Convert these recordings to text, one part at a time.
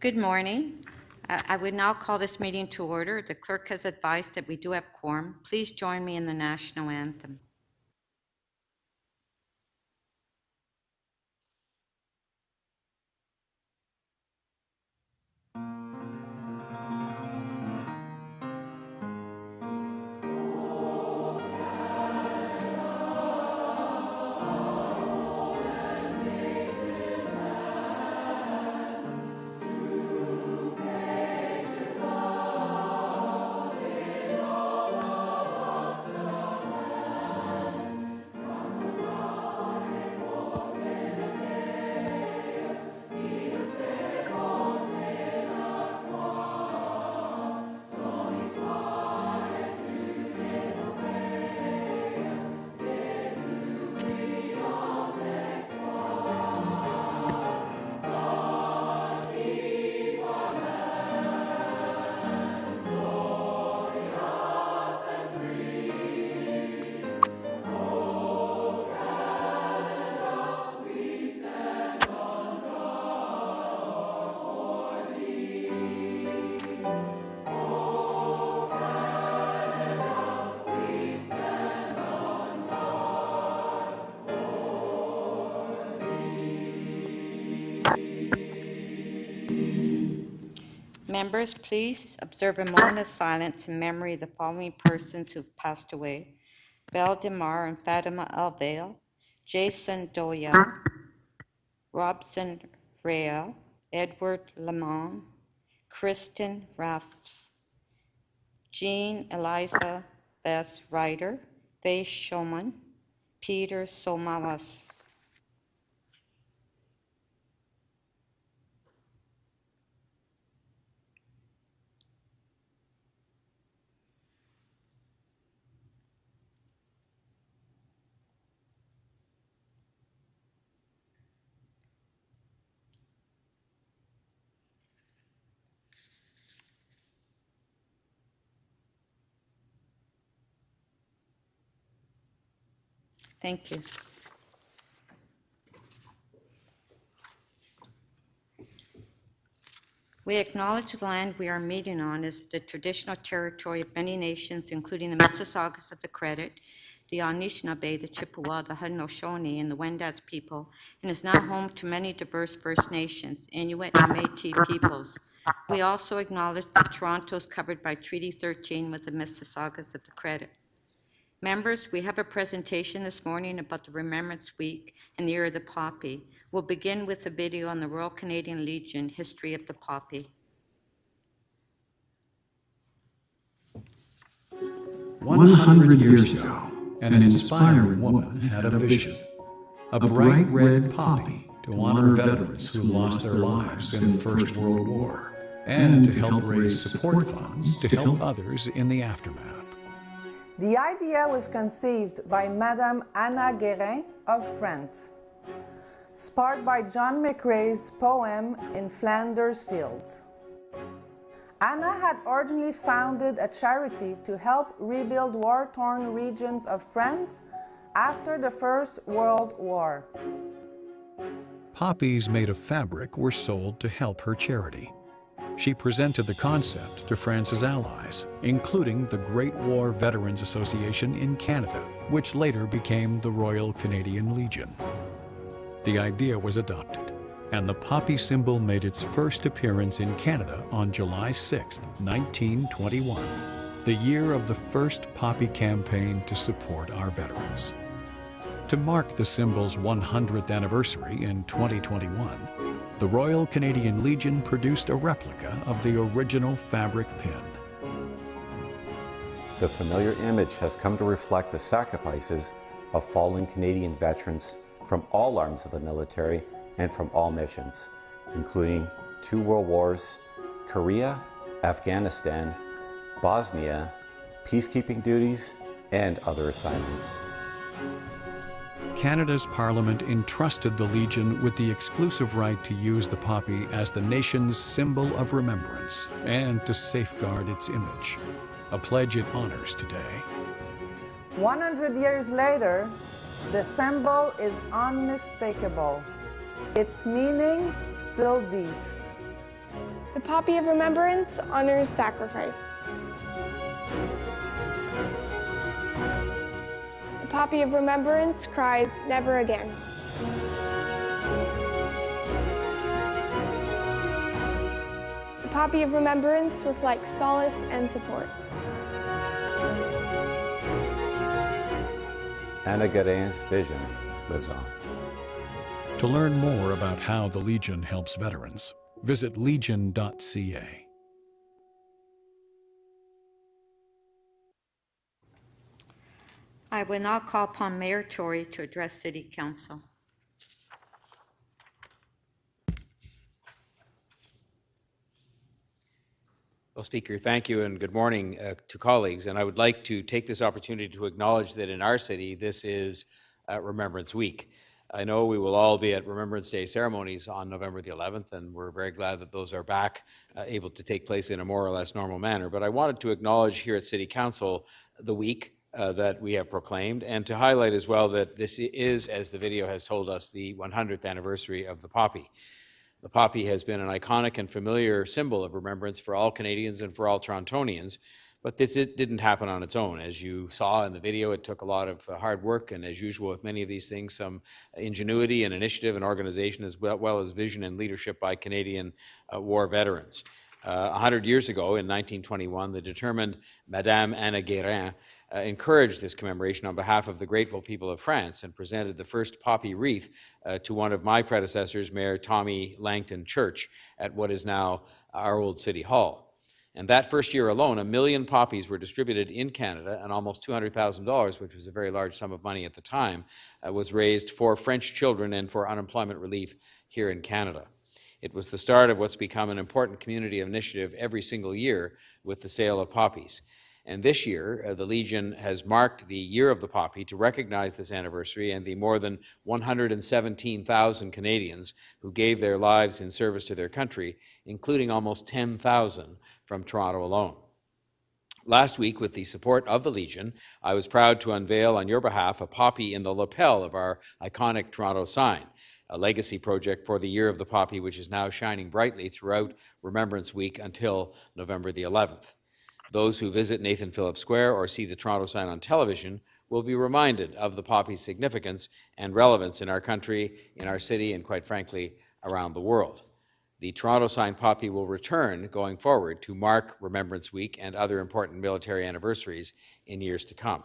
Good morning. I would now call this meeting to order. The clerk has advised that we do have quorum. Please join me in the national anthem. Members, please observe a moment of silence in memory of the following persons who've passed away: Belle DeMar and Fatima Alvale, Jason Doyle, Robson Rea, Edward Lamont, Kristen Raffs, Jean Eliza Beth Ryder, Faye Showman, Peter Somawas. Thank you. We acknowledge the land we are meeting on is the traditional territory of many nations, including the Mississaugas of the Credit, the Anishinaabe, the Chippewa, the Haudenosaunee, and the Wendat people, and is now home to many diverse First Nations, Inuit, and Métis peoples. We also acknowledge that Toronto is covered by Treaty 13 with the Mississaugas of the Credit. Members, we have a presentation this morning about the Remembrance Week and the Year of the Poppy. We'll begin with a video on the Royal Canadian Legion history of the poppy. 100 years ago, an inspiring woman had a vision. A bright red poppy to honor veterans who lost their lives in the First World War, and to help raise support funds to help others in the aftermath. The idea was conceived by Madame Anna Guérin of France, sparked by John McCrae's poem In Flanders Fields. Anna had originally founded a charity to help rebuild war-torn regions of France after the First World War. Poppies made of fabric were sold to help her charity. She presented the concept to France's allies, including the Great War Veterans Association in Canada, which later became the Royal Canadian Legion. The idea was adopted, and the poppy symbol made its first appearance in Canada on July 6, 1921, the year of the first poppy campaign to support our veterans. To mark the symbol's 100th anniversary in 2021, the Royal Canadian Legion produced a replica of the original fabric pin. The familiar image has come to reflect the sacrifices of fallen Canadian veterans from all arms of the military and from all missions, including 2 world wars, Korea, Afghanistan, Bosnia, peacekeeping duties, and other assignments. Canada's Parliament entrusted the Legion with the exclusive right to use the poppy as the nation's symbol of remembrance and to safeguard its image, a pledge it honors today. 100 years later, the symbol is unmistakable. Its meaning still deep. The Poppy of Remembrance honors sacrifice. The Poppy of Remembrance cries, "Never again." The Poppy of Remembrance reflects solace and support. Anna Guérin's vision lives on. To learn more about how the Legion helps veterans, visit legion.ca. I will now call upon Mayor Tory to address City Council. Well, Speaker, thank you and good morning to colleagues. And I would like to take this opportunity to acknowledge that in our city, this is Remembrance Week. I know we will all be at Remembrance Day ceremonies on November the 11th, and we're very glad that those are back, able to take place in a more or less normal manner. But I wanted to acknowledge here at City Council the week that we have proclaimed, and to highlight as well that this is, as the video has told us, the 100th anniversary of the poppy. The poppy has been an iconic and familiar symbol of remembrance for all Canadians and for all Torontonians, but this didn't happen on its own. As you saw in the video, it took a lot of hard work, and as usual with many of these things, some ingenuity and initiative and organization, as well as vision and leadership by Canadian war veterans. 100 years ago, in 1921, the determined Madame Anna Guérin encouraged this commemoration on behalf of the grateful people of France and presented the first poppy wreath to one of my predecessors, Mayor Tommy Langton Church, at what is now our old City Hall. And that first year alone, 1 million poppies were distributed in Canada, and almost $200,000, which was a very large sum of money at the time, was raised for French children and for unemployment relief here in Canada. It was the start of what's become an important community initiative every single year with the sale of poppies. And this year, the Legion has marked the Year of the Poppy to recognize this anniversary and the more than 117,000 Canadians who gave their lives in service to their country, including almost 10,000 from Toronto alone. Last week, with the support of the Legion, I was proud to unveil on your behalf a poppy in the lapel of our iconic Toronto sign, a legacy project for the Year of the Poppy, which is now shining brightly throughout Remembrance Week until November the 11th. Those who visit Nathan Phillips Square or see the Toronto sign on television will be reminded of the poppy's significance and relevance in our country, in our city, and quite frankly, around the world. The Toronto sign poppy will return going forward to mark Remembrance Week and other important military anniversaries in years to come.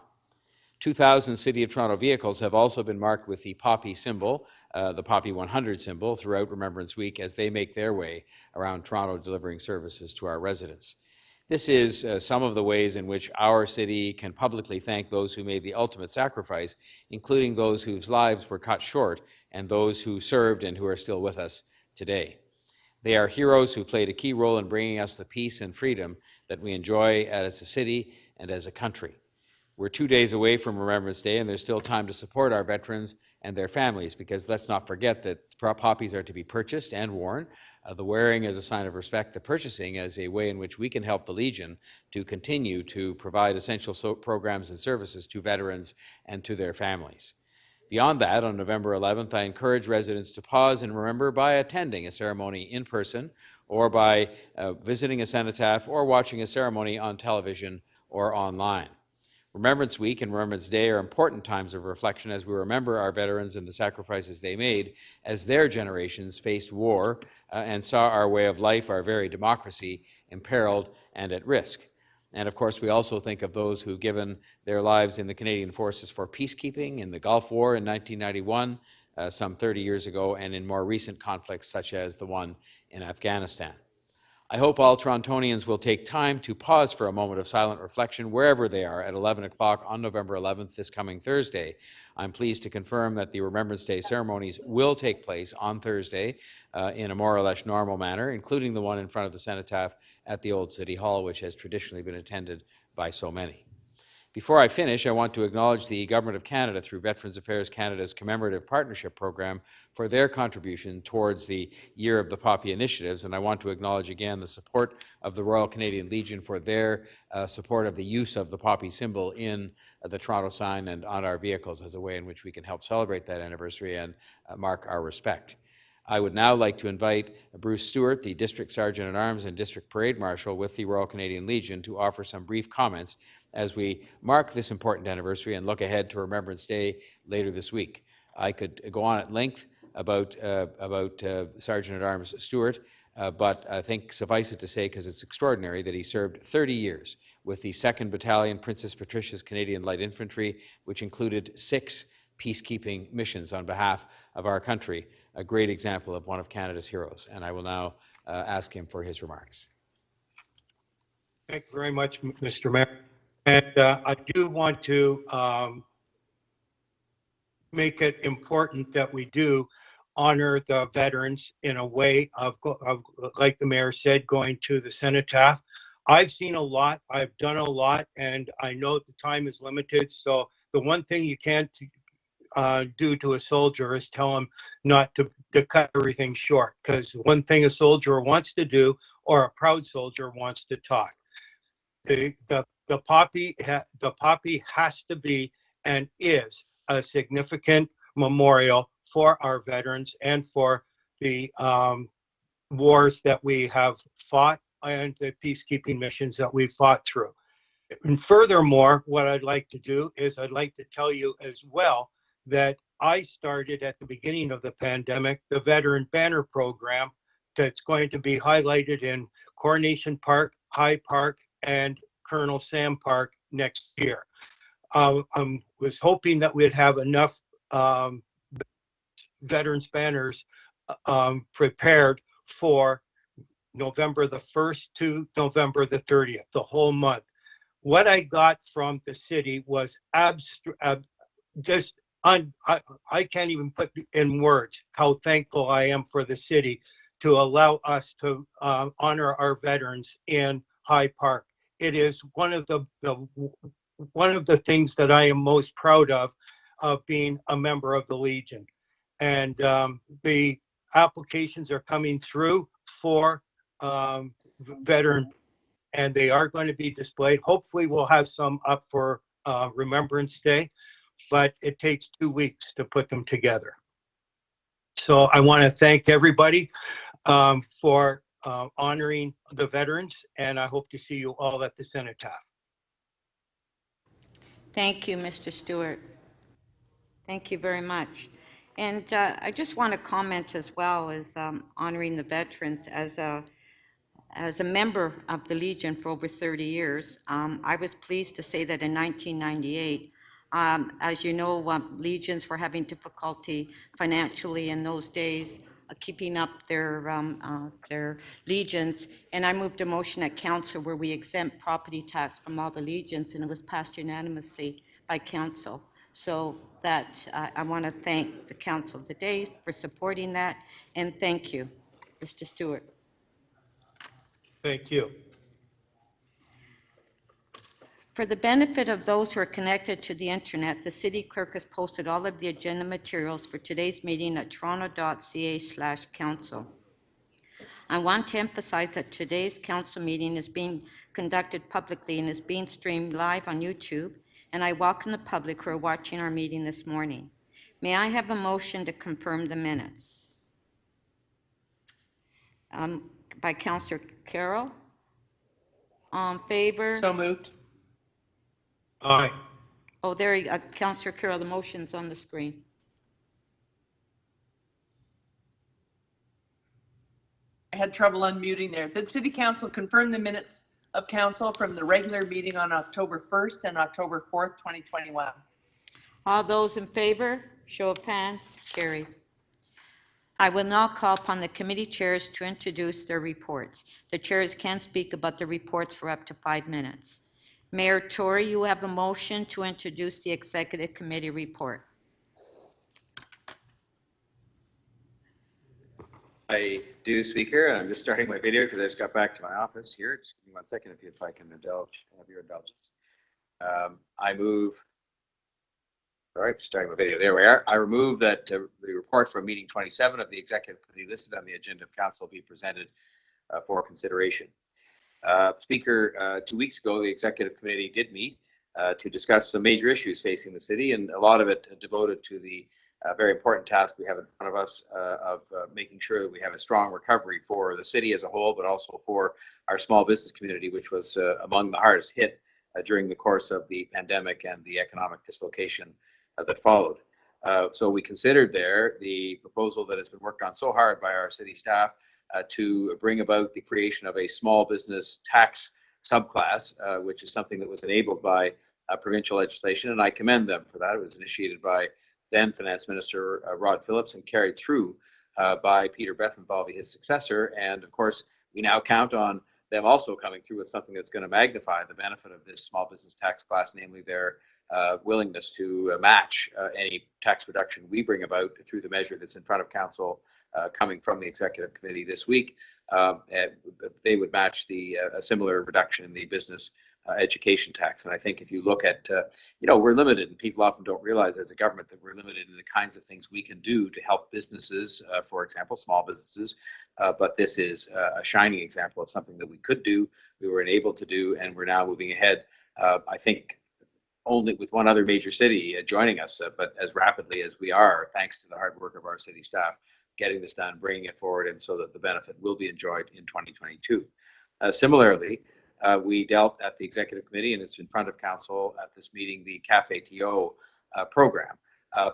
2,000 City of Toronto vehicles have also been marked with the poppy symbol, the Poppy 100 symbol, throughout Remembrance Week as they make their way around Toronto delivering services to our residents. This is some of the ways in which our city can publicly thank those who made the ultimate sacrifice, including those whose lives were cut short and those who served and who are still with us today. They are heroes who played a key role in bringing us the peace and freedom that we enjoy as a city and as a country. We're 2 days away from Remembrance Day, and there's still time to support our veterans and their families, because let's not forget that poppies are to be purchased and worn. The wearing is a sign of respect, the purchasing as a way in which we can help the Legion to continue to provide essential programs and services to veterans and to their families. Beyond that, on November 11th, I encourage residents to pause and remember by attending a ceremony in person or by visiting a cenotaph or watching a ceremony on television or online. Remembrance Week and Remembrance Day are important times of reflection as we remember our veterans and the sacrifices they made as their generations faced war and saw our way of life, our very democracy, imperiled and at risk. And of course, we also think of those who've given their lives in the Canadian Forces for peacekeeping in the Gulf War in 1991, some 30 years ago, and in more recent conflicts such as the one in Afghanistan. I hope all Torontonians will take time to pause for a moment of silent reflection wherever they are at 11 o'clock on November 11th, this coming Thursday. I'm pleased to confirm that the Remembrance Day ceremonies will take place on Thursday in a more or less normal manner, including the one in front of the cenotaph at the Old City Hall, which has traditionally been attended by so many. Before I finish, I want to acknowledge the Government of Canada through Veterans Affairs Canada's Commemorative Partnership Program for their contribution towards the Year of the Poppy initiatives, and I want to acknowledge again the support of the Royal Canadian Legion for their support of the use of the poppy symbol in the Toronto sign and on our vehicles as a way in which we can help celebrate that anniversary and mark our respect. I would now like to invite Bruce Stewart, the District Sergeant at Arms and District Parade Marshal with the Royal Canadian Legion, to offer some brief comments as we mark this important anniversary and look ahead to Remembrance Day later this week. I could go on at length about Sergeant at Arms Stewart, but I think suffice it to say, because it's extraordinary, that he served 30 years with the 2nd Battalion, Princess Patricia's Canadian Light Infantry, which included 6 peacekeeping missions on behalf of our country. A great example of one of Canada's heroes. And I will now ask him for his remarks. Thank you very much, Mr. Mayor. And I do want to make it important that we do honor the veterans in a way of, like the mayor said, going to the cenotaph. I've seen a lot, I've done a lot, and I know the time is limited. So the one thing you can't do to a soldier is tell him not to cut everything short, because one thing a soldier wants to do, or a proud soldier wants to talk. The poppy has to be and is a significant memorial for our veterans and for the wars that we have fought and the peacekeeping missions that we've fought through. And furthermore, what I'd like to do is I'd like to tell you as well that I started at the beginning of the pandemic, the Veteran Banner Program that's going to be highlighted in Coronation Park, High Park, and Colonel Sam Park next year. I was hoping that we'd have enough veterans banners prepared for November the 1st to November the 30th, the whole month. What I got from the city was I can't even put in words how thankful I am for the city to allow us to honor our veterans in High Park. It is one of the things that I am most proud of being a member of the Legion. And the applications are coming through for veteran, and they are going to be displayed. Hopefully we'll have some up for Remembrance Day, but it takes 2 weeks to put them together. So I want to thank everybody for honoring the veterans, and I hope to see you all at the cenotaph. Thank you, Mr. Stewart. Thank you very much. And I just want to comment as well as honoring the veterans as a member of the Legion for over 30 years. I was pleased to say that in 1998, as you know, Legions were having difficulty financially in those days, keeping up their Legions. And I moved a motion at council where we exempt property tax from all the Legions, and it was passed unanimously by council. So that I want to thank the council today for supporting that, and thank you, Mr. Stewart. Thank you. For the benefit of those who are connected to the internet, the city clerk has posted all of the agenda materials for today's meeting at toronto.ca/council. I want to emphasize that today's council meeting is being conducted publicly and is being streamed live on YouTube, and I welcome the public who are watching our meeting this morning. May I have a motion to confirm the minutes? By Councillor Carroll. All in favor? So moved. Aye. Oh, there you go. Councillor Carroll, the motion's on the screen. I had trouble unmuting there. Did City Council confirm the minutes of council from the regular meeting on October 1st and October 4th, 2021? All those in favor, show of hands, carried. I will now call upon the committee chairs to introduce their reports. The chairs can speak about the reports for up to 5 minutes. Mayor Tory, you have a motion to introduce the executive committee report. I do, Speaker. I'm just starting my video because I just got back to my office here. Just give me 1 second if I can indulge, have your indulgence. I move, all right, starting my video. There we are. I remove that the report from meeting 27 of the executive committee listed on the agenda of council be presented for consideration. Speaker, 2 weeks ago, the executive committee did meet to discuss some major issues facing the city, and a lot of it devoted to the a very important task we have in front of us of making sure that we have a strong recovery for the city as a whole, but also for our small business community, which was among the hardest hit during the course of the pandemic and the economic dislocation that followed. So we considered there the proposal that has been worked on so hard by our city staff to bring about the creation of a small business tax subclass, which is something that was enabled by provincial legislation, and I commend them for that. It was initiated by then Finance Minister Rod Phillips and carried through by Peter Bethlenfalvy, his successor. And of course, we now count on them also coming through with something that's going to magnify the benefit of this small business tax class, namely their willingness to match any tax reduction we bring about through the measure that's in front of council coming from the executive committee this week. They would match a similar reduction in the business education tax. And I think if you look at, we're limited, and people often don't realize as a government that we're limited in the kinds of things we can do to help businesses, for example, small businesses. But this is a shining example of something that we could do, we were able to do, and we're now moving ahead. I think only with one other major city joining us, but as rapidly as we are, thanks to the hard work of our city staff, getting this done, bringing it forward, and so that the benefit will be enjoyed in 2022. Similarly, we dealt at the executive committee, and it's in front of council at this meeting, the Cafe TO program.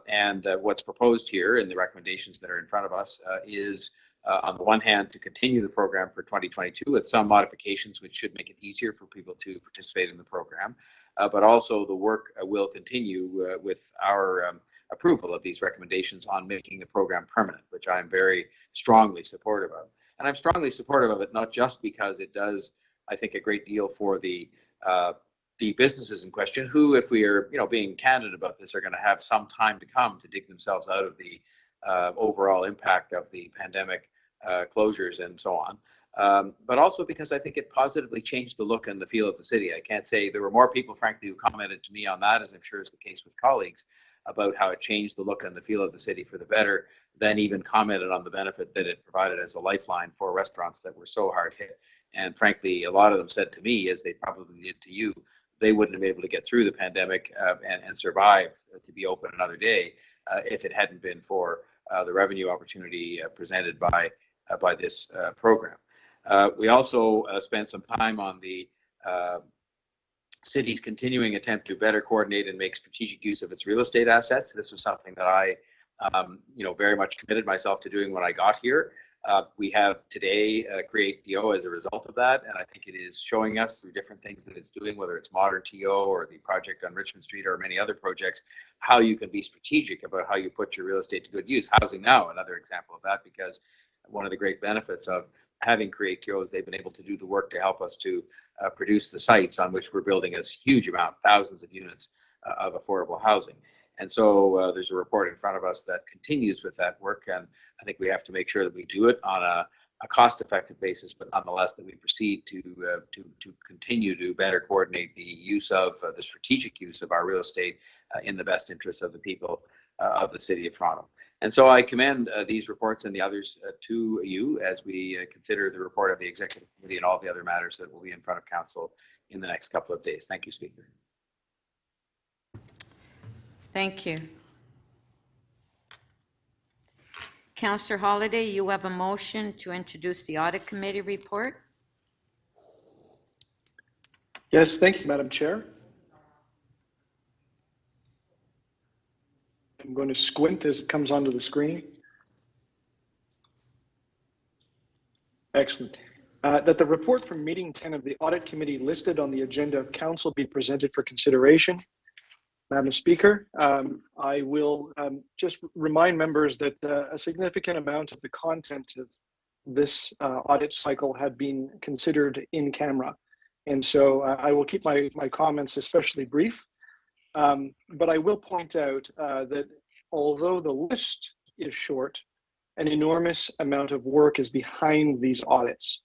And what's proposed here in the recommendations that are in front of us is on the one hand to continue the program for 2022 with some modifications which should make it easier for people to participate in the program, but also the work will continue with our approval of these recommendations on making the program permanent, which I'm very strongly supportive of. And I'm strongly supportive of it not just because it does, I think, a great deal for the businesses in question, who, if we are, being candid about this, are going to have some time to come to dig themselves out of the overall impact of the pandemic closures and so on. But also because I think it positively changed the look and the feel of the city. I can't say there were more people, frankly, who commented to me on that, as I'm sure is the case with colleagues, about how it changed the look and the feel of the city for the better, than even commented on the benefit that it provided as a lifeline for restaurants that were so hard hit. And frankly, a lot of them said to me, as they probably did to you, they wouldn't have been able to get through the pandemic and survive to be open another day if it hadn't been for the revenue opportunity presented by this program. We also spent some time on the city's continuing attempt to better coordinate and make strategic use of its real estate assets. This was something that I, very much committed myself to doing when I got here. We have today Create TO as a result of that, and I think it is showing us through different things that it's doing, whether it's Modern TO or the project on Richmond Street or many other projects, how you can be strategic about how you put your real estate to good use. Housing Now, another example of that, because one of the great benefits of having Create TO is they've been able to do the work to help us to produce the sites on which we're building a huge amount, thousands of units of affordable housing. And so there's a report in front of us that continues with that work, and I think we have to make sure that we do it on a cost-effective basis, but nonetheless that we proceed to continue to better coordinate the use of the strategic use of our real estate in the best interest of the people of the City of Toronto. And so I commend these reports and the others to you as we consider the report of the Executive Committee and all the other matters that will be in front of Council in the next couple of days. Thank you, Speaker. Thank you. Councillor Holyday, you have a motion to introduce the Audit Committee report. Yes, thank you, Madam Chair. I'm going to squint as it comes onto the screen. Excellent. That the report from meeting 10 of the Audit Committee listed on the agenda of Council be presented for consideration. Madam Speaker, I will just remind members that a significant amount of the content of this audit cycle had been considered in camera. And so I will keep my comments especially brief. But I will point out that although the list is short, an enormous amount of work is behind these audits,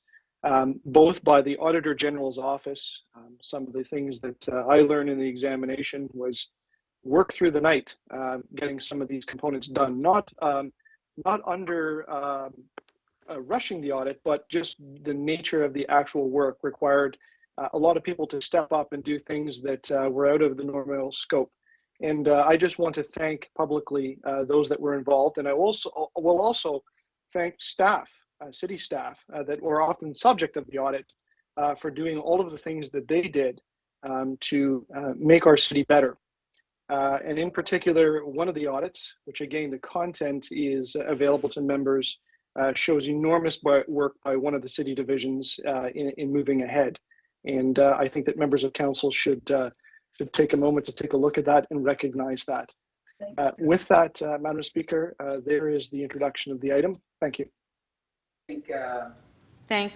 both by the Auditor General's Office. Some of the things that I learned in the examination was work through the night, getting some of these components done, not under rushing the audit, but just the nature of the actual work required a lot of people to step up and do things that were out of the normal scope. And I just want to thank publicly those that were involved. And I will also thank staff, city staff that were often subject of the audit for doing all of the things that they did to make our city better. And in particular, one of the audits, which again, the content is available to members, shows enormous work by one of the city divisions in moving ahead. And I think that members of council should take a moment to take a look at that and recognize that. With that, Madam Speaker, there is the introduction of the item. Thank you. Thank I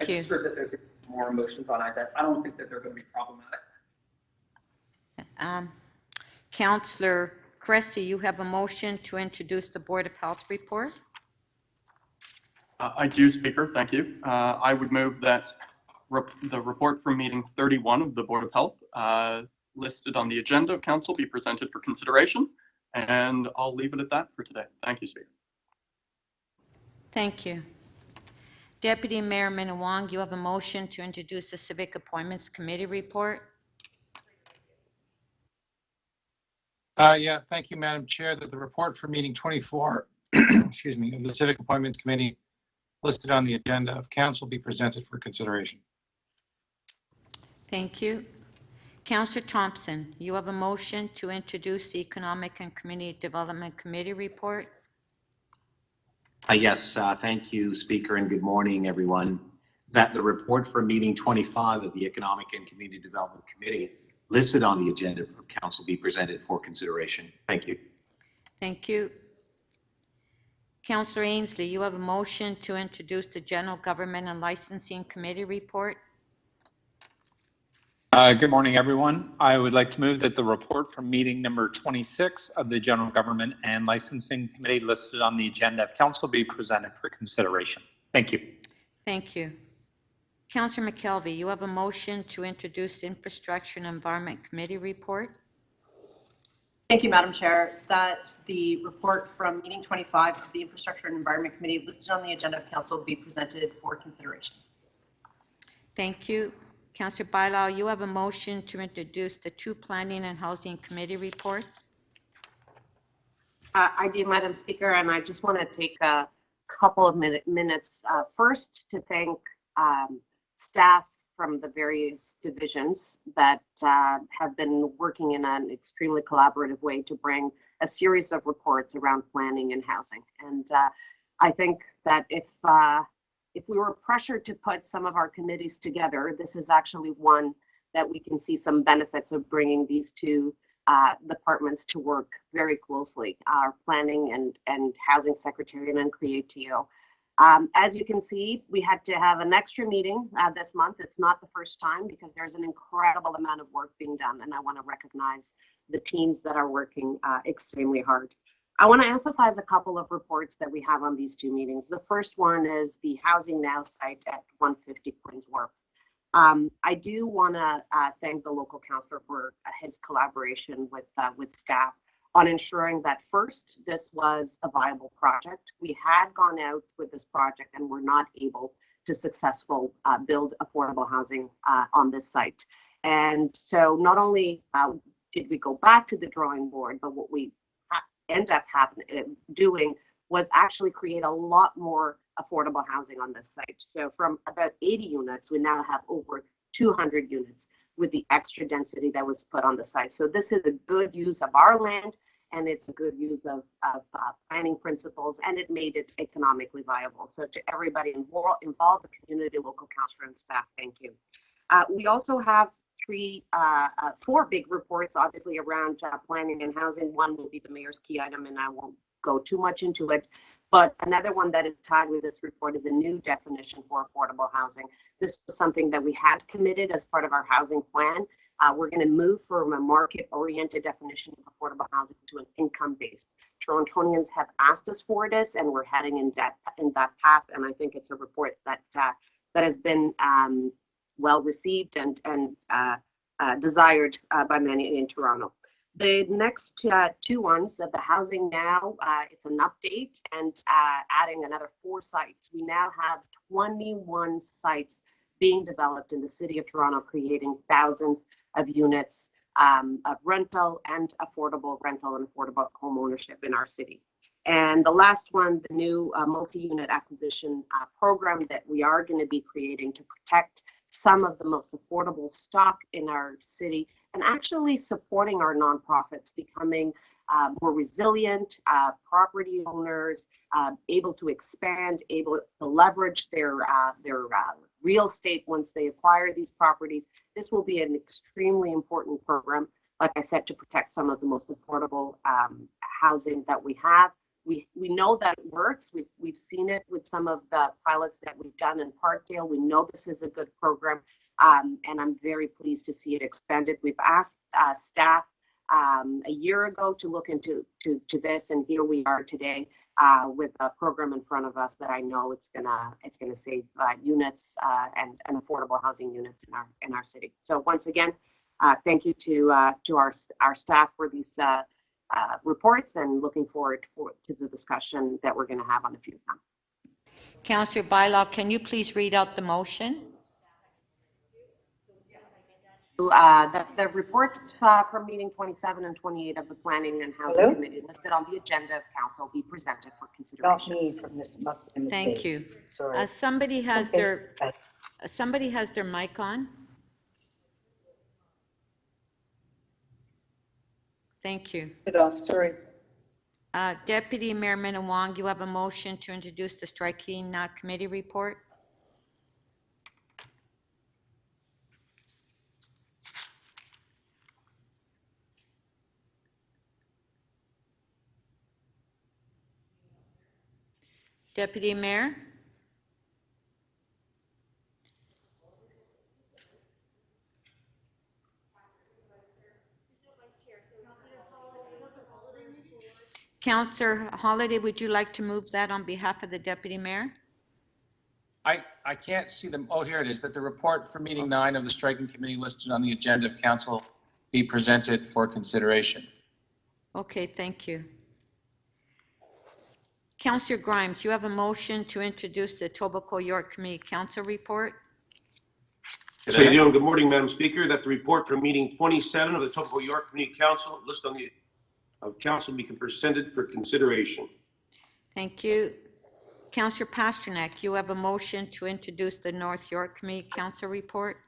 you. just heard that there's more emotions on that. I don't think that they're going to be problematic. Councillor Cressy, you have a motion to introduce the Board of Health report. I do, Speaker. Thank you. I would move that the report from meeting 31 of the Board of Health listed on the agenda of council be presented for consideration, and I'll leave it at that for today. Thank you, Speaker. Thank you. Deputy Mayor Minnan-Wong, you have a motion to introduce the Civic Appointments Committee report. Yeah, thank you, Madam Chair, that the report for meeting 24, excuse me, of the Civic Appointments Committee listed on the agenda of council be presented for consideration. Thank you. Councillor Thompson, you have a motion to introduce the Economic and Community Development Committee report. Yes, thank you, Speaker, and good morning, everyone. That the report for meeting 25 of the Economic and Community Development Committee listed on the agenda for council be presented for consideration. Thank you. Thank you. Councillor Ainsley, you have a motion to introduce the General Government and Licensing Committee report. Good morning, everyone. I would like to move that the report from meeting number 26 of the General Government and Licensing Committee listed on the agenda of council be presented for consideration. Thank you. Thank you. Councillor McKelvey, you have a motion to introduce the Infrastructure and Environment Committee report. Thank you, Madam Chair. That the report from meeting 25 of the Infrastructure and Environment Committee listed on the agenda of council be presented for consideration. Thank you. Councillor Bailao, you have a motion to introduce the two Planning and Housing Committee reports. I do, Madam Speaker, and I just want to take a couple of minutes first to thank staff from the various divisions that have been working in an extremely collaborative way to bring a series of reports around planning and housing. And I think that if we were pressured to put some of our committees together, this is actually one that we can see some benefits of bringing these two departments to work very closely, our planning and housing secretariat and CreateTO. As you can see, we had to have an extra meeting this month. It's not the first time because there's an incredible amount of work being done, and I want to recognize the teams that are working extremely hard. I want to emphasize a couple of reports that we have on these two meetings. The first one is the Housing Now site at 150 Queen's Wharf. I do want to thank the local councillor for his collaboration with staff on ensuring that first, this was a viable project. We had gone out with this project and were not able to successfully build affordable housing on this site. And so not only did we go back to the drawing board, but what we end up doing was actually create a lot more affordable housing on this site. So from about 80 units, we now have over 200 units with the extra density that was put on the site. So this is a good use of our land, and it's a good use of planning principles, and it made it economically viable. So to everybody involved, the community, local councillor, and staff, thank you. We also have four big reports, obviously, around planning and housing. One will be the mayor's key item, and I won't go too much into it. But another one that is tied with this report is a new definition for affordable housing. This was something that we had committed as part of our housing plan. We're going to move from a market-oriented definition of affordable housing to an income-based. Torontonians have asked us for this, and we're heading in that path. And I think it's a report that has been well received and desired by many in Toronto. The next two ones of the Housing Now, it's an update and adding another 4 sites. We now have 21 sites being developed in the city of Toronto, creating thousands of units of rental and affordable rental and affordable home ownership in our city. And the last one, the new multi-unit acquisition program that we are going to be creating to protect some of the most affordable stock in our city and actually supporting our nonprofits becoming more resilient, property owners, able to expand, able to leverage their real estate once they acquire these properties. This will be an extremely important program, like I said, to protect some of the most affordable housing that we have. We know that it works. We've seen it with some of the pilots that we've done in Parkdale. We know this is a good program, and I'm very pleased to see it expanded. We've asked staff a year ago to look into this, and here we are today with a program in front of us that I know it's gonna save units and affordable housing units in our city. So once again, thank you to our staff for these reports, and looking forward to the discussion that we're going to have on a few of them. Councillor Bylaw, can you please read out the motion? The reports from meeting 27 and 28 of the Planning and Housing Committee listed on the agenda of council be presented for consideration. Not me, from this must be a mistake. Thank you. Sorry. Somebody has their mic on. Thank you. Get off, sorry. Deputy Mayor Minnan-Wong, you have a motion to introduce the striking committee report. Deputy Mayor? Councillor Holiday, would you like to move that on behalf of the Deputy Mayor? I can't see them. Oh, here it is, that the report for meeting 9 of the striking committee listed on the agenda of council be presented for consideration. Okay, thank you. Councillor Grimes, you have a motion to introduce the Etobicoke York Community Council report. Yes, I do. Good morning, Madam Speaker. That the report from meeting 27 of the Etobicoke York Community Council listed on the council be presented for consideration. Thank you. Councillor Pasternak, you have a motion to introduce the North York Community Council report.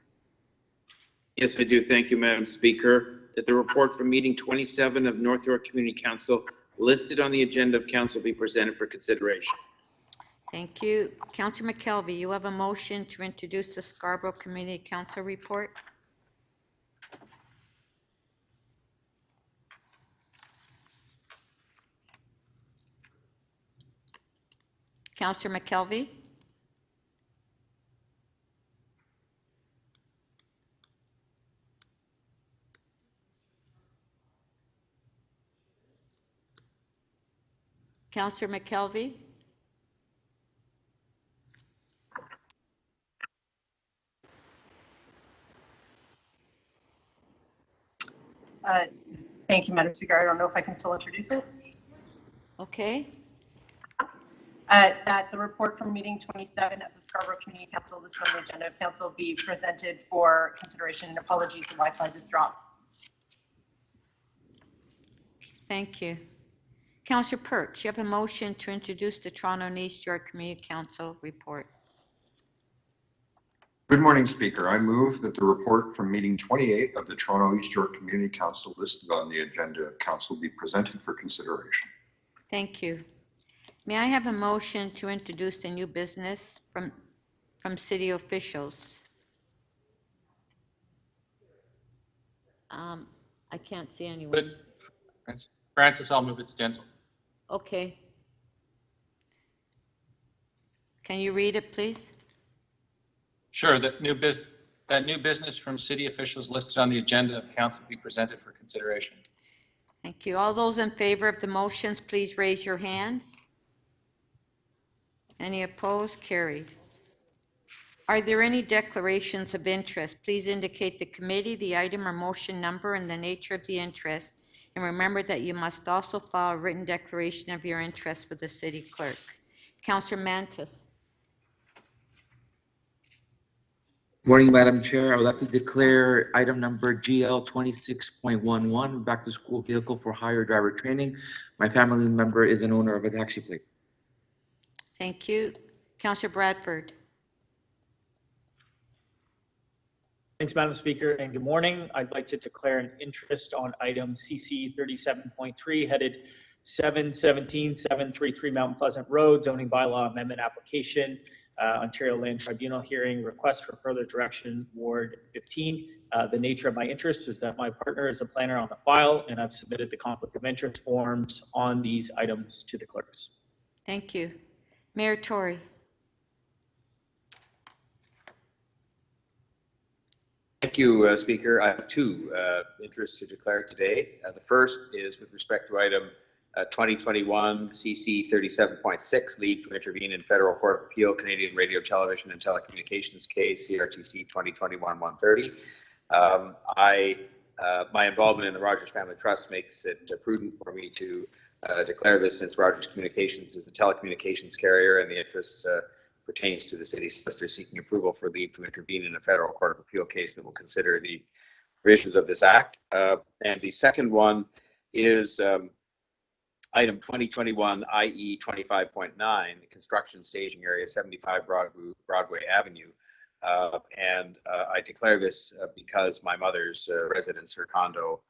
Yes, I do. Thank you, Madam Speaker. That the report from meeting 27 of North York Community Council listed on the agenda of council be presented for consideration. Thank you. Councillor McKelvey, you have a motion to introduce the Scarborough Community Council report. Councillor McKelvey? Councillor McKelvey? Thank you, Madam Speaker. I don't know if I can still introduce it. Okay. That the report from meeting 27 of the Scarborough Community Council listed on the agenda of council be presented for consideration, and apologies, the Wi-Fi just dropped. Thank you. Councillor Perks, you have a motion to introduce the Toronto and East York Community Council report. Good morning, Speaker. I move that the report from meeting 28 of the Toronto East York Community Council listed on the agenda of council be presented for consideration. Thank you. May I have a motion to introduce the new business from city officials? I can't see anyone. Good. Francis, I'll move it to Denzel. Okay. Can you read it, please? Sure. That new business from city officials listed on the agenda of council be presented for consideration. Thank you. All those in favor of the motions, please raise your hands. Any opposed? Carried. Are there any declarations of interest? Please indicate the committee, the item or motion number, and the nature of the interest. And remember that you must also file a written declaration of your interest with the city clerk. Councillor Mantis. Morning, Madam Chair. I would like to declare item number GL 26.11, back to school vehicle for hire driver training. My family member is an owner of a taxi plate. Thank you. Councillor Bradford. Thanks, Madam Speaker, and good morning. I'd like to declare an interest on item CC 37.3 headed 717-733 Mount Pleasant Road, zoning bylaw amendment application, Ontario Land Tribunal hearing, request for further direction, Ward 15. The nature of my interest is that my partner is a planner on the file, and I've submitted the conflict of interest forms on these items to the clerks. Thank you. Mayor Tory. Thank you, Speaker. I have two interests to declare today. The first is with respect to item 2021 CC 37.6, leave to intervene in Federal Court of Appeal, Canadian Radio, Television and Telecommunications case, CRTC 2021-130. My involvement in the Rogers Family Trust makes it prudent for me to declare this, since Rogers Communications is a telecommunications carrier and the interest pertains to the city solicitor seeking approval for leave to intervene in a Federal Court of Appeal case that will consider the provisions of this act. And the second one is item 2021 IE 25.9, construction staging area 75 Broadway Avenue. I declare this because my mother's residence, her condo,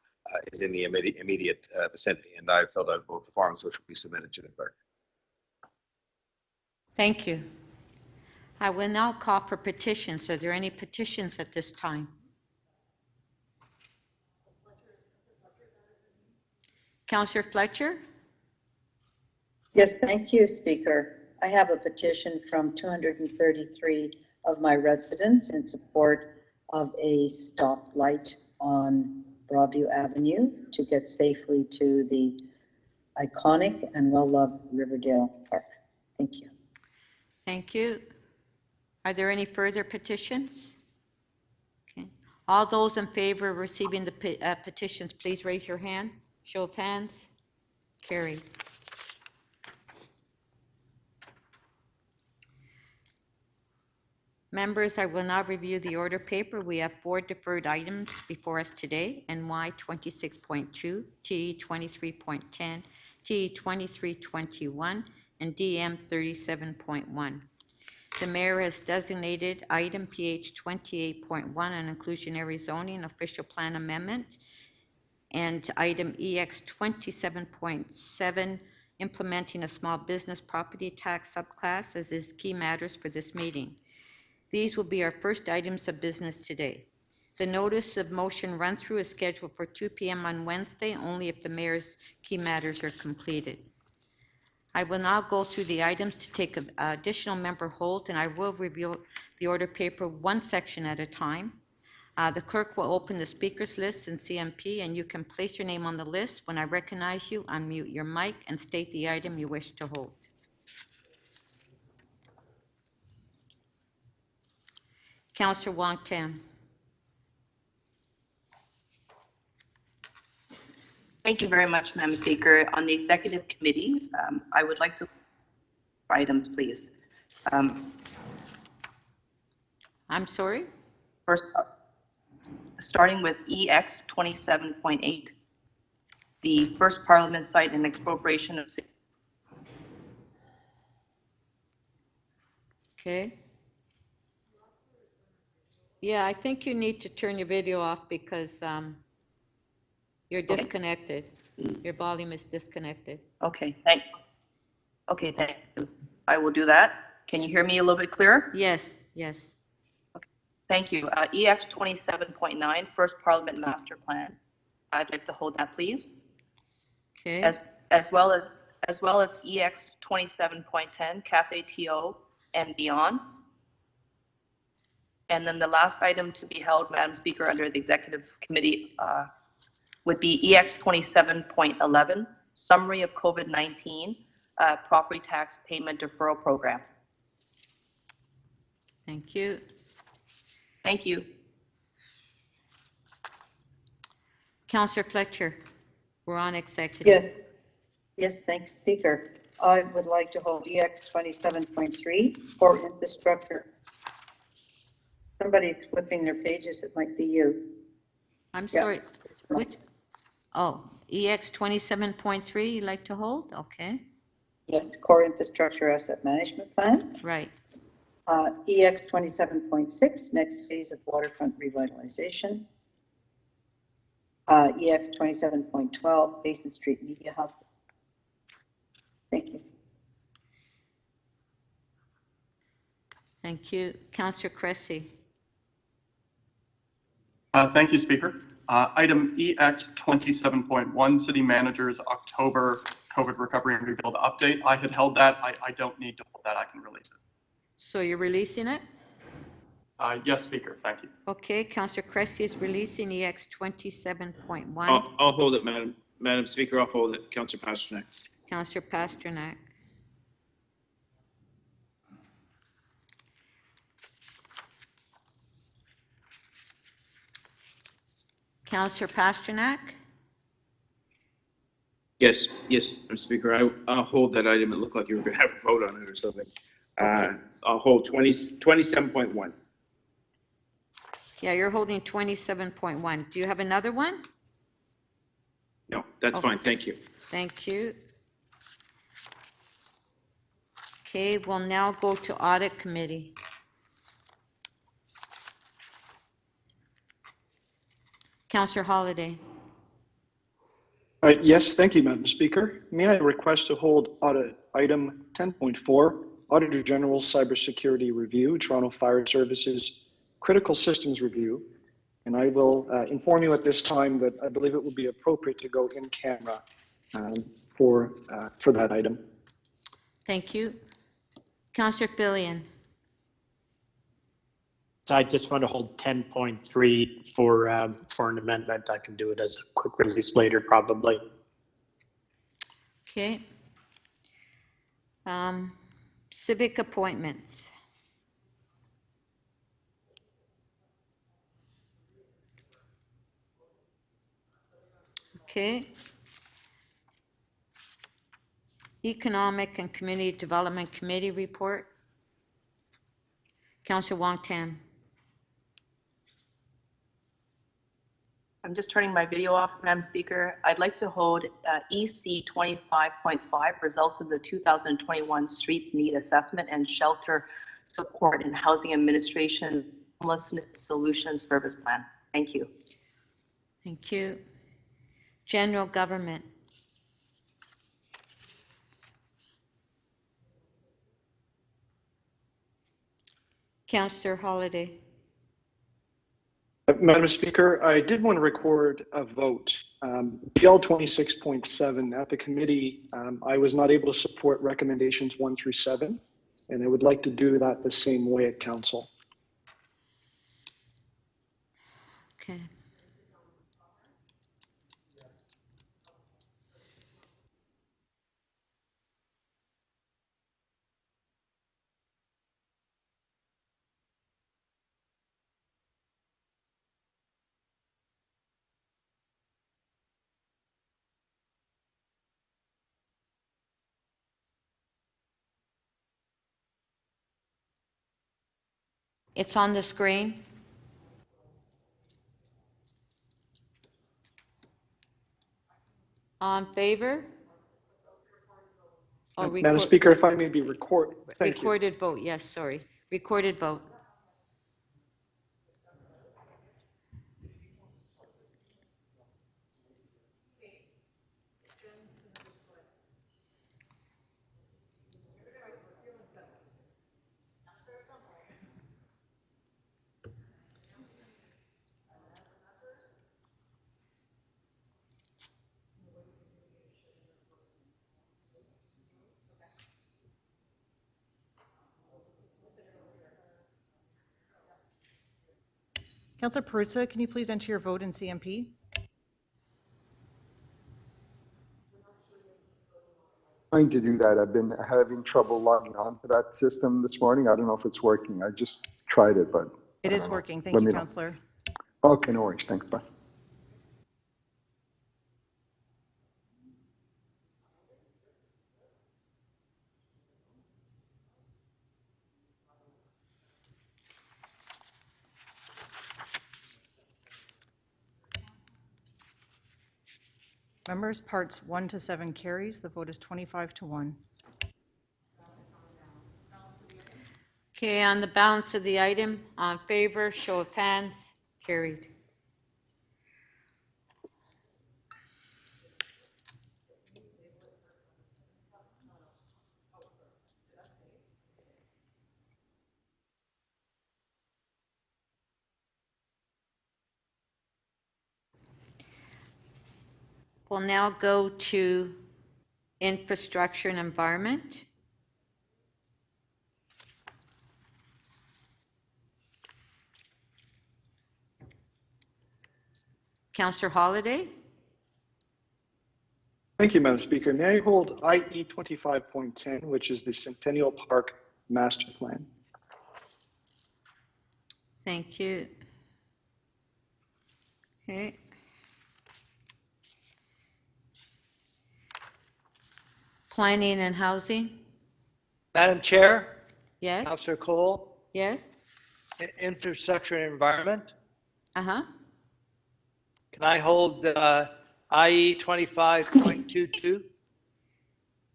is in the immediate vicinity, and I've filled out both the forms which will be submitted to the clerk. Thank you. I will now call for petitions. Are there any petitions at this time? Councillor Fletcher? Yes, thank you, Speaker. I have a petition from 233 of my residents in support of a stoplight on Broadview Avenue to get safely to the iconic and well-loved Riverdale Park. Thank you. Thank you. Are there any further petitions? Okay. All those in favor of receiving the petitions, please raise your hands. Show of hands. Carried. Members, I will now review the order paper. We have 4 deferred items before us today: NY 26.2, TE 23.10, TE 2321, and DM 37.1. The mayor has designated item PH 28.1, an inclusionary zoning official plan amendment, and item EX 27.7, implementing a small business property tax subclass, as is key matters for this meeting. These will be our first items of business today. The notice of motion run-through is scheduled for 2 p.m. on Wednesday, only if the mayor's key matters are completed. I will now go through the items to take additional member hold, and I will review the order paper one section at a time. The clerk will open the speakers list in CMP, and you can place your name on the list. When I recognize you, unmute your mic and state the item you wish to hold. Councillor Wong-Tam. Thank you very much, Madam Speaker. On the Executive Committee, I would like to items, please. I'm sorry? First, starting with EX 27.8, the First Parliament site and expropriation of. Okay. Yeah, I think you need to turn your video off because you're disconnected. Your volume is disconnected. Okay, thanks. Okay, thank you. I will do that. Can you hear me a little bit clearer? Yes, yes. Okay, thank you. EX 27.9, First Parliament Master Plan. I'd like to hold that, please. Okay. As well as EX 27.10, Cafe TO and beyond. And then the last item to be held, Madam Speaker, under the Executive Committee would be EX 27.11, Summary of COVID-19 Property Tax Payment Deferral Program. Thank you. Thank you. Councillor Fletcher, we're on executive. Yes. Yes, thanks, Speaker. I would like to hold EX 27.3 for infrastructure. Somebody's flipping their pages. It might be you. I'm Yeah. sorry, which, oh, EX 27.3 you'd like to hold? Okay, Yes, Core Infrastructure Asset Management Plan. right. EX 27.6, next phase of waterfront revitalization. EX 27.12, Basin Street Media Hub. Thank you. Thank you. Councillor Cressy. Thank you, Speaker. Item EX 27.1, City Manager's October COVID Recovery and Rebuild Update. I had held that. I don't need to hold that. I can release it. So you're releasing it? Yes, Speaker. Thank you. Okay, Councillor Cressy is releasing EX 27.1. I'll hold it, Madam Speaker. I'll hold it. Councillor Pasternak. Councillor Pasternak. Councillor Pasternak? Yes, Madam Speaker. I'll hold that item. It looked like you were going to have a vote on it or something. I'll hold 27.1. Yeah, you're holding 27.1. Do you have another one? No, that's fine. Thank you. Thank you. Okay, we'll now go to Audit Committee. Councillor Holliday. Yes, thank you, Madam Speaker. May I request to hold audit item 10.4, Auditor General's Cybersecurity Review, Toronto Fire Services Critical Systems Review. And I will inform you at this time that I believe it would be appropriate to go in camera for that item. Thank you. Councillor Filion. So I just want to hold 10.3 for an amendment. I can do it as a quick release later, probably. Okay. Civic appointments. Okay. Economic and Community Development Committee report. Councillor Wong Tam. I'm just turning my video off, Madam Speaker. I'd like to hold EC 25.5, results of the 2021 Streets Need Assessment and Shelter Support and Housing Administration Homelessness Solutions Service Plan. Thank you. Thank you. General Government. Councillor Holliday. Madam Speaker, I did want to record a vote. PL 26.7 at the committee, I was not able to support recommendations 1 through 7, and I would like to do that the same way at council. Okay. It's on the screen. On favor? Oh, Madam Speaker, if I may be recorded. Recorded vote, yes, sorry. Recorded vote. Councillor Perruzza, can you please enter your vote in CMP? Trying to do that. I've been having trouble logging on to that system this morning. I don't know if it's working. I just tried it, but It is working. Thank Let you, me know. Councillor. Okay, no worries. Thanks. Bye. Members, parts 1 to 7 carries. The vote is 25-1. Okay, on the balance of the item, on favor, show of hands, carried. We'll now go to infrastructure and environment. Councillor Holiday? Thank you, Madam Speaker. May I hold IE 25.10, which is the Centennial Park Master Plan? Thank you. Okay. Planning and housing? Madam Chair, Yes? Councillor Cole, Yes? Infrastructure and Environment. Uh-huh. Can I hold IE 25.22?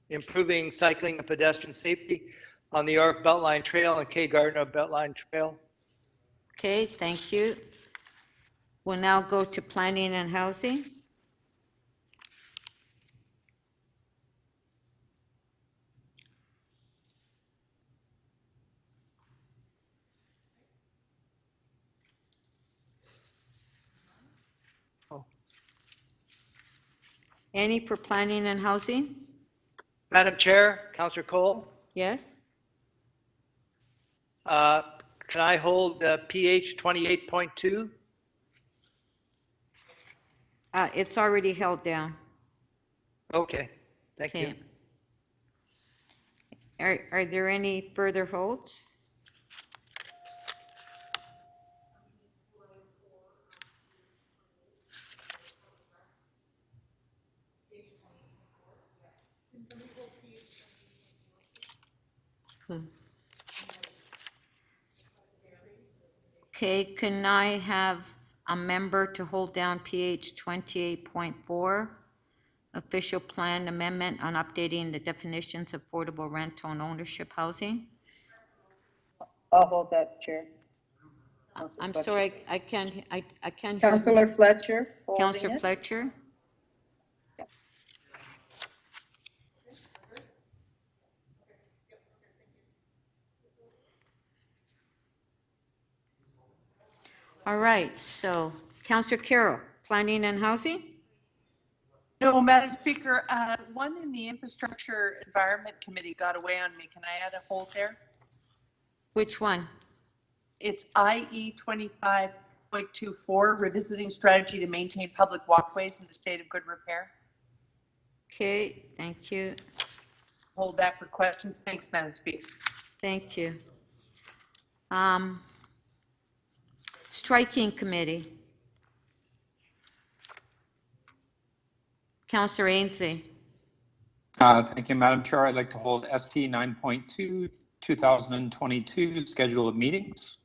Improving cycling and pedestrian safety on the York Beltline Trail and K Gardner Beltline Trail. Okay, thank you. We'll now go to planning and housing. Any for planning and housing? Madam Chair, Councillor Cole, Yes? can I hold PH 28.2? It's already held down. Okay, thank you. Okay. Are there any further holds? Okay, can I have a member to hold down PH 28.4, official plan amendment on updating the definitions of affordable rental and ownership housing? I'll hold that, Chair. I'm sorry, I can't hear. Councillor Fletcher holding Councillor it. Fletcher? All right, so Councillor Carroll, planning and housing? No, Madam Speaker, one in the Infrastructure Environment Committee got away on me. Can I add a hold there? Which one? It's IE 25.24, revisiting strategy to maintain public walkways in the state of good repair. Okay, thank you. Hold that for questions. Thanks, Madam Speaker. Thank you. Striking committee. Councillor Ainsley. Thank you, Madam Chair. I'd like to hold ST 9.2, 2022 schedule of meetings.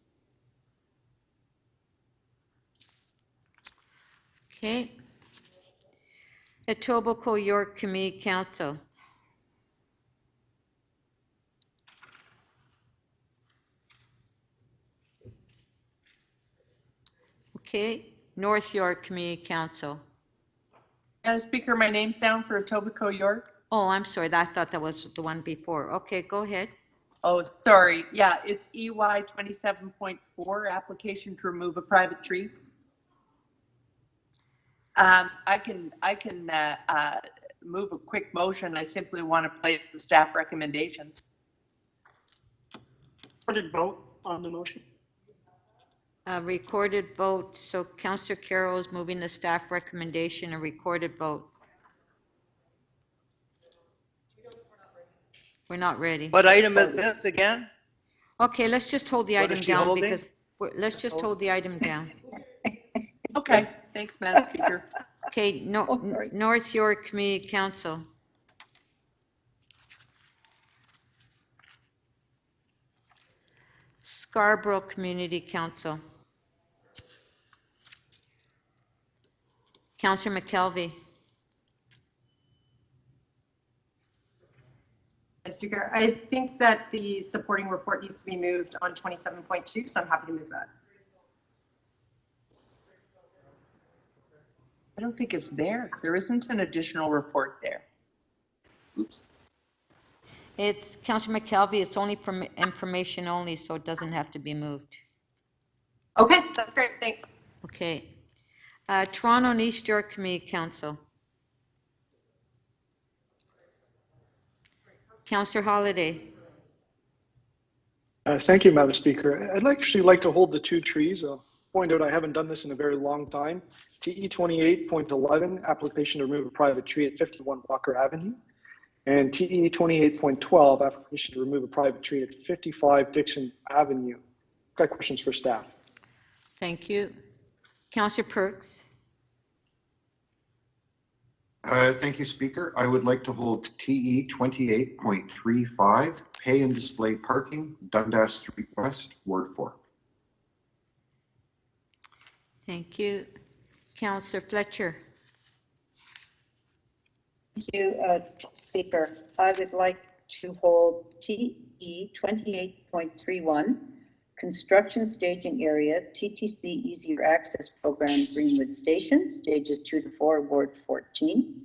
Okay. Etobicoke York Community Council. Okay. North York Community Council. Madam Speaker, my name's down for Etobicoke York. Oh, I'm sorry. I thought that was the one before. Okay, go ahead. Oh, sorry. Yeah, it's EY 27.4, application to remove a private tree. I can move a quick motion. I simply want to place the staff recommendations. Recorded vote on the motion. Recorded vote. So Councillor Carroll is moving the staff recommendation, a recorded vote. We're not ready. What item is this again? Okay, let's just hold the What item is she down holding? because, let's just hold the item down. Okay, thanks, Madam Speaker. Okay, North York Community Council. Scarborough Community Council. Councillor McKelvey. Speaker, I think that the supporting report needs to be moved on 27.2, so I'm happy to move that. I don't think it's there. There isn't an additional report there. Oops. It's, Councillor McKelvey, it's only information only, so it doesn't have to be moved. Okay, that's great. Thanks. Okay. Toronto and East York Community Council. Councillor Holiday. Thank you, Madam Speaker. I'd actually like to hold the two trees. I'll point out I haven't done this in a very long time. TE 28.11, application to remove a private tree at 51 Walker Avenue. And TE 28.12, application to remove a private tree at 55 Dixon Avenue. Got questions for staff. Thank you. Councillor Perks. Thank you, Speaker. I would like to hold TE 28.35, pay and display parking, Dundas Street West, Ward 4. Thank you. Councillor Fletcher. Thank you, Speaker. I would like to hold TE 28.31, construction staging area, TTC Easier Access Program, Greenwood Station, stages 2 to 4, Ward 14.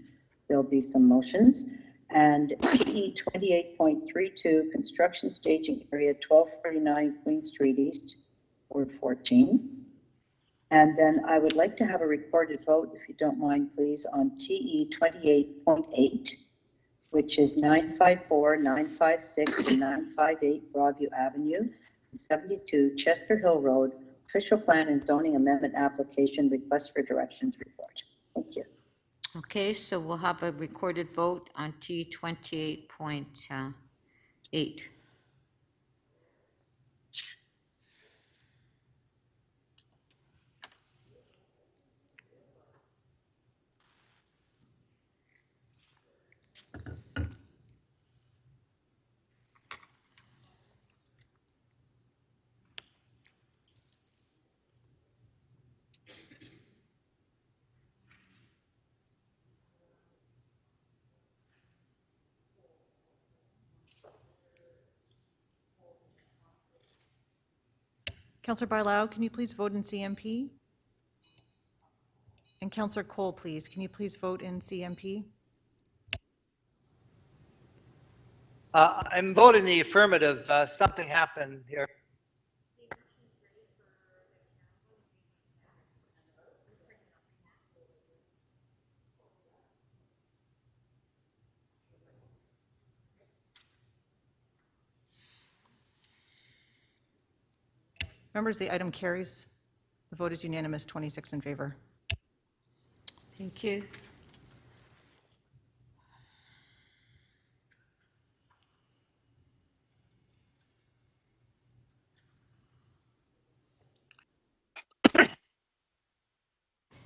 There'll be some motions. And TE 28.32, construction staging area, 1249 Queen Street East, Ward 14. And then I would like to have a recorded vote, if you don't mind, please, on TE 28.8, which is 954, 956, and 958 Broadview Avenue, 72 Chester Hill Road, official plan and zoning amendment application, request for directions report. Thank you. Okay, so we'll have a recorded vote on T 28.8. Councillor Bailao, can you please vote in CMP? And Councillor Cole, please, can you please vote in CMP? I'm voting the affirmative. Something happened here. Members, the item carries. The vote is unanimous, 26 in favor. Thank you.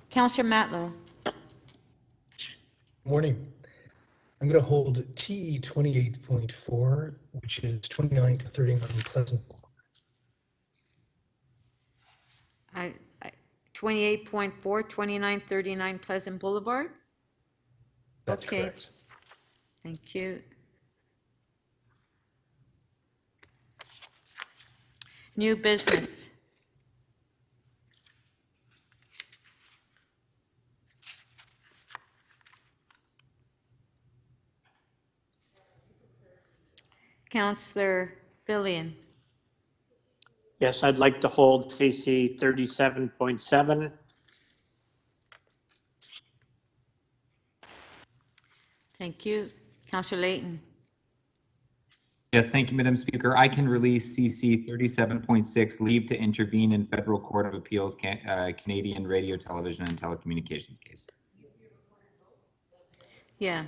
Councillor Matlow. Morning. I'm going to hold TE 28.4, which is 29 to 39 Pleasant. 28.4, 2939 Pleasant Boulevard? That's okay. Correct. Thank you. New business. Councillor Fillion. Yes, I'd like to hold CC 37.7. Thank you. Councillor Layton. Yes, thank you, Madam Speaker. I can release CC 37.6, leave to intervene in Federal Court of Appeals, Canadian Radio, Television, and Telecommunications case. Yeah,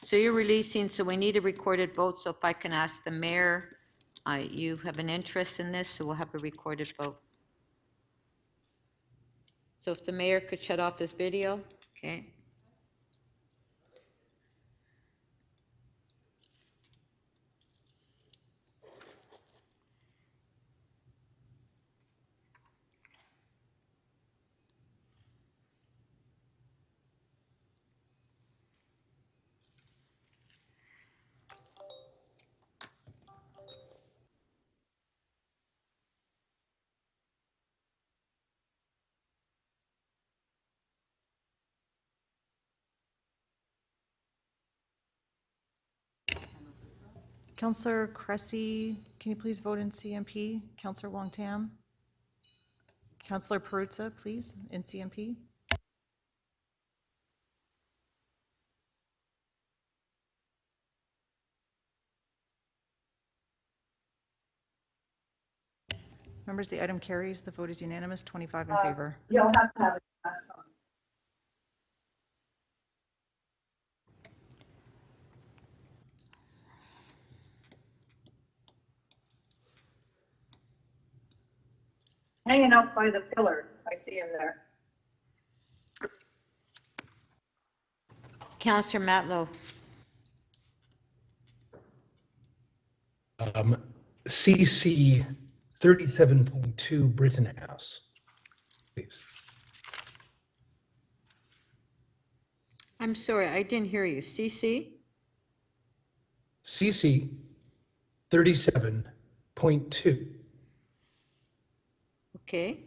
so you're releasing, so we need a recorded vote, so if I can ask the mayor, you have an interest in this, so we'll have a recorded vote. So if the mayor could shut off his video, okay. Counselor Cressy, can you please vote in CMP? Counselor Wong Tam? Counselor Perruzza, please, in CMP? Members, the item carries. The vote is unanimous, 25 in favor. You'll have to have it. Hanging out by the pillar. I see him there. Counselor Matlow. CC 37.2 Britton House, please. I'm sorry, I didn't hear you. CC? CC 37.2 Okay.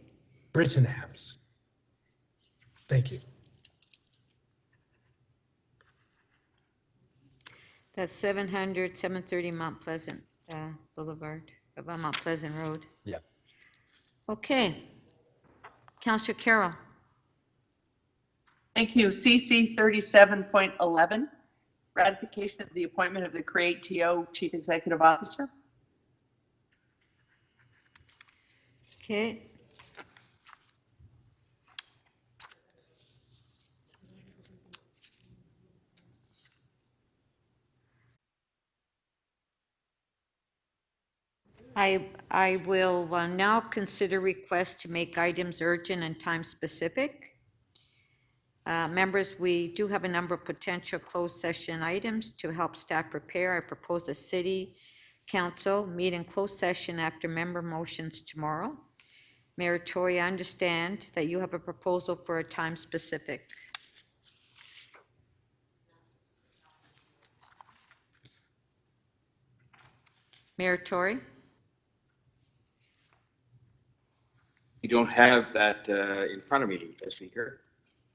Britton House. Thank you. That's 730 Mount Pleasant Boulevard, Mount Pleasant Road. Yeah. Okay. Counselor Carroll. Thank you. CC 37.11, ratification of the appointment of the Create TO Chief Executive Officer. Okay. I will now consider requests to make items urgent and time-specific. Members, we do have a number of potential closed session items to help staff prepare. I propose the City Council meet in closed session after member motions tomorrow. Mayor Tory, I understand that you have a proposal for a time-specific. Mayor Tory? You don't have that in front of me, Mr. Speaker,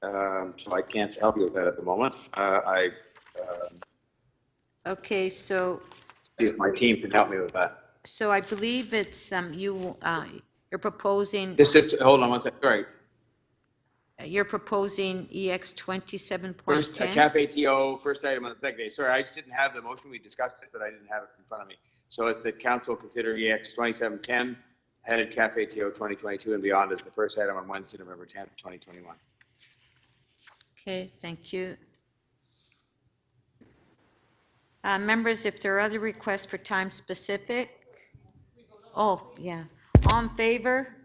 so I can't help you with that at the moment. Okay, so See if my team can help me with that. I believe it's you're proposing Just hold on one second. Sorry. you're proposing EX First, 27.10. Cafe TO, first item on the second day. Sorry, I just didn't have the motion. We discussed it, but I didn't have it in front of me. So it's the council consider EX 2710, headed Cafe TO 2022 and beyond as the first item on Wednesday, November 10th, 2021. Okay, thank you. Members, if there are other requests for time specific, oh, yeah, all in favor?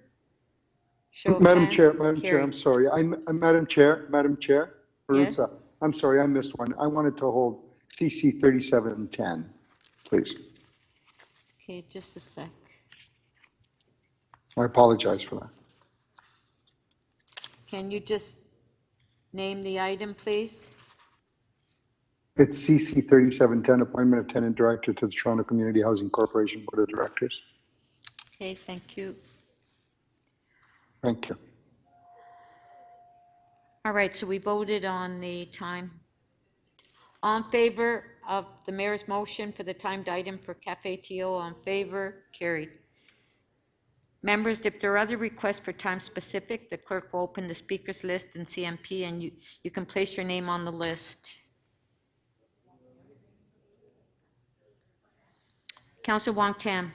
Show of Madam hands. Chair, I'm Carried. sorry. Madam Chair, Yes? Perruzza, I'm sorry, I missed one. I wanted to hold CC 3710, please. Okay, just a sec. I apologize for that. Can you just name the item, please? It's CC 3710, appointment of tenant director to the Toronto Community Housing Corporation Board of Directors. Okay, thank you. Thank you. All right, so we voted on the time. All in favor of the mayor's motion for the timed item for Cafe TO, all in favor? Carried. Members, if there are other requests for time specific, the clerk will open the speakers list in CMP and you can place your name on the list. Councilor Wong Tam.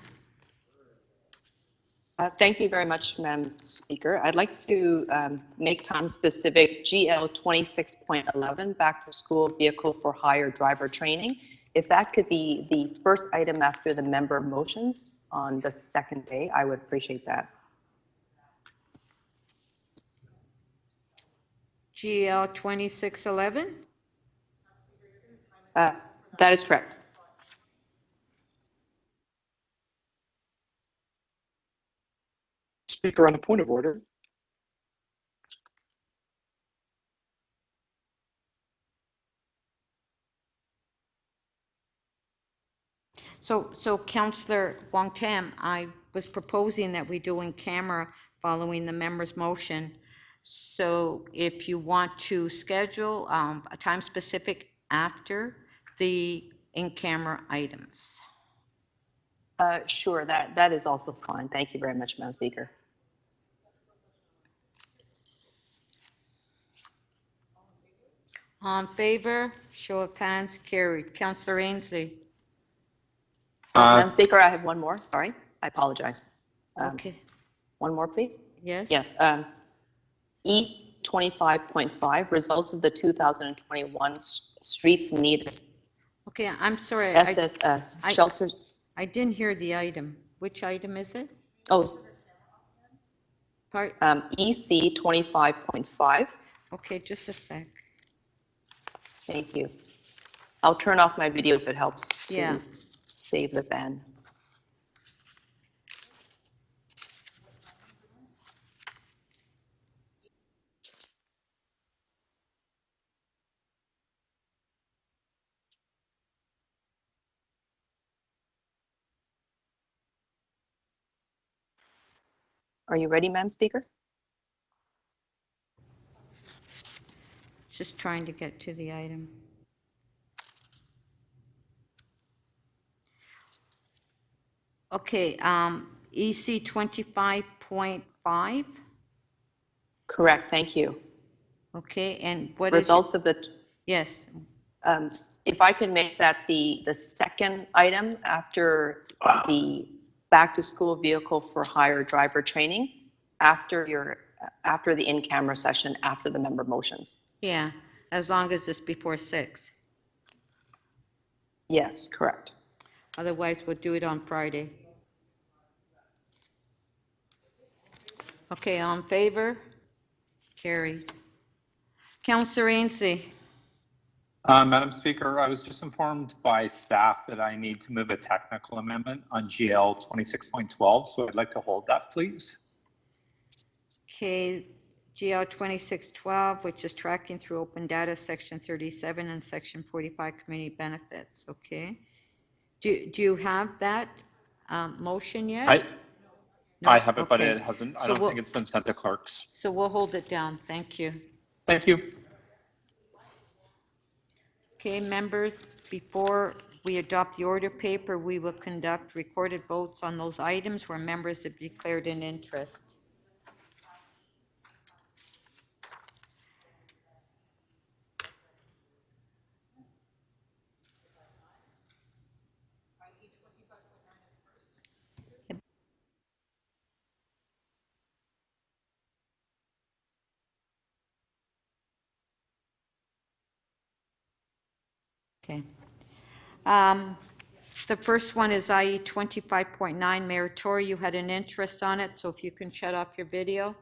Thank you very much, Madam Speaker. I'd like to make time-specific GL 26.11, back to school vehicle for hire driver training. If that could be the first item after the member motions on the second day, I would appreciate that. GL 2611? That is correct. Speaker, on a point of order. So Councillor Wong Tam, I was proposing that we do in camera following the member's motion. So if you want to schedule a time specific after the in-camera items. Sure, that is also fine. Thank you very much, Madam Speaker. All in favor? Show of hands, carried. Councillor Ainsley. Madam Speaker, I have one more. Sorry, I apologize. Okay. One more, please. Yes? Yes. E25.5, results of the 2021 streets need Okay, I'm sorry. shelters. I didn't hear the item. Which item is it? Oh, Part, EC 25.5. okay, just a sec. Thank you. I'll turn off my video if it helps to Yeah. save the ban. Are you ready, Madam Speaker? Just trying to get to the item. Okay, EC 25.5. Correct, thank you. Okay, and what Results is of the, yes. if I can make that the second item after the back to school vehicle for hire driver training, after the in-camera session, after the member motions. Yeah, as long as it's before 6. Yes, correct. Otherwise, we'll do it on Friday. Okay, all in favor? Carried. Councillor Ainsley. Madam Speaker, I was just informed by staff that I need to move a technical amendment on GL 26.12, so I'd like to hold that, please. Okay, GL 2612, which is tracking through open data, section 37 and section 45 community benefits, okay? Do you have that motion yet? I have it, but Okay. it hasn't, I So don't we'll- think it's been sent to clerks. So we'll hold it down, thank you. Thank you. Okay, members, before we adopt the order paper, we will conduct recorded votes on those items where members have declared an interest. Okay. The first one is IE 25.9. Mayor Tory, you had an interest on it, so if you can shut off your video.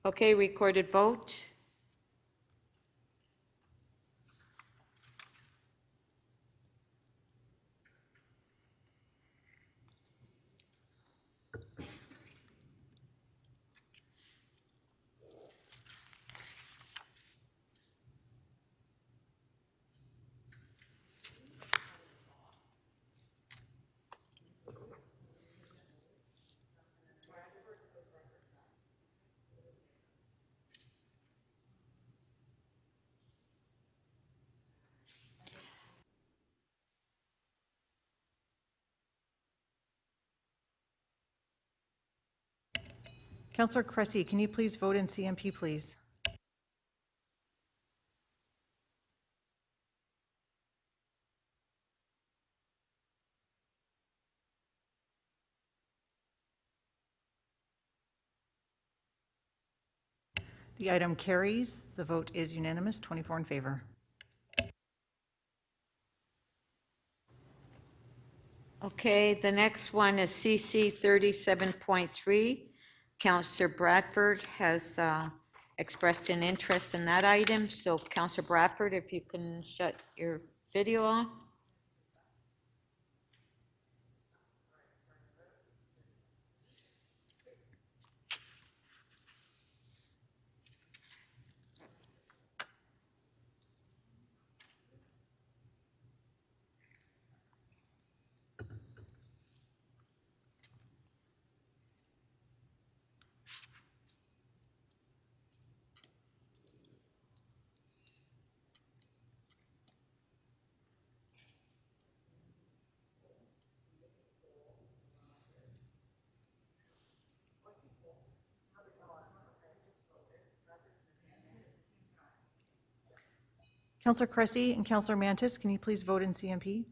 Okay, recorded vote. Councillor Cressy, can you please vote in CMP, please? The item carries. The vote is unanimous, 24 in favor. Okay, the next one is CC 37.3. Councillor Bradford has expressed an interest in that item, so Councillor Bradford, if you can shut your video on. Counselor Cressy and Counselor Mantis, can you please vote in CMP?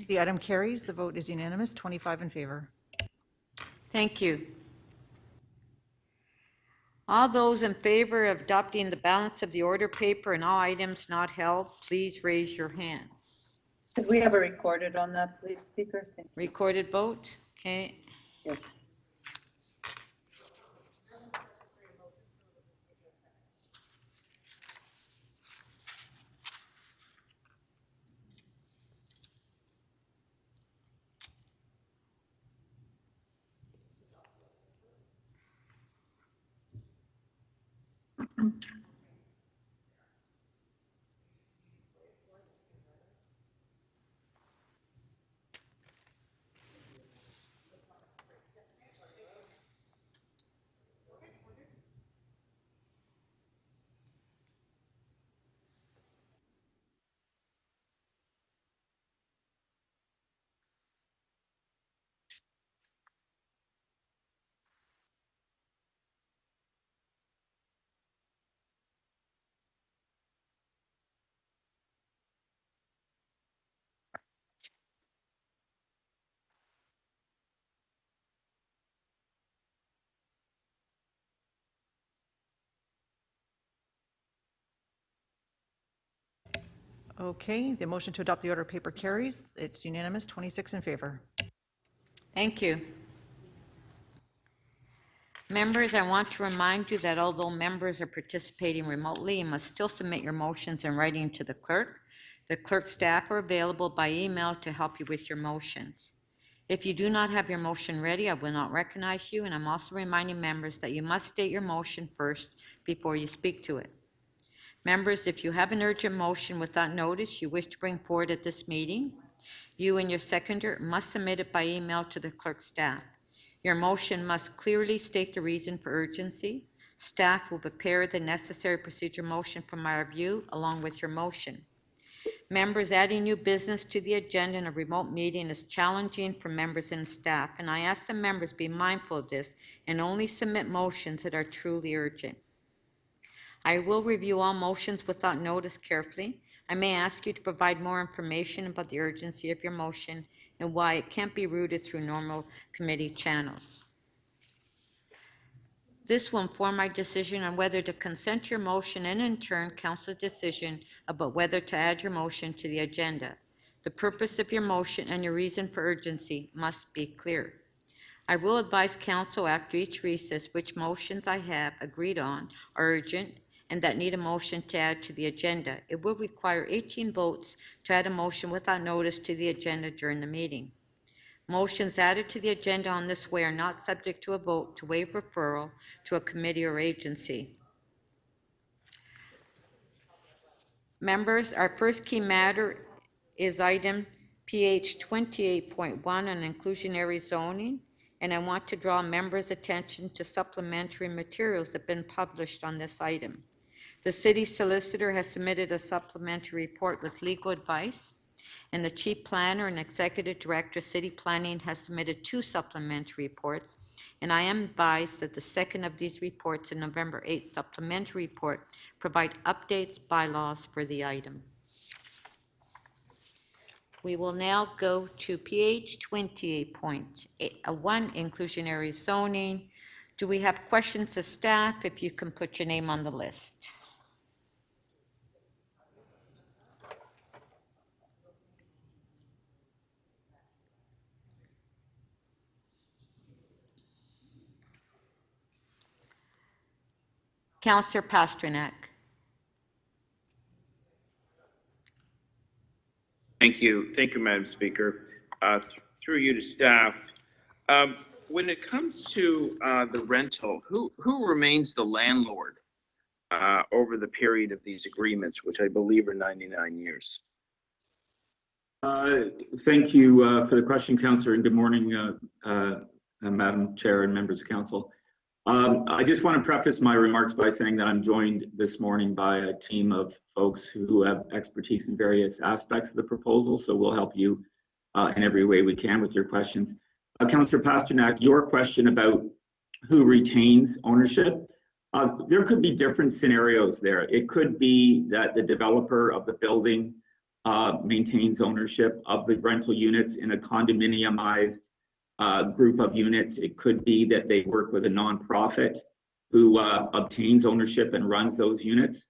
The item carries. The vote is unanimous, 25 in favor. Thank you. All those in favor of adopting the balance of the order paper and all items not held, please raise your hands. Could we have a recorded on that, please, Speaker? Thank you. Recorded vote, okay. Yes. Okay, the motion to adopt the order paper carries. It's unanimous, 26 in favor. Thank you. Members, I want to remind you that although members are participating remotely, you must still submit your motions in writing to the clerk. The clerk staff are available by email to help you with your motions. If you do not have your motion ready, I will not recognize you, and I'm also reminding members that you must state your motion first before you speak to it. Members, if you have an urgent motion without notice you wish to bring forward at this meeting, you and your seconder must submit it by email to the clerk staff. Your motion must clearly state the reason for urgency. Staff will prepare the necessary procedure motion for my review along with your motion. Members, adding new business to the agenda in a remote meeting is challenging for members and staff, and I ask the members be mindful of this and only submit motions that are truly urgent. I will review all motions without notice carefully. I may ask you to provide more information about the urgency of your motion and why it can't be routed through normal committee channels. This will inform my decision on whether to consent to your motion and in turn council's decision about whether to add your motion to the agenda. The purpose of your motion and your reason for urgency must be clear. I will advise council after each recess which motions I have agreed on are urgent and that need a motion to add to the agenda. It will require 18 votes to add a motion without notice to the agenda during the meeting. Motions added to the agenda on this way are not subject to a vote to waive referral to a committee or agency. Members, our first key matter is item PH 28.1 on inclusionary zoning, and I want to draw members' attention to supplementary materials that have been published on this item. The city solicitor has submitted a supplementary report with legal advice, and the chief planner and executive director of city planning has submitted 2 supplementary reports, and I am advised that the second of these reports, the November 8th supplementary report, provide updates, bylaws for the item. We will now go to PH 28.1, inclusionary zoning. Do we have questions of staff? If you can put your name on the list. Councillor Pasternak. Thank you, Madam Speaker. Through you to staff, when it comes to the rental, who remains the landlord over the period of these agreements, which I believe are 99 years? Thank you for the question, Councillor, and good morning, Madam Chair and members of Council. I just want to preface my remarks by saying that I'm joined this morning by a team of folks who have expertise in various aspects of the proposal, so we'll help you in every way we can with your questions. Councillor Pasternak, your question about who retains ownership, there could be different scenarios there. It could be that the developer of the building maintains ownership of the rental units in a condominiumized group of units. It could be that they work with a nonprofit who obtains ownership and runs those units.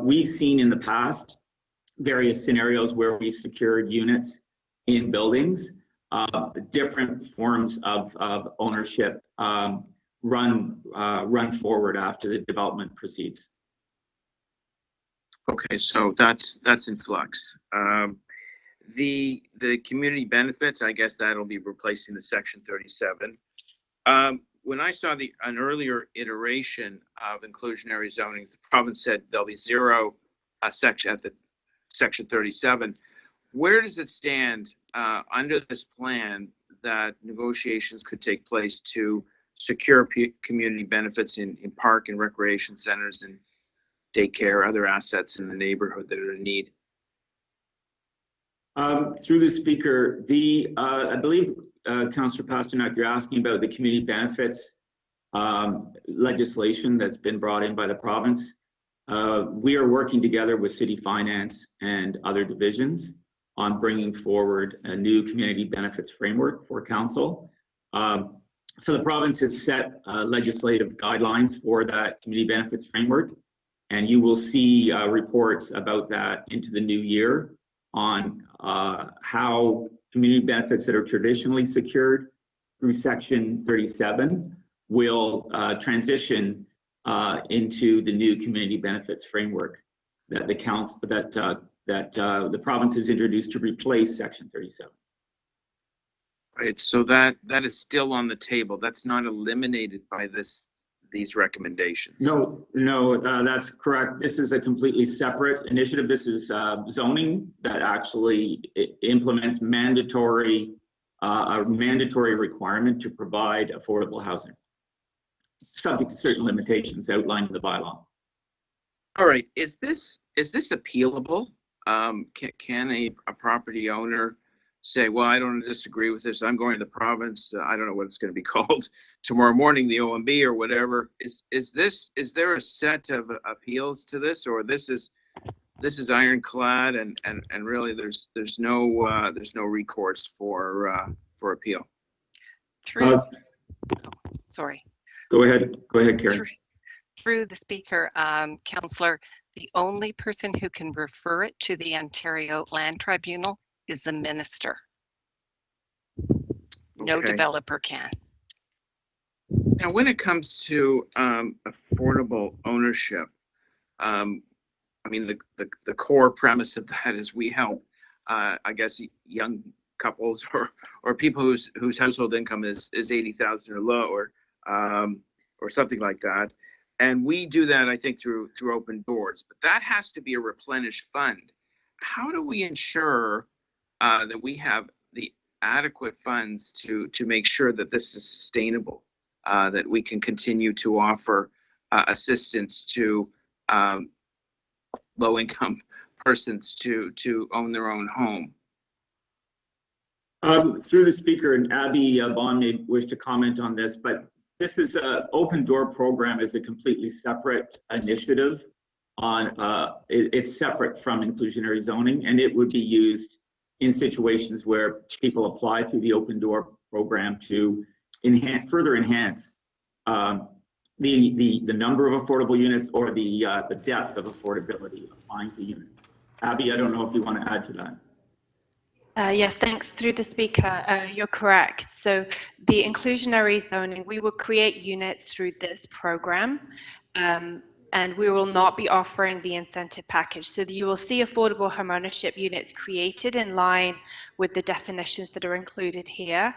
We've seen in the past various scenarios where we've secured units in buildings, different forms of ownership run forward after the development proceeds. Okay, so that's in flux. The community benefits, I guess that'll be replacing the section 37. When I saw an earlier iteration of inclusionary zoning, the province said there'll be zero section at the section 37. Where does it stand under this plan that negotiations could take place to secure community benefits in park and recreation centers and daycare, other assets in the neighborhood that are in need? Through the speaker, I believe, Councillor Pasternak, you're asking about the community benefits legislation that's been brought in by the province. We are working together with City Finance and other divisions on bringing forward a new community benefits framework for council. So the province has set legislative guidelines for that community benefits framework, and you will see reports about that into the new year on how community benefits that are traditionally secured through Section 37 will transition into the new community benefits framework that the council the province has introduced to replace Section 37. Right, so that is still on the table. That's not eliminated by these recommendations. No, that's correct. This is a completely separate initiative. This is zoning that actually implements a mandatory requirement to provide affordable housing, subject to certain limitations outlined in the bylaw. All right, is this appealable? Can a property owner say, well, I don't disagree with this, I'm going to the province, I don't know what it's going to be called tomorrow morning, the OMB or whatever. Is there a set of appeals to this, or this is ironclad and really there's no recourse for appeal? Sorry. Go ahead, Karen. Through the speaker, Councillor, the only person who can refer it to the Ontario Land Tribunal is the minister. No Okay. developer can. Now, when it comes to affordable ownership, I mean, the core premise of that is we help, I guess, young couples or people whose household income is 80,000 or lower, or something like that. And we do that, I think, through Open Doors. But that has to be a replenished fund. How do we ensure that we have the adequate funds to make sure that this is sustainable, that we can continue to offer assistance to low-income persons to own their own home? Through the speaker, and Abby Bond may wish to comment on this, but this is an Open Door program is a completely separate initiative. It's separate from inclusionary zoning, and it would be used in situations where people apply through the Open Door program to further enhance the number of affordable units or the depth of affordability applying to units. Abby, I don't know if you want to add to that. Yes, thanks. Through the speaker, you're correct. So the inclusionary zoning, we will create units through this program, and we will not be offering the incentive package. So you will see affordable homeownership units created in line with the definitions that are included here.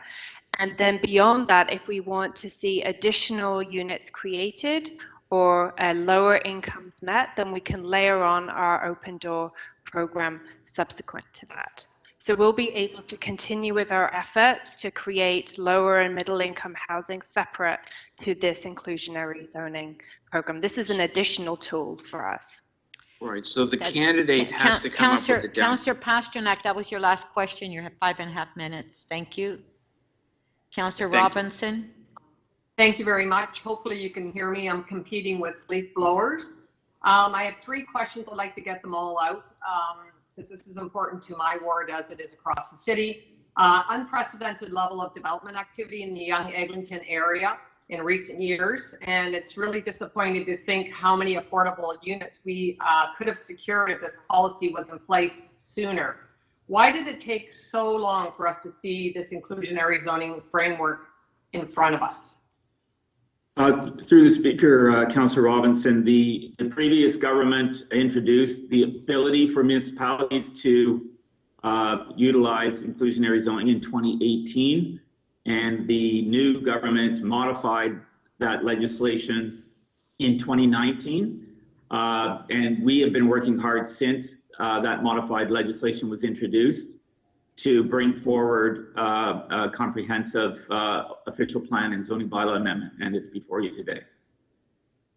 And then beyond that, if we want to see additional units created or lower incomes met, then we can layer on our Open Door program subsequent to that. So we'll be able to continue with our efforts to create lower and middle income housing separate to this inclusionary zoning program. This is an additional tool for us. Right, so the That- candidate has to come up with the down. Counselor Pasternak, that was your last question. You have 5.5 minutes. Thank you. Counselor Thank you. Robinson? Thank you very much. Hopefully you can hear me. I'm competing with leaf blowers. I have 3 questions. I'd like to get them all out because this is important to my ward as it is across the city. Unprecedented level of development activity in the young Eglinton area in recent years. And it's really disappointing to think how many affordable units we could have secured if this policy was in place sooner. Why did it take so long for us to see this inclusionary zoning framework in front of us? Through the speaker, Councillor Robinson, the previous government introduced the ability for municipalities to utilize inclusionary zoning in 2018, and the new government modified that legislation in 2019. And we have been working hard since that modified legislation was introduced to bring forward a comprehensive official plan and zoning bylaw amendment, and it's before you today.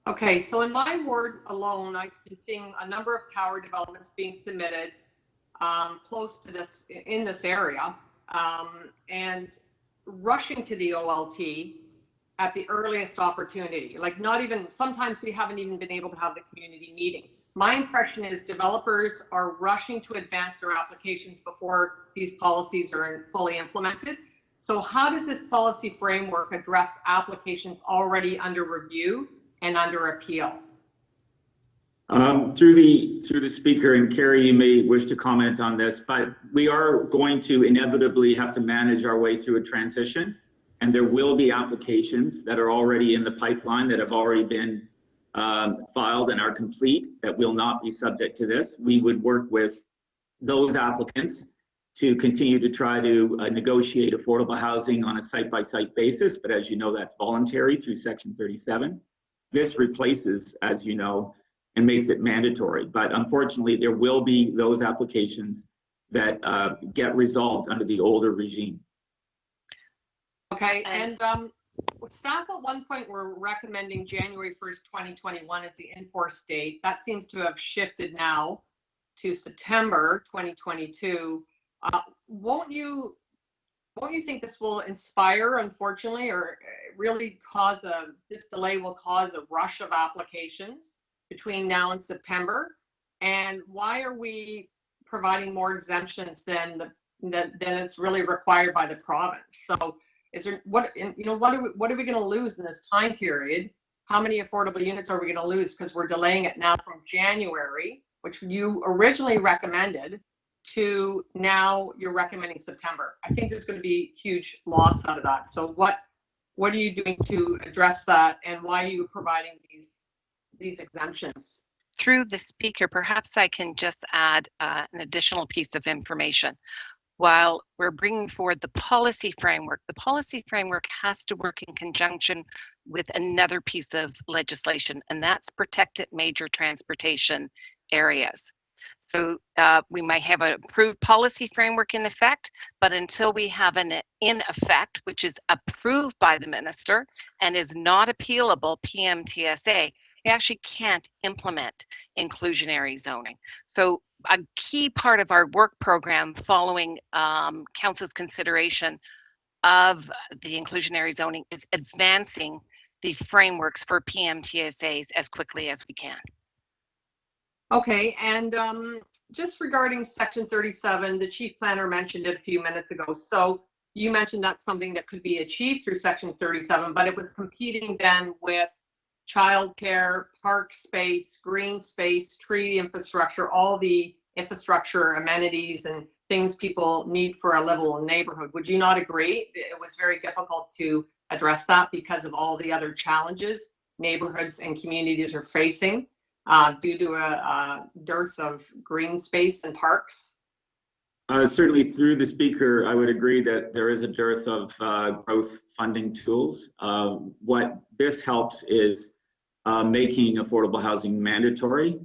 Okay, so in my ward alone, I've been seeing a number of tower developments being submitted close to this, in this area, and rushing to the OLT at the earliest opportunity. Like not even, sometimes we haven't even been able to have the community meeting. My impression is developers are rushing to advance their applications before these policies are fully implemented. So how does this policy framework address applications already under review and under appeal? Through the speaker, and Carrie, you may wish to comment on this, but we are going to inevitably have to manage our way through a transition, and there will be applications that are already in the pipeline that have already been filed and are complete that will not be subject to this. We would work with those applicants to continue to try to negotiate affordable housing on a site-by-site basis, but as you know, that's voluntary through Section 37. This replaces, as you know, and makes it mandatory. But unfortunately, there will be those applications that get resolved under the older regime. Okay, and staff at one point were recommending January 1st, 2021 as the enforced date. That seems to have shifted now to September 2022. Won't you think this will inspire, unfortunately, or really cause this delay will cause a rush of applications between now and September? And why are we providing more exemptions than is really required by the province? So is there, what are we going to lose in this time period? How many affordable units are we going to lose because we're delaying it now from January, which you originally recommended, to now you're recommending September? I think there's going to be huge loss out of that. So what are you doing to address that, and why are you providing these exemptions? Through the speaker, perhaps I can just add an additional piece of information. While we're bringing forward the policy framework has to work in conjunction with another piece of legislation, and that's protected major transportation areas. So we might have an approved policy framework in effect, but until we have an in effect, which is approved by the minister and is not appealable PMTSA, we actually can't implement inclusionary zoning. So a key part of our work program following Council's consideration of the inclusionary zoning is advancing the frameworks for PMTSAs as quickly as we can. Okay, and just regarding Section 37, the chief planner mentioned it a few minutes ago. So you mentioned that's something that could be achieved through Section 37, but it was competing then with childcare, park space, green space, tree infrastructure, all the infrastructure amenities and things people need for a livable neighborhood. Would you not agree? It was very difficult to address that because of all the other challenges neighborhoods and communities are facing due to a dearth of green space and parks? Certainly through the speaker, I would agree that there is a dearth of growth funding tools. What this helps is making affordable housing mandatory.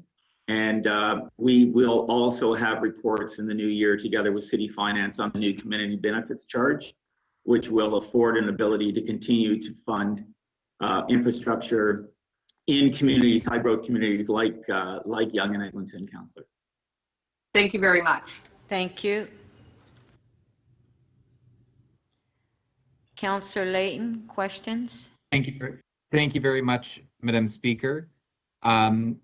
And we will also have reports in the new year together with City Finance on the new community benefits charge, which will afford an ability to continue to fund infrastructure in communities, high growth communities like Yonge and Eglinton, Councillor. Thank you very much. Thank you. Councillor Layton, questions? Thank you very much, Madam Speaker. I'm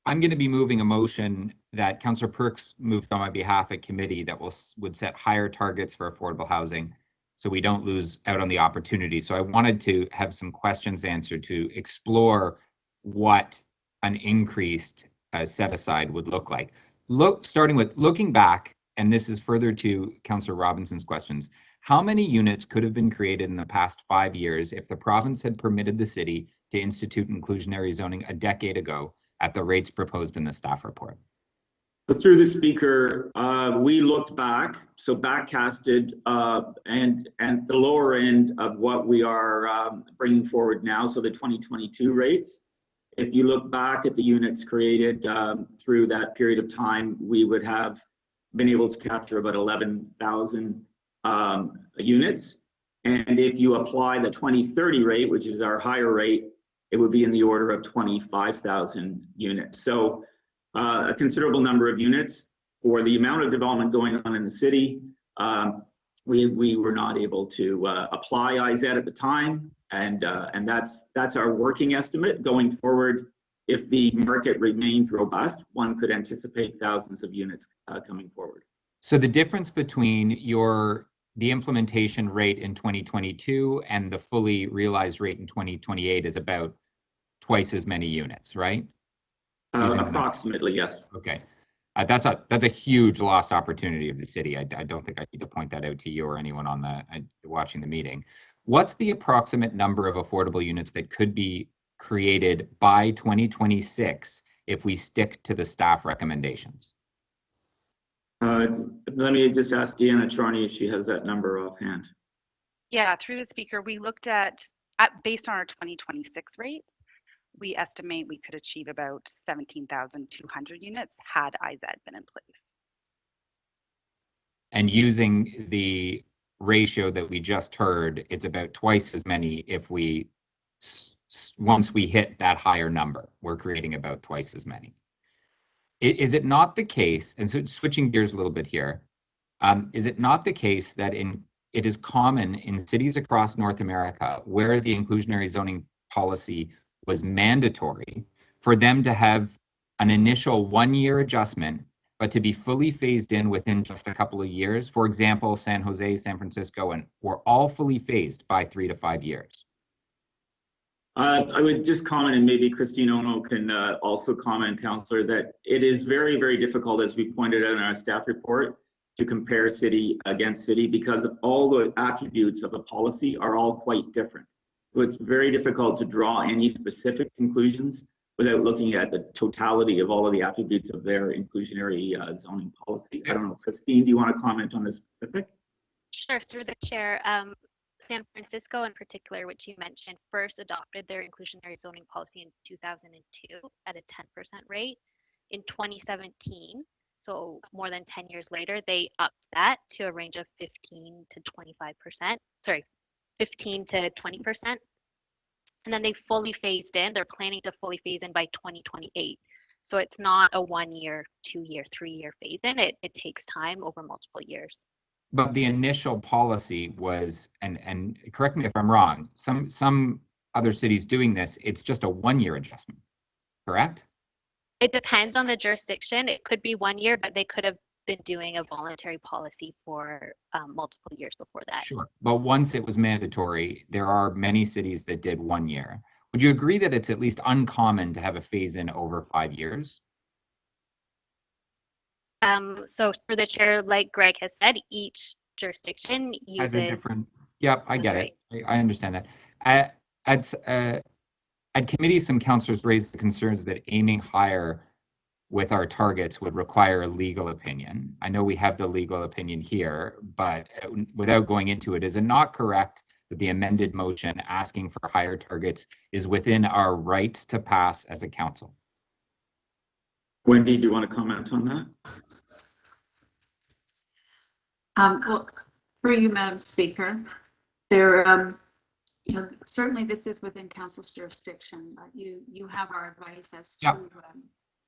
going to be moving a motion that Councillor Perks moved on my behalf at committee that would set higher targets for affordable housing so we don't lose out on the opportunity. So I wanted to have some questions answered to explore what an increased set aside would look like. Starting with looking back, and this is further to Councillor Robinson's questions, how many units could have been created in the past 5 years if the province had permitted the city to institute inclusionary zoning a decade ago at the rates proposed in the staff report? So through the speaker, we looked back, so backcasted, and the lower end of what we are bringing forward now, so the 2022 rates. If you look back at the units created through that period of time, we would have been able to capture about 11,000 units. And if you apply the 2030 rate, which is our higher rate, it would be in the order of 25,000 units. So a considerable number of units for the amount of development going on in the city. We were not able to apply IZ at the time, and that's our working estimate going forward. If the market remains robust, one could anticipate thousands of units coming forward. So the difference between the implementation rate in 2022 and the fully realized rate in 2028 is about twice as many units, right? Approximately, yes. Okay. That's a huge lost opportunity of the city. I don't think I need to point that out to you or anyone on watching the meeting. What's the approximate number of affordable units that could be created by 2026 if we stick to the staff recommendations? Let me just ask Deanna Charney if she has that number offhand. Yeah, through the speaker, we looked at based on our 2026 rates, we estimate we could achieve about 17,200 units had IZ been in place. And using the ratio that we just heard, it's about twice as many if we, once we hit that higher number, we're creating about twice as many. Is it not the case, and so switching gears a little bit here, is it not the case that it is common in cities across North America where the inclusionary zoning policy was mandatory for them to have an initial 1-year adjustment, but to be fully phased in within just a couple of years? For example, San Jose, San Francisco, and were all fully phased by 3 to 5 years. I would just comment, and maybe Christine Ono can also comment, Councillor, that it is very, very difficult, as we pointed out in our staff report, to compare city against city because all the attributes of a policy are all quite different. So it's very difficult to draw any specific conclusions without looking at the totality of all of the attributes of their inclusionary zoning policy. I don't know, Christine, do you want to comment on this specific? Sure, through the chair. San Francisco in particular, which you mentioned, first adopted their inclusionary zoning policy in 2002 at a 10% rate. In 2017, so more than 10 years later, they upped that to a range of 15 to 25%. Sorry, 15 to 20%. And then they fully phased in. They're planning to fully phase in by 2028. So it's not a 1 year, 2 year, 3 year phase in. It takes time over multiple years. But the initial policy was, and correct me if I'm wrong, some other cities doing this, it's just a 1-year adjustment, correct? It depends on the jurisdiction. It could be 1 year, but they could have been doing a voluntary policy for multiple years before that. Sure. But once it was mandatory, there are many cities that did 1 year. Would you agree that it's at least uncommon to have a phase in over 5 years? So for the chair, like Greg has said, each jurisdiction uses Has a different. Yep, I get it. I understand that. At committee, some councillors raised the concerns that aiming higher with our targets would require a legal opinion. I know we have the legal opinion here, but without going into it, is it not correct that the amended motion asking for higher targets is within our rights to pass as a council? Wendy, do you want to comment on that? Well, through you, Madam Speaker, there, certainly this is within council's jurisdiction, but you have our advice as to Yep.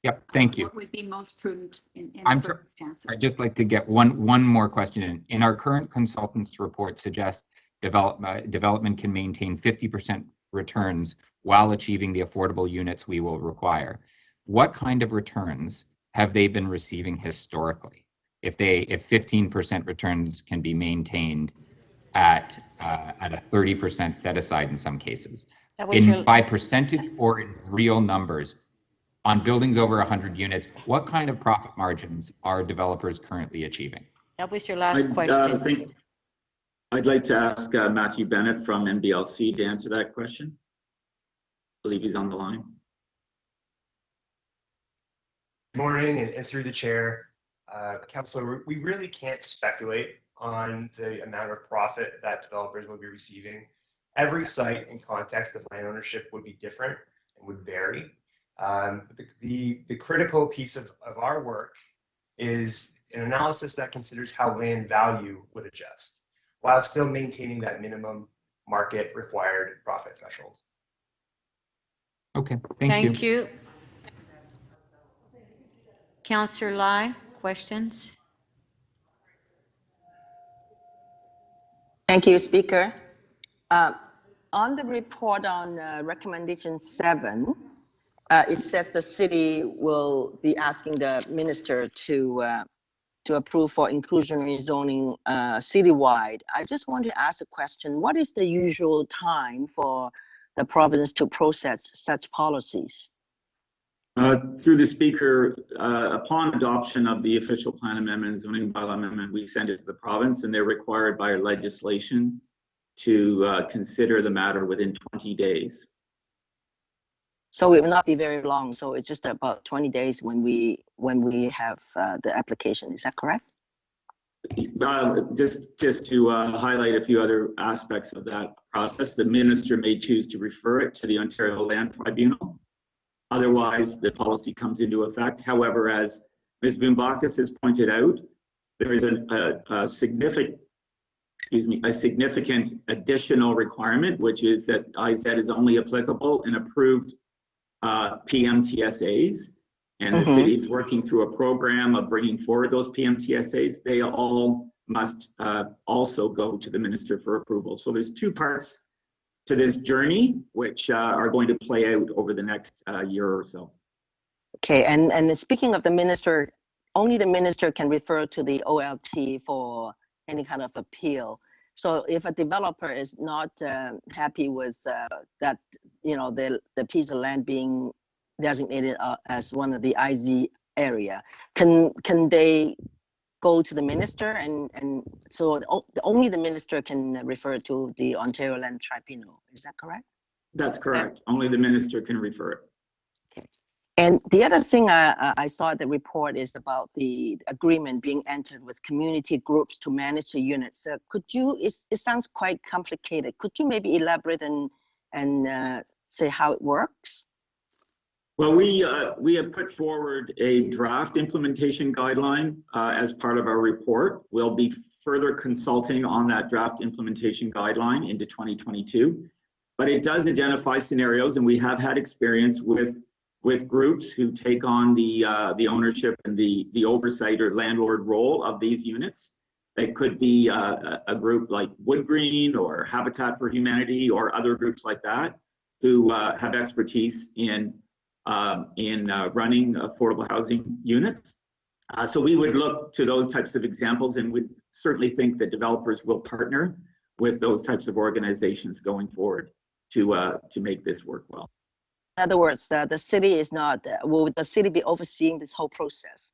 Yep, thank you. what would be most prudent in I'm the sorry, circumstances. I'd just like to get one more question in. In our current consultant's report suggests development can maintain 50% returns while achieving the affordable units we will require. What kind of returns have they been receiving historically? If 15% returns can be maintained at a 30% set aside in some cases, by percentage or in real numbers, on buildings over 100 units, what kind of profit margins are developers currently achieving? That was your last question. I'd like to ask Matthew Bennett from NBLC to answer that question. I believe he's on the line. Good morning, and through the chair, Councillor, we really can't speculate on the amount of profit that developers will be receiving. Every site and context of land ownership would be different and would vary. The critical piece of our work is an analysis that considers how land value would adjust while still maintaining that minimum market required profit threshold. Okay, thank you. Councillor Lai, questions? Thank you, Speaker. On the report on recommendation 7, it says the city will be asking the minister to approve for inclusionary zoning citywide. I just want to ask a question. What is the usual time for the province to process such policies? Through the Speaker, upon adoption of the official plan amendment, zoning bylaw amendment, we send it to the province, and they're required by legislation to consider the matter within 20 days. So it will not be very long. So it's just about 20 days when we have the application. Is that correct? Just to highlight a few other aspects of that process, the minister may choose to refer it to the Ontario Land Tribunal. Otherwise, the policy comes into effect. However, as Ms. Boumbakis has pointed out, there is a significant additional requirement, which is that IZ is only applicable in approved PMTSAs, and the city is working through a program of bringing forward those PMTSAs. They all must also go to the minister for approval. So there's two parts to this journey, which are going to play out over the next year or so. Okay, and speaking of the minister, only the minister can refer to the OLT for any kind of appeal. So if a developer is not happy with that, the piece of land being designated as one of the IZ area, can they go to the minister, and so only the minister can refer to the Ontario Land Tribunal. Is that correct? That's correct. Only the minister can refer it. Okay. And the other thing I saw in the report is about the agreement being entered with community groups to manage the units. Could you? It sounds quite complicated. Could you maybe elaborate and say how it works? Well, we have put forward a draft implementation guideline as part of our report. We'll be further consulting on that draft implementation guideline into 2022, but it does identify scenarios, and we have had experience with groups who take on the ownership and the oversight or landlord role of these units. It could be a group like Wood Green or Habitat for Humanity or other groups like that who have expertise in running affordable housing units. So we would look to those types of examples, and would certainly think that developers will partner with those types of organizations going forward to make this work well. In other words, the city is not, will the city be overseeing this whole process?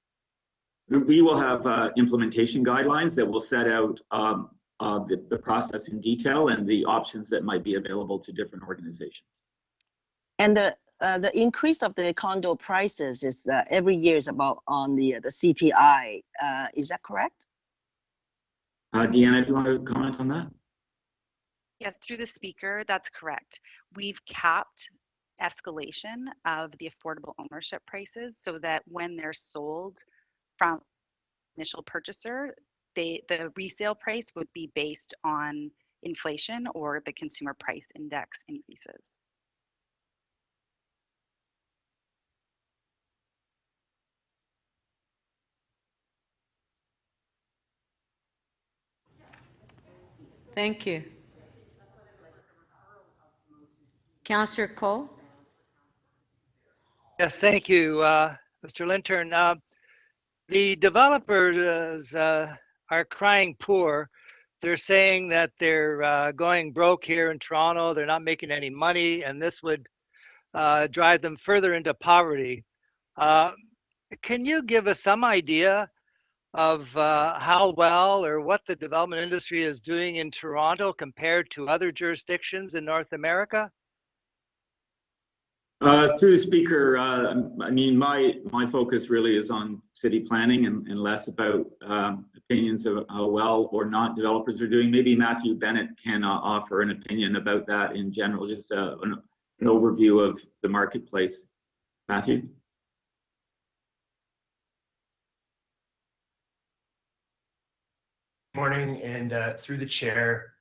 We will have implementation guidelines that will set out the process in detail and the options that might be available to different organizations. And the increase of the condo prices is every year is about on the CPI. Is that correct? Deanna, do you want to comment on that? Yes, through the Speaker, that's correct. We've capped escalation of the affordable ownership prices so that when they're sold from initial purchaser, the resale price would be based on inflation or the consumer price index increases. Thank you. Councillor Cole? Yes, thank you, Mr. Lintern. The developers are crying poor. They're saying that they're going broke here in Toronto. They're not making any money, and this would drive them further into poverty. Can you give us some idea of how well or what the development industry is doing in Toronto compared to other jurisdictions in North America? Through the speaker, I mean, my focus really is on city planning and less about opinions of how well or not developers are doing. Maybe Matthew Bennett can offer an opinion about that in general, just an overview of the marketplace. Matthew? Morning, and through the chair,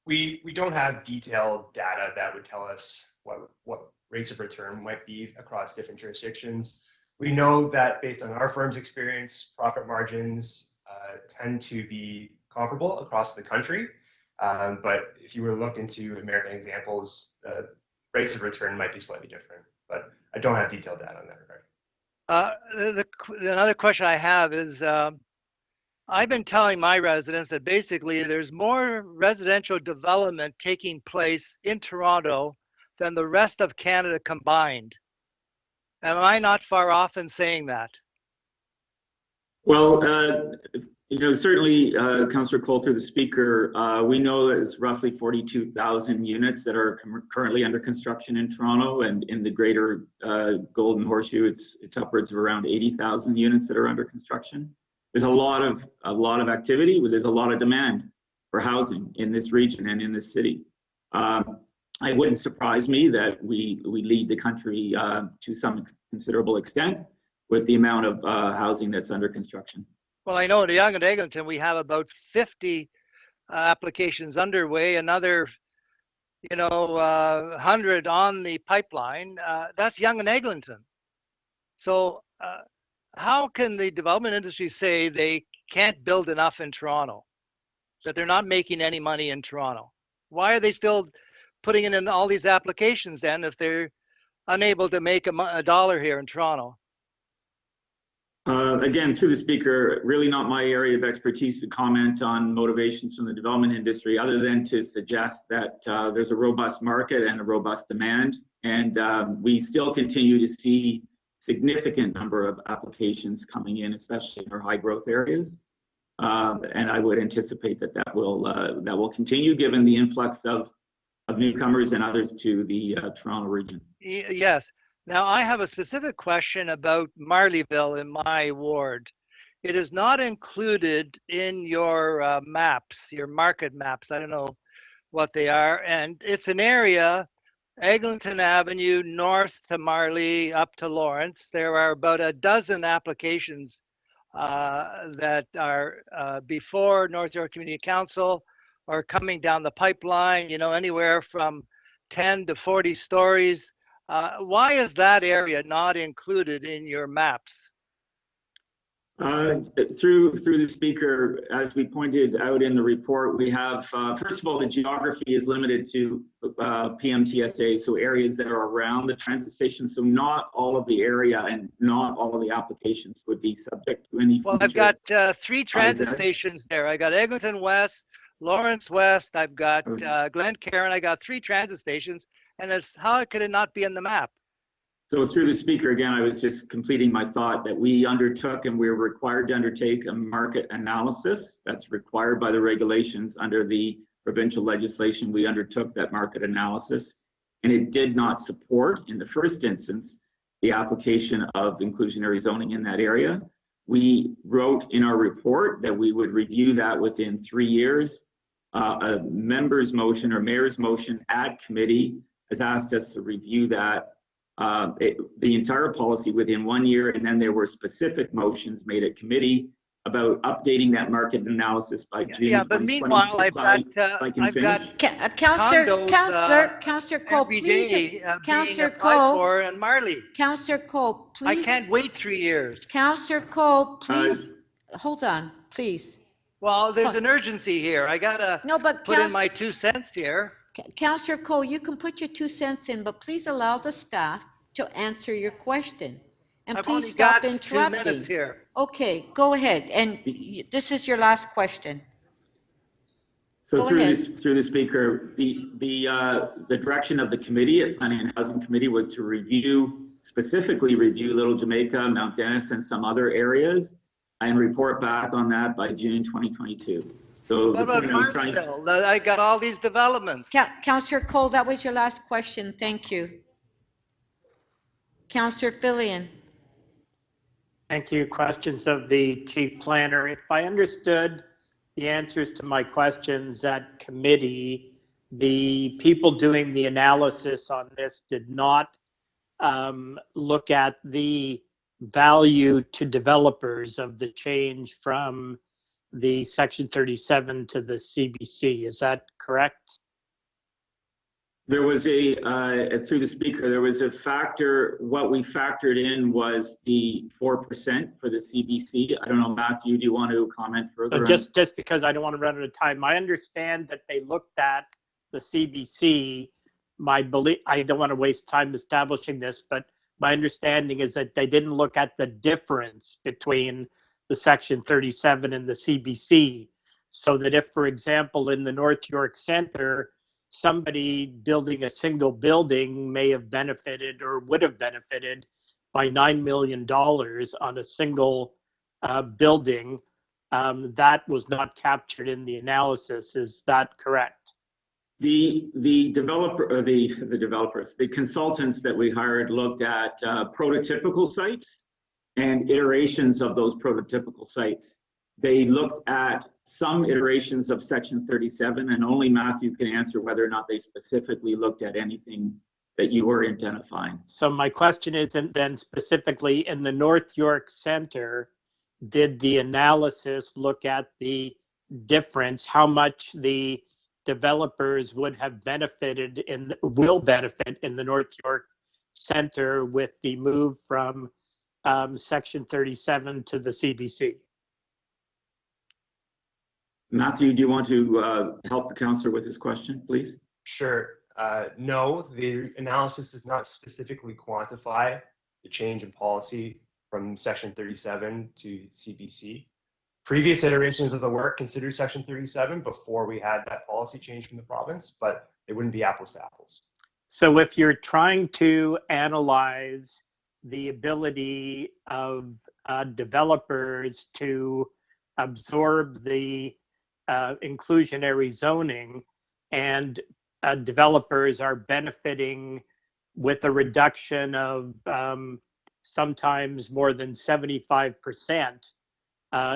we don't have detailed data that would tell us what rates of return might be across different jurisdictions. We know that based on our firm's experience, profit margins tend to be comparable across the country. But if you were to look into American examples, rates of return might be slightly different, but I don't have detailed data on that regard. Another question I have is, I've been telling my residents that basically there's more residential development taking place in Toronto than the rest of Canada combined. Am I not far off in saying that? Well, certainly, Councillor Coulter, the speaker, we know that it's roughly 42,000 units that are currently under construction in Toronto, and in the greater Golden Horseshoe, it's upwards of around 80,000 units that are under construction. There's a lot of activity. There's a lot of demand for housing in this region and in this city. It wouldn't surprise me that we lead the country to some considerable extent with the amount of housing that's under construction. Well, I know in Yonge and Eglinton, we have about 50 applications underway, another 100 on the pipeline. That's Yonge and Eglinton. So how can the development industry say they can't build enough in Toronto, that they're not making any money in Toronto? Why are they still putting in all these applications then if they're unable to make a dollar here in Toronto? Again, through the speaker, really not my area of expertise to comment on motivations from the development industry, other than to suggest that there's a robust market and a robust demand. And we still continue to see significant number of applications coming in, especially in our high growth areas. And I would anticipate that will continue given the influx of newcomers and others to the Toronto region. Yes. Now I have a specific question about Marleyville in my ward. It is not included in your maps, your market maps. I don't know what they are. And it's an area, Eglinton Avenue, north to Marley, up to Lawrence. There are about a dozen applications that are before North York Community Council or coming down the pipeline, anywhere from 10 to 40 stories. Why is that area not included in your maps? Through the speaker, as we pointed out in the report, we have, first of all, the geography is limited to PMTSA, so areas that are around the transit station. So not all of the area and not all of the applications would be subject to any. Well, I've got 3 transit stations there. I got Eglinton West, Lawrence West, I've got Glencairn, I got 3 transit stations, and how could it not be in the map? So through the speaker, again, I was just completing my thought that we undertook and we're required to undertake a market analysis that's required by the regulations under the provincial legislation. We undertook that market analysis and it did not support, in the first instance, the application of inclusionary zoning in that area. We wrote in our report that we would review that within 3 years. A member's motion or mayor's motion at committee has asked us to review that the entire policy within 1 year, and then there were specific motions made at committee about updating that market analysis by June. Yeah, but meanwhile, I've got, I've got Counselor condos, Cole, every please, day, being Counselor applied Cole, for in Marley. Counselor Cole, I please. can't wait 3 years. Counselor Cole, please, hold on, please. Well, there's an urgency here. I gotta put in my 2 cents here. Counselor Cole, you can put your 2 cents in, but please allow the staff to answer your question. And I've please only stop got 2 interrupting. minutes here. Okay, go ahead. And this is your last question. So Go through ahead. through the speaker, the direction of the committee at Planning and Housing Committee was to specifically review Little Jamaica, Mount Dennis, and some other areas, and report back on that by June 2022. So What about Marleyville? I got all these developments. Counselor Cole, that was your last question. Thank you. Counselor Fillion. Thank you. Questions of the chief planner. If I understood the answers to my questions at committee, the people doing the analysis on this did not look at the value to developers of the change from the Section 37 to the CBC. Is that correct? There was through the speaker, there was a factor. What we factored in was the 4% for the CBC. I don't know, Matthew, do you want to comment further? Just because I don't want to run out of time, I understand that they looked at the CBC. My belief, I don't want to waste time establishing this, but my understanding is that they didn't look at the difference between the Section 37 and the CBC. So that if, for example, in the North York Centre, somebody building a single building may have benefited or would have benefited by $9 million on a single building, that was not captured in the analysis. Is that correct? The consultants that we hired looked at prototypical sites and iterations of those prototypical sites. They looked at some iterations of Section 37, and only Matthew can answer whether or not they specifically looked at anything that you were identifying. So my question isn't then specifically in the North York Centre, did the analysis look at the difference, how much the developers would have benefited will benefit in the North York Centre with the move from Section 37 to the CBC? Matthew, do you want to help the councillor with his question, please? Sure. No, the analysis does not specifically quantify the change in policy from Section 37 to CBC. Previous iterations of the work considered Section 37 before we had that policy change from the province, but it wouldn't be apples to apples. So if you're trying to analyze the ability of developers to absorb the inclusionary zoning, and developers are benefiting with a reduction of sometimes more than 75%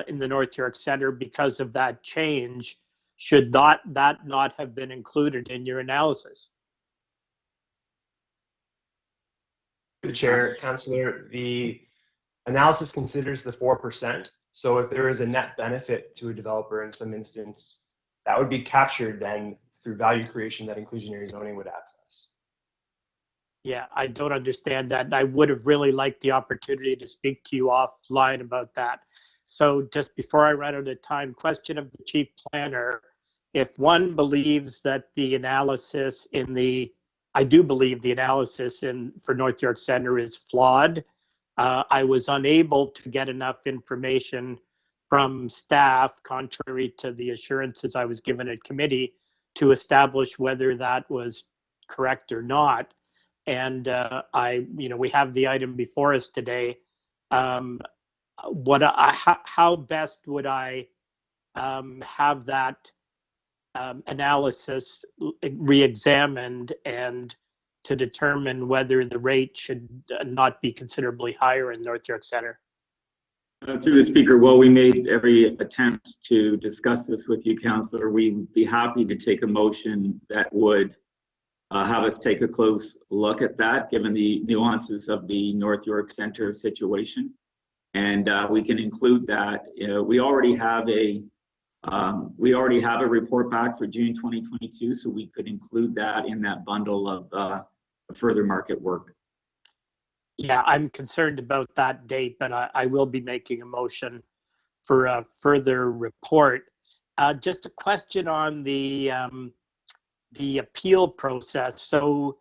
in the North York Centre because of that change, should that not have been included in your analysis? The chair, councillor, the analysis considers the 4%. So if there is a net benefit to a developer in some instance, that would be captured then through value creation that inclusionary zoning would access. Yeah, I don't understand that. And I would have really liked the opportunity to speak to you offline about that. So just before I run out of time, question of the chief planner. If one believes that the analysis I do believe the analysis for North York Centre is flawed. I was unable to get enough information from staff, contrary to the assurances I was given at committee, to establish whether that was correct or not. And we have the item before us today. How best would I have that analysis re-examined and to determine whether the rate should not be considerably higher in North York Centre? Through the speaker, well, we made every attempt to discuss this with you, councillor. We'd be happy to take a motion that would have us take a close look at that, given the nuances of the North York Centre situation. and we can include that. We already have a report back for June 2022, so we could include that in that bundle of further market work. Yeah, I'm concerned about that date, but I will be making a motion for a further report. Just a question on the appeal process. So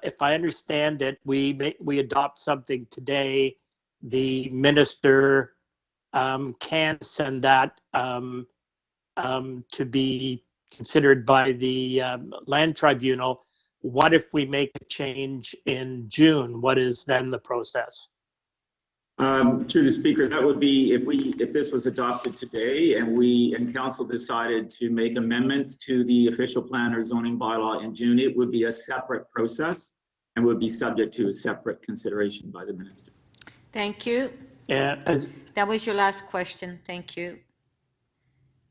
if I understand it, we adopt something today, the minister can send that to be considered by the land tribunal. What if we make a change in June? What is then the process? Through the speaker, that would be if this was adopted today and council decided to make amendments to the official plan or zoning bylaw in June, it would be a separate process and would be subject to a separate consideration by the minister. Thank you. Yeah, That was your last question. Thank you.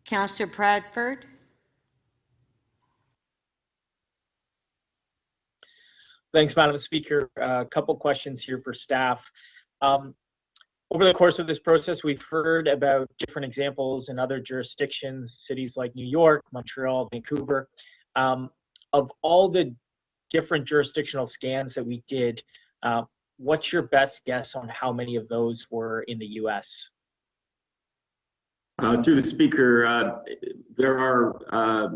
Councillor Bradford? Thanks, Madam Speaker. A couple questions here for staff. Over the course of this process, we've heard about different examples in other jurisdictions, cities like New York, Montreal, Vancouver. Of all the different jurisdictional scans that we did, what's your best guess on how many of those were in the US? Through the speaker, there are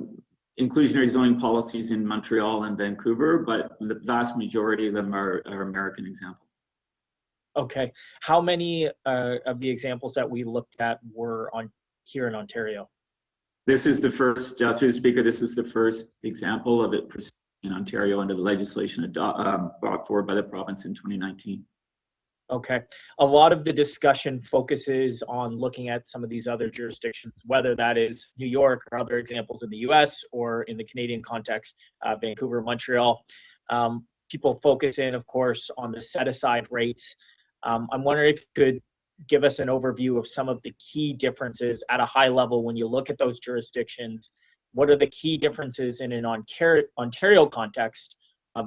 inclusionary zoning policies in Montreal and Vancouver, but the vast majority of them are American examples. Okay. How many of the examples that we looked at were here in Ontario? This is the first, through the speaker, this is the first example of it in Ontario under the legislation brought forward by the province in 2019. Okay. A lot of the discussion focuses on looking at some of these other jurisdictions, whether that is New York or other examples in the US or in the Canadian context, Vancouver, Montreal. People focus in, of course, on the set-aside rates. I'm wondering if you could give us an overview of some of the key differences at a high level when you look at those jurisdictions. What are the key differences in an Ontario context,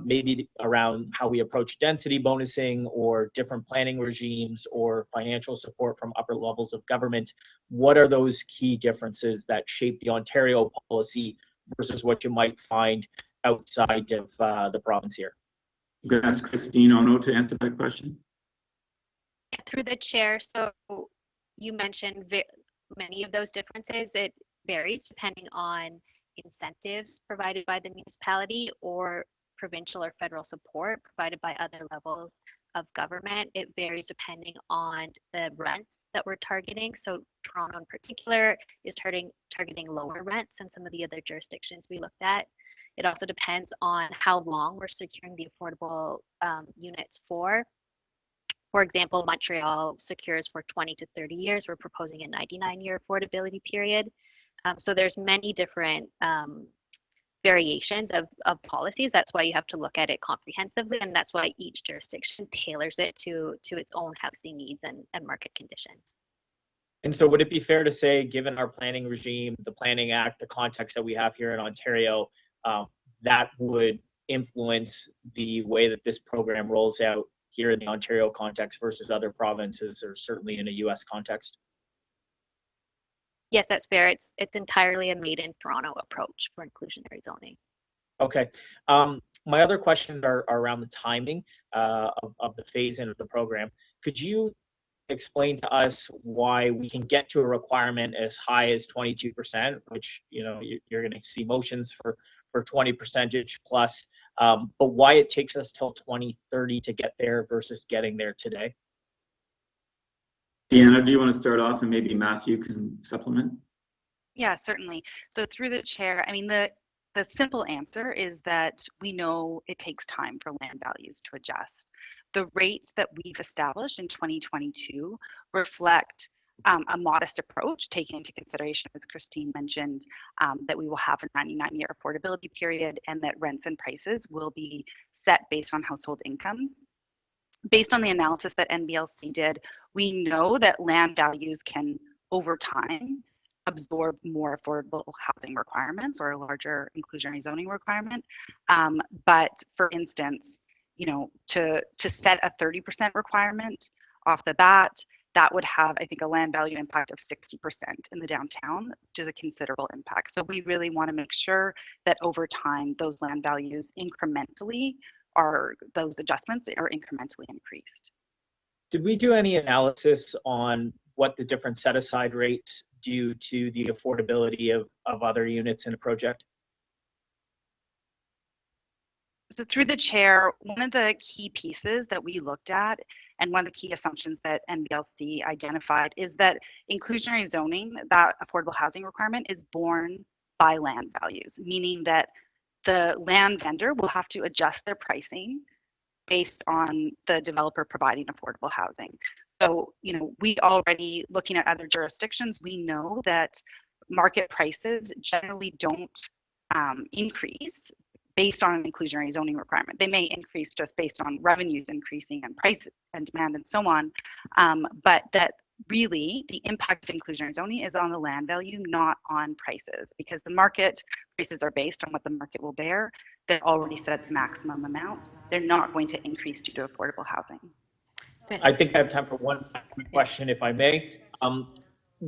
maybe around how we approach density bonusing or different planning regimes or financial support from upper levels of government? What are those key differences that shape the Ontario policy versus what you might find outside of the province here? I'm going to ask Christine Ono to answer that question. Through the chair, so you mentioned many of those differences. It varies depending on incentives provided by the municipality or provincial or federal support provided by other levels of government. It varies depending on the rents that we're targeting. So Toronto in particular is targeting lower rents than some of the other jurisdictions we looked at. It also depends on how long we're securing the affordable units for. For example, Montreal secures for 20 to 30 years. We're proposing a 99-year affordability period. So there's many different variations of policies. That's why you have to look at it comprehensively, and that's why each jurisdiction tailors it to its own housing needs and market conditions. And so would it be fair to say, given our planning regime, the Planning Act, the context that we have here in Ontario, that would influence the way that this program rolls out here in the Ontario context versus other provinces, or certainly in a US context? Yes, that's fair. It's entirely a made in Toronto approach for inclusionary zoning. Okay. My other questions are around the timing of the phase-in of the program. Could you explain to us why we can get to a requirement as high as 22%, which you're going to see motions for 20% plus, but why it takes us till 2030 to get there versus getting there today? Deanna, do you want to start off and maybe Matthew can supplement? Yeah, certainly. So through the chair, I mean, the simple answer is that we know it takes time for land values to adjust. The rates that we've established in 2022 reflect a modest approach, taking into consideration, as Christine mentioned, that we will have a 99-year affordability period and that rents and prices will be set based on household incomes. Based on the analysis that NBLC did, we know that land values can, over time, absorb more affordable housing requirements or a larger inclusionary zoning requirement. But for instance, to set a 30% requirement off the bat that would have, I think, a land value impact of 60% in the downtown, which is a considerable impact. So we really want to make sure that over time, those land values those adjustments are incrementally increased. Did we do any analysis on what the different set-aside rates do to the affordability of other units in a project? So through the chair, one of the key pieces that we looked at and one of the key assumptions that NBLC identified is that inclusionary zoning, that affordable housing requirement, is borne by land values, meaning that the land vendor will have to adjust their pricing based on the developer providing affordable housing. So, we already, looking at other jurisdictions, we know that market prices generally don't increase based on an inclusionary zoning requirement. They may increase just based on revenues increasing and price and demand and so on, but that really the impact of inclusionary zoning is on the land value, not on prices, because the market prices are based on what the market will bear. They're already set at the maximum amount. They're not going to increase due to affordable housing. I think I have time for one question, if I may.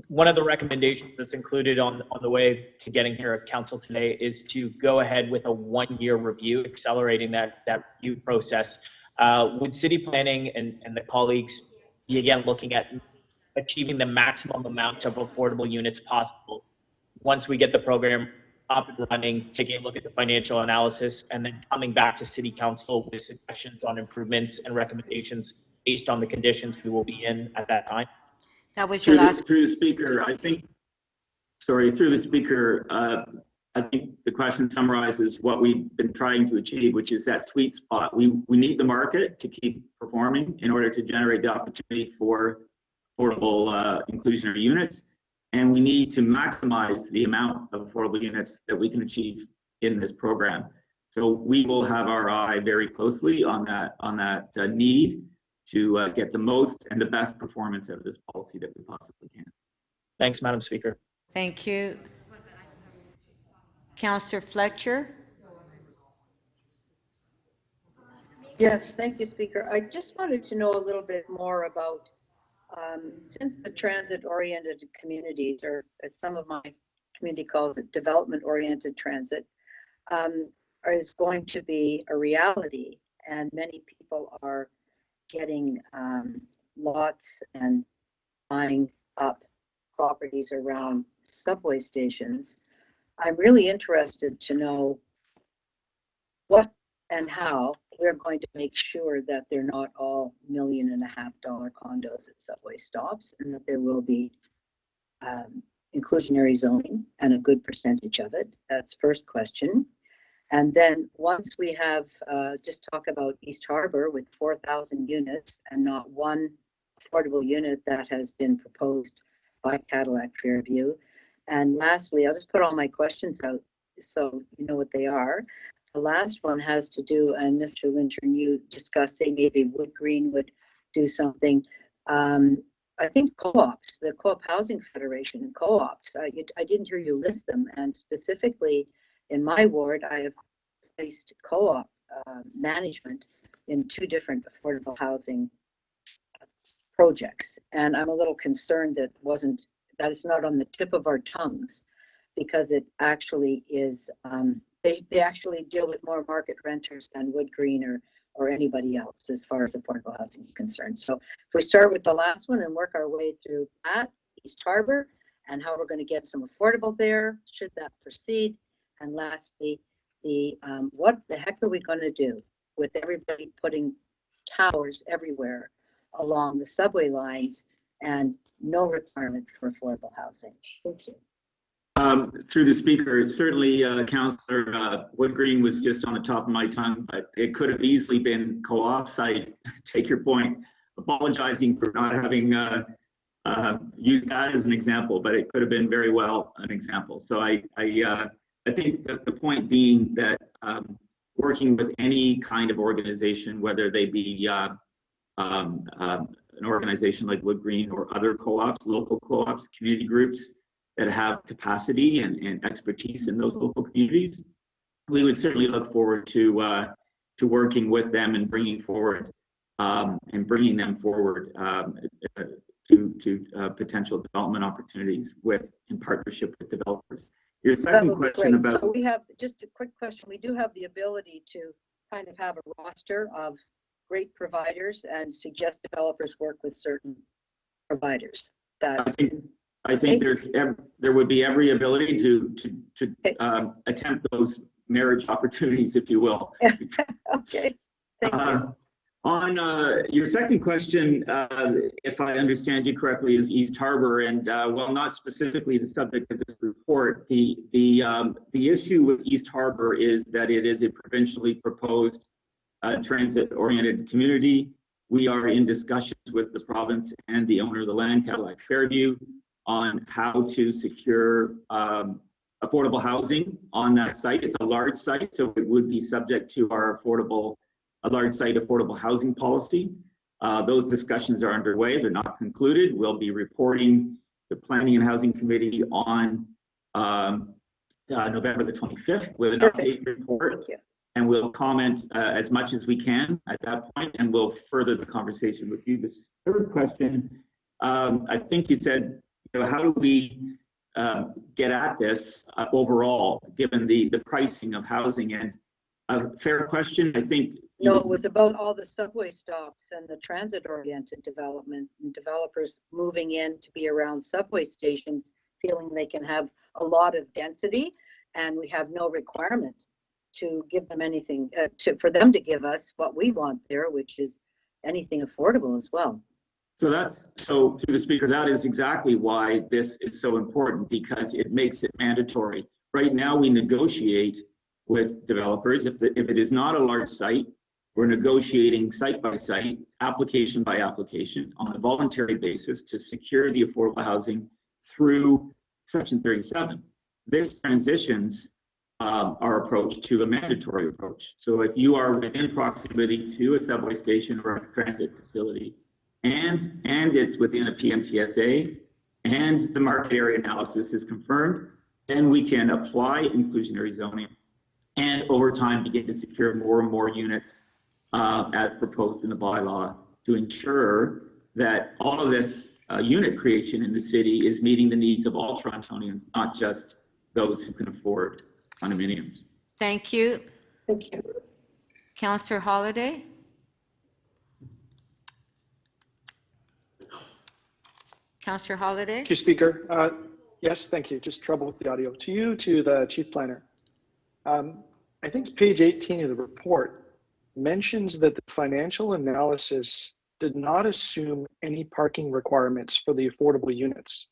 One of the recommendations that's included on the way to getting here at council today is to go ahead with a one-year review, accelerating that review process. Would city planning and the colleagues be again looking at achieving the maximum amount of affordable units possible once we get the program up and running, taking a look at the financial analysis, and then coming back to city council with suggestions on improvements and recommendations based on the conditions we will be in at that time? That was your last. Through the speaker, I think the question summarizes what we've been trying to achieve, which is that sweet spot. We need the market to keep performing in order to generate the opportunity for affordable inclusionary units. And we need to maximize the amount of affordable units that we can achieve in this program. So we will have our eye very closely on that need to get the most and the best performance out of this policy that we possibly can. Thanks, Madam Speaker. Thank you. Councillor Fletcher. Yes, thank you, Speaker. I just wanted to know a little bit more about, since the transit-oriented communities, or as some of my community calls it, development-oriented transit, is going to be a reality, and many people are getting lots and buying up properties around subway stations. I'm really interested to know what and how we're going to make sure that they're not all $1.5 million condos at subway stops, and that there will be inclusionary zoning and a good percentage of it. That's first question. And then once we have, just talk about East Harbor with 4,000 units and not one affordable unit that has been proposed by Cadillac Fairview. And lastly, I'll just put all my questions out so you know what they are. The last one has to do, and Mr. Lintern, you discussed saying maybe Wood Green would do something. I think co-ops, the Co-op Housing Federation and co-ops, I didn't hear you list them, and specifically in my ward, I have placed co-op management in 2 different affordable housing projects. And I'm a little concerned that it's not on the tip of our tongues, because it actually is, they actually deal with more market renters than Wood Green or anybody else as far as affordable housing is concerned. So if we start with the last one and work our way through that, East Harbor, and how we're going to get some affordable there, should that proceed. And lastly, what the heck are we going to do with everybody putting towers everywhere along the subway lines and no requirement for affordable housing? Thank you. Through the speaker, certainly Councillor Wood Green was just on the top of my tongue, but it could have easily been co-ops. I take your point, apologizing for not having used that as an example, but it could have been very well an example. So I think that the point being that working with any kind of organization, whether they be an organization like Wood Green or other co-ops, local co-ops, community groups that have capacity and expertise in those local communities, we would certainly look forward to working with them and bringing them forward to potential development opportunities in partnership with developers. Your That second would be question great. about So we have, just a quick question, we do have the ability to kind of have a roster of great providers and suggest developers work with certain providers that. I think there would be every ability to attempt those marriage opportunities, if you will. Okay, thank you. On your second question, if I understand you correctly, is East Harbor, and well, not specifically the subject of this report. The issue with East Harbor is that it is a provincially proposed transit-oriented community. We are in discussions with the province and the owner of the land, Cadillac Fairview, on how to secure affordable housing on that site. It's a large site, so it would be subject to our large site affordable housing policy. Those discussions are underway. They're not concluded. We'll be reporting the Planning and Housing Committee on November the 25th with an update report. And we'll comment as much as we can at that point, and we'll further the conversation with you. This third question, I think you said, how do we get at this overall, given the pricing of housing? And a fair question, I think. No, it was about all the subway stops and the transit-oriented development and developers moving in to be around subway stations, feeling they can have a lot of density, and we have no requirement to give them anything, for them to give us what we want there, which is anything affordable as well. So through the speaker, that is exactly why this is so important, because it makes it mandatory. Right now, we negotiate with developers. If it is not a large site, we're negotiating site by site, application by application on a voluntary basis to secure the affordable housing through Section 37. This transitions our approach to a mandatory approach. So if you are within proximity to a subway station or a transit facility, and it's within a PMTSA, and the market area analysis is confirmed, then we can apply inclusionary zoning and over time begin to secure more and more units as proposed in the bylaw to ensure that all of this unit creation in the city is meeting the needs of all Torontonians, not just those who can afford condominiums. Thank you. Thank you. Councillor Holiday? Councillor Holiday? Thank you, Speaker. Yes, thank you. Just trouble with the audio. To you, to the Chief Planner. I think it's page 18 of the report mentions that the financial analysis did not assume any parking requirements for the affordable units.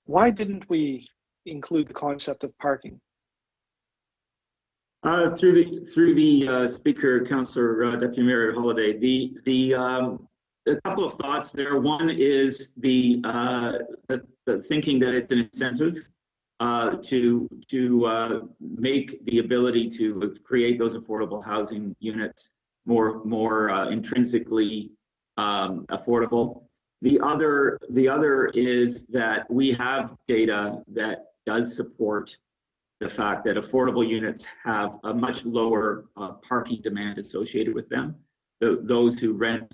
Why didn't we include the concept of parking? Through the speaker, Councillor Deputy Mayor Holiday, a couple of thoughts there. One is the thinking that it's an incentive to make the ability to create those affordable housing units more intrinsically affordable. The other is that we have data that does support the fact that affordable units have a much lower parking demand associated with them. Those who rent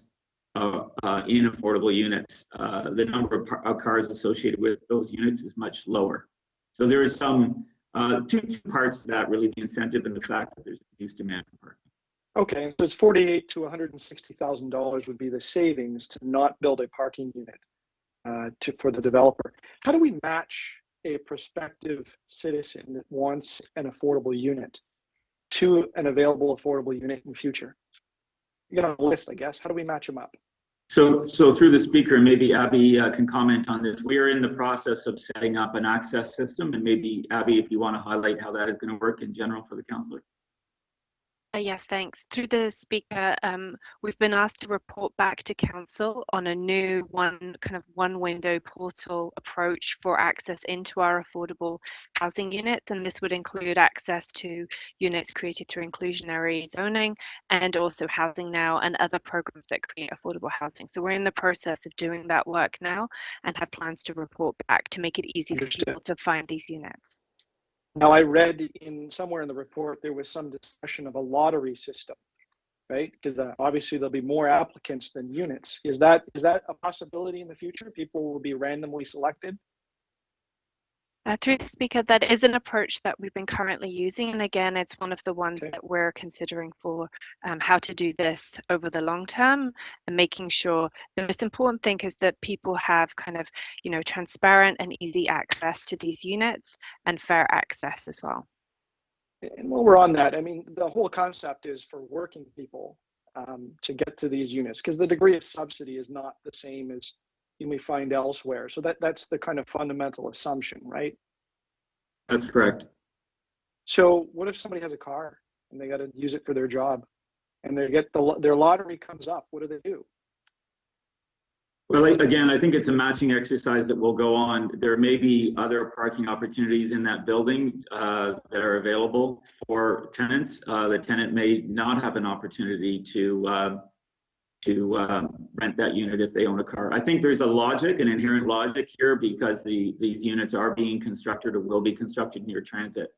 in affordable units, the number of cars associated with those units is much lower. So there is some two parts to that, really: the incentive and the fact that there's reduced demand for parking. Okay, so it's $48,000 to $160,000 would be the savings to not build a parking unit for the developer. How do we match a prospective citizen that wants an affordable unit to an available affordable unit in future? You got a list, I guess. How do we match them up? So through the speaker, maybe Abby can comment on this. We are in the process of setting up an access system, and maybe Abby, if you want to highlight how that is going to work in general for the councillor. Yes, thanks. Through the speaker, we've been asked to report back to council on a new one window portal approach for access into our affordable housing units, and this would include access to units created through inclusionary zoning and also Housing Now and other programs that create affordable housing. So we're in the process of doing that work now and have plans to report back to make it easy for people to find these units. Now, I read somewhere in the report there was some discussion of a lottery system. right? Because obviously there'll be more applicants than units. Is that a possibility in the future? People will be randomly selected? Through the speaker, that is an approach that we've been currently using. And again, it's one of the ones that we're considering for how to do this over the long term, and making sure the most important thing is that people have kind of, transparent and easy access to these units and fair access as well. And while we're on that, I mean, the whole concept is for working people to get to these units, because the degree of subsidy is not the same as you may find elsewhere. So that's the kind of fundamental assumption, right? That's correct. So what if somebody has a car and they got to use it for their job, and they get their lottery comes up? What do they do? Well, again, I think it's a matching exercise that will go on. There may be other parking opportunities in that building that are available for tenants. The tenant may not have an opportunity to rent that unit if they own a car. I think there's an inherent logic here, because these units are being constructed or will be constructed near transit.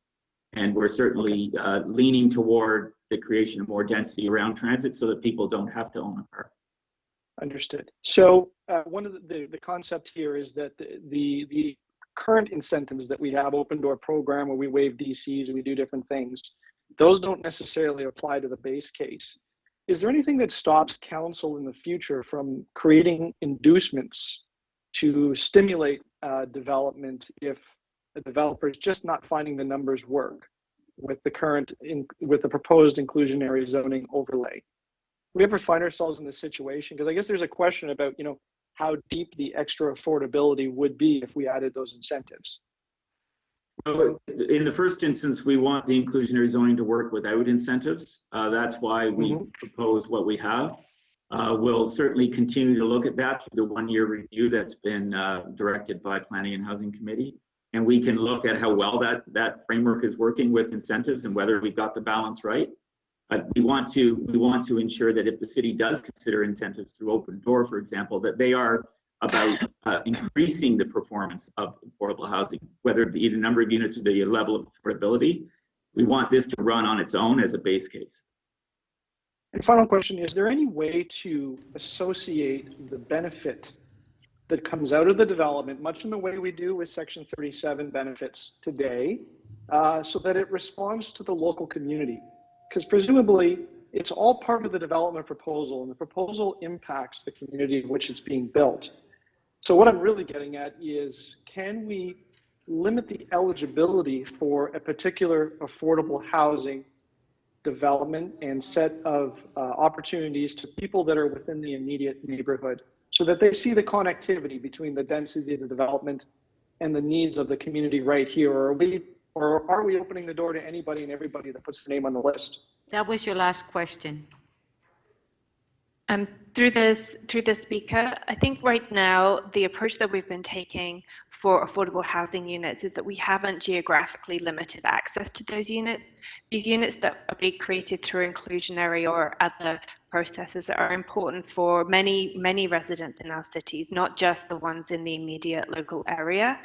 And we're certainly leaning toward the creation of more density around transit so that people don't have to own a car. Understood. So one of the concept here is that the current incentives that we have, open door program where we waive DCs, we do different things, those don't necessarily apply to the base case. Is there anything that stops council in the future from creating inducements to stimulate development if the developer is just not finding the numbers work with the proposed inclusionary zoning overlay? We ever find ourselves in this situation? Because I guess there's a question about, how deep the extra affordability would be if we added those incentives. Well, in the first instance, we want the inclusionary zoning to work without incentives. That's why we propose what we have. We'll certainly continue to look at that through the one-year review that's been directed by Planning and Housing Committee. And we can look at how well that framework is working with incentives and whether we've got the balance right. We want to ensure that if the city does consider incentives through open door, for example, that they are about increasing the performance of affordable housing, whether it be the number of units or the level of affordability. We want this to run on its own as a base case. And final question, is there any way to associate the benefit that comes out of the development, much in the way we do with Section 37 benefits today, so that it responds to the local community? Because presumably it's all part of the development proposal, and the proposal impacts the community in which it's being built. So what I'm really getting at is, can we limit the eligibility for a particular affordable housing development and set of opportunities to people that are within the immediate neighborhood, so that they see the connectivity between the density of the development and the needs of the community right here? Or are we opening the door to anybody and everybody that puts their name on the list? That was your last question. Through the speaker, I think right now the approach that we've been taking for affordable housing units is that we haven't geographically limited access to those units. These units that are being created through inclusionary or other processes are important for many residents in our cities, not just the ones in the immediate local area.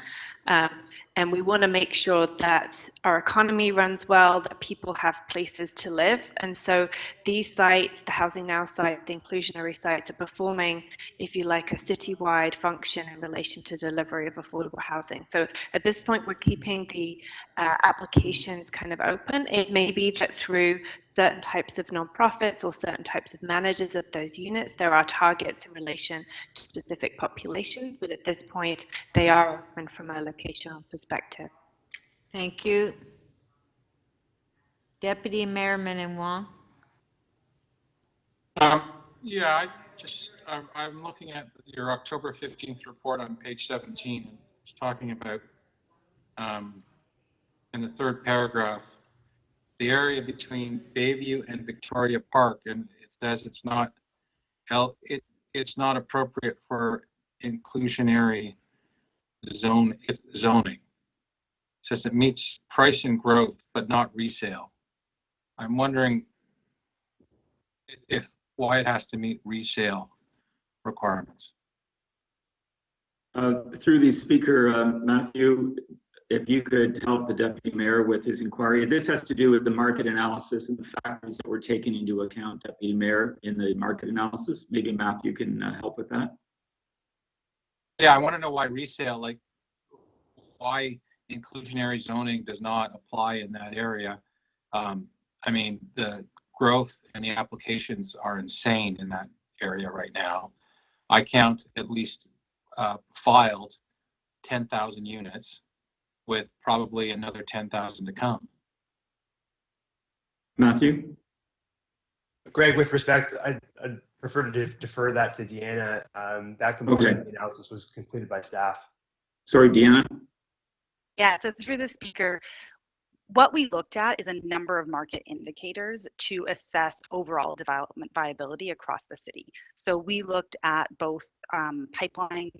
And we want to make sure that our economy runs well, that people have places to live. And so these sites, the Housing Now site, the inclusionary sites, are performing, if you like, a citywide function in relation to delivery of affordable housing. So at this point, we're keeping the applications kind of open. It may be that through certain types of nonprofits or certain types of managers of those units, there are targets in relation to specific populations, but at this point, they are open from a locational perspective. Thank you. Deputy Mayor Menon Wong. Yeah, I'm looking at your October 15th report on page 17. It's talking about, in the third paragraph, the area between Bayview and Victoria Park, and it says it's not appropriate for inclusionary zoning. It says it meets price and growth, but not resale. I'm wondering why it has to meet resale requirements. Through the speaker, Matthew, if you could help the deputy mayor with his inquiry. This has to do with the market analysis and the factors that were taken into account, deputy mayor, in the market analysis. Maybe Matthew can help with that. Yeah, I want to know why resale, like why inclusionary zoning does not apply in that area. I mean, the growth and the applications are insane in that area right now. I count at least filed 10,000 units with probably another 10,000 to come. Matthew? Greg, with respect, I'd prefer to defer that to Deanna. That component of the analysis was completed by staff. Sorry, Deanna? Yeah, so through the speaker, what we looked at is a number of market indicators to assess overall development viability across the city. So we looked at both pipeline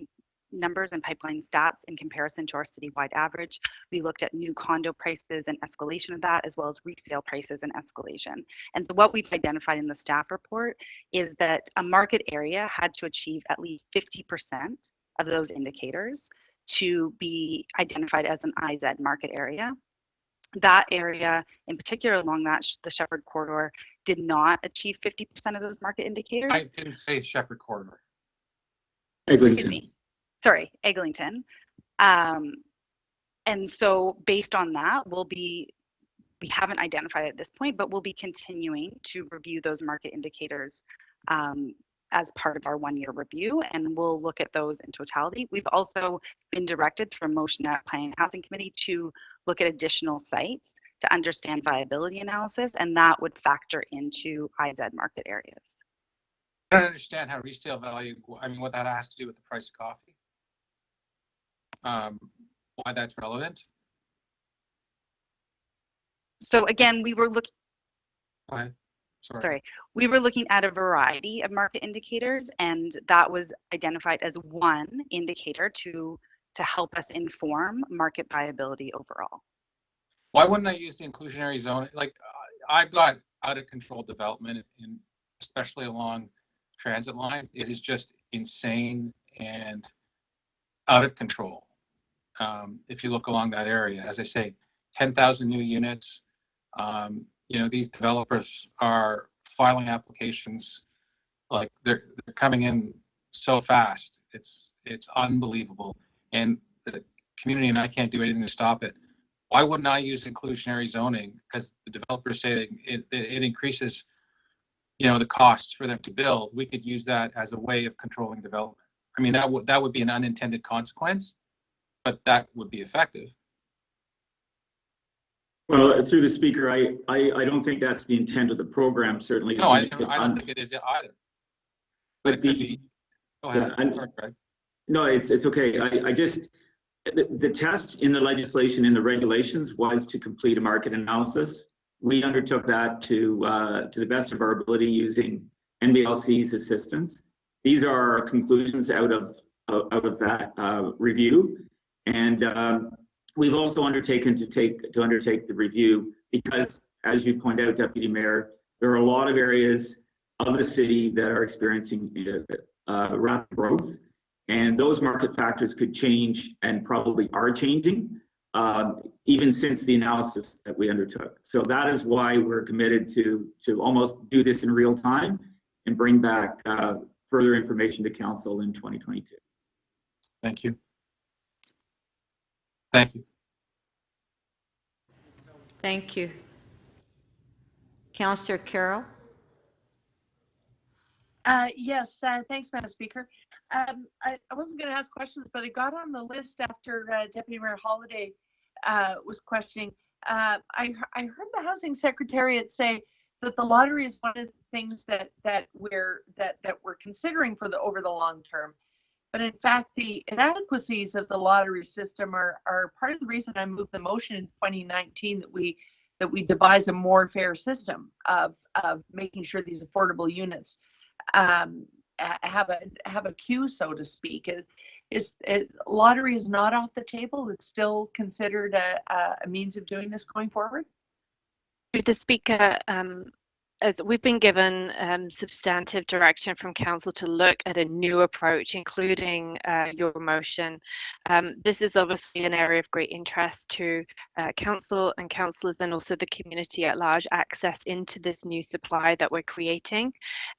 numbers and pipeline stats in comparison to our citywide average. We looked at new condo prices and escalation of that, as well as resale prices and escalation. And so what we've identified in the staff report is that a market area had to achieve at least 50% of those indicators to be identified as an IZ market area. That area, in particular along that the Shepherd corridor, did not achieve 50% of those market indicators. I didn't say Shepherd corridor. Excuse me. Sorry, Eglinton. And so based on that, we haven't identified at this point, but we'll be continuing to review those market indicators as part of our one-year review, and we'll look at those in totality. We've also been directed through a motion at Planning and Housing Committee to look at additional sites to understand viability analysis, and that would factor into IZ market areas. I don't understand how resale value, I mean, what that has to do with the price of coffee. Why that's relevant. So again, we were looking. Go ahead. Sorry, we were looking at a variety of market indicators, and that was identified as one indicator to help us inform market viability overall. Why wouldn't I use the inclusionary zone? Like I've got out of control development, especially along transit lines. It is just insane and out of control. If you look along that area, as I say, 10,000 new units. These developers are filing applications like they're coming in so fast. It's unbelievable, and the community and I can't do anything to stop it. Why wouldn't I use inclusionary zoning? Because the developers say it increases, the costs for them to build. We could use that as a way of controlling development. I mean, that would be an unintended consequence, but that would be effective. Well, through the speaker, I don't think that's the intent of the program, certainly. No, I don't think it is either. But it could be. Go ahead. Greg. No, it's okay. I just, the test in the legislation, in the regulations, was to complete a market analysis. We undertook that to the best of our ability using NBLC's assistance. These are our conclusions out of that review. And we've also undertaken to undertake the review because, as you point out, Deputy Mayor, there are a lot of areas of the city that are experiencing rapid growth, and those market factors could change and probably are changing even since the analysis that we undertook. So that is why we're committed to almost do this in real time and bring back further information to Council in 2022. Thank you. Thank you. Thank you. Councillor Carroll? Yes, thanks, Madam Speaker. I wasn't going to ask questions, but I got on the list after Deputy Mayor Holiday was questioning. I heard the Housing Secretariat say that the lottery is one of the things that we're considering over the long term. But in fact, the inadequacies of the lottery system are part of the reason I moved the motion in 2019 that we devise a more fair system of making sure these affordable units have a queue, so to speak. Lottery is not off the table. It's still considered a means of doing this going forward. Through the speaker, as we've been given substantive direction from council to look at a new approach, including your motion. This is obviously an area of great interest to council and councillors, and also the community at large, access into this new supply that we're creating.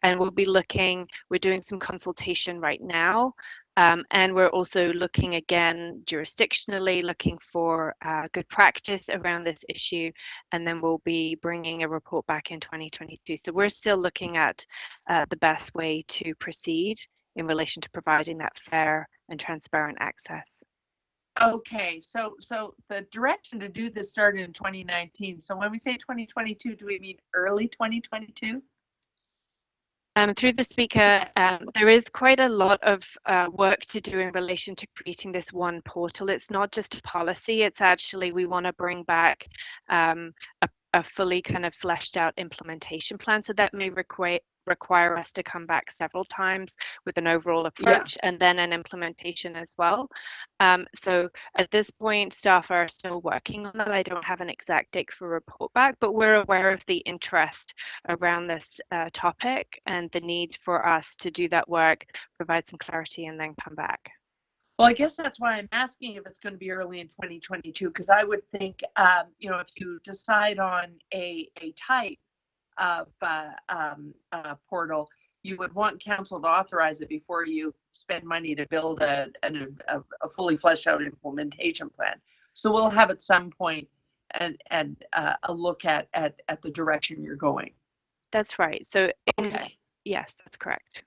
And we'll be we're doing some consultation right now. And we're also looking again jurisdictionally, looking for good practice around this issue, and then we'll be bringing a report back in 2022. So we're still looking at the best way to proceed in relation to providing that fair and transparent access. Okay, so the direction to do this started in 2019. So when we say 2022, do we mean early 2022? Through the speaker, there is quite a lot of work to do in relation to creating this one portal. It's not just a policy, it's actually, we want to bring back a fully kind of fleshed out implementation plan. So that may require us to come back several times with an overall approach and then an implementation as well. So at this point, staff are still working on that. I don't have an exact date for report back, but we're aware of the interest around this topic and the need for us to do that work, provide some clarity, and then come back. Well, I guess that's why I'm asking if it's going to be early in 2022, because I would think, if you decide on a type of portal, you would want council to authorize it before you spend money to build a fully fleshed out implementation plan. So we'll have at some point and a look at the direction you're going. That's right. So okay. Yes, that's correct.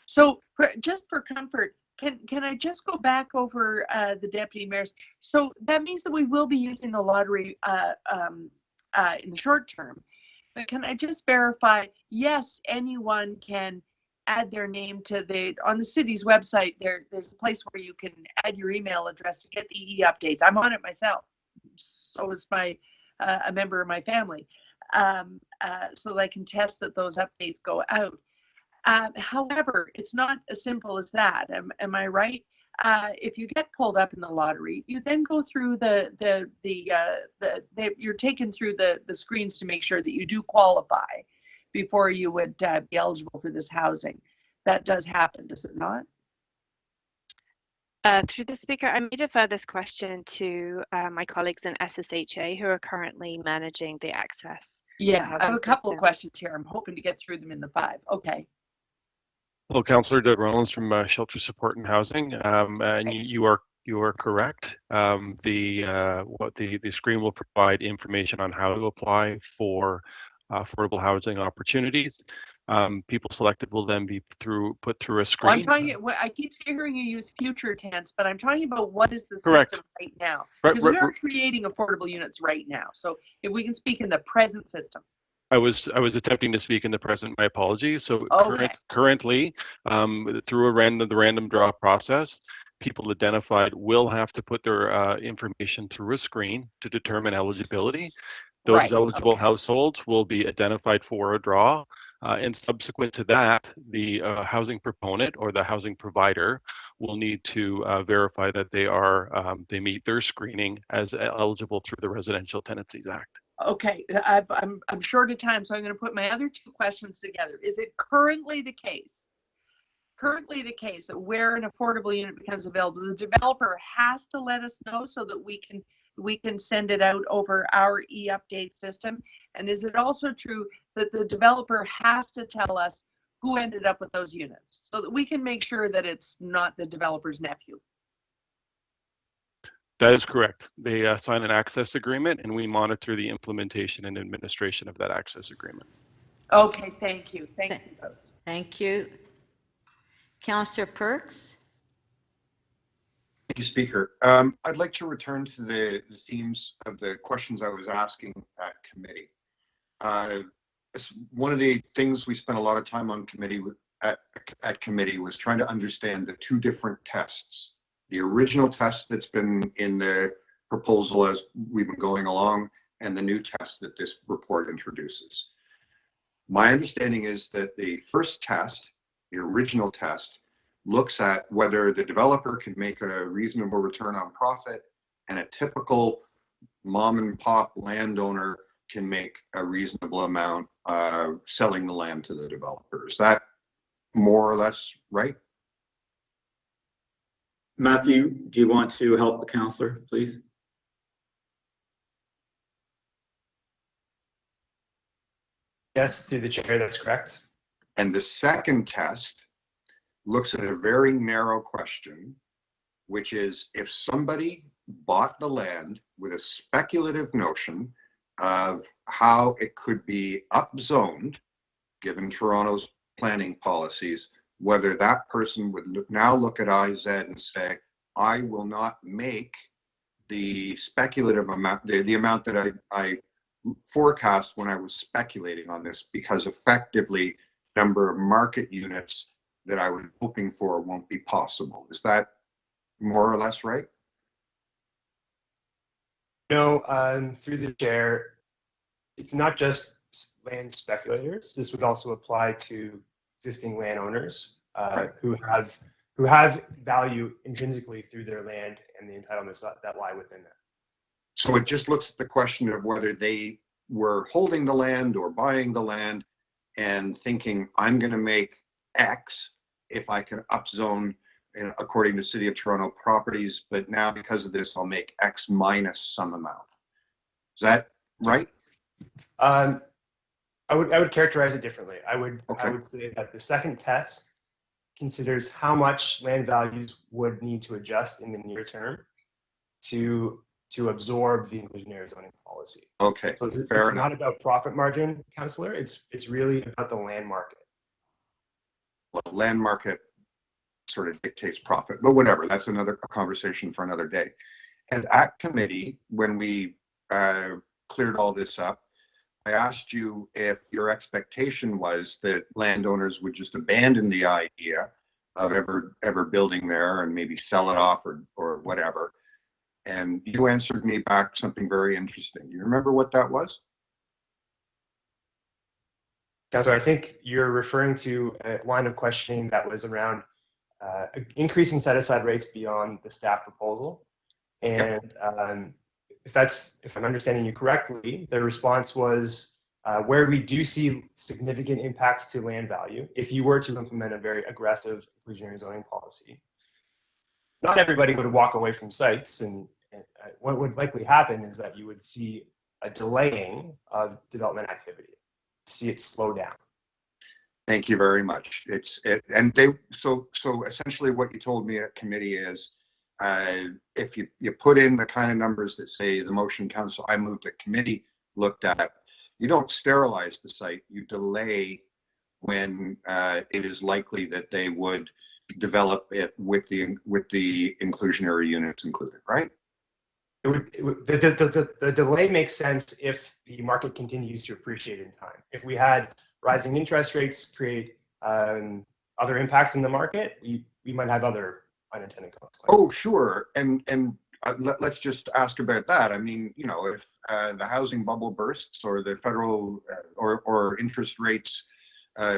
So just for comfort, can I just go back over the deputy mayors? So that means that we will be using the lottery in the short term. But can I just verify, yes, anyone can add their name to on the city's website, there's a place where you can add your email address to get the e-updates. I'm on it myself. So is a member of my family. So that I can test that those updates go out. However, it's not as simple as that. Am I right? If you get pulled up in the lottery, you then go through you're taken through the screens to make sure that you do qualify before you would be eligible for this housing. That does happen, does it not? Through the speaker, I may defer this question to my colleagues in SSHA who are currently managing the access. Yeah, I have a couple of questions here. I'm hoping to get through them in the 5. Okay. Hello, Councillor Doug Rollins from Shelter Support and Housing, and you are correct. The screen will provide information on how to apply for affordable housing opportunities. People selected will then be put through a screen. I keep hearing you use future tense, but I'm talking about what is the Correct. system right now? Because we are creating affordable units right now. So if we can speak in the present system. I was attempting to speak in the present. My apologies. So currently, through the random draw process, people identified will have to put their information through a screen to determine eligibility. Those eligible households will be identified for a draw, and subsequent to that, the housing proponent or the housing provider will need to verify that they meet their screening as eligible through the Residential Tenancies Act. Okay, I'm short of time, so I'm going to put my other 2 questions together. Is it currently the case that where an affordable unit becomes available, the developer has to let us know so that we can send it out over our e-update system? And is it also true that the developer has to tell us who ended up with those units so that we can make sure that it's not the developer's nephew? That is correct. They sign an access agreement, and we monitor the implementation and administration of that access agreement. Okay, thank you. Thank you, both. Thank you. Councillor Perks? Thank you, Speaker. I'd like to return to the themes of the questions I was asking at committee. One of the things we spent a lot of time on committee at committee was trying to understand the 2 different tests. The original test that's been in the proposal as we've been going along, and the new test that this report introduces. My understanding is that the first test, the original test, looks at whether the developer can make a reasonable return on profit, and a typical mom and pop landowner can make a reasonable amount selling the land to the developer. Is that more or less right? Matthew, do you want to help the councillor, please? Yes, through the chair, that's correct. And the second test looks at a very narrow question, which is if somebody bought the land with a speculative notion of how it could be upzoned, given Toronto's planning policies, whether that person would now look at IZ and say, I will not make the speculative amount, the amount that I forecast when I was speculating on this, because effectively number of market units that I was hoping for won't be possible. Is that more or less right? No, through the chair, it's not just land speculators. This would also apply to existing landowners who have value intrinsically through their land and the entitlements that lie within that. So it just looks at the question of whether they were holding the land or buying the land and thinking, I'm going to make X if I can upzone according to City of Toronto properties, but now because of this, I'll make X minus some amount. Is that right? I would characterize it differently. I would say that the second test considers how much land values would need to adjust in the near term to absorb the inclusionary zoning policy. Okay, so it's fair enough. Not about profit margin, councillor. It's really about the land market. Well, land market sort of dictates profit, but whatever. That's a conversation for another day. And at committee, when we cleared all this up, I asked you if your expectation was that landowners would just abandon the idea of ever building there and maybe sell it off or whatever. And you answered me back something very interesting. Do you remember what that was? Councillor, I think you're referring to a line of questioning that was around increasing set-aside rates beyond the staff proposal. And if I'm understanding you correctly, the response was where we do see significant impacts to land value, if you were to implement a very aggressive inclusionary zoning policy, not everybody would walk away from sites, and what would likely happen is that you would see a delaying of development activity, see it slow down. Thank you very much. So essentially what you told me at committee is if you put in the kind of numbers that say the motion council I moved at committee looked at, you don't sterilize the site, you delay when it is likely that they would develop it with the inclusionary units included, right? The delay makes sense if the market continues to appreciate in time. If we had rising interest rates create other impacts in the market, we might have other unintended consequences. Oh, sure. And let's just ask about that. I mean, if the housing bubble bursts or the federal or interest rates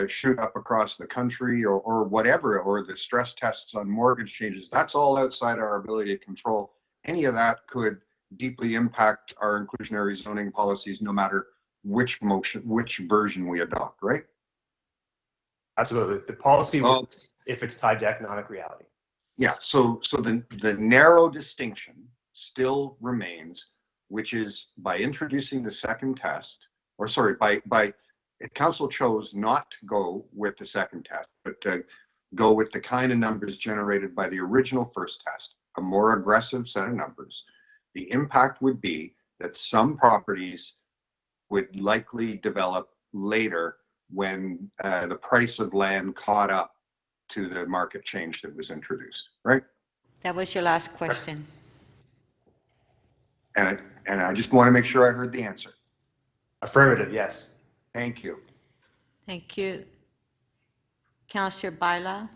shoot up across the country or whatever, or the stress tests on mortgage changes, that's all outside our ability to control. Any of that could deeply impact our inclusionary zoning policies, no matter which version we adopt, right? Absolutely. The policy works if it's tied to economic reality. Yeah, so the narrow distinction still remains, which is by introducing the second test, or sorry, by council chose not to go with the second test, but to go with the kind of numbers generated by the original first test, a more aggressive set of numbers. The impact would be that some properties would likely develop later when the price of land caught up to the market change that was introduced, right? That was your last question. And I just want to make sure I heard the answer. Affirmative, yes. Thank you. Thank you. Councillor Baila.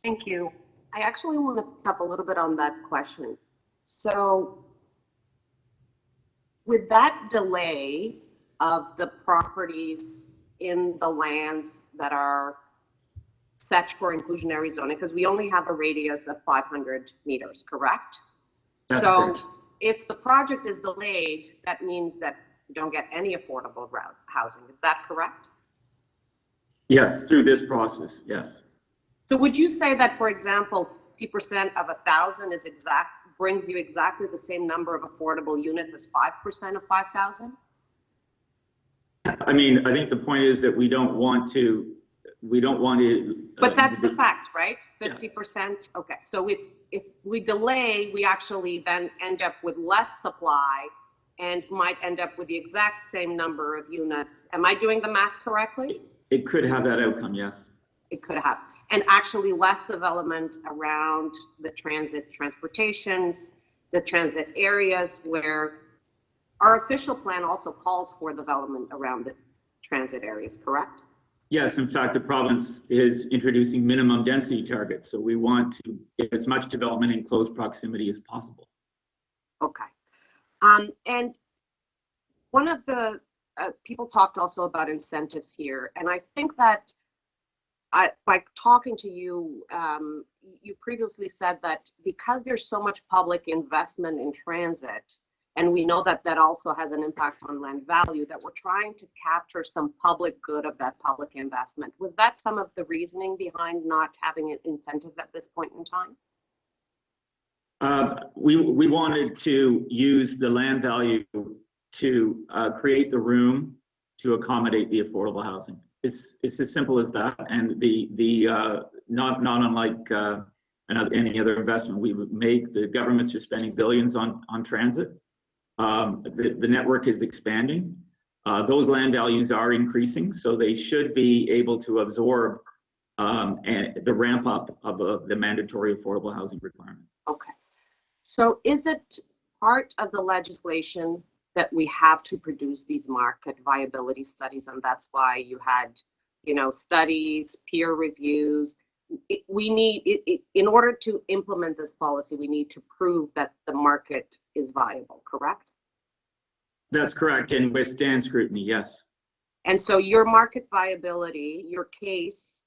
Thank you. I actually want to pick up a little bit on that question. So with that delay of the properties in the lands that are set for inclusionary zoning, because we only have a radius of 500 meters, correct? That's so correct. if the project is delayed, that means that you don't get any affordable housing. Is that correct? Yes, through this process, yes. So would you say that, for example, 50% of 1,000 brings you exactly the same number of affordable units as 5% of 5,000? I mean, I think the point is that we don't want to. But that's the fact, right? 50%. Okay. So if we delay, we actually then end up with less supply and might end up with the exact same number of units. Am I doing the math correctly? It could have that outcome, yes. It could have. And actually less development around the transportations, the transit areas, where our official plan also calls for development around the transit areas, correct? Yes, in fact, the province is introducing minimum density targets. So we want to get as much development in close proximity as possible. Okay. And one of the people talked also about incentives here. And I think that by talking to you, you previously said that because there's so much public investment in transit, and we know that that also has an impact on land value, that we're trying to capture some public good of that public investment. Was that some of the reasoning behind not having incentives at this point in time? We wanted to use the land value to create the room to accommodate the affordable housing. It's as simple as that. And not unlike any other investment we would make, the governments are spending billions on transit. The network is expanding. Those land values are increasing, so they should be able to absorb the ramp up of the mandatory affordable housing requirement. Okay. So is it part of the legislation that we have to produce these market viability studies, and that's why you had, studies, peer reviews? We need, in order to implement this policy, we need to prove that the market is viable, correct? That's correct, and withstand scrutiny, yes. And so your market viability, your case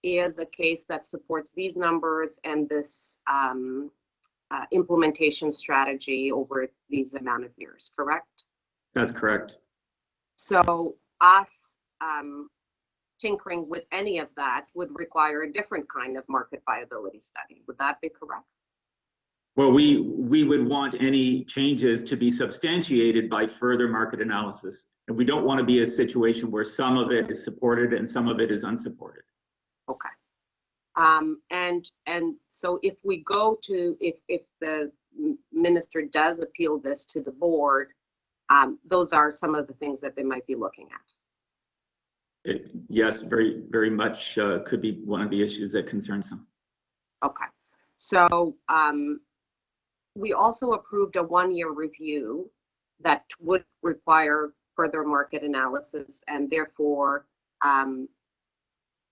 is a case that supports these numbers and this implementation strategy over these amount of years, correct? That's correct. So us tinkering with any of that would require a different kind of market viability study. Would that be correct? Well, we would want any changes to be substantiated by further market analysis. And we don't want to be a situation where some of it is supported and some of it is unsupported. Okay. And so if we go to, if the minister does appeal this to the board, those are some of the things that they might be looking at. Yes, very, very much could be one of the issues that concerns them. Okay. So we also approved a 1-year review that would require further market analysis and therefore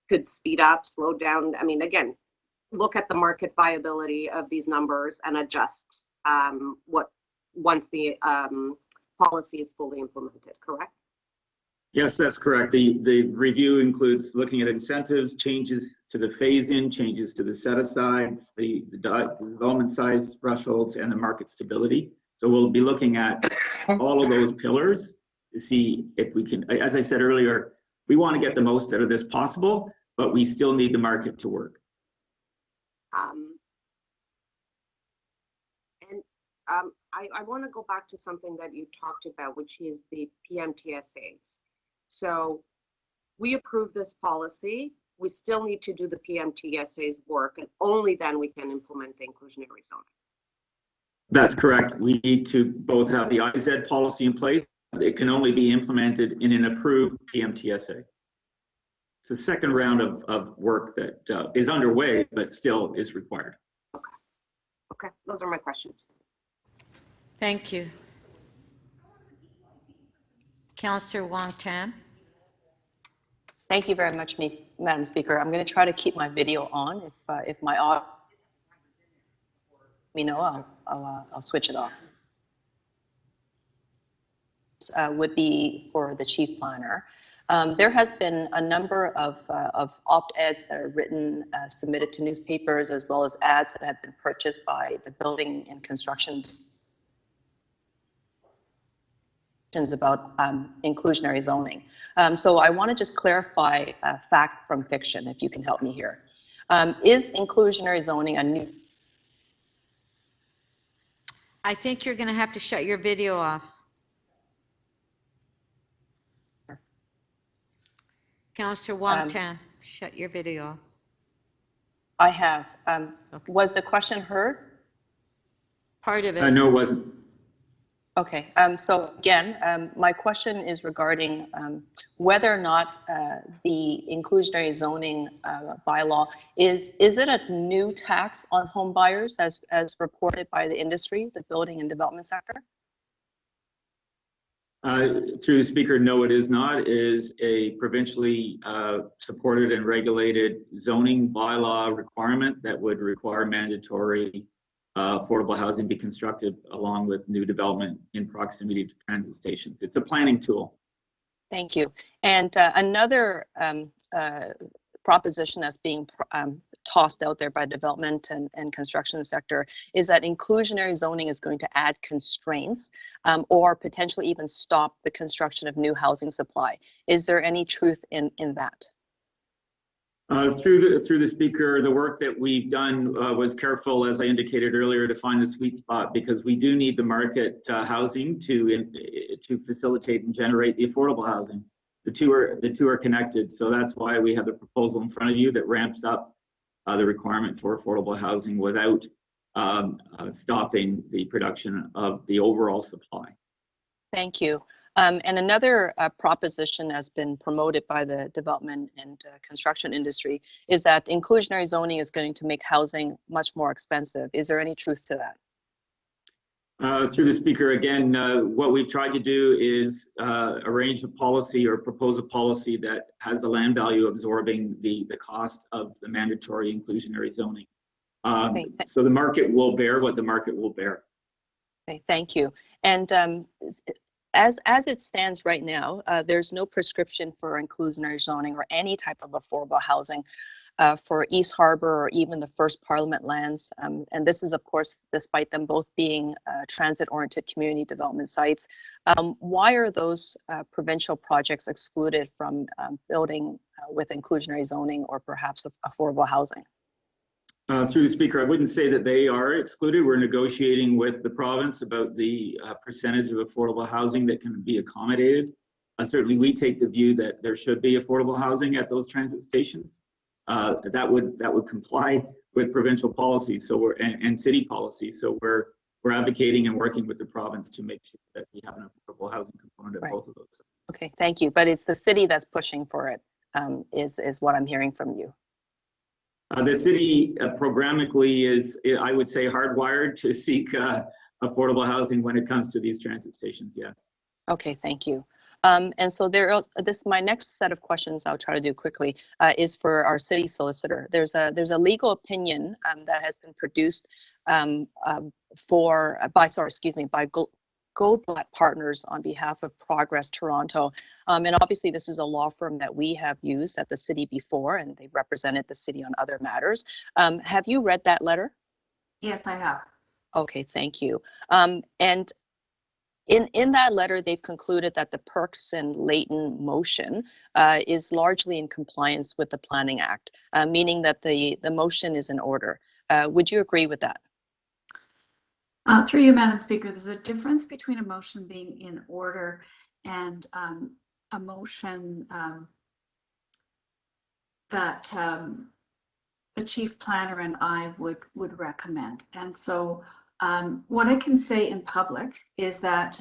could speed up, slow down. I mean, again, look at the market viability of these numbers and adjust once the policy is fully implemented, correct? Yes, that's correct. The review includes looking at incentives, changes to the phase-in, changes to the set-asides, the development size thresholds, and the market stability. So we'll be looking at all of those pillars to see if we can, as I said earlier, we want to get the most out of this possible, but we still need the market to work. I want to go back to something that you talked about, which is the PMTSAs. So we approve this policy. We still need to do the PMTSAs work, and only then we can implement the inclusionary zoning. That's correct. We need to both have the IZ policy in place. It can only be implemented in an approved PMTSA. It's a second round of work that is underway, but still is required. Okay, those are my questions. Thank you. Councillor Wong Tam. Thank you very much, Madam Speaker. I'm going to try to keep my video on. If my audio, let me know, I'll switch it off. Would be for the chief planner. There has been a number of opt-eds that are written, submitted to newspapers, as well as ads that have been purchased by the building and construction about inclusionary zoning. So I want to just clarify fact from fiction, if you can help me here. Is inclusionary zoning a new? I think you're going to have to shut your video off. Councillor Wong Tam, shut your video off. I have. Was the question heard? Part of it. No, it wasn't. Okay, so again, my question is regarding whether or not the inclusionary zoning bylaw is it a new tax on home buyers as reported by the industry, the building and development sector? Through the speaker, no, it is not. It is a provincially supported and regulated zoning bylaw requirement that would require mandatory affordable housing be constructed along with new development in proximity to transit stations. It's a planning tool. Thank you. And another proposition that's being tossed out there by development and construction sector is that inclusionary zoning is going to add constraints or potentially even stop the construction of new housing supply. Is there any truth in that? Through the speaker, the work that we've done was careful, as I indicated earlier, to find the sweet spot, because we do need the market housing to facilitate and generate the affordable housing. The two are connected, so that's why we have the proposal in front of you that ramps up the requirement for affordable housing without stopping the production of the overall supply. Thank you. And another proposition has been promoted by the development and construction industry is that inclusionary zoning is going to make housing much more expensive. Is there any truth to that? Through the speaker, again, what we've tried to do is arrange a policy or propose a policy that has the land value absorbing the cost of the mandatory inclusionary zoning. So the market will bear what the market will bear. Okay, thank you. And as it stands right now, there's no prescription for inclusionary zoning or any type of affordable housing for East Harbour or even the First Parliament lands. And this is, of course, despite them both being transit-oriented community development sites. Why are those provincial projects excluded from building with inclusionary zoning or perhaps affordable housing? Through the speaker, I wouldn't say that they are excluded. We're negotiating with the province about the percentage of affordable housing that can be accommodated. Certainly, we take the view that there should be affordable housing at those transit stations. That would comply with provincial policy, so and city policy. So we're advocating and working with the province to make sure that we have an affordable housing component at both of those. Okay, thank you. But it's the city that's pushing for it, is what I'm hearing from you. The city programmatically is, I would say, hardwired to seek affordable housing when it comes to these transit stations, yes. Okay, thank you. And so my next set of questions I'll try to do quickly is for our city solicitor. There's a legal opinion that has been produced by Goldblatt Partners on behalf of Progress Toronto. And obviously this is a law firm that we have used at the city before, and they've represented the city on other matters. Have you read that letter? Yes, I have. Okay, thank you. And in that letter, they've concluded that the Perks and Layton motion is largely in compliance with the Planning Act, meaning that the motion is in order. Would you agree with that? Through you, Madam Speaker, there's a difference between a motion being in order and a motion that the chief planner and I would recommend. And so what I can say in public is that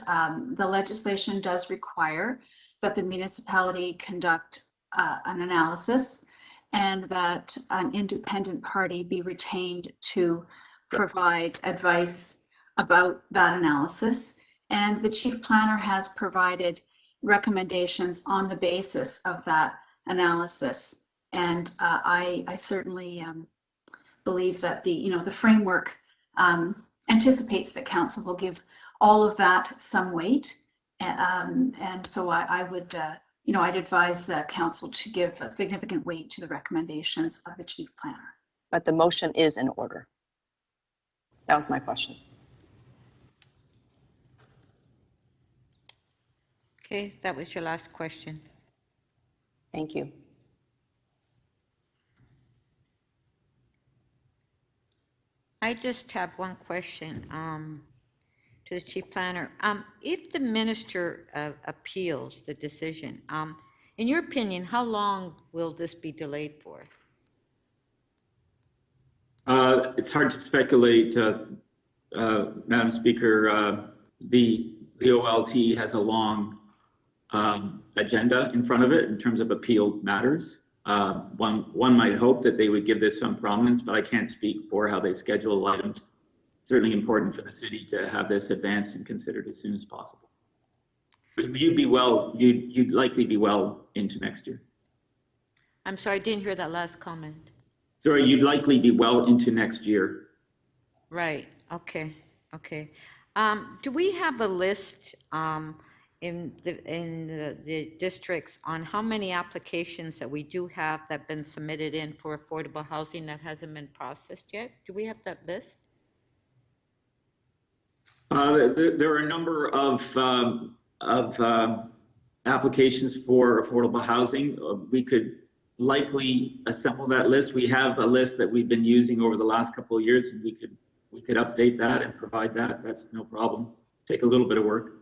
the legislation does require that the municipality conduct an analysis and that an independent party be retained to provide advice about that analysis. And the chief planner has provided recommendations on the basis of that analysis. And I certainly believe that the framework anticipates that council will give all of that some weight. And so I would, I'd advise council to give a significant weight to the recommendations of the chief planner. But the motion is in order. That was my question. Okay, that was your last question. Thank you. I just have one question to the chief planner. If the minister appeals the decision, in your opinion, how long will this be delayed for? It's hard to speculate, Madam Speaker. The OLT has a long agenda in front of it in terms of appealed matters. One might hope that they would give this some prominence, but I can't speak for how they schedule items. Certainly important for the city to have this advanced and considered as soon as possible. But you'd likely be well into next year. I'm sorry, I didn't hear that last comment. Sorry, you'd likely be well into next year. Right, okay. Do we have a list in the districts on how many applications that we do have that have been submitted in for affordable housing that hasn't been processed yet? Do we have that list? There are a number of applications for affordable housing. We could likely assemble that list. We have a list that we've been using over the last couple of years, and we could update that and provide that. That's no problem. Take a little bit of work.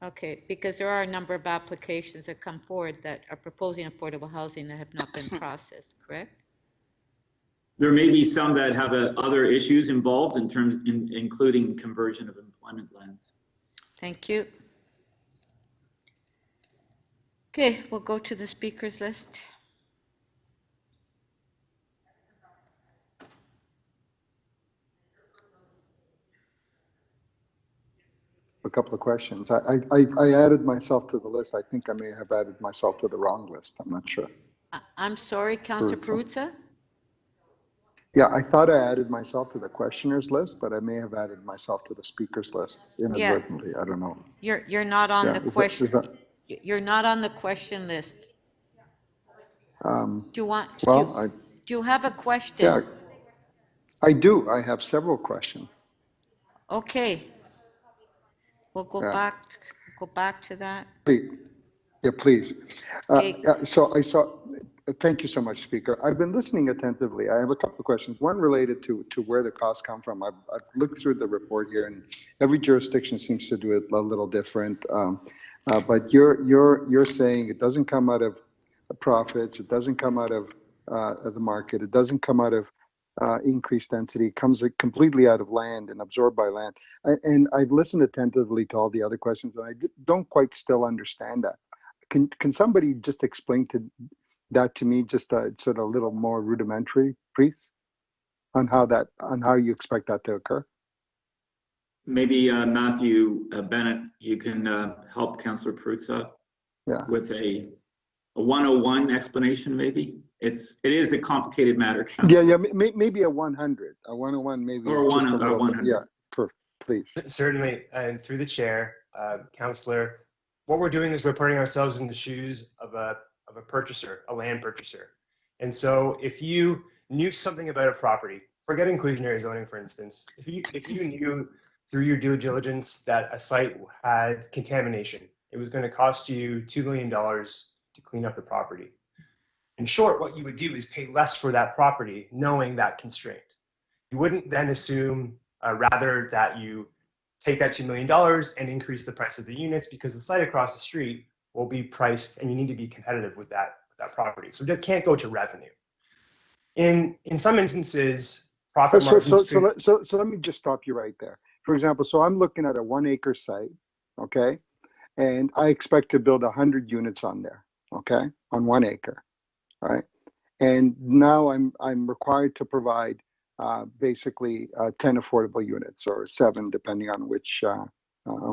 Okay, because there are a number of applications that come forward that are proposing affordable housing that have not been processed, correct? There may be some that have other issues involved including conversion of employment lands. Thank you. Okay, we'll go to the speakers list. A couple of questions. I added myself to the list. I think I may have added myself to the wrong list. I'm not sure. I'm sorry, Councillor Perruzza? Yeah, I thought I added myself to the questioners list, but I may have added myself to the speakers list inadvertently. I don't know. You're not on the question. Is that, You're not on the question list. Do you want? well, do you have a question? yeah, I do. I have several questions. Okay. We'll go Yeah. back to that. Please. Yeah, please. Okay. Thank you so much, Speaker. I've been listening attentively. I have a couple of questions. One related to where the costs come from. I've looked through the report here, and every jurisdiction seems to do it a little different. But you're saying it doesn't come out of profits. It doesn't come out of the market. It doesn't come out of increased density. It comes completely out of land and absorbed by land. And I've listened attentively to all the other questions, and I don't quite still understand that. Can somebody just explain that to me, just sort of a little more rudimentary, please, on how you expect that to occur? Maybe Matthew Bennett, you can help Councillor Perruzza with a 101 explanation, maybe. It is a complicated matter, Councillor. Yeah, maybe a 100, a 101, maybe. Or 100. Yeah, please. Certainly, and through the chair, Councillor, what we're doing is we're putting ourselves in the shoes of a purchaser, a land purchaser. And so if you knew something about a property, forget inclusionary zoning, for instance, if you knew through your due diligence that a site had contamination, it was going to cost you $2 million to clean up the property. In short, what you would do is pay less for that property, knowing that constraint. You wouldn't then assume rather that you take that $2 million and increase the price of the units, because the site across the street will be priced and you need to be competitive with that property. So it can't go to revenue. In some instances, profit margins. So let me just stop you right there. For example, so I'm looking at a 1 acre site, okay? And I expect to build 100 units on there, okay? On 1 acre, right? And now I'm required to provide basically 10 affordable units, or 7, depending on which, on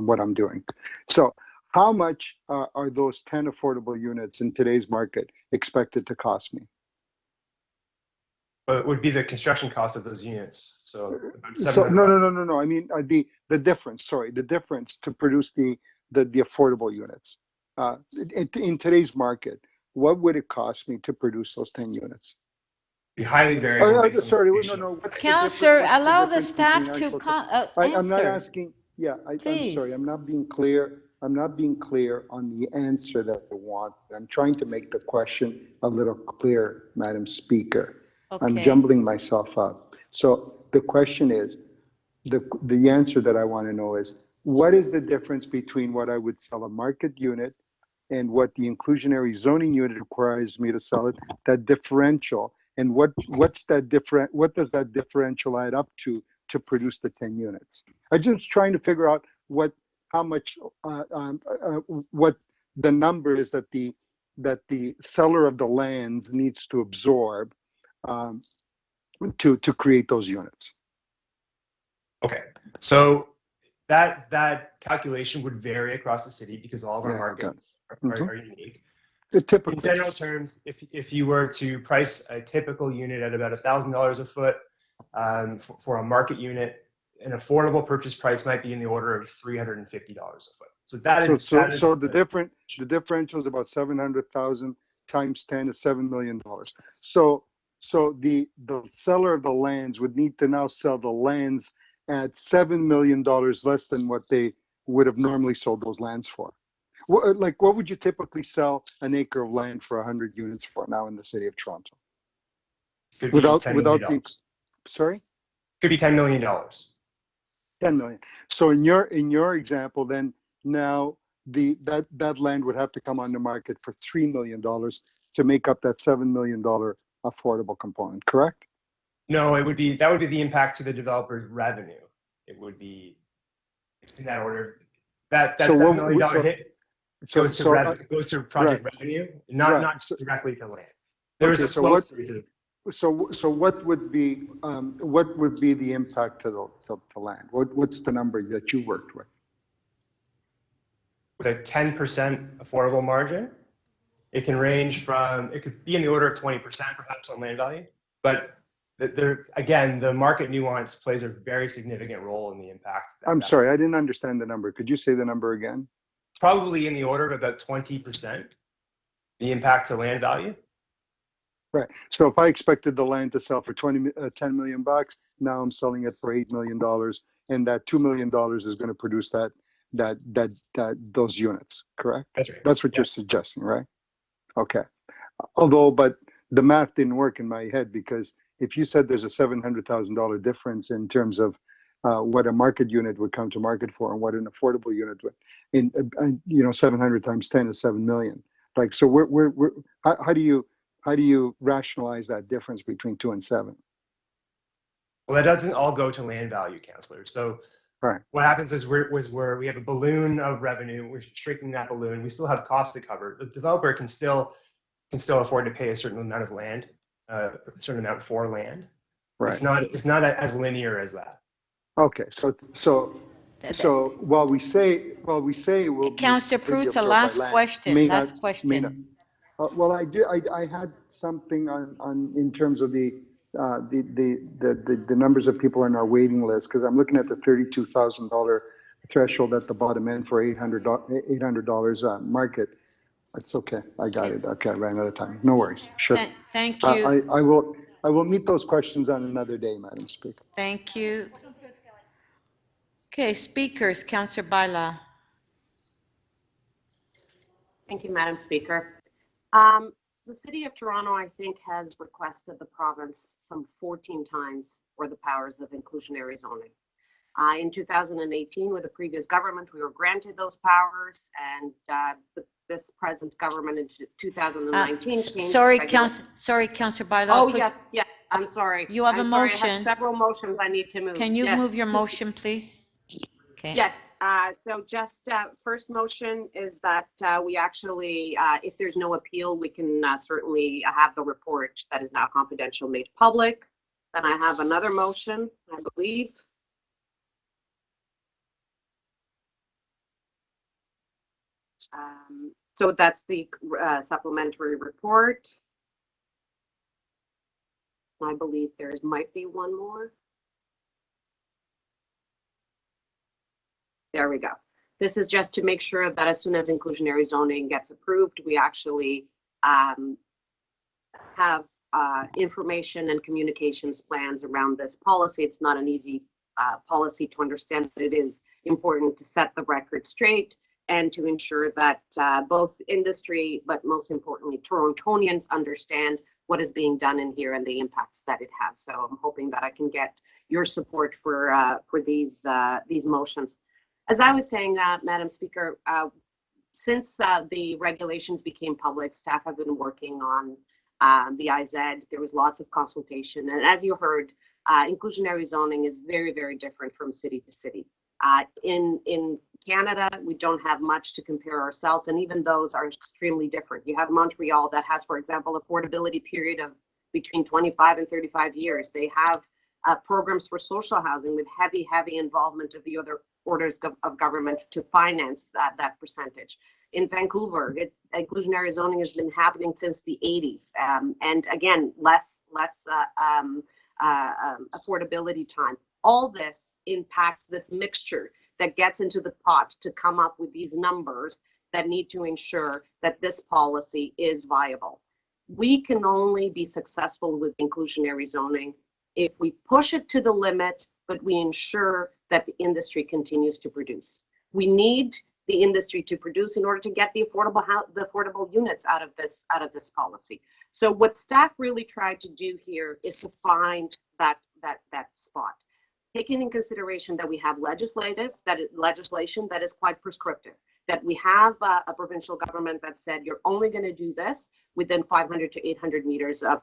what I'm doing. So how much are those 10 affordable units in today's market expected to cost me? Well, it would be the construction cost of those units. So No. I mean, the difference, sorry, the difference to produce the affordable units. In today's market, what would it cost me to produce those 10 units? Be highly variable. Sorry, no. Councillor, allow the staff to I'm not answer. asking, I'm sorry, I'm not being clear I'm not being clear on the answer that I want. I'm trying to make the question a little clearer, Madam Speaker. I'm Okay. jumbling myself up. So the question is, the answer that I want to know is, what is the difference between what I would sell a market unit and what the inclusionary zoning unit requires me to sell it, that differential, and what's that different, what does that differential add up to produce the 10 units? I'm just trying to figure out how much, what the number is that the seller of the lands needs to absorb to create those units. Okay, so that calculation would vary across the city because all of our markets are unique. In general terms, if you were to price a typical unit at about $1,000 a foot for a market unit, an affordable purchase price might be in the order of $350 a foot. So the differential is about 700,000 times 10 is $7 million. So the seller of the lands would need to now sell the lands at $7 million less than what they would have normally sold those lands for. What would you typically sell an acre of land for 100 units for now in the city of Toronto? Could be $10 million. Sorry? Could be $10 million. 10 million. So in your example, then now that land would have to come on the market for $3 million to make up that $7 million affordable component, correct? No, that would be the impact to the developer's revenue. It would be in that order. That $7 million hit goes to project revenue, not directly to land. There is a flow through. So what would be the impact to the land? What's the number that you worked with? With a 10% affordable margin, it can range from, it could be in the order of 20% perhaps on land value, but again, the market nuance plays a very significant role in the impact. I'm sorry, I didn't understand the number. Could you say the number again? Probably in the order of about 20%, the impact to land value. Right. So if I expected the land to sell for 10 million bucks, now I'm selling it for $8 million, and that $2 million is going to produce those units, correct? That's right. That's what you're suggesting, right? Okay. But the math didn't work in my head, because if you said there's a $700,000 difference in terms of what a market unit would come to market for and what an affordable unit would, 700 times 10 is 7 million. Like, so how do you rationalize that difference between 2 and 7? Well, that doesn't all go to land value, Councillor. So what happens is we have a balloon of revenue. We're shrinking that balloon. We still have costs to cover. The developer can still afford to pay a certain amount of land, a certain amount for land. Right. It's not as linear as that. Okay. So while we say we'll. Councillor Prutz, last question. Well, I had something on in terms of the numbers of people on our waiting list, because I'm looking at the $32,000 threshold at the bottom end for $800 market. It's okay. I got it. Okay, I ran out of time. No worries. Sure. Thank you. I will meet those questions on another day, Madam Speaker. Thank you. Okay, speakers, Councillor Baila. Thank you, Madam Speaker. The City of Toronto, I think, has requested the province some 14 times for the powers of inclusionary zoning. In 2018, with the previous government, we were granted those powers, and this present government in 2019 changed. Sorry, Councillor Baila. Oh, yes, I'm sorry. You have a motion. I have several motions I need to move. Can you move your motion, please? Okay. Yes, so just first motion is that we actually, if there's no appeal, we can certainly have the report that is now confidential made public. Then I have another motion, I believe. So that's the supplementary report. I believe there might be one more. There we go. This is just to make sure that as soon as inclusionary zoning gets approved, we actually have information and communications plans around this policy. It's not an easy policy to understand, but it is important to set the record straight and to ensure that both industry, but most importantly, Torontonians understand what is being done in here and the impacts that it has. So I'm hoping that I can get your support for these motions. As I was saying, Madam Speaker, since the regulations became public, staff have been working on the IZ. There was lots of consultation, and as you heard, inclusionary zoning is very, very different from city to city. In Canada, we don't have much to compare ourselves, and even those are extremely different. You have Montreal that has, for example, affordability period of between 25 and 35 years. They have programs for social housing with heavy involvement of the other orders of government to finance that percentage. In Vancouver, inclusionary zoning has been happening since the 80s, and again, less affordability time. All this impacts this mixture that gets into the pot to come up with these numbers that need to ensure that this policy is viable. We can only be successful with inclusionary zoning if we push it to the limit, but we ensure that the industry continues to produce. We need the industry to produce in order to get the affordable units out of this policy. So what staff really tried to do here is to find that spot, taking in consideration that we have legislation that is quite prescriptive, that we have a provincial government that said you're only going to do this within 500 to 800 meters of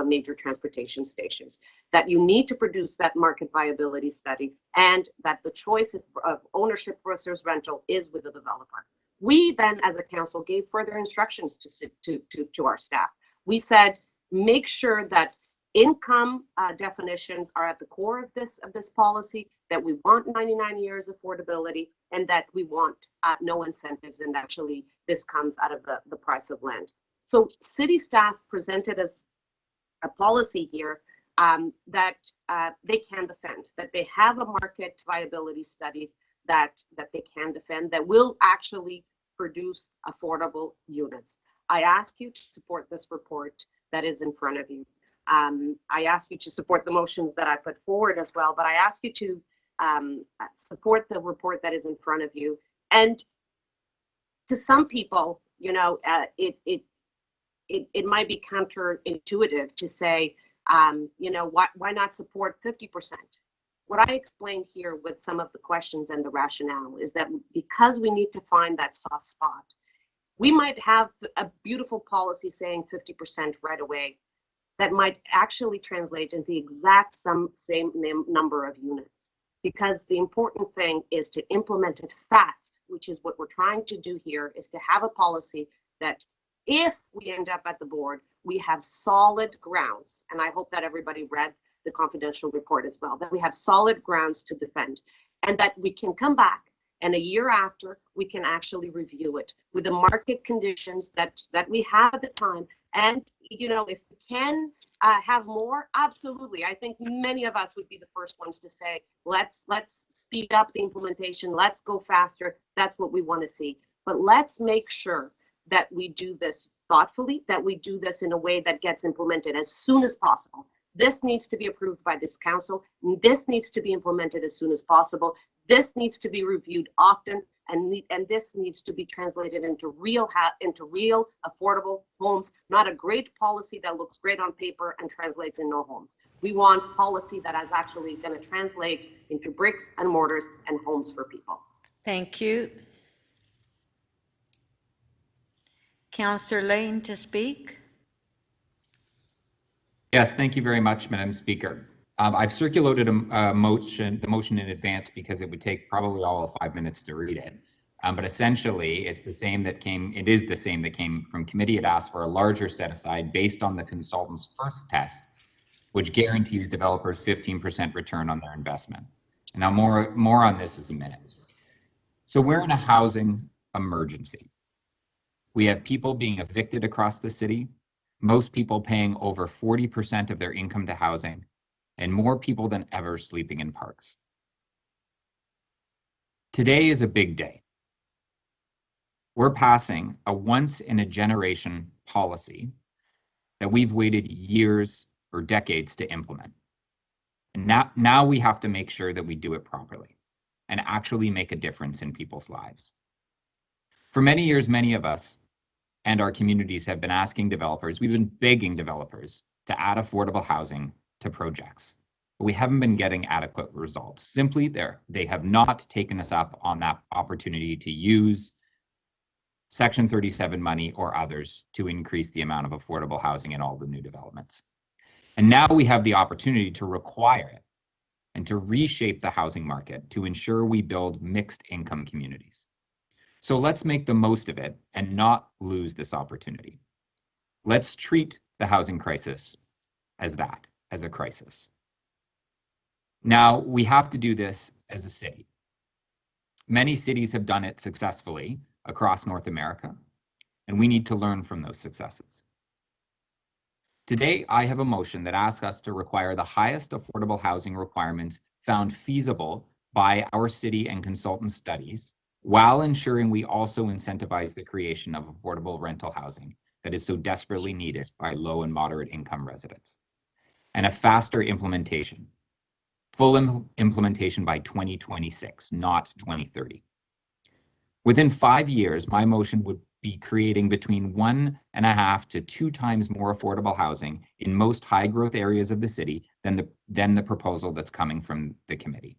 major transportation stations, that you need to produce that market viability study, and that the choice of ownership versus rental is with the developer. We then, as a council, gave further instructions to our staff. We said, make sure that income definitions are at the core of this policy, that we want 99 years affordability, and that we want no incentives, and actually this comes out of the price of land. So city staff presented us a policy here that they can defend, that they have a market viability studies that they can defend, that will actually produce affordable units. I ask you to support this report that is in front of you. I ask you to support the motions that I put forward as well, but I ask you to support the report that is in front of you. And to some people, you know, it might be counterintuitive to say, you know, why not support 50%? What I explained here with some of the questions and the rationale is that because we need to find that soft spot, we might have a beautiful policy saying 50% right away that might actually translate into the exact same number of units. Because the important thing is to implement it fast, which is what we're trying to do here, is to have a policy that if we end up at the board, we have solid grounds. And I hope that everybody read the confidential report as well, that we have solid grounds to defend, and that we can come back and a year after we can actually review it with the market conditions that we have at the time. And, you know, if we can have more, absolutely. I think many of us would be the first ones to say, let's speed up the implementation. Let's go faster. That's what we want to see. But let's make sure that we do this thoughtfully, that we do this in a way that gets implemented as soon as possible. This needs to be approved by this council. This needs to be implemented as soon as possible. This needs to be reviewed often, and this needs to be translated into real affordable homes, not a great policy that looks great on paper and translates in no homes. We want policy that is actually going to translate into bricks and mortars and homes for people. Thank you. Councillor Lane to speak. Yes, thank you very much, Madam Speaker. I've circulated the motion in advance because it would take probably all of 5 minutes to read it. But essentially, it is the same that came from committee. It asked for a larger set aside based on the consultant's first test, which guarantees developers 15% return on their investment. And now more on this in a minute. So we're in a housing emergency. We have people being evicted across the city, most people paying over 40% of their income to housing, and more people than ever sleeping in parks. Today is a big day. We're passing a once-in-a-generation policy that we've waited years or decades to implement. And now we have to make sure that we do it properly and actually make a difference in people's lives. For many years, many of us and our communities have been asking developers, we've been begging developers to add affordable housing to projects. But we haven't been getting adequate results. Simply, they have not taken us up on that opportunity to use Section 37 money or others to increase the amount of affordable housing in all the new developments. And now we have the opportunity to require it and to reshape the housing market to ensure we build mixed income communities. So let's make the most of it and not lose this opportunity. Let's treat the housing crisis as that, as a crisis. Now, we have to do this as a city. Many cities have done it successfully across North America, and we need to learn from those successes. Today, I have a motion that asks us to require the highest affordable housing requirements found feasible by our city and consultant studies, while ensuring we also incentivize the creation of affordable rental housing that is so desperately needed by low and moderate income residents, and a faster implementation, full implementation by 2026, not 2030. Within 5 years, my motion would be creating between 1.5 to 2 times more affordable housing in most high growth areas of the city than the proposal that's coming from the committee.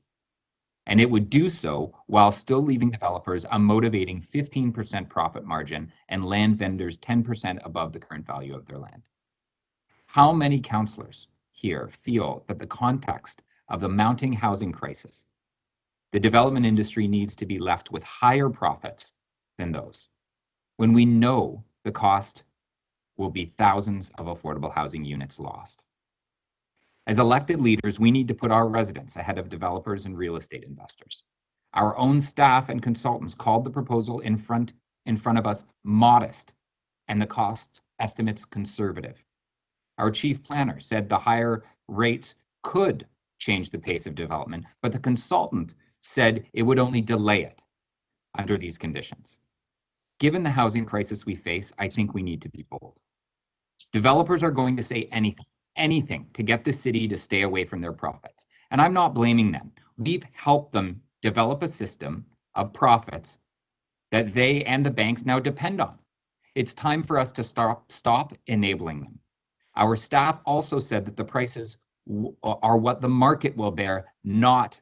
And it would do so while still leaving developers a motivating 15% profit margin and land vendors 10% above the current value of their land. How many councillors here feel that the context of the mounting housing crisis, the development industry needs to be left with higher profits than those, when we know the cost will be thousands of affordable housing units lost? As elected leaders, we need to put our residents ahead of developers and real estate investors. Our own staff and consultants called the proposal in front of us modest and the cost estimates conservative. Our chief planner said the higher rates could change the pace of development, but the consultant said it would only delay it under these conditions. Given the housing crisis we face, I think we need to be bold. Developers are going to say anything to get the city to stay away from their profits. And I'm not blaming them. We've helped them develop a system of profits that they and the banks now depend on. It's time for us to stop enabling them. Our staff also said that the prices are what the market will bear, not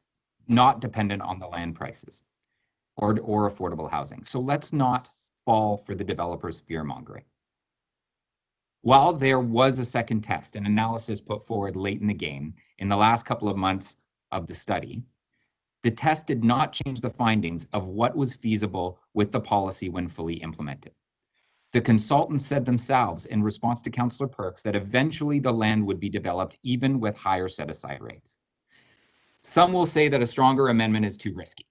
dependent on the land prices or affordable housing. So let's not fall for the developers' fear-mongering. While there was a second test and analysis put forward late in the game, in the last couple of months of the study, the test did not change the findings of what was feasible with the policy when fully implemented. The consultants said themselves in response to Councillor Perks that eventually the land would be developed even with higher set-aside rates. Some will say that a stronger amendment is too risky,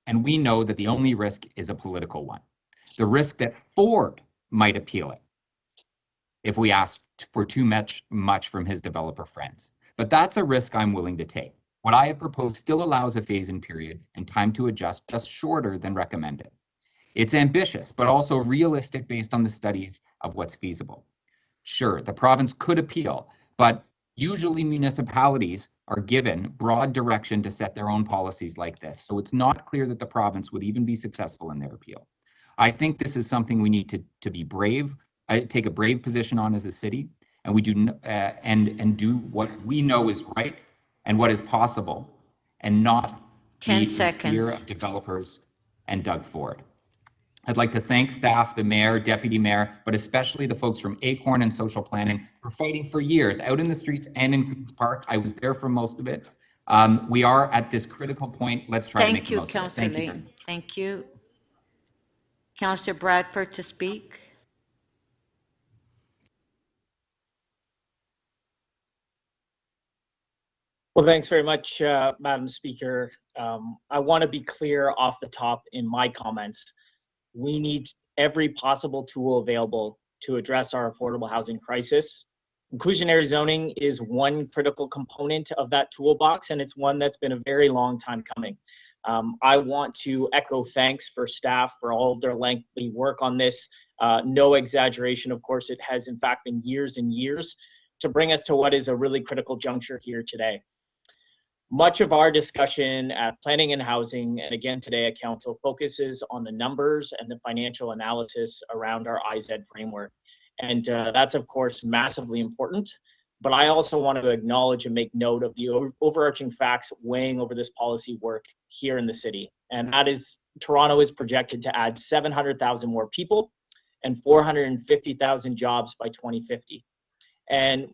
and we know that the only risk is a political one. The risk that Ford might appeal it if we ask for too much from his developer friends. But that's a risk I'm willing to take. What I have proposed still allows a phase-in period and time to adjust just shorter than recommended. It's ambitious, but also realistic based on the studies of what's feasible. Sure, the province could appeal, but usually municipalities are given broad direction to set their own policies like this, so it's not clear that the province would even be successful in their appeal. I think this is something we need to be brave, take a brave position on as a city, and we do and do what we know is right and what is possible, and not 10 fear seconds. of developers and Doug Ford. I'd like to thank staff, the mayor, deputy mayor, but especially the folks from Acorn and social planning for fighting for years out in the streets and in Queen's Park. I was there for most of it. We are at this critical point. Let's try to make the most of it. Councillor Thank you. Layton. Thank you. Councillor Bradford to speak. Well, thanks very much, Madam Speaker. I want to be clear off the top in my comments. We need every possible tool available to address our affordable housing crisis. Inclusionary zoning is one critical component of that toolbox, and it's one that's been a very long time coming. I want to echo thanks for staff for all of their lengthy work on this. No exaggeration, of course, it has in fact been years and years to bring us to what is a really critical juncture here today. Much of our discussion at Planning and Housing, and again today at Council, focuses on the numbers and the financial analysis around our IZ framework. And that's, of course, massively important. But I also want to acknowledge and make note of the overarching facts weighing over this policy work here in the city. And that is, Toronto is projected to add 700,000 more people and 450,000 jobs by 2050. And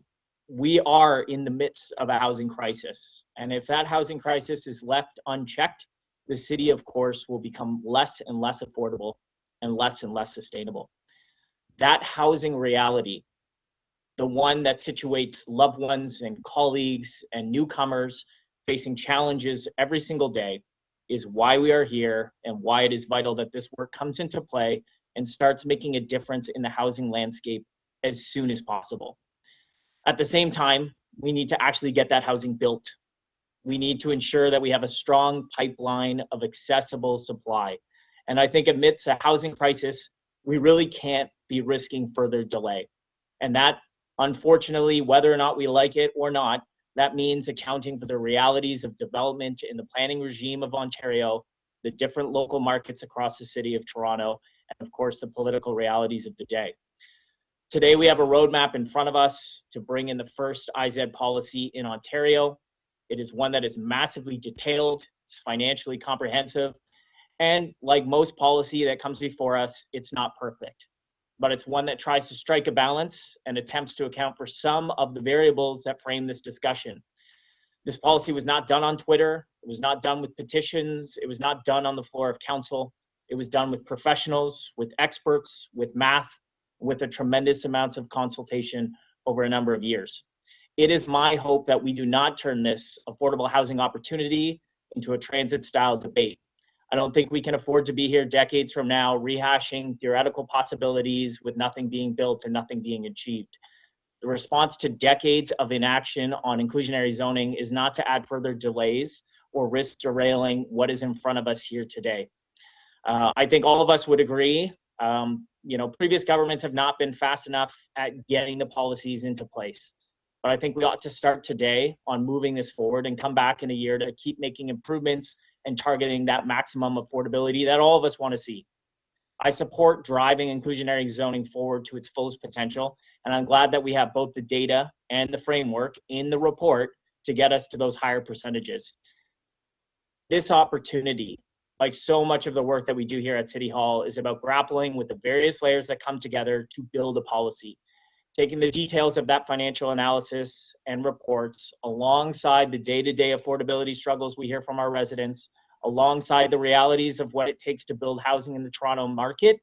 we are in the midst of a housing crisis. And if that housing crisis is left unchecked, the city, of course, will become less and less affordable and less sustainable. That housing reality, the one that situates loved ones and colleagues and newcomers facing challenges every single day, is why we are here and why it is vital that this work comes into play and starts making a difference in the housing landscape as soon as possible. At the same time, we need to actually get that housing built. We need to ensure that we have a strong pipeline of accessible supply. And I think amidst a housing crisis, we really can't be risking further delay. And that, unfortunately, whether or not we like it or not, that means accounting for the realities of development in the planning regime of Ontario, the different local markets across the city of Toronto, and of course, the political realities of the day. Today, we have a roadmap in front of us to bring in the first IZ policy in Ontario. It is one that is massively detailed, it's financially comprehensive, and like most policy that comes before us, it's not perfect. But it's one that tries to strike a balance and attempts to account for some of the variables that frame this discussion. This policy was not done on Twitter, it was not done with petitions, it was not done on the floor of council. It was done with professionals, with experts, with math, with a tremendous amounts of consultation over a number of years. It is my hope that we do not turn this affordable housing opportunity into a transit-style debate. I don't think we can afford to be here decades from now rehashing theoretical possibilities with nothing being built and nothing being achieved. The response to decades of inaction on inclusionary zoning is not to add further delays or risk derailing what is in front of us here today. I think all of us would agree, previous governments have not been fast enough at getting the policies into place. But I think we ought to start today on moving this forward and come back in a year to keep making improvements and targeting that maximum affordability that all of us want to see. I support driving inclusionary zoning forward to its fullest potential, and I'm glad that we have both the data and the framework in the report to get us to those higher percentages. This opportunity, like so much of the work that we do here at City Hall, is about grappling with the various layers that come together to build a policy. Taking the details of that financial analysis and reports alongside the day-to-day affordability struggles we hear from our residents, alongside the realities of what it takes to build housing in the Toronto market,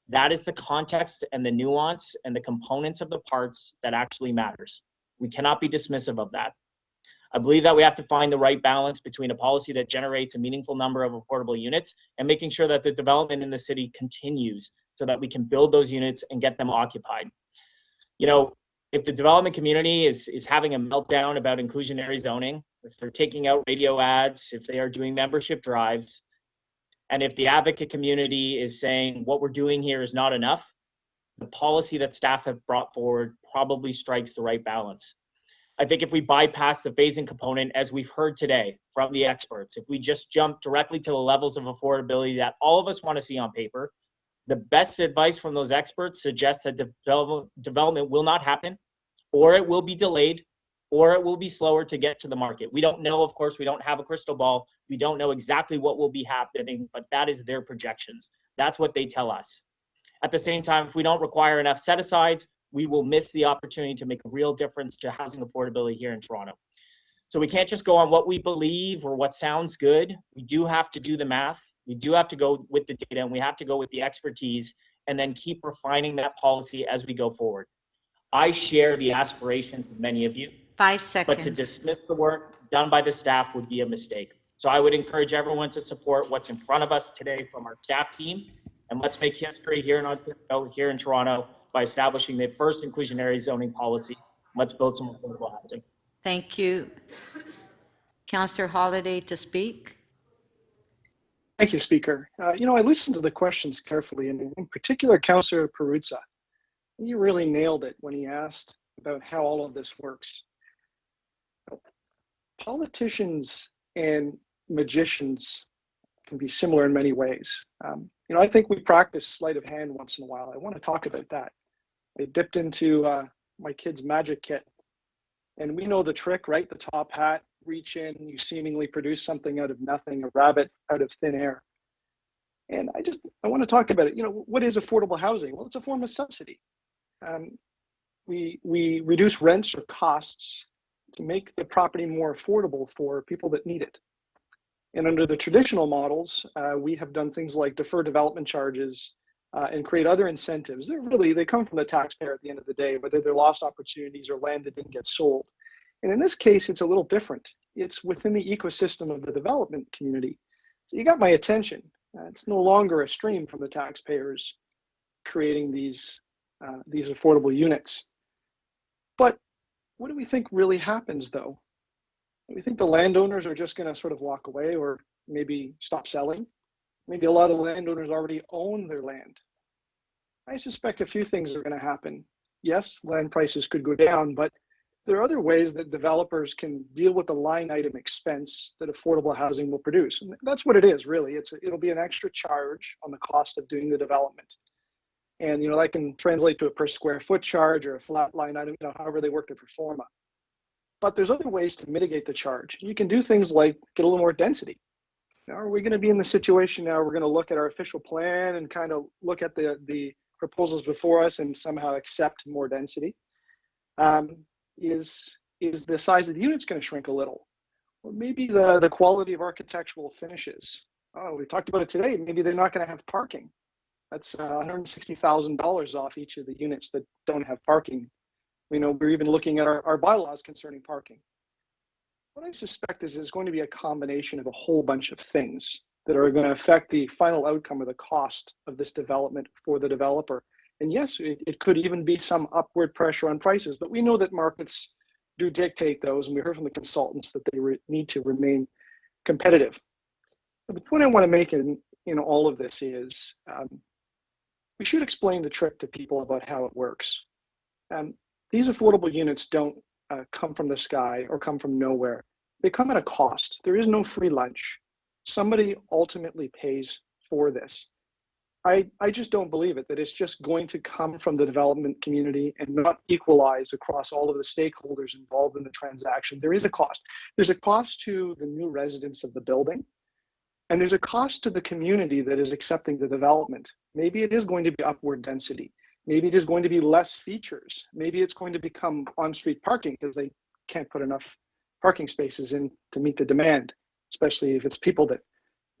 that is the context and the nuance and the components of the parts that actually matters. We cannot be dismissive of that. I believe that we have to find the right balance between a policy that generates a meaningful number of affordable units and making sure that the development in the city continues so that we can build those units and get them occupied. If the development community is having a meltdown about inclusionary zoning, if they're taking out radio ads, if they are doing membership drives, and if the advocate community is saying what we're doing here is not enough, the policy that staff have brought forward probably strikes the right balance. I think if we bypass the phasing component, as we've heard today from the experts, if we just jump directly to the levels of affordability that all of us want to see on paper, the best advice from those experts suggests that development will not happen, or it will be delayed, or it will be slower to get to the market. We don't know, of course, we don't have a crystal ball. We don't know exactly what will be happening, but that is their projections. That's what they tell us. At the same time, if we don't require enough set-asides, we will miss the opportunity to make a real difference to housing affordability here in Toronto. So we can't just go on what we believe or what sounds good. We do have to do the math. We do have to go with the data, and we have to go with the expertise, and then keep refining that policy as we go forward. I share the aspirations of many of you. 5 seconds. But to dismiss the work done by the staff would be a mistake. So I would encourage everyone to support what's in front of us today from our staff team, and let's make history here in Ontario, here in Toronto, by establishing the first inclusionary zoning policy. Let's build some affordable housing. Thank you. Councillor Holiday to speak. Thank you, Speaker. I listened to the questions carefully, and in particular, Councillor Perruzza. He really nailed it when he asked about how all of this works. politicians and magicians can be similar in many ways. I think we practice sleight of hand once in a while. I want to talk about that. I dipped into my kid's magic kit, and we know the trick, right? The top hat, reach in, you seemingly produce something out of nothing, a rabbit out of thin air. And I want to talk about it. What is affordable housing? Well, it's a form of subsidy. We reduce rents or costs to make the property more affordable for people that need it. And under the traditional models, we have done things like defer development charges and create other incentives. They come from the taxpayer at the end of the day, whether they're lost opportunities or land that didn't get sold. And in this case, it's a little different. It's within the ecosystem of the development community. So you got my attention. It's no longer a stream from the taxpayers creating these affordable units. But what do we think really happens, though? Do we think the landowners are just going to sort of walk away or maybe stop selling? Maybe a lot of landowners already own their land. I suspect a few things are going to happen. Yes, land prices could go down, but there are other ways that developers can deal with the line item expense that affordable housing will produce. And that's what it is, really. It'll be an extra charge on the cost of doing the development. And, that can translate to a per square foot charge or a flat line item, however they work the pro forma. But there's other ways to mitigate the charge. You can do things like get a little more density. Are we going to be in the situation now we're going to look at our official plan and kind of look at the proposals before us and somehow accept more density? Is the size of the units going to shrink a little? Or maybe the quality of architectural finishes. Oh, we talked about it today. Maybe they're not going to have parking. That's $160,000 off each of the units that don't have parking. We're even looking at our bylaws concerning parking. What I suspect is there's going to be a combination of a whole bunch of things that are going to affect the final outcome of the cost of this development for the developer. And yes, it could even be some upward pressure on prices, but we know that markets do dictate those, and we heard from the consultants that they need to remain competitive. But the point I want to make in all of this is we should explain the trick to people about how it works. These affordable units don't come from the sky or come from nowhere. They come at a cost. There is no free lunch. Somebody ultimately pays for this. I just don't believe it, that it's just going to come from the development community and not equalize across all of the stakeholders involved in the transaction. There is a cost. There's a cost to the new residents of the building, and there's a cost to the community that is accepting the development. Maybe it is going to be upward density. Maybe it is going to be less features. Maybe it's going to become on-street parking because they can't put enough parking spaces in to meet the demand, especially if it's people that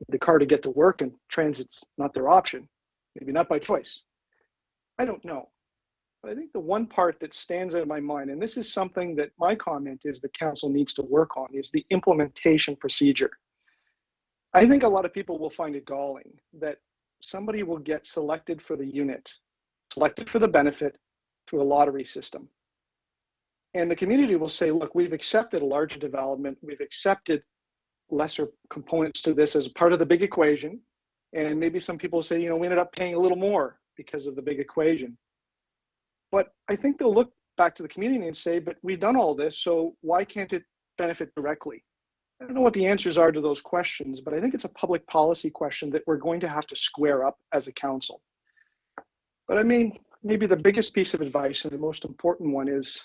need the car to get to work and transit's not their option, maybe not by choice. I don't know. But I think the one part that stands out in my mind, and this is something that my comment is the council needs to work on, is the implementation procedure. I think a lot of people will find it galling that somebody will get selected for the unit, selected for the benefit through a lottery system. And the community will say, look, we've accepted a larger development. We've accepted lesser components to this as part of the big equation. And maybe some people say, we ended up paying a little more because of the big equation. But I think they'll look back to the community and say, but we've done all this, so why can't it benefit directly? I don't know what the answers are to those questions, but I think it's a public policy question that we're going to have to square up as a council. But maybe the biggest piece of advice and the most important one is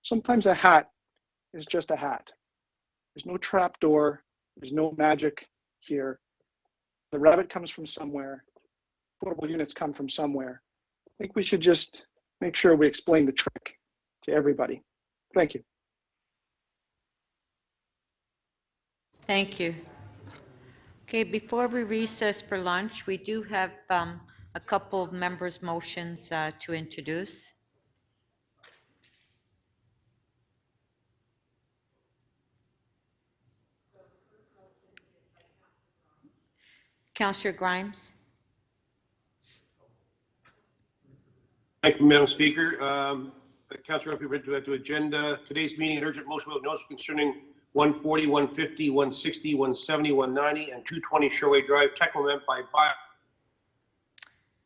sometimes a hat is just a hat. There's no trap door. There's no magic here. The rabbit comes from somewhere. Affordable units come from somewhere. I think we should just make sure we explain the trick to everybody. Thank you. Thank you. Okay, before we recess for lunch, we do have a couple of members' motions to introduce. Councillor Grimes. Thank you, Madam Speaker. Councillor, if you read to agenda, today's meeting, an urgent motion with notice concerning 140, 150, 160, 170, 190, and 220 Sherway Drive, technical amendment by.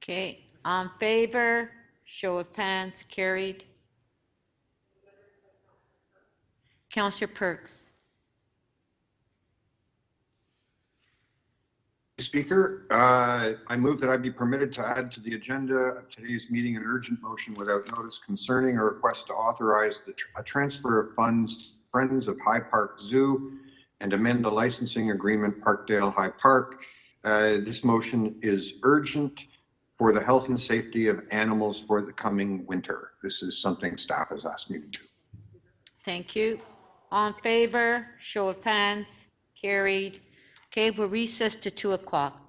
Okay, on favor, show of hands, carried. Councillor Perks. Speaker. I move that I be permitted to add to the agenda of today's meeting an urgent motion without notice concerning a request to authorize a transfer of funds to Friends of High Park Zoo and amend the licensing agreement Parkdale High Park. This motion is urgent for the health and safety of animals for the coming winter. This is something staff has asked me to do. Thank you. All in favor? Show of hands. Carried. Okay, we'll recess to 2 o'clock.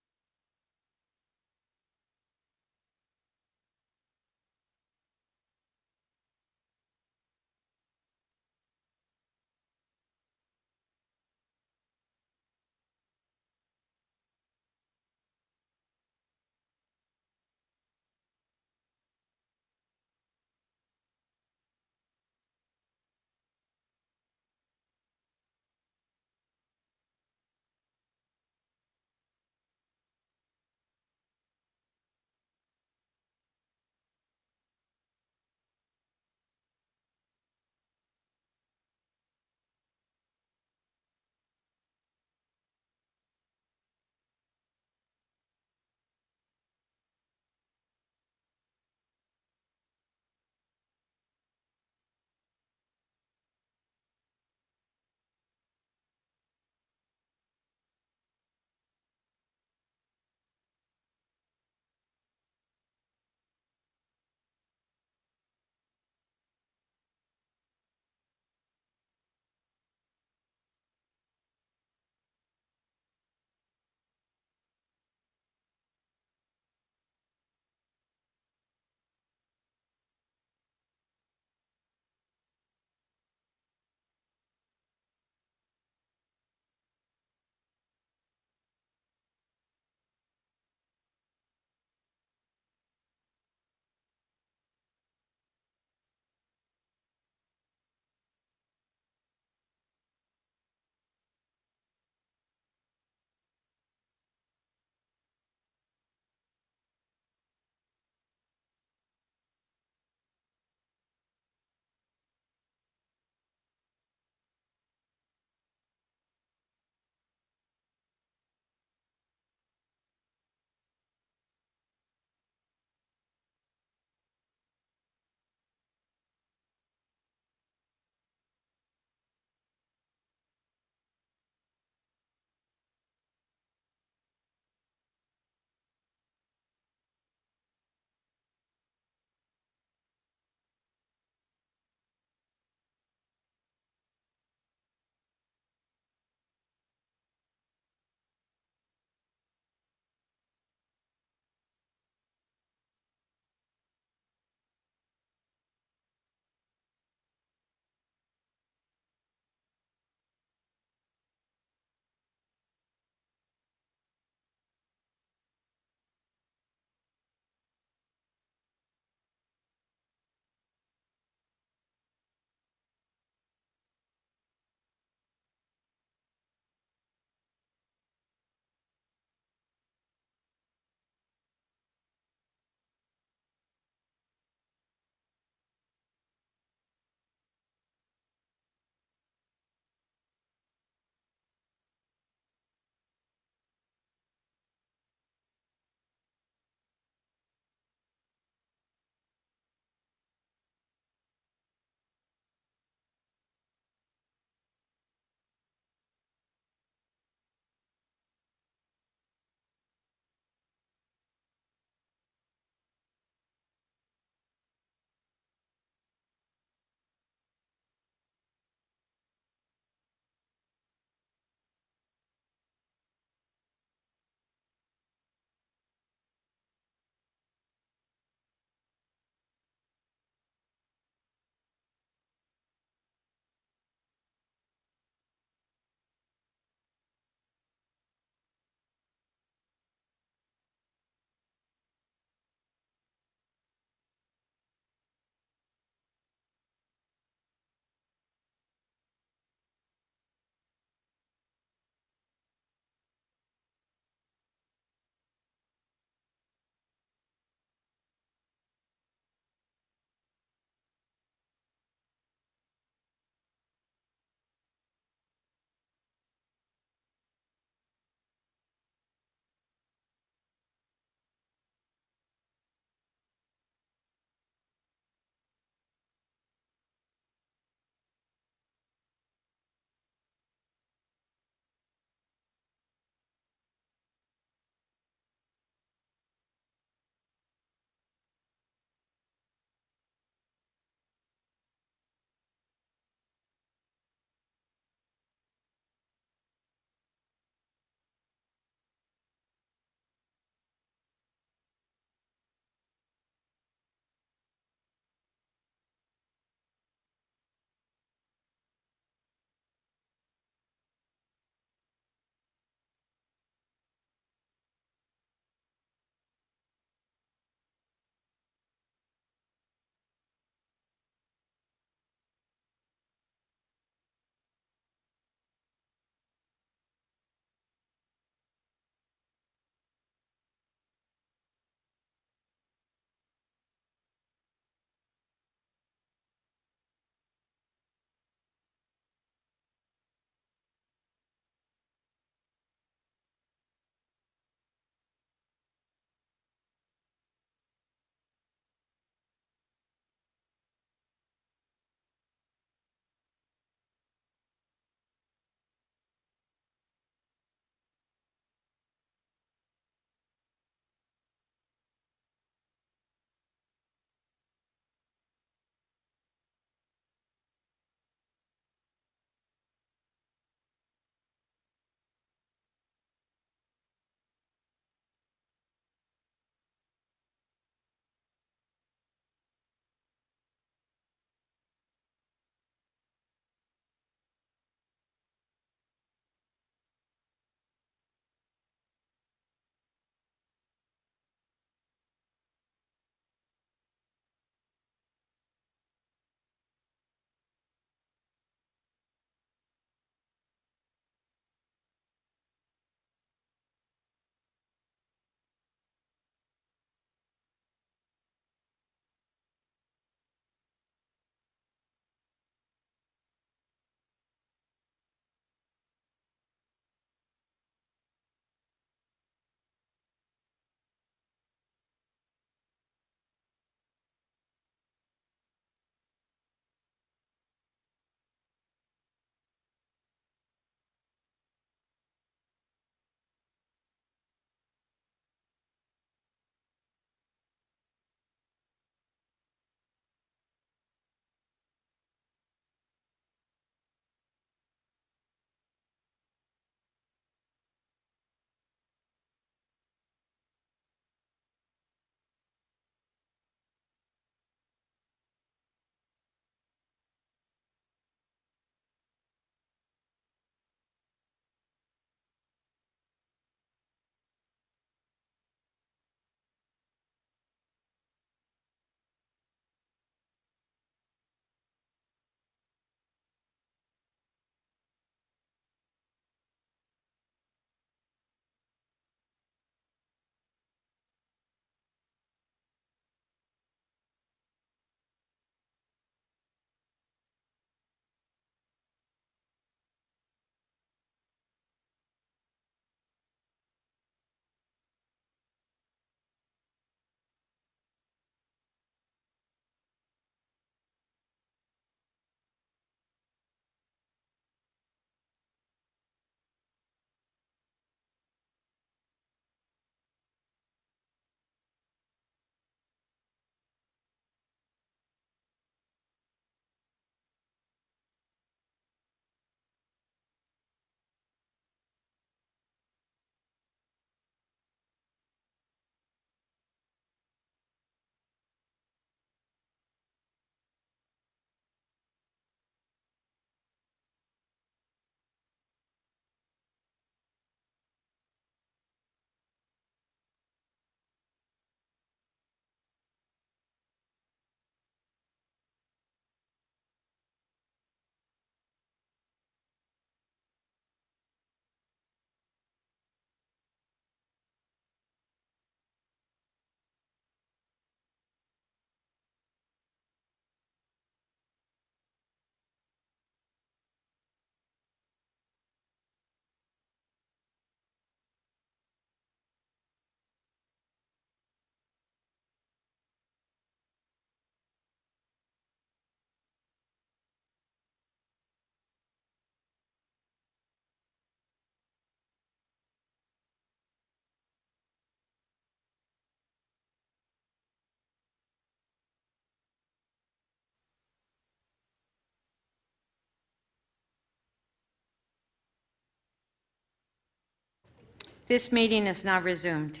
This meeting is now resumed.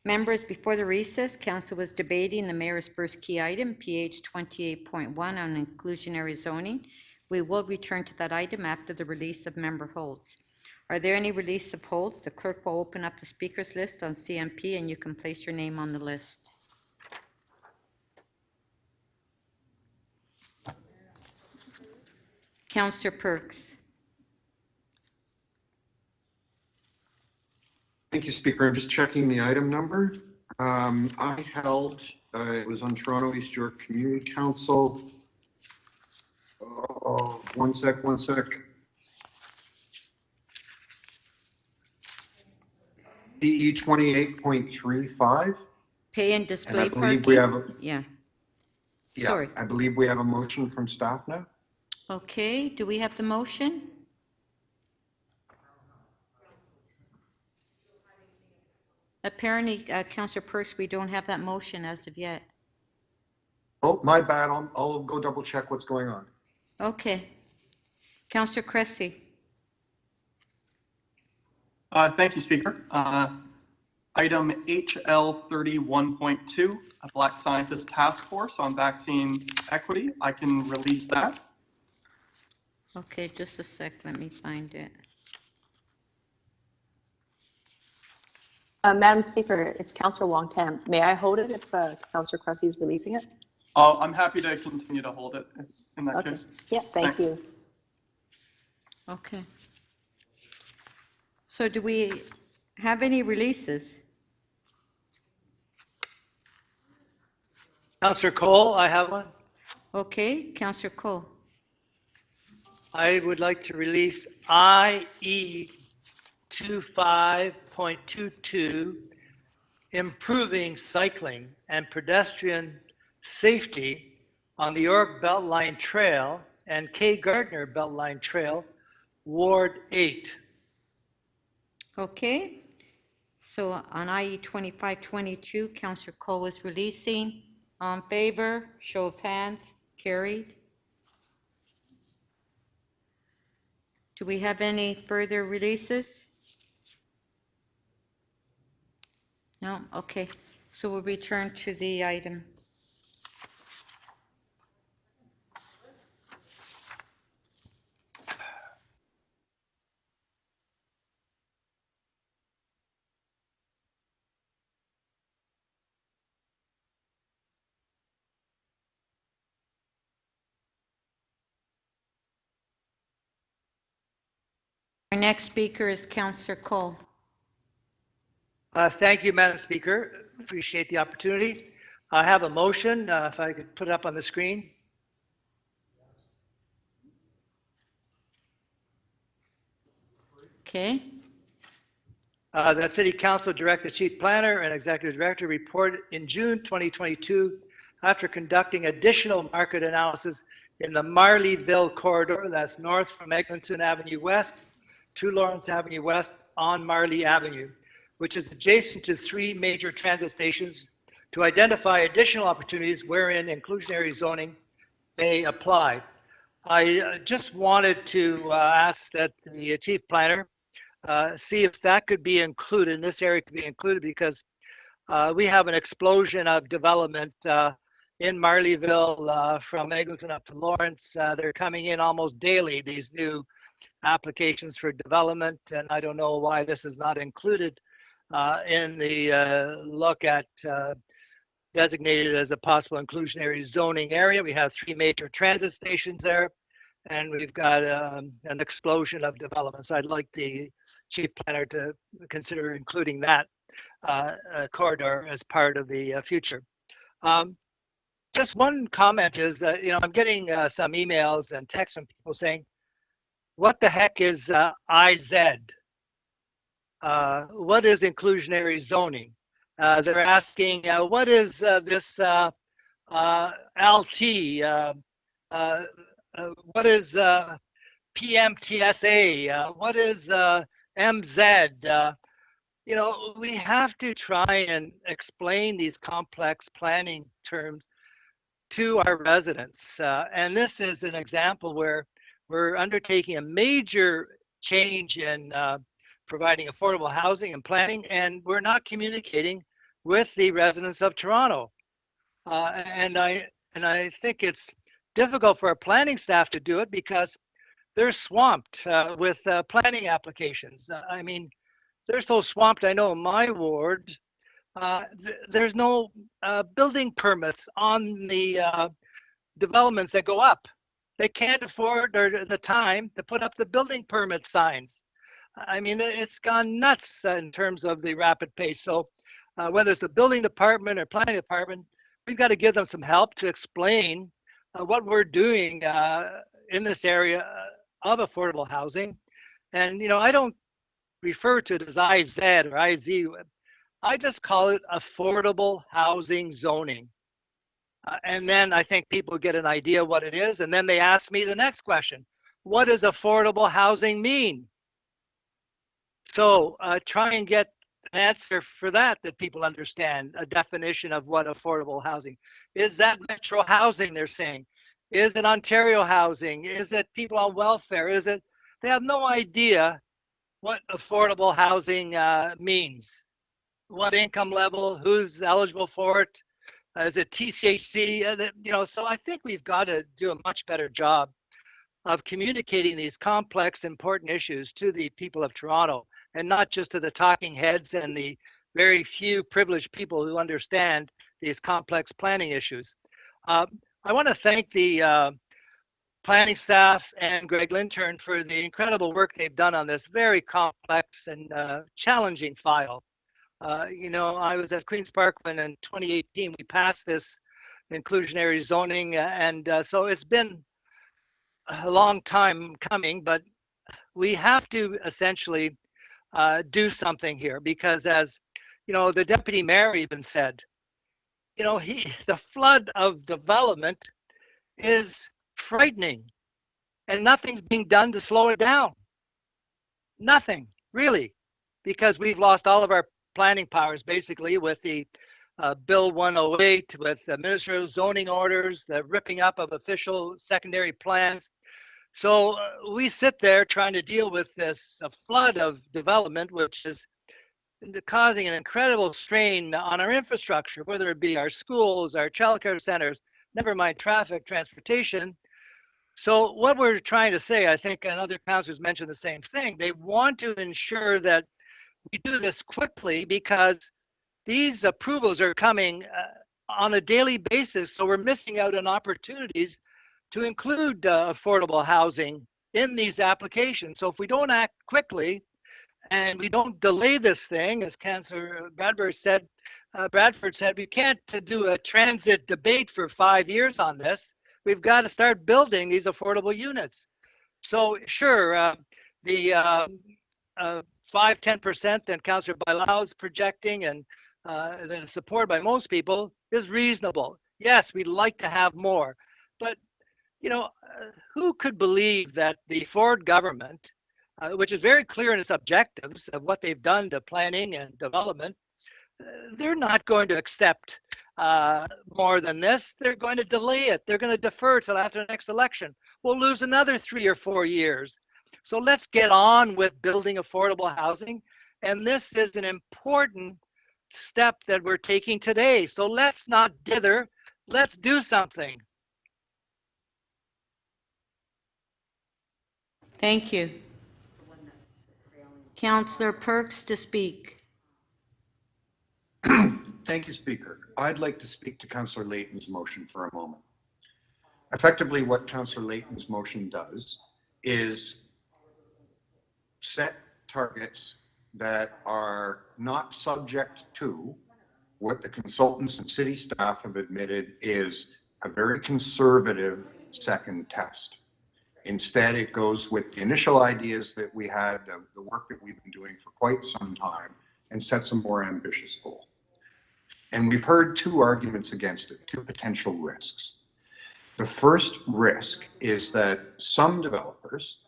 Members, before the recess, Council was debating the Mayor's first key item, PH 28.1 on inclusionary zoning. We will return to that item after the release of member holds. Are there any release of holds? The clerk will open up the speakers list on CMP and you can place your name on the list. Councillor Perks. Thank you, Speaker. I'm just checking the item number. I held, it was on Toronto East York Community Council. Oh, one sec. PE 28.35. Pay and display I believe parking? we have Yeah. Yeah, Sorry. I believe we have a motion from staff now. Okay, do we have the motion? Apparently, Councillor Perks, we don't have that motion as of yet. Oh, my bad. I'll go double check what's going on. Okay. Councillor Cressy. Thank you, Speaker. Item HL 31.2, a Black Scientist Task Force on Vaccine Equity. I can release that. Okay, just a sec, let me find it. Madam Speaker, it's Councillor Wong-Tam. May I hold it if Councillor Cressy is releasing it? I'm happy to continue to hold it in that Okay. case. Yeah, thank you. Okay. So do we have any releases? Councillor Cole, I have one. Okay, Councillor Cole. I would like to release IE 25.22, improving cycling and pedestrian safety on the York Beltline Trail and K. Gardner Beltline Trail, Ward 8. Okay, so on IE 2522, Councillor Cole is releasing. On favor, show of hands, carried. Do we have any further releases? No, okay, so we'll return to the item. Our next speaker is Councillor Cole. Thank you, Madam Speaker. Appreciate the opportunity. I have a motion, if I could put it up on the screen. Okay. The City Council direct the Chief Planner and Executive Director report in June 2022 after conducting additional market analysis in the Marleyville corridor, that's north from Eglinton Avenue West to Lawrence Avenue West on Marley Avenue, which is adjacent to 3 major transit stations, to identify additional opportunities wherein inclusionary zoning may apply. I just wanted to ask that the Chief Planner see if that could be included, in this area could be included, because we have an explosion of development in Marleyville from Eglinton up to Lawrence. They're coming in almost daily, these new applications for development, and I don't know why this is not included in the look at designated as a possible inclusionary zoning area. We have 3 major transit stations there, and we've got an explosion of development. So I'd like the Chief Planner to consider including that corridor as part of the future. Just one comment is that, I'm getting some emails and texts from people saying, what the heck is IZ? What is inclusionary zoning? They're asking, what is this LT? What is PMTSA? What is MZ? We have to try and explain these complex planning terms to our residents. And this is an example where we're undertaking a major change in providing affordable housing and planning, and we're not communicating with the residents of Toronto. And I think it's difficult for our planning staff to do it because they're swamped with planning applications. I mean, they're so swamped. I know in my ward, there's no building permits on the developments that go up. They can't afford or the time to put up the building permit signs. I mean, it's gone nuts in terms of the rapid pace. So whether it's the building department or planning department, we've got to give them some help to explain what we're doing in this area of affordable housing. And, you know, I don't refer to it as IZ or IZ. I just call it affordable housing zoning. And then I think people get an idea what it is. And then they ask me the next question. What does affordable housing mean? So try and get an answer for that people understand, a definition of what affordable housing. Is that metro housing, they're saying? Is it Ontario housing? Is it people on welfare? Is it? They have no idea what affordable housing means. What income level, who's eligible for it? Is it TCHC? You know, so I think we've got to do a much better job of communicating these complex, important issues to the people of Toronto, and not just to the talking heads and the very few privileged people who understand these complex planning issues. I want to thank the planning staff and Greg Lintern for the incredible work they've done on this very complex and challenging file. You know, I was at Queen's Park when in 2018 we passed this inclusionary zoning, and so it's been a long time coming, but we have to essentially do something here because, as you know, the deputy mayor even said, you know, the flood of development is frightening and nothing's being done to slow it down. Nothing, really, because we've lost all of our planning powers basically with the Bill 108, with the ministerial zoning orders, the ripping up of official secondary plans. So we sit there trying to deal with this flood of development, which is causing an incredible strain on our infrastructure, whether it be our schools, our childcare centers, never mind traffic, transportation. So what we're trying to say, I think, and other councillors mentioned the same thing, they want to ensure that we do this quickly because these approvals are coming on a daily basis. So we're missing out on opportunities to include affordable housing in these applications. So if we don't act quickly and we don't delay this thing, as Councillor Bradford said, we can't do a transit debate for 5 years on this. We've got to start building these affordable units. So sure, the 5-10% that Councillor Bailão is projecting and that is supported by most people is reasonable. Yes, we'd like to have more, but you know, who could believe that the Ford government, which is very clear in its objectives of what they've done to planning and development, they're not going to accept more than this. They're going to delay it. They're going to defer till after the next election. We'll lose another 3 or 4 years. So let's get on with building affordable housing. And this is an important step that we're taking today. So let's not dither. Let's do something. Thank you. Councillor Perks to speak. Thank you, Speaker. I'd like to speak to Councillor Layton's motion for a moment. Effectively, what Councillor Layton's motion does is set targets that are not subject to what the consultants and city staff have admitted is a very conservative second test. Instead, it goes with the initial ideas that we had, the work that we've been doing for quite some time, and sets a more ambitious goal. And we've heard two arguments against it, two potential risks. The first risk is that some developers,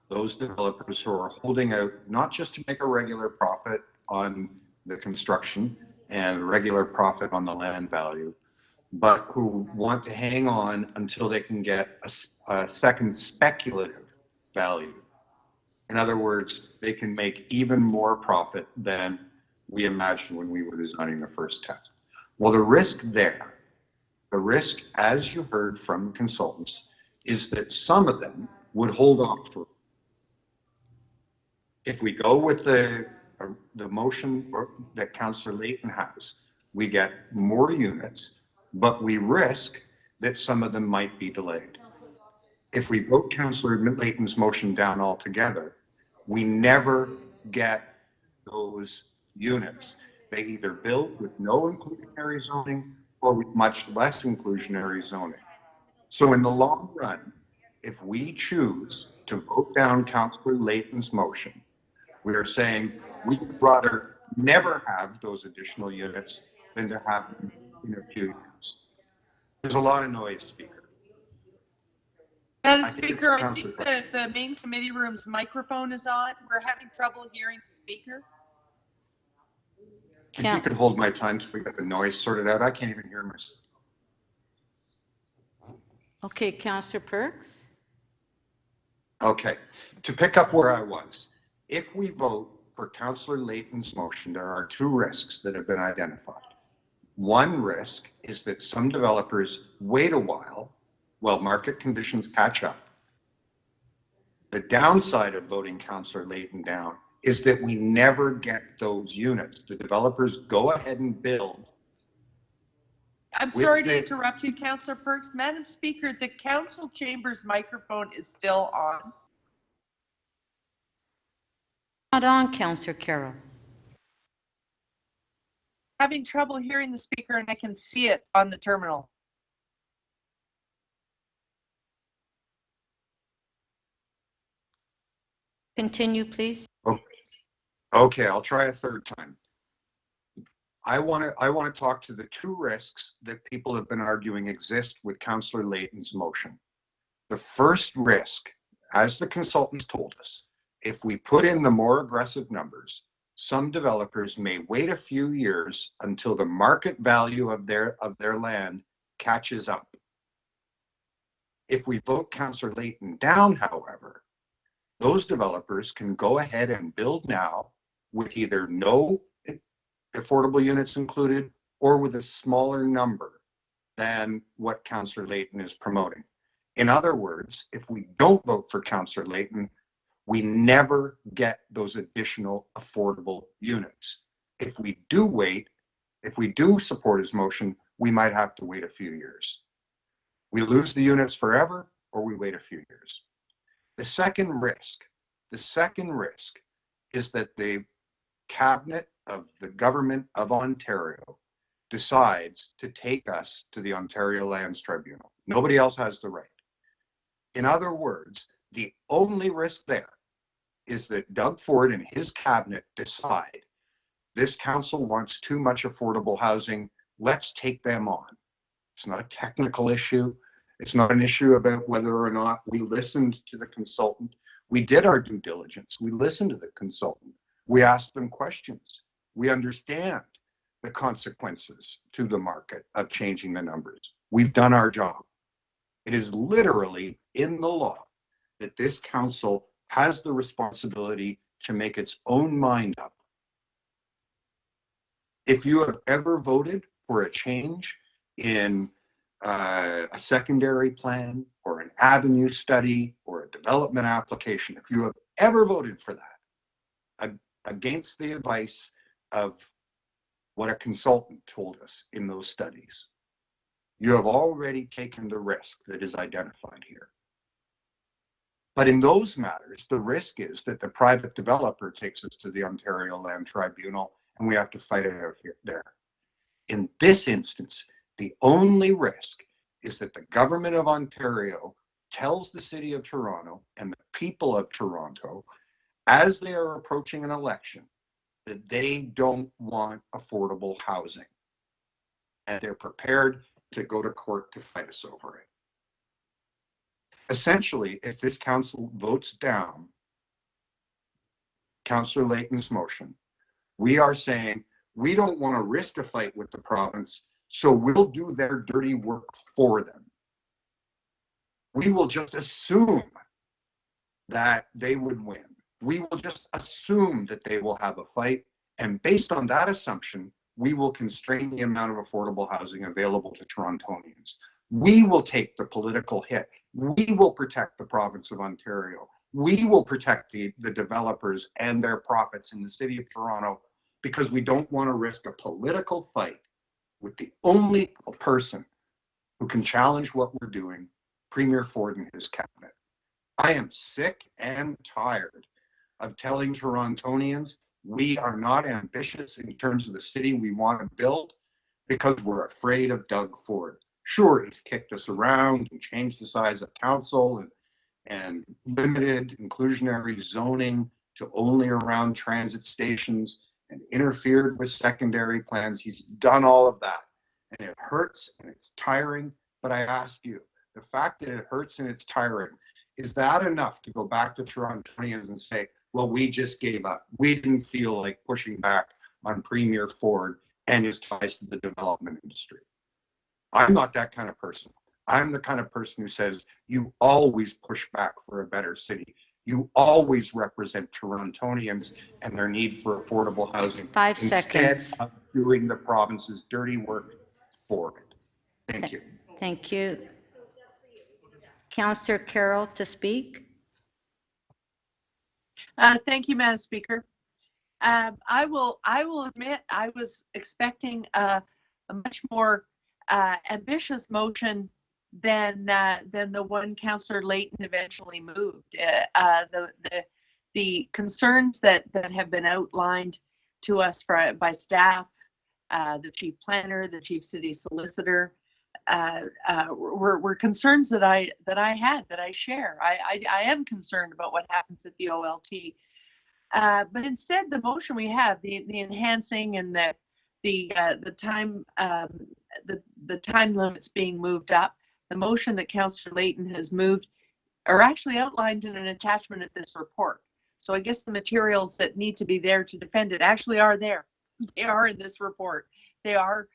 those developers who are holding out not just to make a regular profit on the construction and regular profit on the land value, but who want to hang on until they can get a second speculative value In other words, they can make even more profit than we imagined when we were designing the first test. Well, the risk there, the risk, as you heard from consultants, is that some of them would hold off for. If we go with the motion that Councillor Layton has, we get more units, but we risk that some of them might be delayed. If we vote Councillor Layton's motion down altogether, we never get those units. They either build with no inclusionary zoning or with much less inclusionary zoning. So in the long run, if we choose to vote down Councillor Layton's motion, we are saying we would rather never have those additional units than to have them in a few years. There's a lot of noise, Speaker. Madam Speaker, I think the main committee room's microphone is on. We're having trouble hearing the speaker. If you could hold my time till we get the noise sorted out, I can't even hear myself. Okay, Councillor Perks. Okay, to pick up where I was, if we vote for Councillor Layton's motion, there are two risks that have been identified. One risk is that some developers wait a while market conditions catch up. The downside of voting Councillor Layton down is that we never get those units. The developers go ahead and build. I'm sorry to interrupt you, Councillor Perks. Madam Speaker, the council chamber's microphone is still on. Not on, Councillor Carroll. Having trouble hearing the speaker, and I can see it on the terminal. Continue, please. Okay, I'll try a third time. I want to talk to the two risks that people have been arguing exist with Councillor Layton's motion. The first risk, as the consultants told us, if we put in the more aggressive numbers, some developers may wait a few years until the market value of their land catches up. If we vote Councillor Layton down, however, those developers can go ahead and build now with either no affordable units included or with a smaller number than what Councillor Layton is promoting. In other words, if we don't vote for Councillor Layton, we never get those additional affordable units. If we do support his motion, we might have to wait a few years. We lose the units forever or we wait a few years. The second risk is that the cabinet of the government of Ontario decides to take us to the Ontario Lands Tribunal. Nobody else has the right. In other words, the only risk there is that Doug Ford and his cabinet decide this council wants too much affordable housing, let's take them on. It's not a technical issue. It's not an issue about whether or not we listened to the consultant. We did our due diligence. We listened to the consultant. We asked them questions. We understand the consequences to the market of changing the numbers. We've done our job. It is literally in the law that this council has the responsibility to make its own mind up. If you have ever voted for a change in a secondary plan or an avenue study or a development application, if you have ever voted for that against the advice of what a consultant told us in those studies, you have already taken the risk that is identified here. But in those matters, the risk is that the private developer takes us to the Ontario Land Tribunal and we have to fight it out here, there. In this instance, the only risk is that the government of Ontario tells the City of Toronto and the people of Toronto, as they are approaching an election, that they don't want affordable housing. And they're prepared to go to court to fight us over it. Essentially, if this council votes down Councillor Layton's motion, we are saying we don't want to risk a fight with the province, so we'll do their dirty work for them. We will just assume that they would win. we will just assume that they will have a fight. And based on that assumption, we will constrain the amount of affordable housing available to Torontonians. We will take the political hit. We will protect the province of Ontario. We will protect the developers and their profits in the city of Toronto, because we don't want to risk a political fight with the only person who can challenge what we're doing, Premier Ford and his cabinet. I am sick and tired of telling Torontonians we are not ambitious in terms of the city we want to build because we're afraid of Doug Ford. Sure, he's kicked us around and changed the size of council and limited inclusionary zoning to only around transit stations and interfered with secondary plans. He's done all of that, and it hurts and it's tiring. But I ask you, the fact that it hurts and it's tiring, is that enough to go back to Torontonians and say, well, we just gave up. We didn't feel like pushing back on Premier Ford and his ties to the development industry. I'm not that kind of person. I'm the kind of person who says you always push back for a better city. You always represent Torontonians and their need for affordable housing. 5 seconds. Instead of doing the province's dirty work for it. Thank you. Thank you. Councillor Carroll to speak. Thank you, Madam Speaker. I will admit I was expecting a much more ambitious motion than the one Councillor Layton eventually moved. The concerns that have been outlined to us by staff, the chief planner, the chief city solicitor, were concerns that I share. I am concerned about what happens at the OLT, but instead the motion we have, the enhancing and the time limits being moved up, the motion that Councillor Layton has moved are actually outlined in an attachment of this report. So I guess the materials that need to be there to defend it actually are there. They are in this report. They are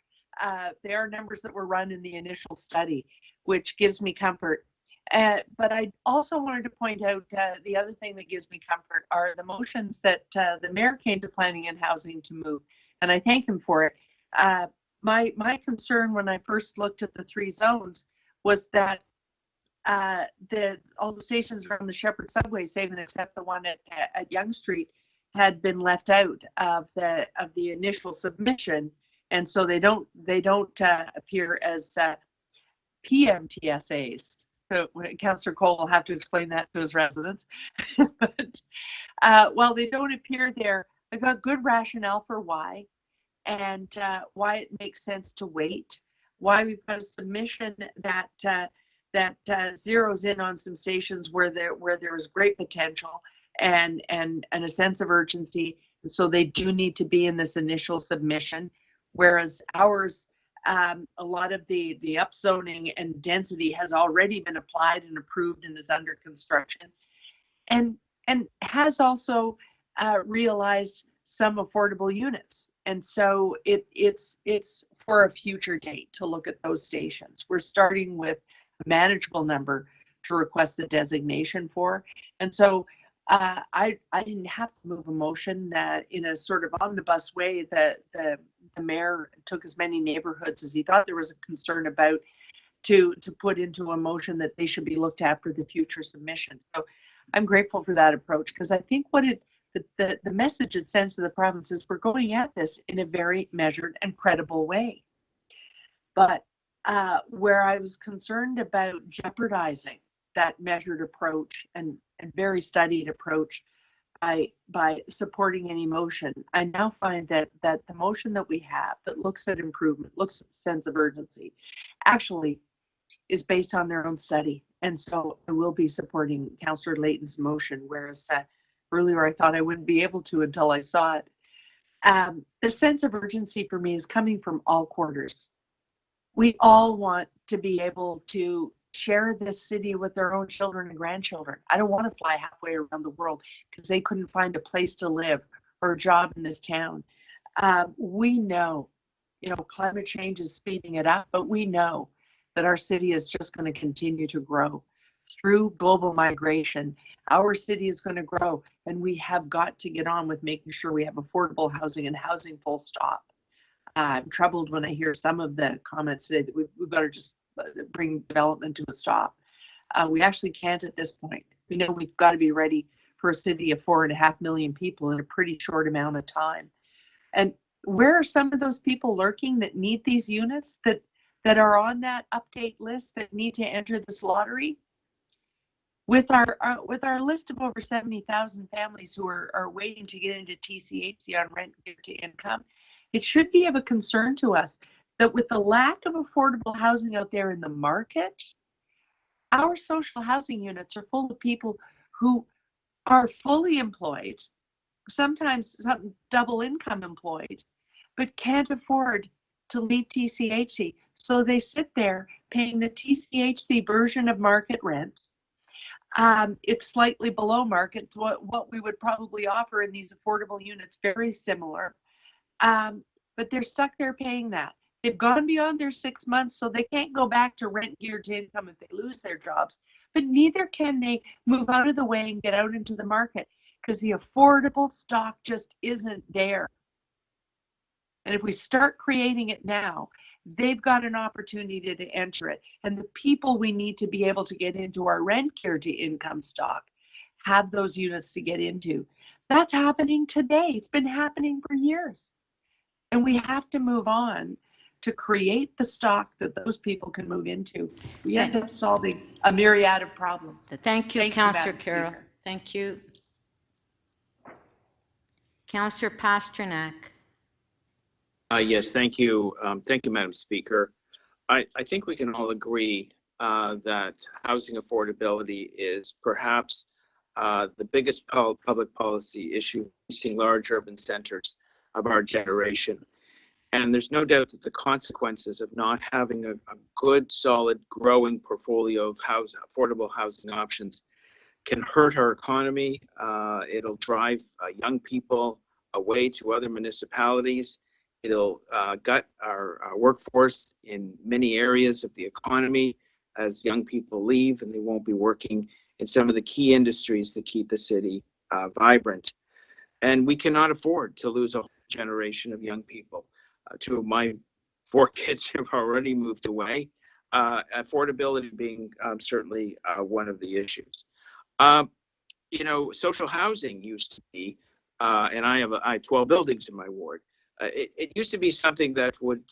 numbers that were run in the initial study, which gives me comfort. But I also wanted to point out the other thing that gives me comfort are the motions that the mayor came to Planning and Housing to move, and I thank him for it. My concern when I first looked at the 3 zones was that all the stations around the Shepherd subway, save and except the one at Yonge Street, had been left out of the initial submission, and so they don't appear as PMTSAs. So Councillor Cole will have to explain that to his residents. But while they don't appear there, I've got good rationale for why, and why it makes sense to wait. Why we've got a submission that zeroes in on some stations where there is great potential and a sense of urgency. And so they do need to be in this initial submission, whereas ours, a lot of the upzoning and density has already been applied and approved and is under construction, and has also realized some affordable units. And so it's for a future date to look at those stations. We're starting with a manageable number to request the designation for. And so I didn't have to move a motion in a sort of omnibus way. The mayor took as many neighborhoods as he thought there was a concern about to put into a motion that they should be looked at for the future submission. So I'm grateful for that approach, because I think the message it sends to the province is we're going at this in a very measured and credible way. But where I was concerned about jeopardizing that measured approach and very studied approach by supporting any motion, I now find that the motion that we have that looks at improvement, looks at sense of urgency, actually is based on their own study. And so I will be supporting Councillor Layton's motion, whereas earlier I thought I wouldn't be able to until I saw it. The sense of urgency for me is coming from all quarters. We all want to be able to share this city with their own children and grandchildren. I don't want to fly halfway around the world because they couldn't find a place to live or a job in this town. We know, climate change is speeding it up, but we know that our city is just going to continue to grow. through global migration, our city is going to grow, and we have got to get on with making sure we have affordable housing and housing full stop. I'm troubled when I hear some of the comments today that we've got to just bring development to a stop. We actually can't at this point. We know we've got to be ready for a city of 4.5 million people in a pretty short amount of time. And where are some of those people lurking that need these units, that are on that update list, that need to enter this lottery? With our list of over 70,000 families who are waiting to get into TCHC on rent to income, it should be of a concern to us that with the lack of affordable housing out there in the market, our social housing units are full of people who are fully employed, sometimes double income employed, but can't afford to leave TCHC. So they sit there paying the TCHC version of market rent. It's slightly below market, what we would probably offer in these affordable units, very similar. But they're stuck there paying that. They've gone beyond their 6 months, so they can't go back to rent geared to income if they lose their jobs, but neither can they move out of the way and get out into the market because the affordable stock just isn't there. And if we start creating it now, they've got an opportunity to enter it. And the people we need to be able to get into our rent geared to income stock have those units to get into. That's happening today. It's been happening for years. And we have to move on to create the stock that those people can move into. We end up solving a myriad of problems. Thank you, Councillor Madam Carroll. Speaker. Thank you. Councillor Pasternak. Yes, thank you. Thank you, Madam Speaker. I think we can all agree that housing affordability is perhaps the biggest public policy issue facing large urban centers of our generation. And there's no doubt that the consequences of not having a good, solid, growing portfolio of affordable housing options can hurt our economy. It'll drive young people away to other municipalities. It'll gut our workforce in many areas of the economy as young people leave and they won't be working in some of the key industries that keep the city vibrant. And we cannot afford to lose a whole generation of young people. Two of my 4 kids have already moved away. Affordability being certainly one of the issues. Social housing used to be, and I have 12 buildings in my ward. It used to be something that would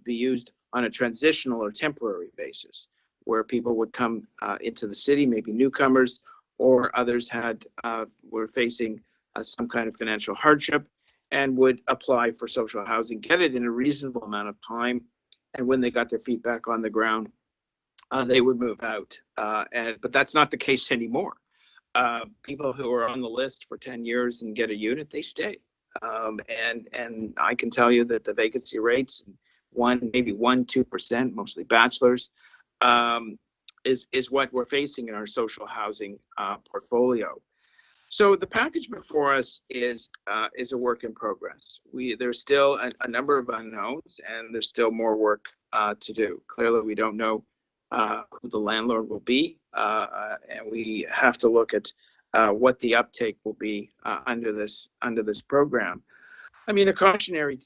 be used on a transitional or temporary basis, where people would come into the city, maybe newcomers, or others were facing some kind of financial hardship and would apply for social housing, get it in a reasonable amount of time, and when they got their feet back on the ground, they would move out. But that's not the case anymore. People who are on the list for 10 years and get a unit, they stay. And I can tell you that the vacancy rates, maybe 1-2%, mostly bachelors, is what we're facing in our social housing portfolio. So the package before us is a work in progress. There's still a number of unknowns, and there's still more work to do. Clearly, we don't know who the landlord will be, and we have to look at what the uptake will be under this program. I mean, a cautionary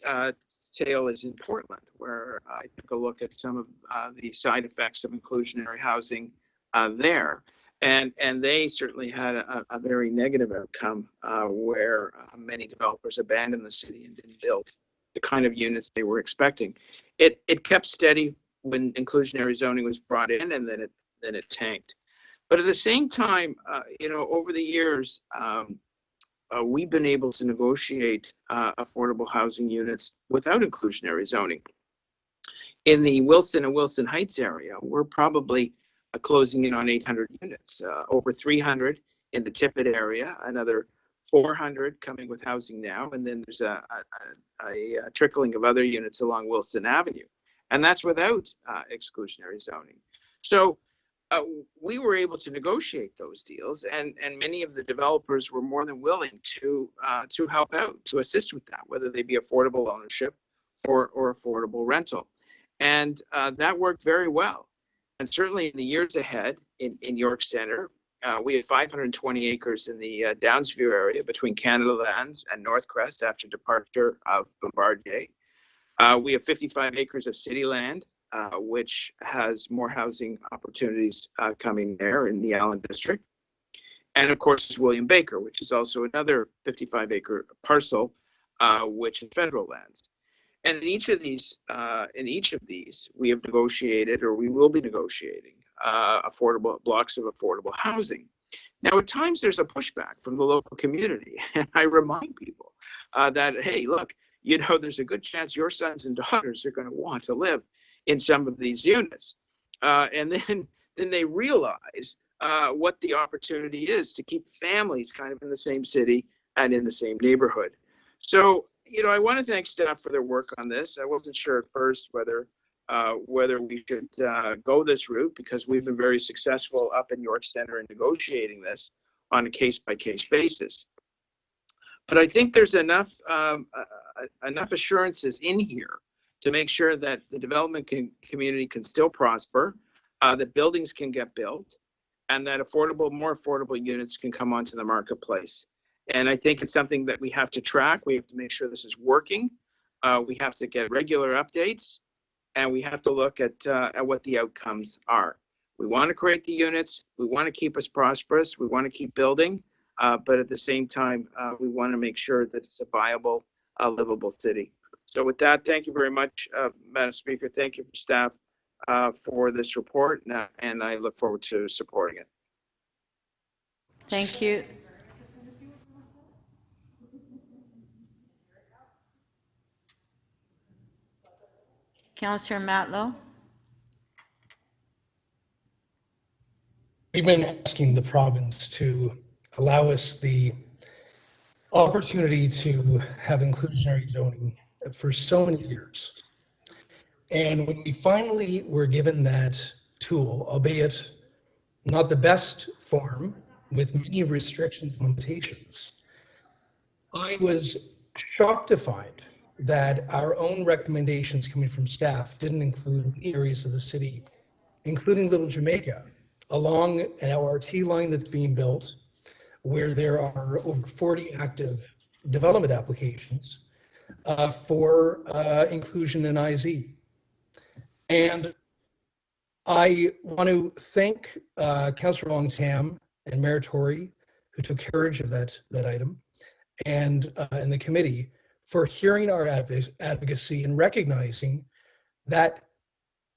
tale is in Portland, where I took a look at some of the side effects of inclusionary housing there. And they certainly had a very negative outcome where many developers abandoned the city and didn't build the kind of units they were expecting. It kept steady when inclusionary zoning was brought in, and then it tanked. But at the same time, over the years, we've been able to negotiate affordable housing units without inclusionary zoning. In the Wilson and Wilson Heights area, we're probably closing in on 800 units, over 300 in the Tippett area, another 400 coming with Housing Now, and then there's a trickling of other units along Wilson Avenue. And that's without exclusionary zoning. So we were able to negotiate those deals, and many of the developers were more than willing to help out, to assist with that, whether they be affordable ownership or affordable rental. And that worked very well. And certainly in the years ahead, in York Center. We have 520 acres in the Downsview area between Canada Lands and Northcrest after departure of Bombardier. We have 55 acres of city land, which has more housing opportunities coming there in the Allen District. And of course, there's William Baker, which is also another 55-acre parcel, which is federal lands. And in each of these, we have negotiated, or we will be negotiating, affordable blocks of affordable housing. Now, at times there's a pushback from the local community, and I remind people that, hey, look, you know, there's a good chance your sons and daughters are going to want to live in some of these units, and then they realize what the opportunity is to keep families kind of in the same city and in the same neighborhood. So, you know, I want to thank staff for their work on this. I wasn't sure at first whether we should go this route, because we've been very successful up in York Center in negotiating this on a case-by-case basis. But I think there's enough assurances in here to make sure that the development community can still prosper, that buildings can get built, and that more affordable units can come onto the marketplace. And I think it's something that we have to track. We have to make sure this is working. We have to get regular updates, and we have to look at what the outcomes are. We want to create the units. We want to keep us prosperous. We want to keep building. But at the same time, we want to make sure that it's a viable, livable city. So with that, thank you very much, Madam Speaker. Thank you for staff for this report, and I look forward to supporting it. Thank you. Councillor Matlow. We've been asking the province to allow us the opportunity to have inclusionary zoning for so many years. And when we finally were given that tool, albeit not the best form, with many restrictions and limitations, I was shocked to find that our own recommendations coming from staff didn't include many areas of the city, including Little Jamaica, along an LRT line that's being built, where there are over 40 active development applications for inclusion in IZ. And I want to thank Councillor Long-Tam and Mayor Tory, who took carriage of that item, and the committee for hearing our advocacy and recognizing that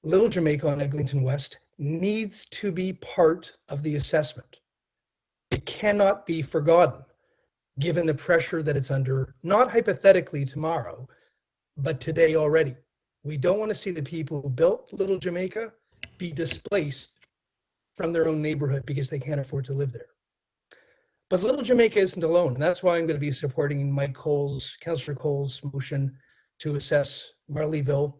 Little Jamaica on Eglinton West needs to be part of the assessment. It cannot be forgotten, given the pressure that it's under, not hypothetically tomorrow, but today already. We don't want to see the people who built Little Jamaica be displaced from their own neighborhood because they can't afford to live there. But Little Jamaica isn't alone, and that's why I'm going to be supporting Councillor Cole's motion to assess Marleyville.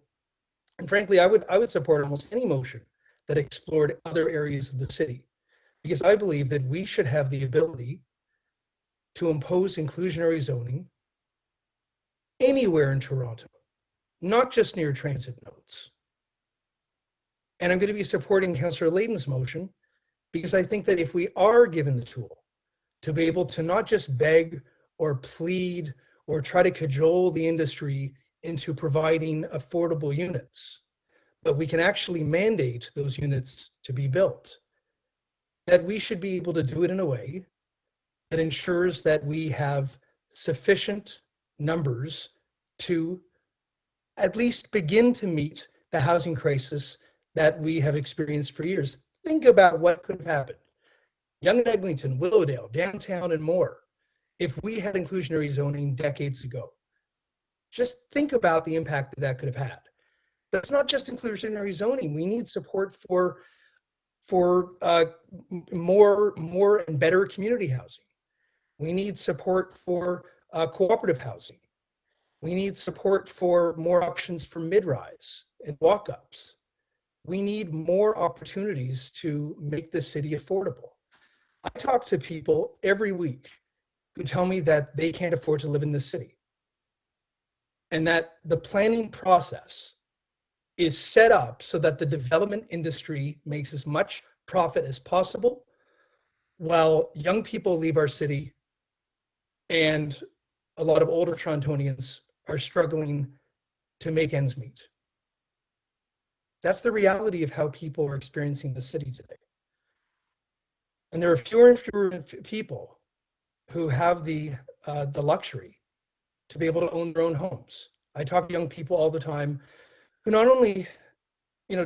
And frankly, I would support almost any motion that explored other areas of the city, because I believe that we should have the ability to impose inclusionary zoning anywhere in Toronto, not just near transit nodes. And I'm going to be supporting Councillor Layton's motion, because I think that if we are given the tool to be able to not just beg or plead or try to cajole the industry into providing affordable units, but we can actually mandate those units to be built, that we should be able to do it in a way that ensures that we have sufficient numbers to at least begin to meet the housing crisis that we have experienced for years. Think about what could have happened. Yonge and Eglinton, Willowdale, downtown, and more, if we had inclusionary zoning decades ago. Just think about the impact that could have had. That's not just inclusionary zoning. We need support for more and better community housing. We need support for cooperative housing. We need support for more options for mid-rise and walk-ups. We need more opportunities to make the city affordable. I talk to people every week who tell me that they can't afford to live in the city, and that the planning process is set up so that the development industry makes as much profit as possible while young people leave our city and a lot of older Torontonians are struggling to make ends meet. That's the reality of how people are experiencing the city today. And there are fewer and fewer people who have the luxury to be able to own their own homes. I talk to young people all the time who not only,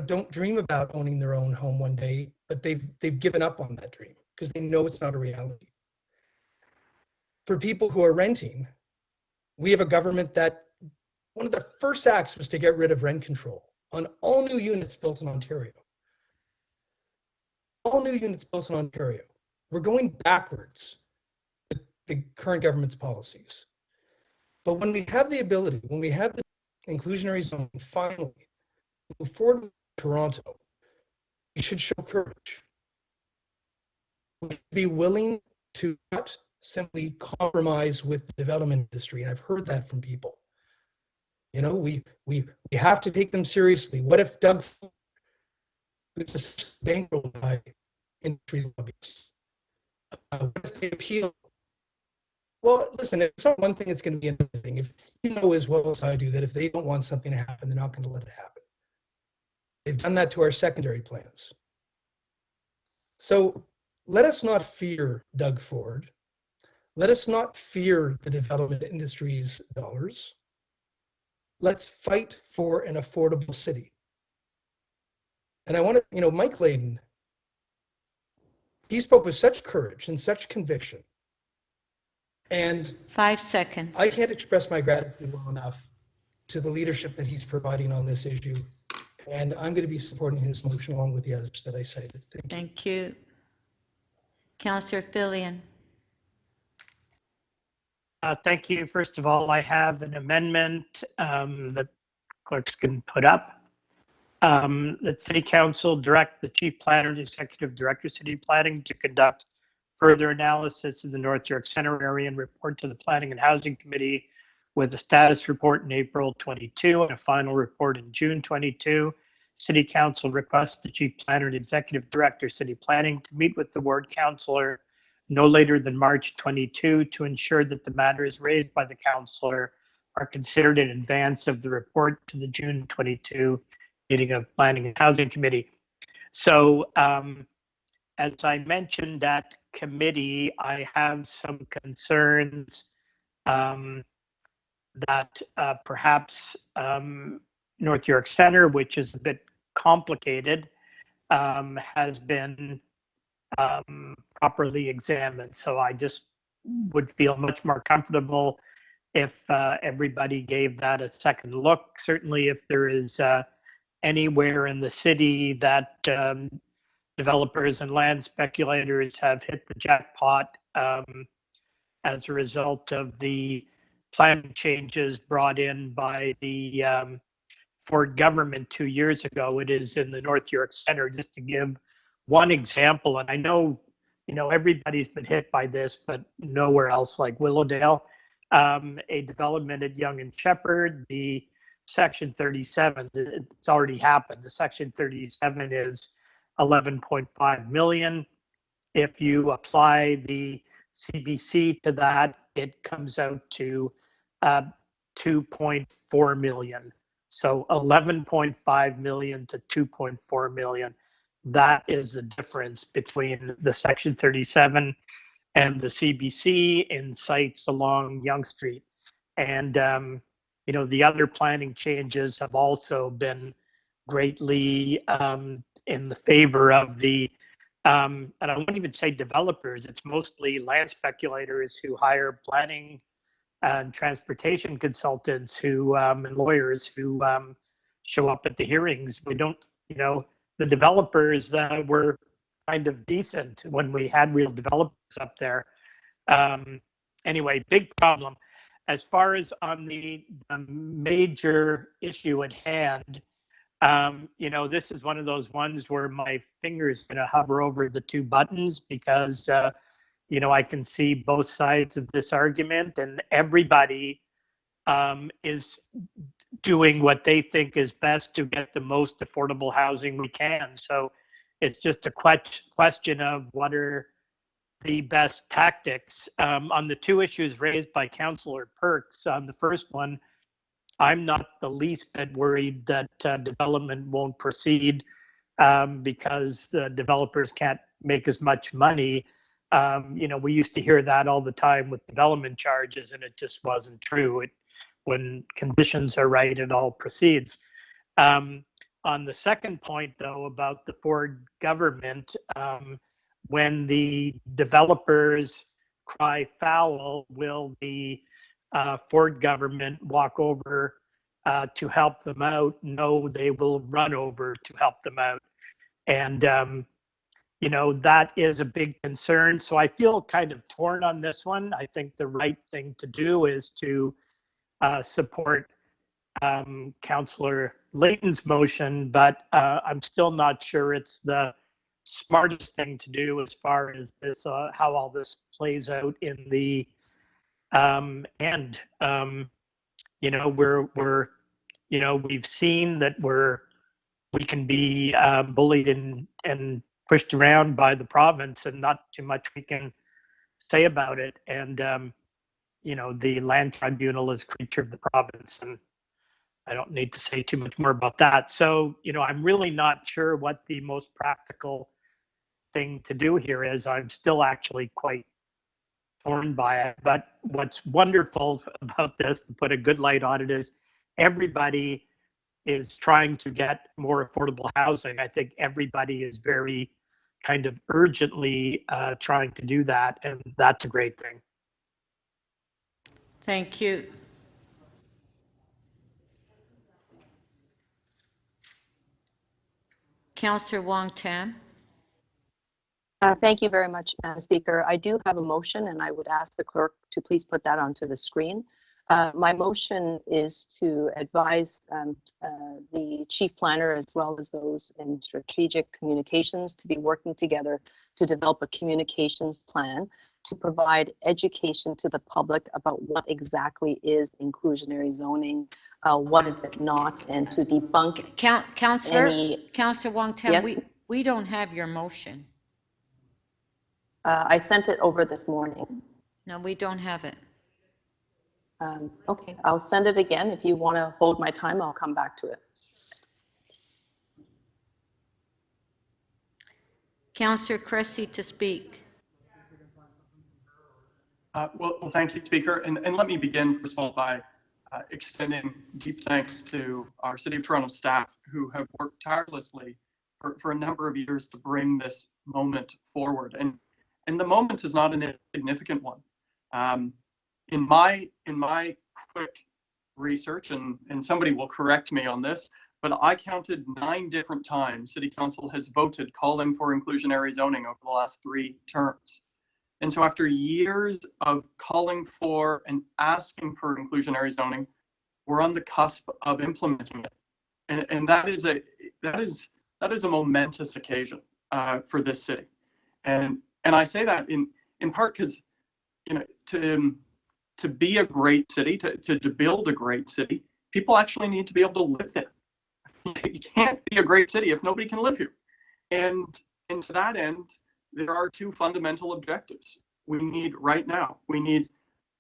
don't dream about owning their own home one day, but they've given up on that dream because they know it's not a reality. For people who are renting, we have a government that one of the first acts was to get rid of rent control on all new units built in Ontario. All new units built in Ontario. We're going backwards with the current government's policies. But when we have the ability, when we have the inclusionary zone finally move forward with Toronto, we should show courage. We should be willing to not simply compromise with the development industry. And I've heard that from people. We have to take them seriously. What if Doug Ford is bankrolled by industry lobbyists? What if they appeal? Well, listen, it's not one thing, it's going to be another thing. If you know as well as I do that if they don't want something to happen, they're not going to let it happen. They've done that to our secondary plans. So let us not fear Doug Ford. Let us not fear the development industry's dollars. Let's fight for an affordable city. And I want to, Mike Layden, he spoke with such courage and such conviction. And 5 seconds. I can't express my gratitude well enough to the leadership that he's providing on this issue. And I'm going to be supporting his motion along with the others that I cited. Thank you. Thank you. Councillor Fillion. Thank you. First of all, I have an amendment that clerks can put up. That City Council direct the Chief Planner and Executive Director of City Planning to conduct further analysis of the North York Centre area and report to the Planning and Housing Committee with a status report in April 22 and a final report in June 22. City Council requests the Chief Planner and Executive Director of City Planning to meet with the Ward Councillor no later than March 22 to ensure that the matters raised by the councillor are considered in advance of the report to the June 22 meeting of Planning and Housing Committee. So as I mentioned at committee, I have some concerns that perhaps North York Centre, which is a bit complicated, has been properly examined. So I just would feel much more comfortable if everybody gave that a second look. Certainly if there is anywhere in the city that developers and land speculators have hit the jackpot as a result of the plan changes brought in by the Ford government 2 years ago, it is in the North York Centre. Just to give one example, and I know, everybody's been hit by this, but nowhere else like Willowdale, a development at Yonge and Sheppard, the Section 37, it's already happened. The Section 37 is 11.5 million. If you apply the CBC to that, it comes out to 2.4 million. So 11.5 million to 2.4 million. That is the difference between the Section 37 and the CBC in sites along Yonge Street. And, the other planning changes have also been greatly in the favor of the, and I wouldn't even say developers, it's mostly land speculators who hire planning and transportation consultants who and lawyers who show up at the hearings. We don't, the developers were kind of decent when we had real developers up there. Anyway, big problem. As far as on the major issue at hand, this is one of those ones where my finger's going to hover over the two buttons because, I can see both sides of this argument and everybody is doing what they think is best to get the most affordable housing we can. So It's just a question of what are the best tactics. On the two issues raised by Councillor Perks, on the first one, I'm not the least bit worried that development won't proceed because the developers can't make as much money. We used to hear that all the time with development charges, and it just wasn't true. When conditions are right, it all proceeds. On the second point, though, about the Ford government, when the developers cry foul, will the Ford government walk over to help them out? No, they will run over to help them out. And, that is a big concern. So I feel kind of torn on this one. I think the right thing to do is to support Councillor Layton's motion, but I'm still not sure it's the smartest thing to do as far as this, how all this plays out in the end. We've seen that we can be bullied and pushed around by the province, and not too much we can say about it. And the land tribunal is a creature of the province, and I don't need to say too much more about that. So, I'm really not sure what the most practical thing to do here is. I'm still actually quite torn by it. But what's wonderful about this, to put a good light on it, is everybody is trying to get more affordable housing. I think everybody is very kind of urgently trying to do that, and that's a great thing. Thank you. Councillor Wong-Tam. Thank you very much, Speaker. I do have a motion, and I would ask the clerk to please put that onto the screen. My motion is to advise the chief planner, as well as those in strategic communications, to be working together to develop a communications plan to provide education to the public about what exactly is inclusionary zoning, what is it not, and to debunk Councillor Wong-Tam, Yes? we don't have your motion. I sent it over this morning. No, we don't have it. Okay, I'll send it again. If you want to hold my time, I'll come back to it. Councillor Cressy to speak. Well, thank you, Speaker. And let me begin, first of all, by extending deep thanks to our City of Toronto staff, who have worked tirelessly for a number of years to bring this moment forward. And the moment is not an insignificant one. In my quick research, and somebody will correct me on this, but I counted 9 different times City Council has voted calling for inclusionary zoning over the last 3 terms. And so after years of calling for and asking for inclusionary zoning, we're on the cusp of implementing it. And that is a momentous occasion for this city. And I say that in part because, to be a great city, to build a great city, people actually need to be able to live there. You can't be a great city if nobody can live here. And to that end, there are 2 fundamental objectives we need right now. We need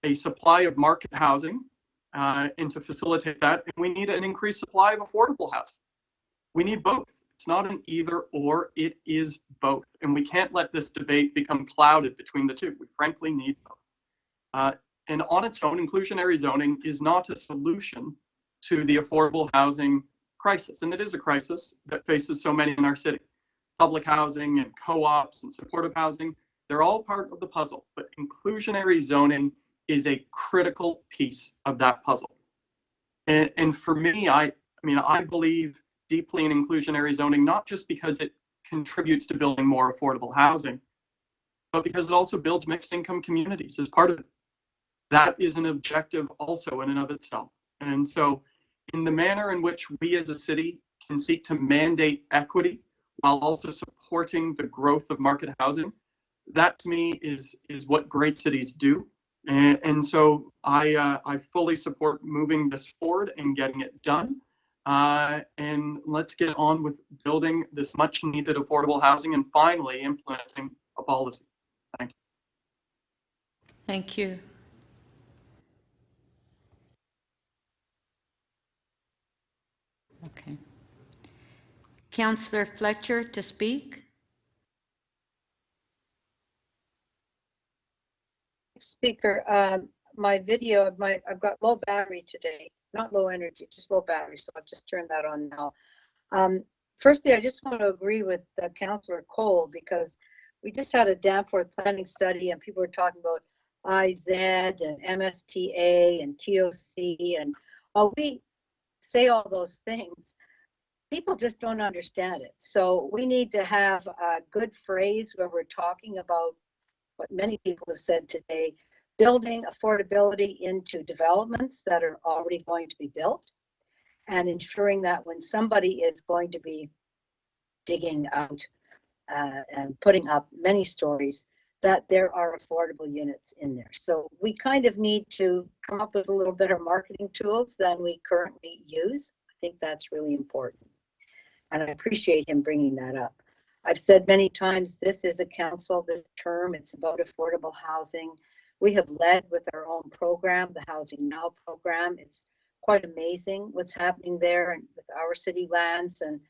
a supply of market housing, and to facilitate that, and we need an increased supply of affordable housing. We need both. It's not an either or, it is both. And we can't let this debate become clouded between the 2. We frankly need both. And on its own, inclusionary zoning is not a solution to the affordable housing crisis. And it is a crisis that faces so many in our city. Public housing and co-ops and supportive housing, they're all part of the puzzle. But inclusionary zoning is a critical piece of that puzzle. And for me, I believe deeply in inclusionary zoning, not just because it contributes to building more affordable housing, but because it also builds mixed income communities as part of it. That is an objective also in and of itself. And so in the manner in which we as a city can seek to mandate equity while also supporting the growth of market housing, that to me is what great cities do. And so I fully support moving this forward and getting it done. and let's get on with building this much needed affordable housing and finally implementing a policy. Thank you. Thank you. Okay. Councillor Fletcher to speak. Speaker, my video, I've got low battery today, not low energy, just low battery, so I've just turned that on now. Firstly, I just want to agree with Councillor Cole, because we just had a Danforth planning study and people were talking about IZ and MSTA and TOC, and while we say all those things, people just don't understand it. So we need to have a good phrase when we're talking about what many people have said today, building affordability into developments that are already going to be built, and ensuring that when somebody is going to be digging out and putting up many stories, that there are affordable units in there. So we kind of need to come up with a little better marketing tools than we currently use. I think that's really important. And I appreciate him bringing that up. I've said many times, this is a council, this term, it's about affordable housing. We have led with our own program, the Housing Now program. It's quite amazing what's happening there and with our city lands. And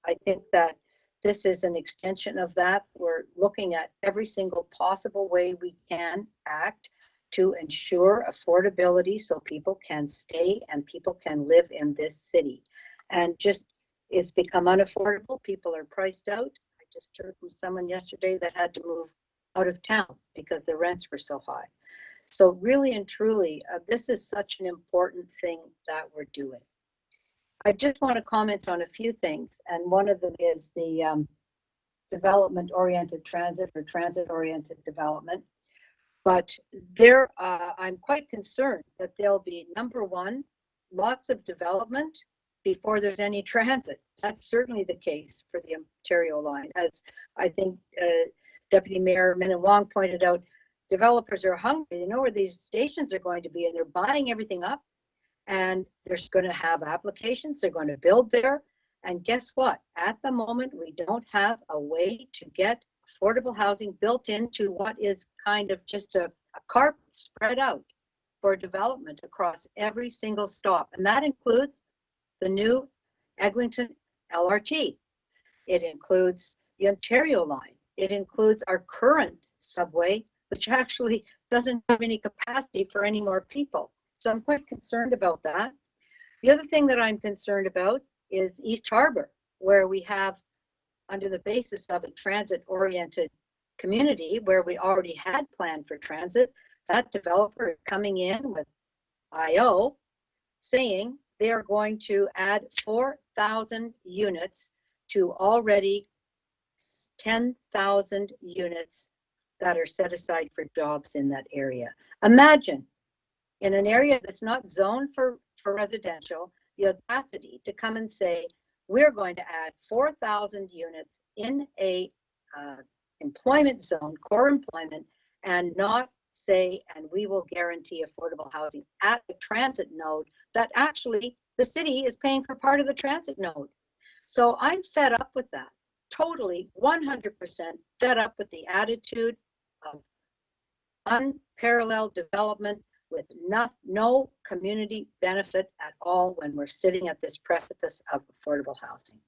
I think that this is an extension of that. We're looking at every single possible way we can act to ensure affordability so people can stay and people can live in this city. And just, it's become unaffordable. People are priced out. I just heard from someone yesterday that had to move out of town because the rents were so high. So really and truly, this is such an important thing that we're doing. I just want to comment on a few things, and one of them is the development-oriented transit or transit-oriented development. But there, I'm quite concerned that there'll be, number one, lots of development before there's any transit. That's certainly the case for the Ontario line. As I think Deputy Mayor Minnan-Wong pointed out, developers are hungry. They know where these stations are going to be, and they're buying everything up. And they're going to have applications. They're going to build there. And guess what? At the moment, we don't have a way to get affordable housing built into what is kind of just a carpet spread out for development across every single stop. And that includes the new Eglinton LRT. It includes the Ontario line. It includes our current subway, which actually doesn't have any capacity for any more people. So I'm quite concerned about that. The other thing that I'm concerned about is East Harbor, where we have, under the basis of a transit-oriented community, where we already had planned for transit, that developer is coming in with IO saying they are going to add 4,000 units to already 10,000 units that are set aside for jobs in that area. Imagine, in an area that's not zoned for residential, the audacity to come and say, we're going to add 4,000 units in a employment zone, core employment, and not say, and we will guarantee affordable housing at the transit node that actually the city is paying for part of the transit node. So I'm fed up with that. Totally, 100% fed up with the attitude of unparalleled development with no community benefit at all when we're sitting at this precipice of affordable housing.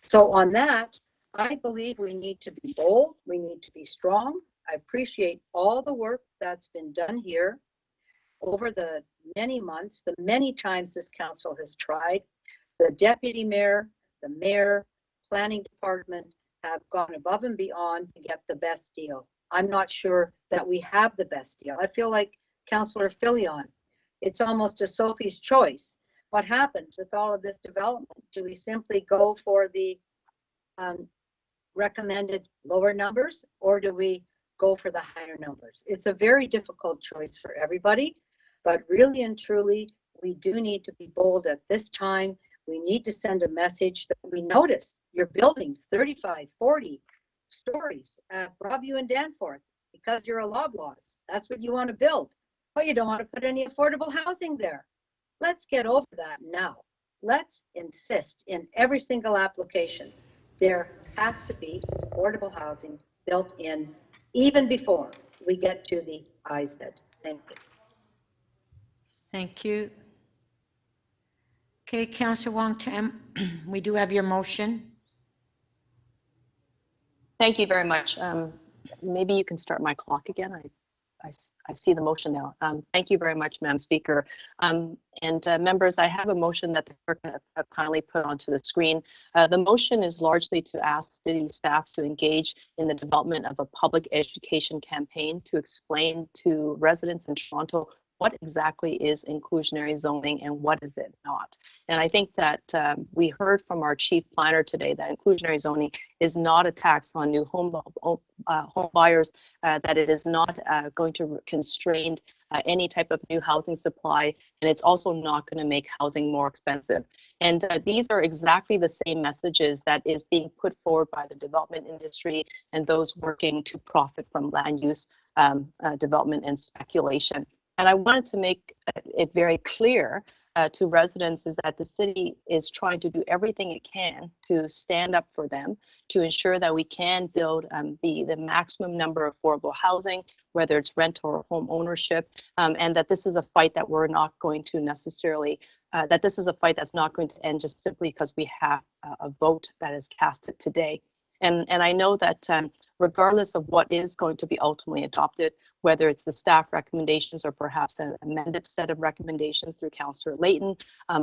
So on that, I believe we need to be bold, we need to be strong. I appreciate all the work that's been done here over the many months, the many times this council has tried. The deputy mayor, the mayor, planning department have gone above and beyond to get the best deal. I'm not sure that we have the best deal. I feel like Councillor Filion, it's almost a Sophie's choice. What happens with all of this development? Do we simply go for the recommended lower numbers, or do we go for the higher numbers? It's a very difficult choice for everybody, but really and truly, we do need to be bold at this time. We need to send a message that we notice you're building 35, 40 stories at Broadview and Danforth because you're a Loblaws. That's what you want to build. But you don't want to put any affordable housing there. Let's get over that now. let's insist in every single application, there has to be affordable housing built in even before we get to the IZ. Thank you. Thank you. Okay, Councillor Wong Tam, we do have your motion. Thank you very much. Maybe you can start my clock again. I see the motion now. Thank you very much, Madam Speaker. Members, I have a motion that the clerk have kindly put onto the screen. The motion is largely to ask city staff to engage in the development of a public education campaign to explain to residents in Toronto what exactly is inclusionary zoning and what is it not. And I think that we heard from our chief planner today that inclusionary zoning is not a tax on new home buyers, that it is not going to constrain any type of new housing supply, and it's also not going to make housing more expensive. And these are exactly the same messages that is being put forward by the development industry and those working to profit from land use development and speculation. And I wanted to make it very clear to residents is that the city is trying to do everything it can to stand up for them, to ensure that we can build the maximum number of affordable housing, whether it's rent or home ownership, and that this is a fight that we're not going to necessarily, that this is a fight that's not going to end just simply because we have a vote that is casted today. And I know that regardless of what is going to be ultimately adopted, whether it's the staff recommendations or perhaps an amended set of recommendations through Councillor Layton,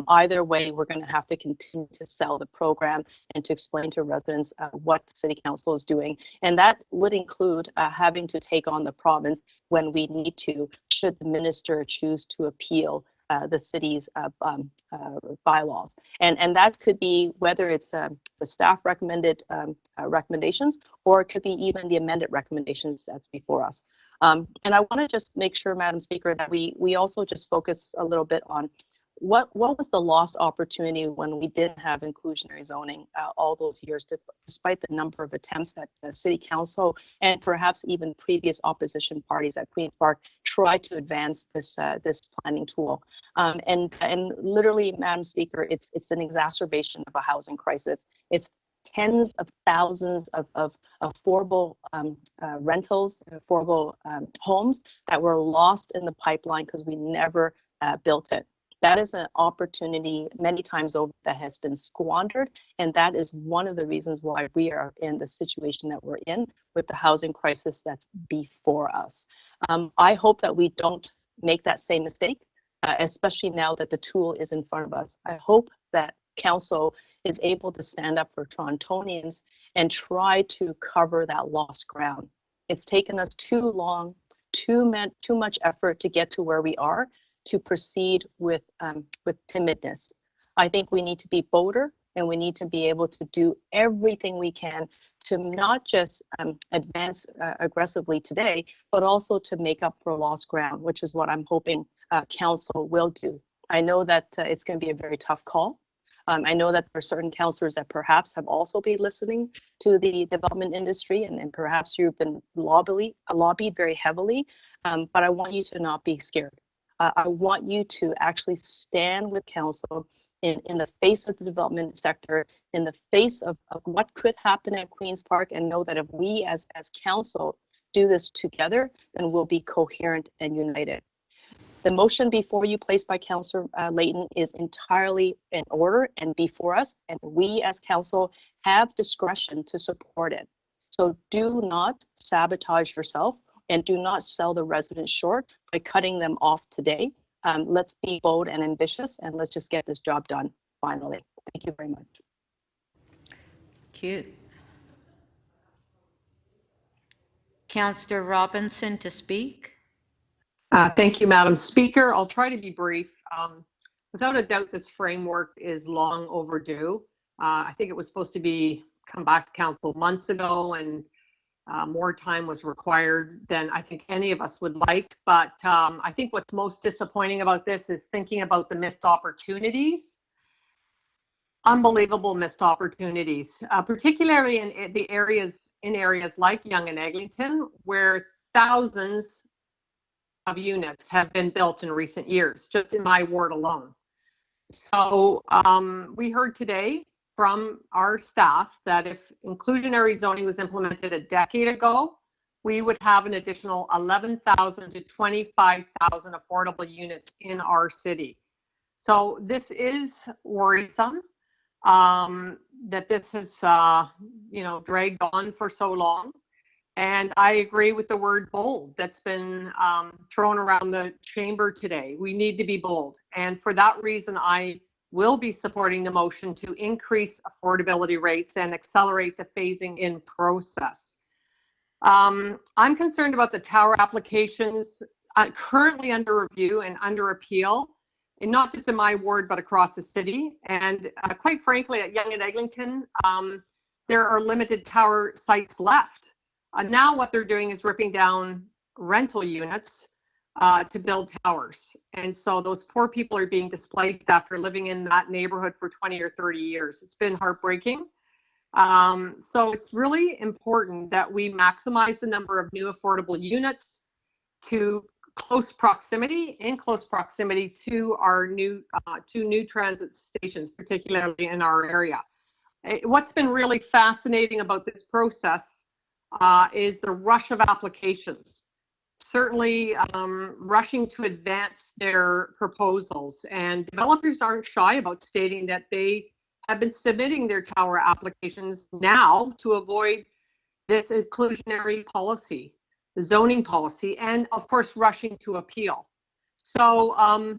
either way, we're going to have to continue to sell the program and to explain to residents what City Council is doing. And that would include having to take on the province when we need to, should the minister choose to appeal the city's bylaws. And that could be whether it's the staff recommended recommendations, or it could be even the amended recommendations that's before us. And I want to just make sure, Madam Speaker, that we also just focus a little bit on what was the lost opportunity when we didn't have inclusionary zoning all those years, despite the number of attempts that the City Council and perhaps even previous opposition parties at Queen's Park tried to advance this planning tool. And literally, Madam Speaker, it's an exacerbation of a housing crisis. It's tens of thousands of affordable rentals, affordable homes that were lost in the pipeline because we never built it. That is an opportunity many times over that has been squandered, and that is one of the reasons why we are in the situation that we're in with the housing crisis that's before us. I hope that we don't make that same mistake, especially now that the tool is in front of us. I hope that Council is able to stand up for Torontonians and try to cover that lost ground. It's taken us too long, too much effort to get to where we are, to proceed with timidness. I think we need to be bolder, and we need to be able to do everything we can to not just advance aggressively today, but also to make up for lost ground, which is what I'm hoping Council will do. I know that it's going to be a very tough call. I know that there are certain councillors that perhaps have also been listening to the development industry, and perhaps you've been lobbied very heavily, but I want you to not be scared. I want you to actually stand with Council in the face of the development sector, in the face of what could happen at Queen's Park, and know that if we as Council do this together, then we'll be coherent and united. The motion before you, placed by Councillor Layton, is entirely in order and before us, and we as Council have discretion to support it. So do not sabotage yourself, and do not sell the residents short by cutting them off today. Let's be bold and ambitious, and let's just get this job done finally. Thank you very much. Thank you. Councillor Robinson to speak. Thank you, Madam Speaker. I'll try to be brief. Without a doubt, this framework is long overdue. I think it was supposed to come back to Council months ago, and more time was required than I think any of us would like. But I think what's most disappointing about this is thinking about the missed opportunities. Unbelievable missed opportunities, particularly in areas like Yonge and Eglinton, where thousands of units have been built in recent years, just in my ward alone. So we heard today from our staff that if inclusionary zoning was implemented a decade ago, we would have an additional 11,000 to 25,000 affordable units in our city. So this is worrisome that this has, dragged on for so long. And I agree with the word bold that's been thrown around the chamber today. We need to be bold. And for that reason, I will be supporting the motion to increase affordability rates and accelerate the phasing in process. I'm concerned about the tower applications currently under review and under appeal, and not just in my ward, but across the city. And quite frankly, at Yonge and Eglinton, there are limited tower sites left. Now what they're doing is ripping down rental units to build towers. And so those poor people are being displaced after living in that neighborhood for 20 or 30 years. It's been heartbreaking. So it's really important that we maximize the number of new affordable units to close proximity to our new transit stations, particularly in our area. What's been really fascinating about this process is the rush of applications. Certainly rushing to advance their proposals, and developers aren't shy about stating that they have been submitting their tower applications now to avoid this inclusionary policy, the zoning policy, and of course rushing to appeal. So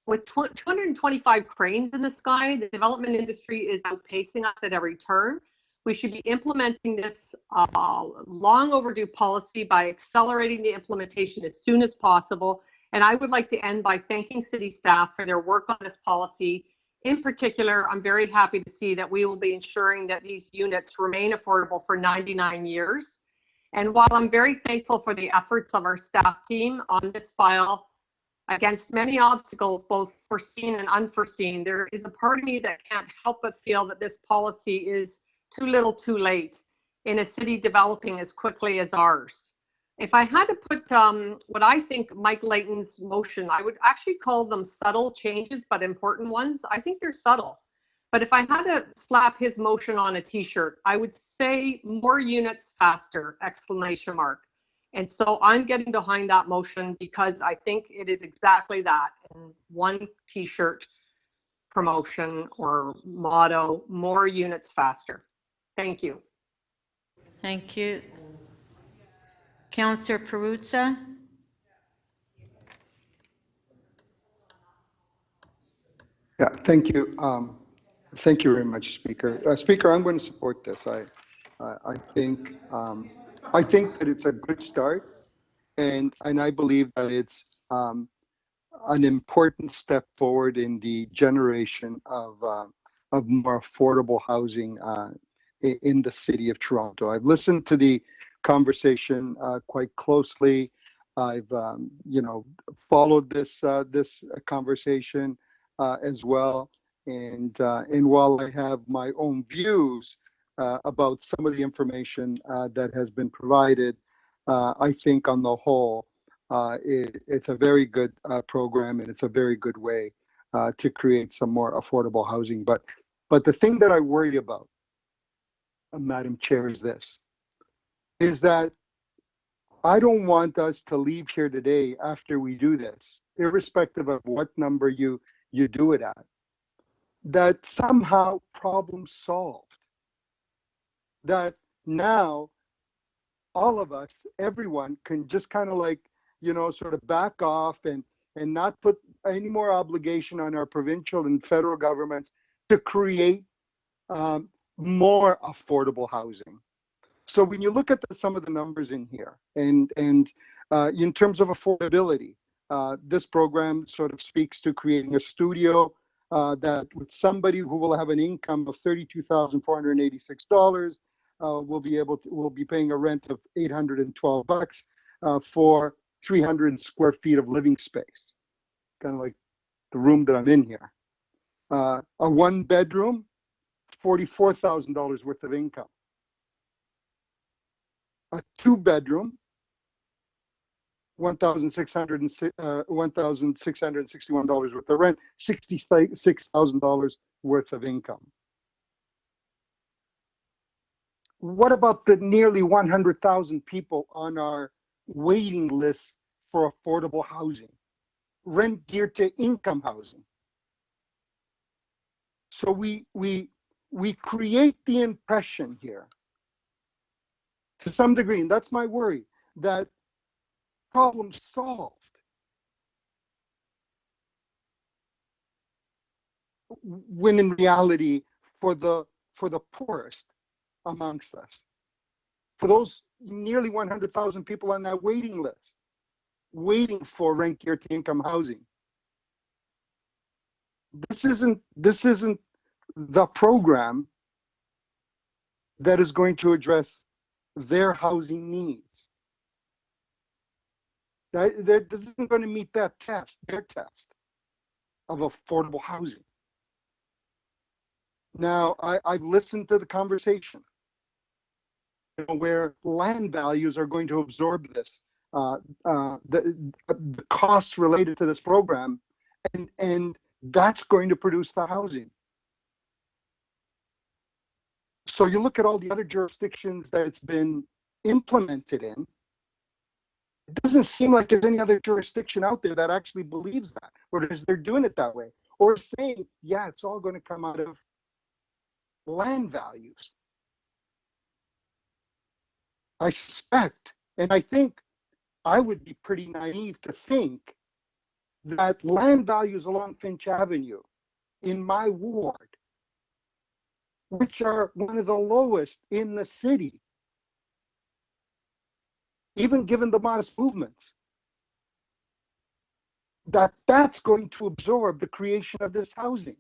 with 225 cranes in the sky, the development industry is outpacing us at every turn. We should be implementing this long overdue policy by accelerating the implementation as soon as possible. And I would like to end by thanking city staff for their work on this policy. In particular, I'm very happy to see that we will be ensuring that these units remain affordable for 99 years. And while I'm very thankful for the efforts of our staff team on this file, against many obstacles, both foreseen and unforeseen, there is a part of me that can't help but feel that this policy is too little too late in a city developing as quickly as ours. If I had to put what I think Mike Layton's motion, I would actually call them subtle changes, but important ones. I think they're subtle. But if I had to slap his motion on a t-shirt, I would say more units faster, exclamation mark. And so I'm getting behind that motion because I think it is exactly that. And one t-shirt promotion or motto, more units faster. Thank you. Thank you. Councillor Perruzza? Yeah, thank you. Thank you very much, Speaker. Speaker, I'm going to support this. I think that it's a good start, and I believe that it's an important step forward in the generation of more affordable housing in the city of Toronto. I've listened to the conversation quite closely. I've followed this conversation as well, and while I have my own views about some of the information that has been provided, I think on the whole it's a very good program, and it's a very good way to create some more affordable housing. But the thing that I worry about, Madam Chair, is this, is that I don't want us to leave here today after we do this, irrespective of what number you do it at, that somehow problem solved. That now all of us, everyone, can just kind of like, sort of back off and not put any more obligation on our provincial and federal governments to create more affordable housing. So when you look at some of the numbers in here, and in terms of affordability, this program sort of speaks to creating a studio that with somebody who will have an income of $32,486 will be paying a rent of $812 for 300 square feet of living space, kind of like the room that I'm in here. A one bedroom, $44,000 worth of income. A two bedroom, $1,661 worth of rent, $66,000 worth of income. What about the nearly 100,000 people on our waiting list for affordable housing, rent geared to income housing? So we create the impression here, to some degree, and that's my worry, that problem solved, when in reality, for the poorest amongst us, for those nearly 100,000 people on that waiting list, waiting for rent geared to income housing, this isn't the program that is going to address their housing needs. This isn't going to meet that test, their test of affordable housing. Now, I've listened to the conversation, where land values are going to absorb this, the costs related to this program, and that's going to produce the housing. So you look at all the other jurisdictions that it's been implemented in, it doesn't seem like there's any other jurisdiction out there that actually believes that, or they're doing it that way, or saying, yeah, it's all going to come out of land values. I suspect, and I think I would be pretty naive to think that land values along Finch Avenue in my ward, which are one of the lowest in the city, even given the modest movements, that's going to absorb the creation of this housing.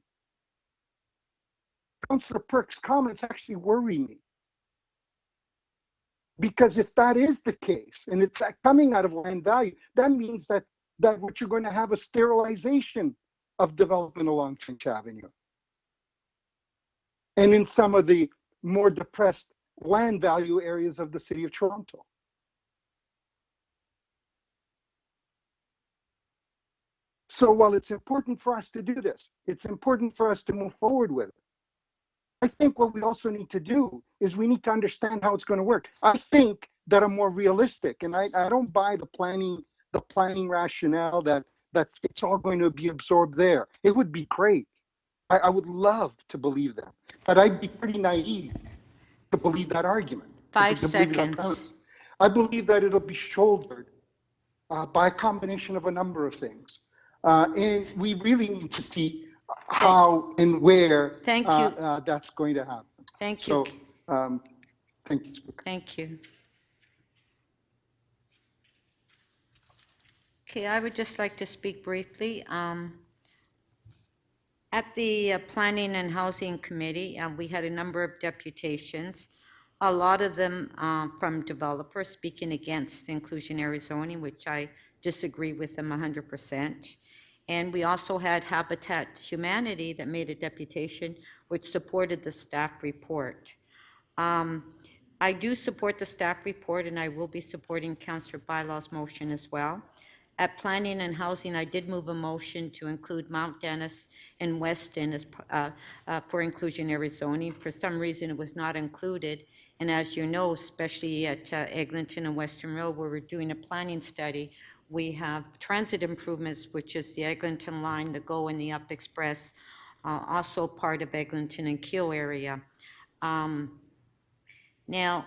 Councillor Perk's comments actually worry me. Because if that is the case, and it's coming out of land value, that means that what you're going to have a sterilization of development along Finch Avenue. And in some of the more depressed land value areas of the city of Toronto. So while it's important for us to do this, it's important for us to move forward with it. I think what we also need to do is we need to understand how it's going to work. I think that are more realistic, and I don't buy the planning rationale that it's all going to be absorbed there. It would be great. I would love to believe that, but I'd be pretty naive to believe that argument. 5 to believe that seconds. premise. I believe that it'll be shouldered by a combination of a number of things. And we really need to see how and where that's going to happen. Thank you. So, thank you, Speaker. Thank you. Okay, I would just like to speak briefly. At the Planning and Housing Committee, we had a number of deputations, a lot of them from developers speaking against inclusionary zoning, which I disagree with them 100%. And we also had Habitat Humanity that made a deputation which supported the staff report. I do support the staff report, and I will be supporting Councillor Bylaw's motion as well. At Planning and Housing, I did move a motion to include Mount Dennis and Weston as for inclusionary zoning. For some reason, it was not included. And as you know, especially at Eglinton and Western Road, where we're doing a planning study, we have transit improvements, which is the Eglinton line, the GO and the Up Express, also part of Eglinton and Keele area. Now,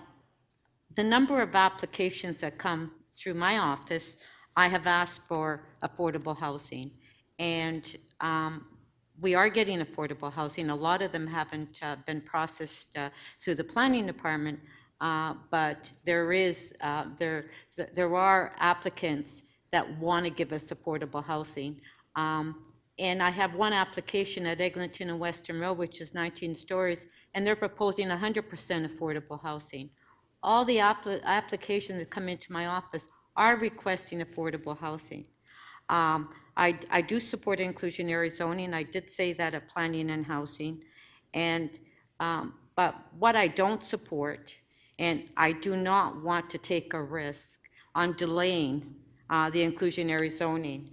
the number of applications that come through my office, I have asked for affordable housing, and we are getting affordable housing. A lot of them haven't been processed through the planning department, but there are applicants that want to give us affordable housing. And I have one application at Eglinton and Western Road, which is 19 stories, and they're proposing 100% affordable housing. All the applications that come into my office are requesting affordable housing. I do support inclusionary zoning. I did say that at Planning and Housing. And, but what I don't support, and I do not want to take a risk on delaying the inclusionary zoning.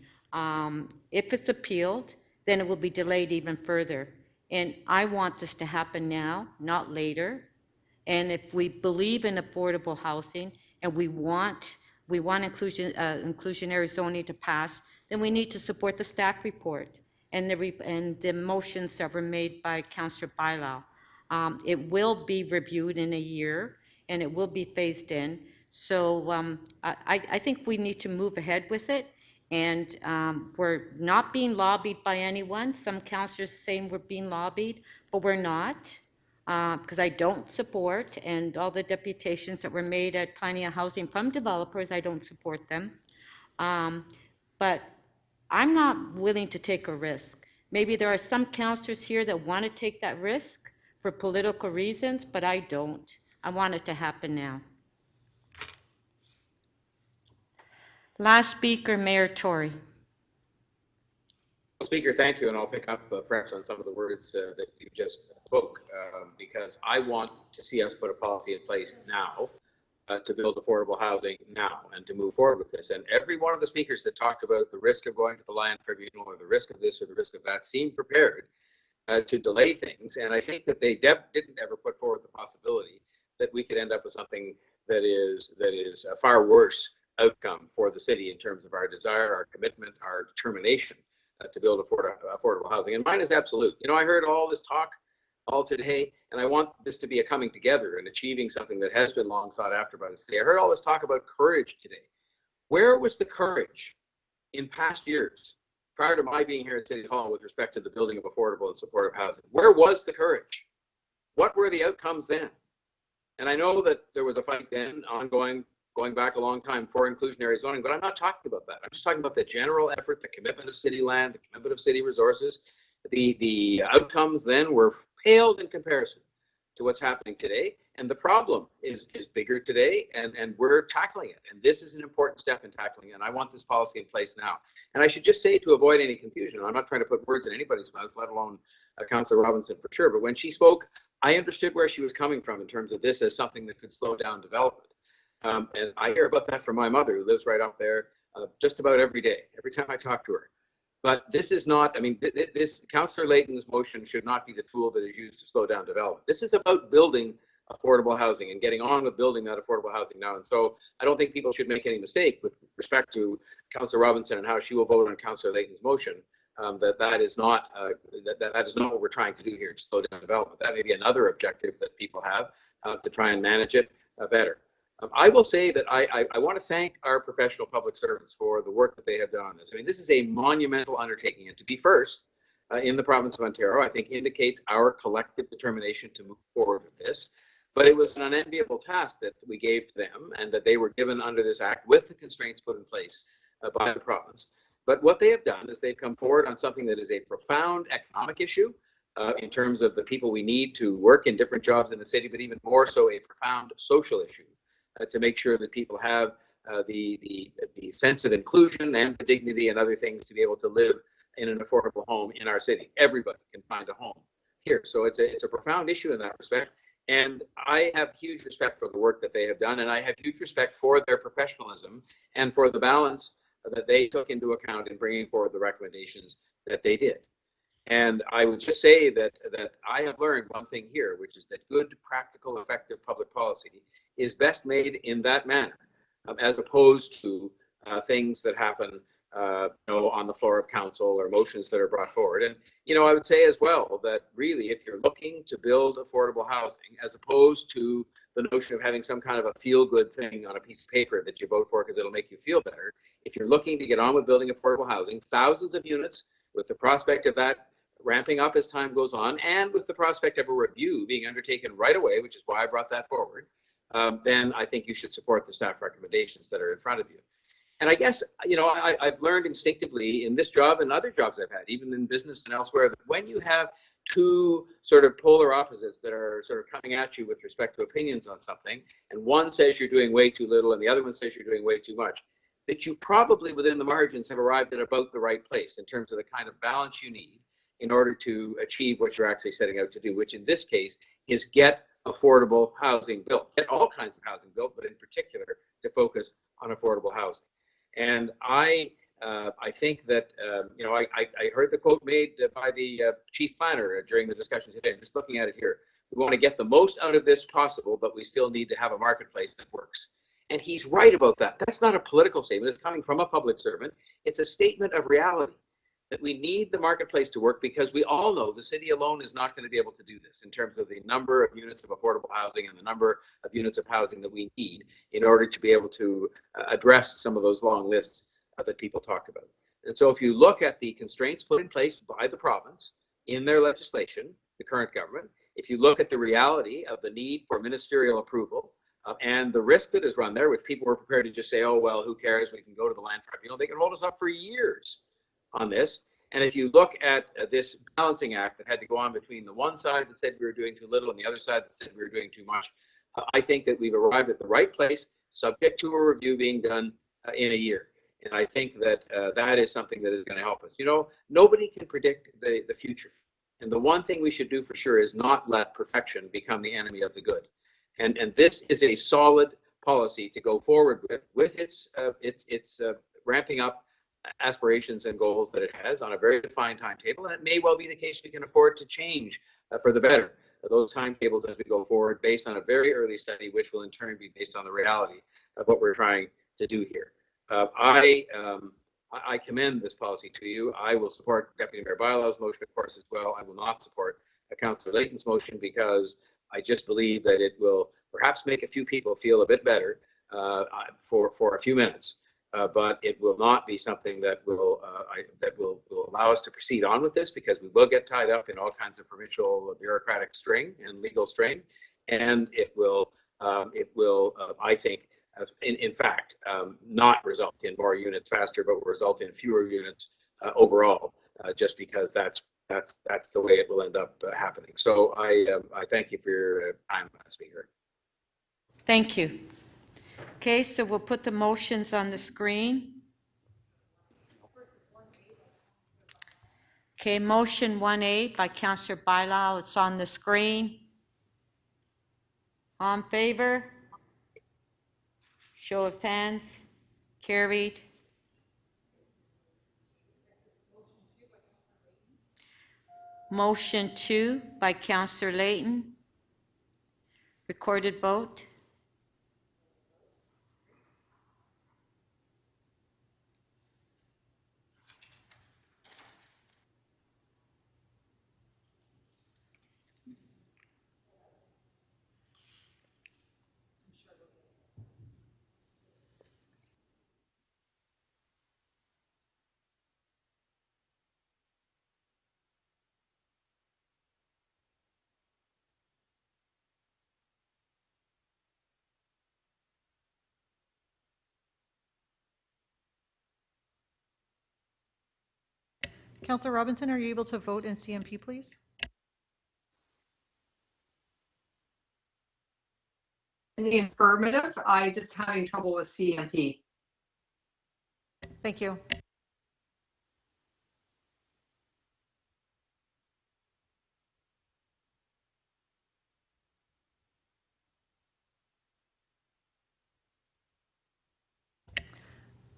If it's appealed, then it will be delayed even further. And I want this to happen now, not later. And if we believe in affordable housing and we want inclusionary zoning to pass, then we need to support the staff report and the motions that were made by Councillor Bailão. It will be reviewed in a year and it will be phased in. So I think we need to move ahead with it. And we're not being lobbied by anyone. Some councillors saying we're being lobbied, but we're not, because I don't support, and all the deputations that were made at Planning and Housing from developers, I don't support them. But I'm not willing to take a risk. Maybe there are some councillors here that want to take that risk for political reasons, but I don't. I want it to happen now. Last speaker, Mayor Tory. Speaker, thank you, and I'll pick up perhaps on some of the words that you just spoke, because I want to see us put a policy in place now to build affordable housing now and to move forward with this. And every one of the speakers that talked about the risk of going to the land tribunal or the risk of this or the risk of that seemed prepared to delay things. And I think that they didn't ever put forward the possibility that we could end up with something that is a far worse outcome for the city in terms of our desire, our commitment, our determination to build affordable housing. And mine is absolute. You know, I heard all this talk all today, and I want this to be a coming together and achieving something that has been long sought after by the city. I heard all this talk about courage today. Where was the courage in past years, prior to my being here at City Hall with respect to the building of affordable and supportive housing? Where was the courage? What were the outcomes then? And I know that there was a fight then ongoing, going back a long time for inclusionary zoning, but I'm not talking about that. I'm just talking about the general effort, the commitment of city land, the commitment of city resources. The outcomes then were paled in comparison to what's happening today. And the problem is bigger today, and we're tackling it. And this is an important step in tackling it. And I want this policy in place now. And I should just say, to avoid any confusion, I'm not trying to put words in anybody's mouth, let alone Councillor Robinson for sure. But when she spoke, I understood where she was coming from in terms of this as something that could slow down development. And I hear about that from my mother, who lives right up there just about every day, every time I talk to her. But this is not, I mean, this Councillor Layton's motion should not be the tool that is used to slow down development. This is about building affordable housing and getting on with building that affordable housing now. And so I don't think people should make any mistake with respect to Councillor Robinson and how she will vote on Councillor Layton's motion. That is not what we're trying to do here, to slow down development. That may be another objective that people have to try and manage it better. I will say that I want to thank our professional public servants for the work that they have done on this. I mean, this is a monumental undertaking, and to be first in the province of Ontario, I think indicates our collective determination to move forward with this. But it was an unenviable task that we gave to them and that they were given under this act with the constraints put in place by the province. But what they have done is they've come forward on something that is a profound economic issue in terms of the people we need to work in different jobs in the city, but even more so a profound social issue. To make sure that people have the sense of inclusion and the dignity and other things to be able to live in an affordable home in our city. Everybody can find a home here. So it's a profound issue in that respect. And I have huge respect for the work that they have done. And I have huge respect for their professionalism and for the balance that they took into account in bringing forward the recommendations that they did. And I would just say that I have learned one thing here, which is that good, practical, effective public policy is best made in that manner, as opposed to things that happen on the floor of council or motions that are brought forward. And, I would say as well that really, if you're looking to build affordable housing, as opposed to the notion of having some kind of a feel-good thing on a piece of paper that you vote for because it'll make you feel better, if you're looking to get on with building affordable housing, thousands of units with the prospect of that ramping up as time goes on, and with the prospect of a review being undertaken right away, which is why I brought that forward, then I think you should support the staff recommendations that are in front of you. And I guess, I've learned instinctively in this job and other jobs I've had, even in business and elsewhere, that when you have two sort of polar opposites that are sort of coming at you with respect to opinions on something, and one says you're doing way too little and the other one says you're doing way too much, that you probably within the margins have arrived at about the right place in terms of the kind of balance you need in order to achieve what you're actually setting out to do, which in this case is get affordable housing built, get all kinds of housing built, but in particular to focus on affordable housing. And I think that, I heard the quote made by the chief planner during the discussion today. I'm just looking at it here. We want to get the most out of this possible, but we still need to have a marketplace that works. And he's right about that. That's not a political statement. It's coming from a public servant. It's a statement of reality that we need the marketplace to work, because we all know the city alone is not going to be able to do this in terms of the number of units of affordable housing and the number of units of housing that we need in order to be able to address some of those long lists that people talk about. And so if you look at the constraints put in place by the province in their legislation, the current government, if you look at the reality of the need for ministerial approval and the risk that is run there, which people were prepared to just say, oh, well, who cares? We can go to the land tribunal. They can hold us up for years on this. And if you look at this balancing act that had to go on between the one side that said we were doing too little and the other side that said we were doing too much, I think that we've arrived at the right place, subject to a review being done in a year. And I think that that is something that is going to help us. You know, nobody can predict the future. And the one thing we should do for sure is not let perfection become the enemy of the good. And this is a solid policy to go forward with its ramping up aspirations and goals that it has on a very defined timetable. And it may well be the case we can afford to change for the better those timetables as we go forward, based on a very early study, which will in turn be based on the reality of what we're trying to do here. I commend this policy to you. I will support Deputy Mayor Bailau's motion, of course, as well. I will not support Councillor Layton's motion, because I just believe that it will perhaps make a few people feel a bit better for a few minutes. But it will not be something that will allow us to proceed on with this, because we will get tied up in all kinds of provincial bureaucratic string and legal strain, and it will I think, in fact, not result in more units faster, but will result in fewer units overall, just because that's the way it will end up happening. So I thank you for your time, Speaker. Thank you. Okay, so we'll put the motions on the screen. Okay, motion 1A by Councillor Bailão. It's on the screen. All in favor? Show of hands. Carried. Motion 2 by Councillor Layton. Recorded vote. Councillor Robinson, are you able to vote in CMP, please? In the affirmative, I just having trouble with CMP. Thank you.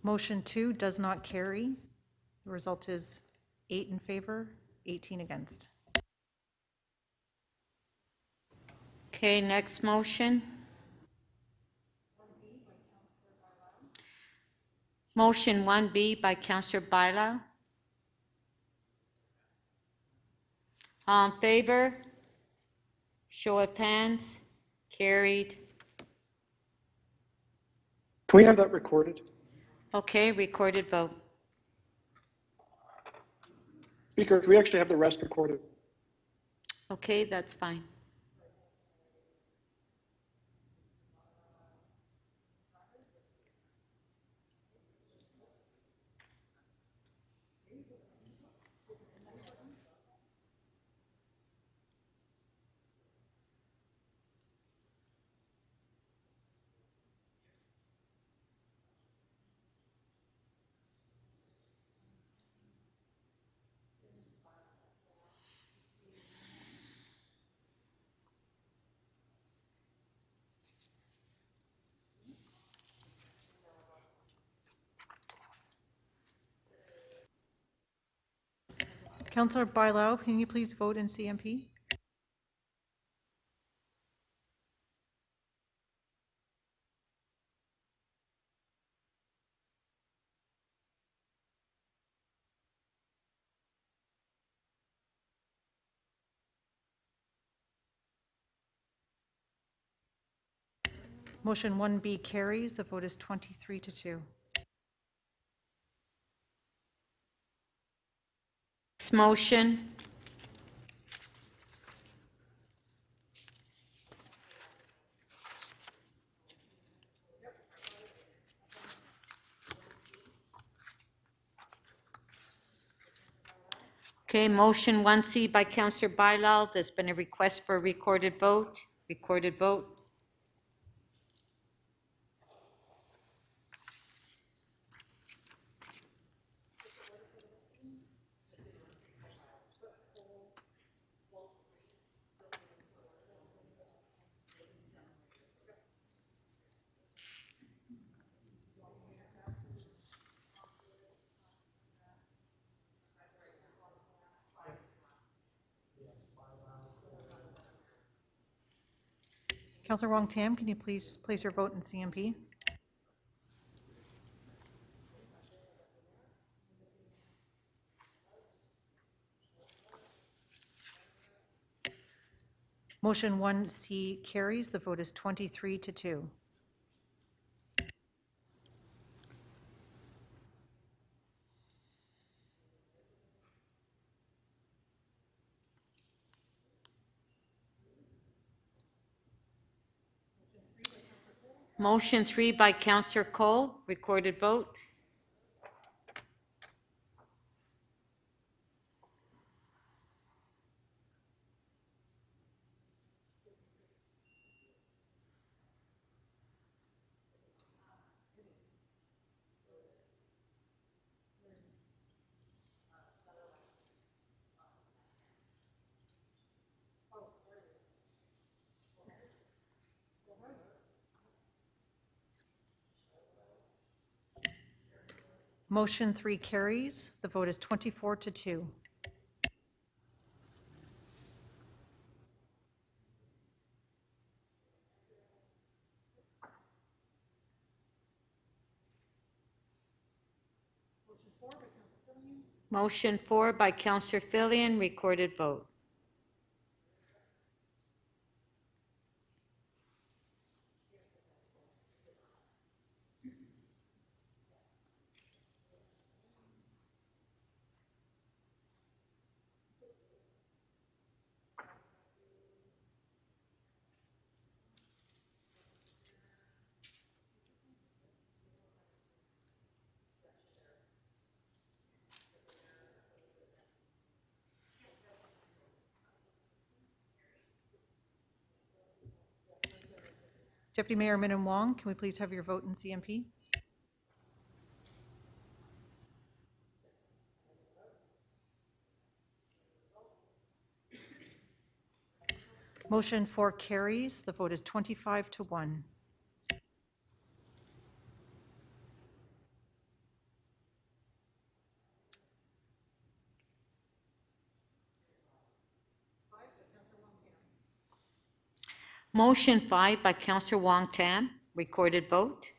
Motion 2 does not carry. The result is 8 in favor, 18 against. Okay, next motion. Motion 1B by Councillor Bailão. All in favor? Show of hands. Carried. Can we have that recorded? Okay, recorded vote. Speaker, can we actually have the rest recorded? Okay, that's fine. Councillor Bailao, can you please vote in CMP? Motion 1B carries. The vote is 23-2. Next motion. Okay, motion 1C by Councillor Bailal. There's been a request for a recorded vote. Recorded vote. Councillor Wong Tam, can you please place your vote in CMP? Motion 1C carries. The vote is 23-2. Motion 3 by Councillor Cole. Recorded vote. Motion 3 carries. The vote is 24-2. Motion 4 by Councillor Filion. Recorded vote. Deputy Mayor Minnan Wong, can we please have your vote in CMP? Motion 4 carries. The vote is 25-1. Motion 5 by Councillor Wong Tam. Recorded vote.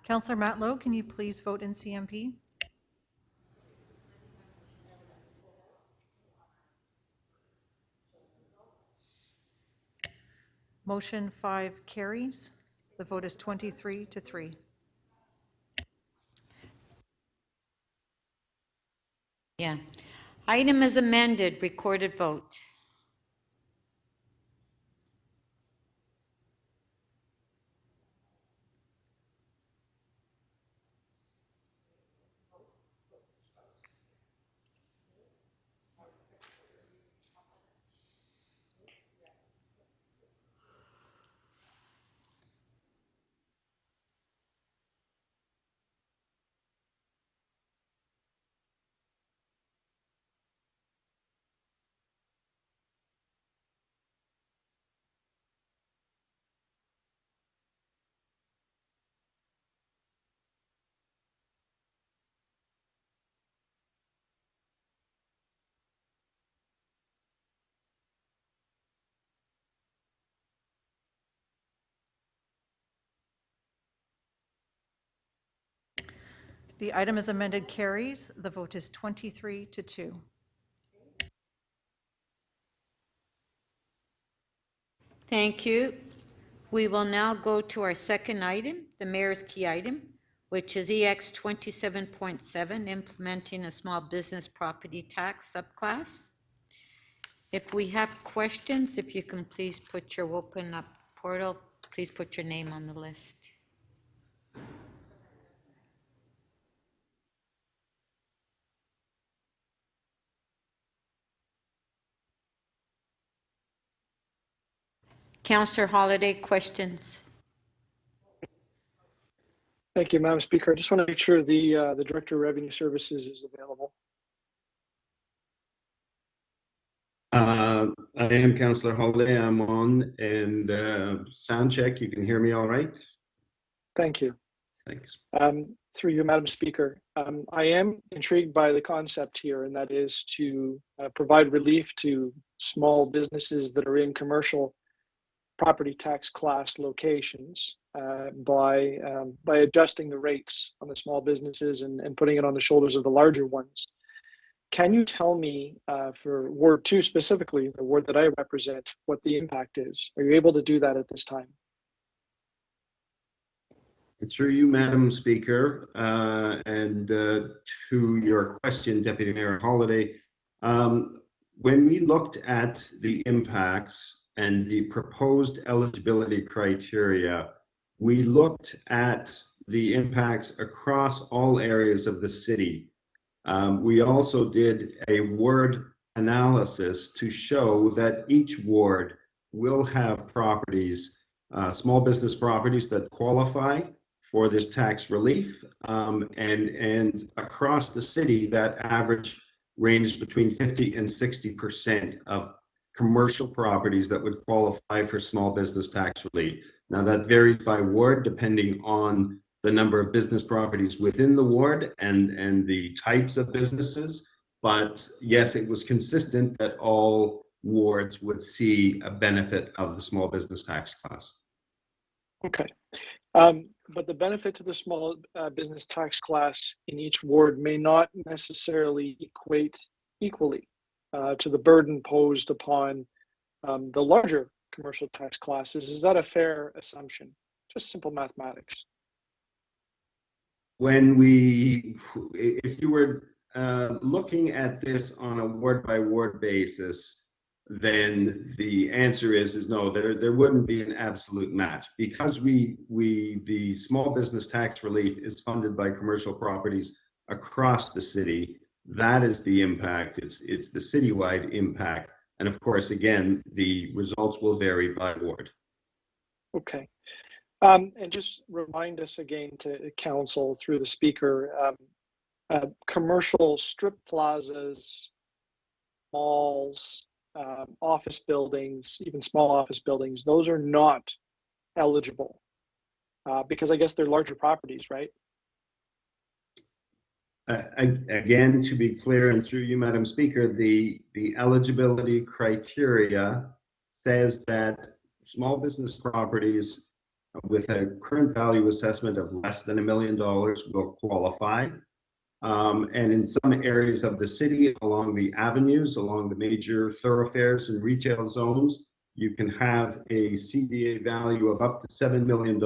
Councillor Matlow, can you please vote in CMP? Motion 5 carries. The vote is 23-3. Yeah. Item is amended. Recorded vote. The item as amended carries. The vote is 23-2. Thank you. We will now go to our second item, the mayor's key item, which is EX 27.7, implementing a small business property tax subclass. If we have questions, if you can please put your open up portal, please put your name on the list. Councillor Holiday, questions? Thank you, Madam Speaker. I just want to make sure the Director of Revenue Services is available. I am Councillor Holiday. I'm on, and sound check. You can hear me all right? Thank you. Thanks. Through you, Madam Speaker, I am intrigued by the concept here, and that is to provide relief to small businesses that are in commercial property tax class locations by adjusting the rates on the small businesses and putting it on the shoulders of the larger ones. Can you tell me for Ward 2 specifically, the ward that I represent, what the impact is? Are you able to do that at this time? Through you, Madam Speaker, and to your question, Deputy Mayor Holiday, when we looked at the impacts and the proposed eligibility criteria, we looked at the impacts across all areas of the city. We also did a ward analysis to show that each ward will have properties, small business properties that qualify for this tax relief, and across the city, that average ranges between 50 and 60% of commercial properties that would qualify for small business tax relief. Now that varies by ward depending on the number of business properties within the ward and the types of businesses. But yes, it was consistent that all wards would see a benefit of the small business tax class. Okay. But the benefit to the small business tax class in each ward may not necessarily equate equally to the burden posed upon the larger commercial tax classes. Is that a fair assumption? Just simple mathematics. If you were looking at this on a ward by ward basis, then the answer is no, there wouldn't be an absolute match, because the small business tax relief is funded by commercial properties across the city. That is the impact. It's the citywide impact. And of course, again, the results will vary by ward. Okay. And just remind us again to council through the speaker, commercial strip plazas, malls, office buildings, even small office buildings, those are not eligible because I guess they're larger properties, right? Again, to be clear, and through you, Madam Speaker, the eligibility criteria says that small business properties with a current value assessment of less than $1 million will qualify. And in some areas of the city, along the avenues, along the major thoroughfares and retail zones, you can have a CVA value of up to $7 million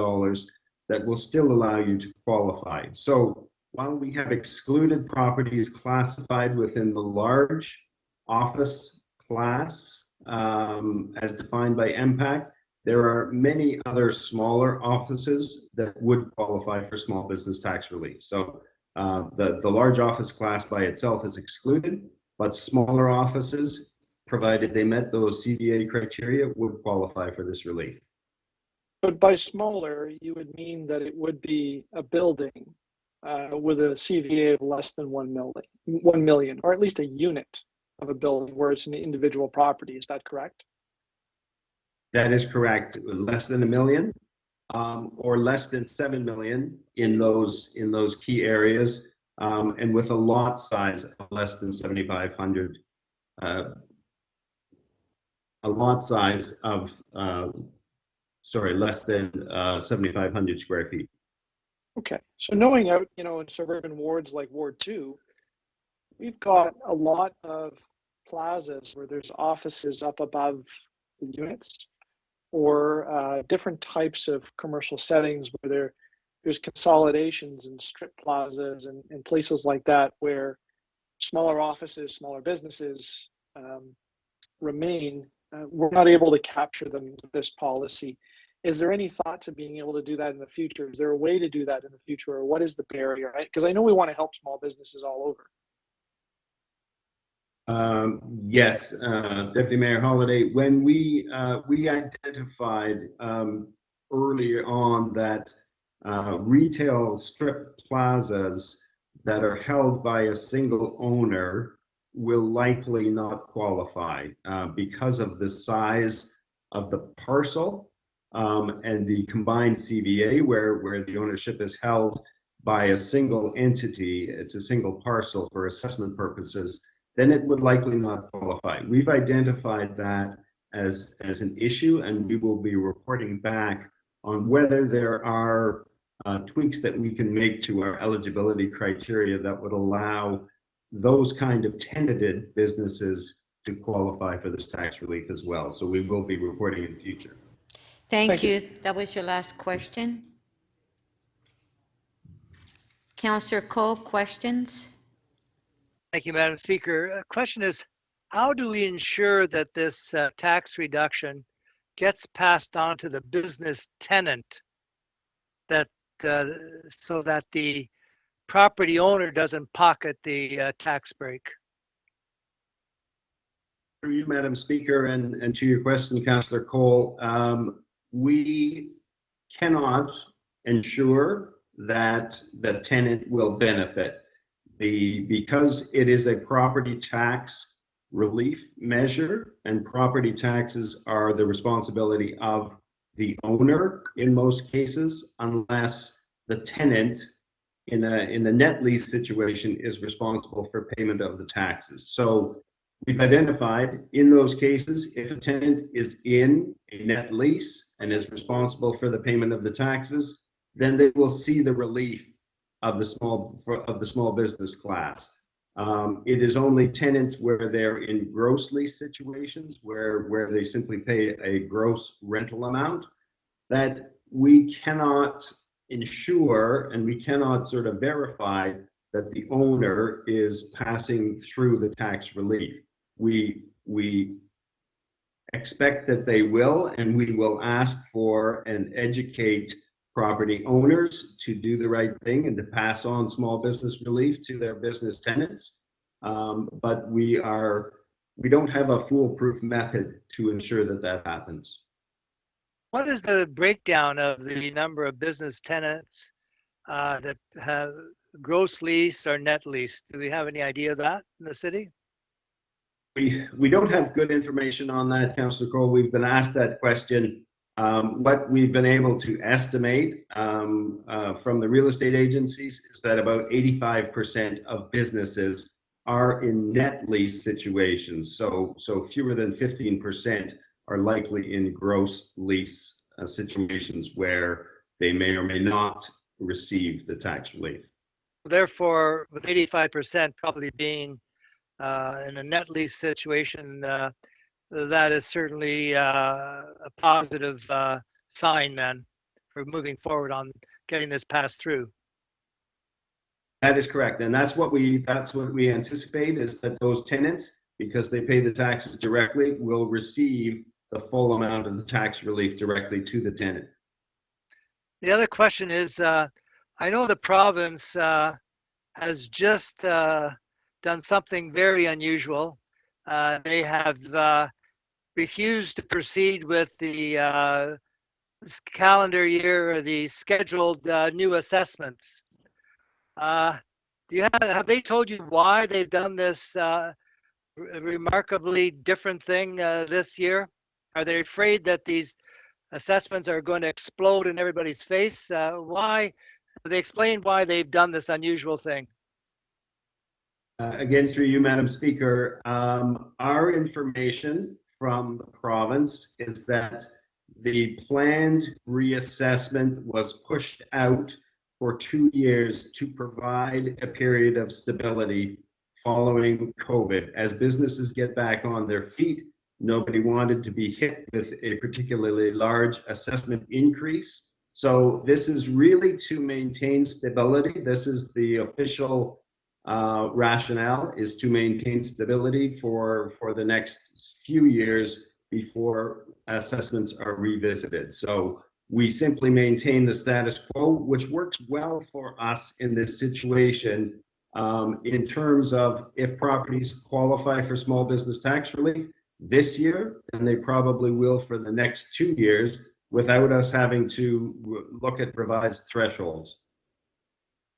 that will still allow you to qualify. So while we have excluded properties classified within the large office class as defined by MPAC, there are many other smaller offices that would qualify for small business tax relief. So the large office class by itself is excluded, but smaller offices, provided they met those CVA criteria, would qualify for this relief. But by smaller, you would mean that it would be a building with a CVA of less than 1 million, or at least a unit of a building where it's an individual property. Is that correct? That is correct. Less than $1 million, or less than 7 million in those key areas, and with a lot size of less than 7,500. A lot size of less than 7,500 square feet. Okay, so knowing out, in suburban wards like Ward 2, we've got a lot of plazas where there's offices up above the units, or different types of commercial settings where there's consolidations and strip plazas and places like that where smaller offices, smaller businesses remain. We're not able to capture them with this policy. Is there any thought to being able to do that in the future? Is there a way to do that in the future, or what is the barrier? Because I know we want to help small businesses all over. Yes, Deputy Mayor Holliday, when we identified earlier on that retail strip plazas that are held by a single owner will likely not qualify because of the size of the parcel and the combined CVA where the ownership is held by a single entity. It's a single parcel for assessment purposes. Then it would likely not qualify. We've identified that as an issue, and we will be reporting back on whether there are tweaks that we can make to our eligibility criteria that would allow those kind of tenanted businesses to qualify for this tax relief as well. So we will be reporting in the future. Thank you. That was your last question. Councillor Coe, questions? Thank you, Madam Speaker. Question is, how do we ensure that this tax reduction gets passed on to the business tenant so that the property owner doesn't pocket the tax break? Through you, Madam Speaker, and to your question, Councillor Cole, we cannot ensure that the tenant will benefit. Because it is a property tax relief measure, and property taxes are the responsibility of the owner in most cases, unless the tenant in a net lease situation is responsible for payment of the taxes. So we've identified in those cases, if a tenant is in a net lease and is responsible for the payment of the taxes, then they will see the relief of the small business class. It is only tenants where they're in gross lease situations where they simply pay a gross rental amount that we cannot ensure, and we cannot sort of verify that the owner is passing through the tax relief. We expect that they will, and we will ask for and educate property owners to do the right thing and to pass on small business relief to their business tenants. But we don't have a foolproof method to ensure that that happens. What is the breakdown of the number of business tenants that have gross lease or net lease? Do we have any idea of that in the city? We don't have good information on that, Councillor Cole. We've been asked that question. What we've been able to estimate from the real estate agencies is that about 85% of businesses are in net lease situations. So fewer than 15% are likely in gross lease situations where they may or may not receive the tax relief. Therefore, with 85% probably being in a net lease situation, that is certainly a positive sign then for moving forward on getting this passed through. That is correct, and that's what we anticipate, is that those tenants, because they pay the taxes directly, will receive the full amount of the tax relief directly to the tenant. The other question is, I know the province has just done something very unusual. They have refused to proceed with the calendar year or the scheduled new assessments. Have they told you why they've done this remarkably different thing this year? Are they afraid that these assessments are going to explode in everybody's face? Why? Have they explained why they've done this unusual thing? Again, through you, Madam Speaker, our information from the province is that the planned reassessment was pushed out for 2 years to provide a period of stability following COVID. As businesses get back on their feet, nobody wanted to be hit with a particularly large assessment increase. So this is really to maintain stability. This is the official rationale, is to maintain stability for the next few years before assessments are revisited. So we simply maintain the status quo, which works well for us in this situation. In terms of if properties qualify for small business tax relief this year, then they probably will for the next 2 years without us having to look at revised thresholds.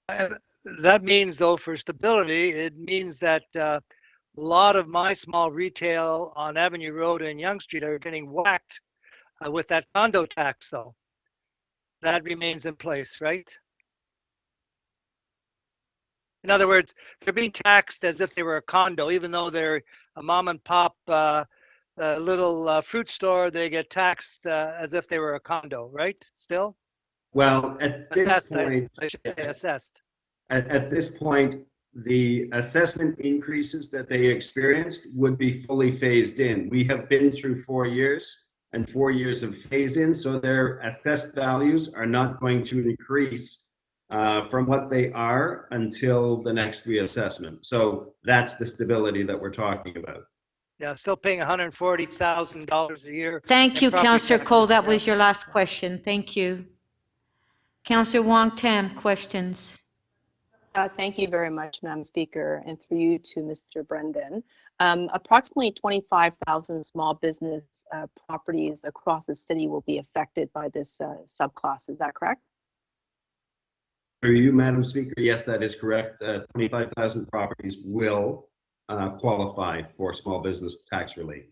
That means, though, for stability, it means that a lot of my small retail on Avenue Road and Yonge Street are getting whacked with that condo tax, though. That remains in place, right? In other words, they're being taxed as if they were a condo, even though they're a mom and pop little fruit store, they get taxed as if they were a condo, right? Still? Well, at this Assessed, point, I should say assessed. at this point, the assessment increases that they experienced would be fully phased in. We have been through 4 years and 4 years of phase-in, so their assessed values are not going to increase from what they are until the next reassessment. So that's the stability that we're talking about. Yeah, still paying $140,000 a year. Thank in you, property Councillor taxes. Cole. That was your last question. Thank you. Councillor Wong Tam, questions? Thank you very much, Madam Speaker, and through you to Mr. Brendan. Approximately 25,000 small business properties across the city will be affected by this subclass. Is that correct? For you, Madam Speaker, yes, that is correct. 25,000 properties will qualify for small business tax relief.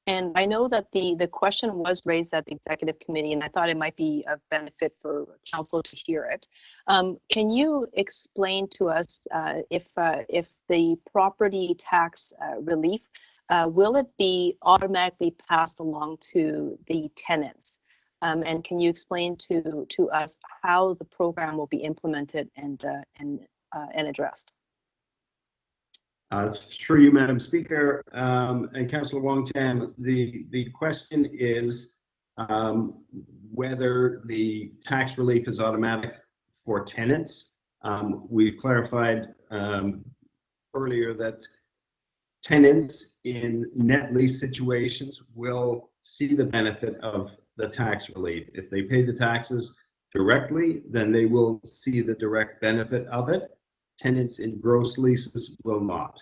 And I know that the question was raised at the executive committee, and I thought it might be of benefit for council to hear it. Can you explain to us if the property tax relief, will it be automatically passed along to the tenants? And can you explain to us how the program will be implemented and addressed? Through you, Madam Speaker, and Councillor Wong Tam, the question is whether the tax relief is automatic for tenants. We've clarified earlier that tenants in net lease situations will see the benefit of the tax relief. If they pay the taxes directly, then they will see the direct benefit of it. Tenants in gross leases will not.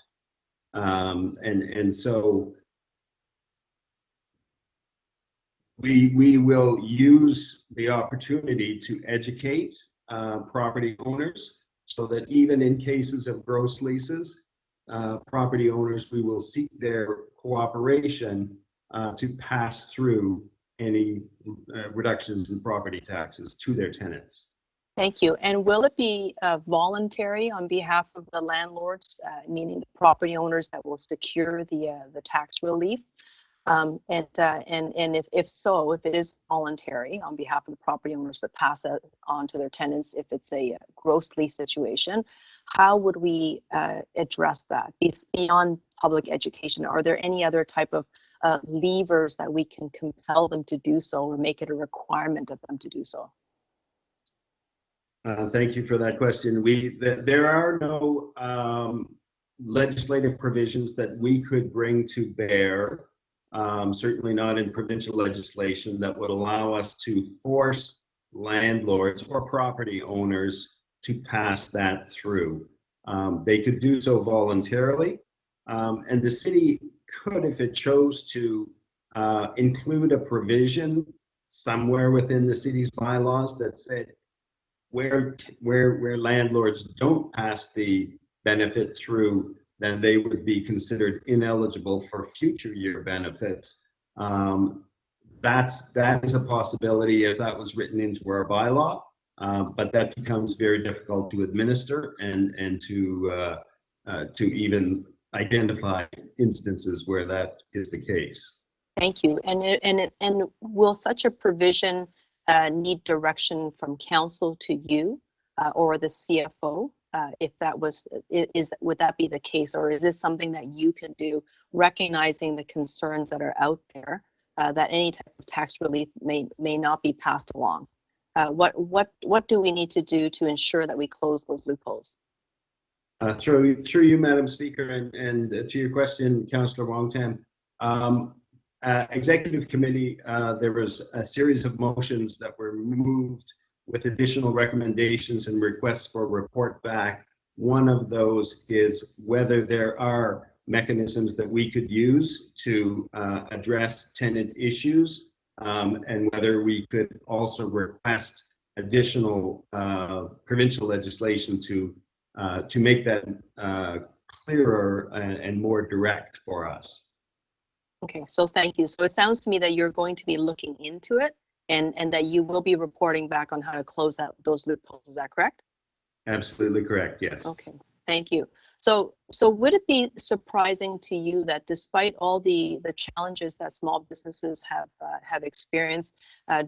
And so we will use the opportunity to educate property owners so that even in cases of gross leases, property owners, we will seek their cooperation to pass through any reductions in property taxes to their tenants. Thank you. And will it be voluntary on behalf of the landlords, meaning the property owners that will secure the tax relief? And if so, if it is voluntary on behalf of the property owners to pass it on to their tenants, if it's a gross lease situation, how would we address that? Beyond public education, are there any other type of levers that we can compel them to do so or make it a requirement of them to do so? Thank you for that question. There are no legislative provisions that we could bring to bear, certainly not in provincial legislation, that would allow us to force landlords or property owners to pass that through. They could do so voluntarily, and the city could, if it chose to, include a provision somewhere within the city's bylaws that said where landlords don't pass the benefit through, then they would be considered ineligible for future year benefits. That is a possibility if that was written into our bylaw, but that becomes very difficult to administer and to even identify instances where that is the case. Thank you. And will such a provision need direction from council to you or the CFO, if that was, would that be the case, or is this something that you can do, recognizing the concerns that are out there, that any type of tax relief may not be passed along? What do we need to do to ensure that we close those loopholes? Through you, Madam Speaker, and to your question, Councillor Wong-Tam, Executive Committee, there was a series of motions that were moved with additional recommendations and requests for a report back. One of those is whether there are mechanisms that we could use to address tenant issues, and whether we could also request additional provincial legislation to make that clearer and more direct for us. Okay, so thank you. So it sounds to me that you're going to be looking into it, and that you will be reporting back on how to close those loopholes. Is that correct? Absolutely correct, yes. Okay, thank you. So would it be surprising to you that despite all the challenges that small businesses have experienced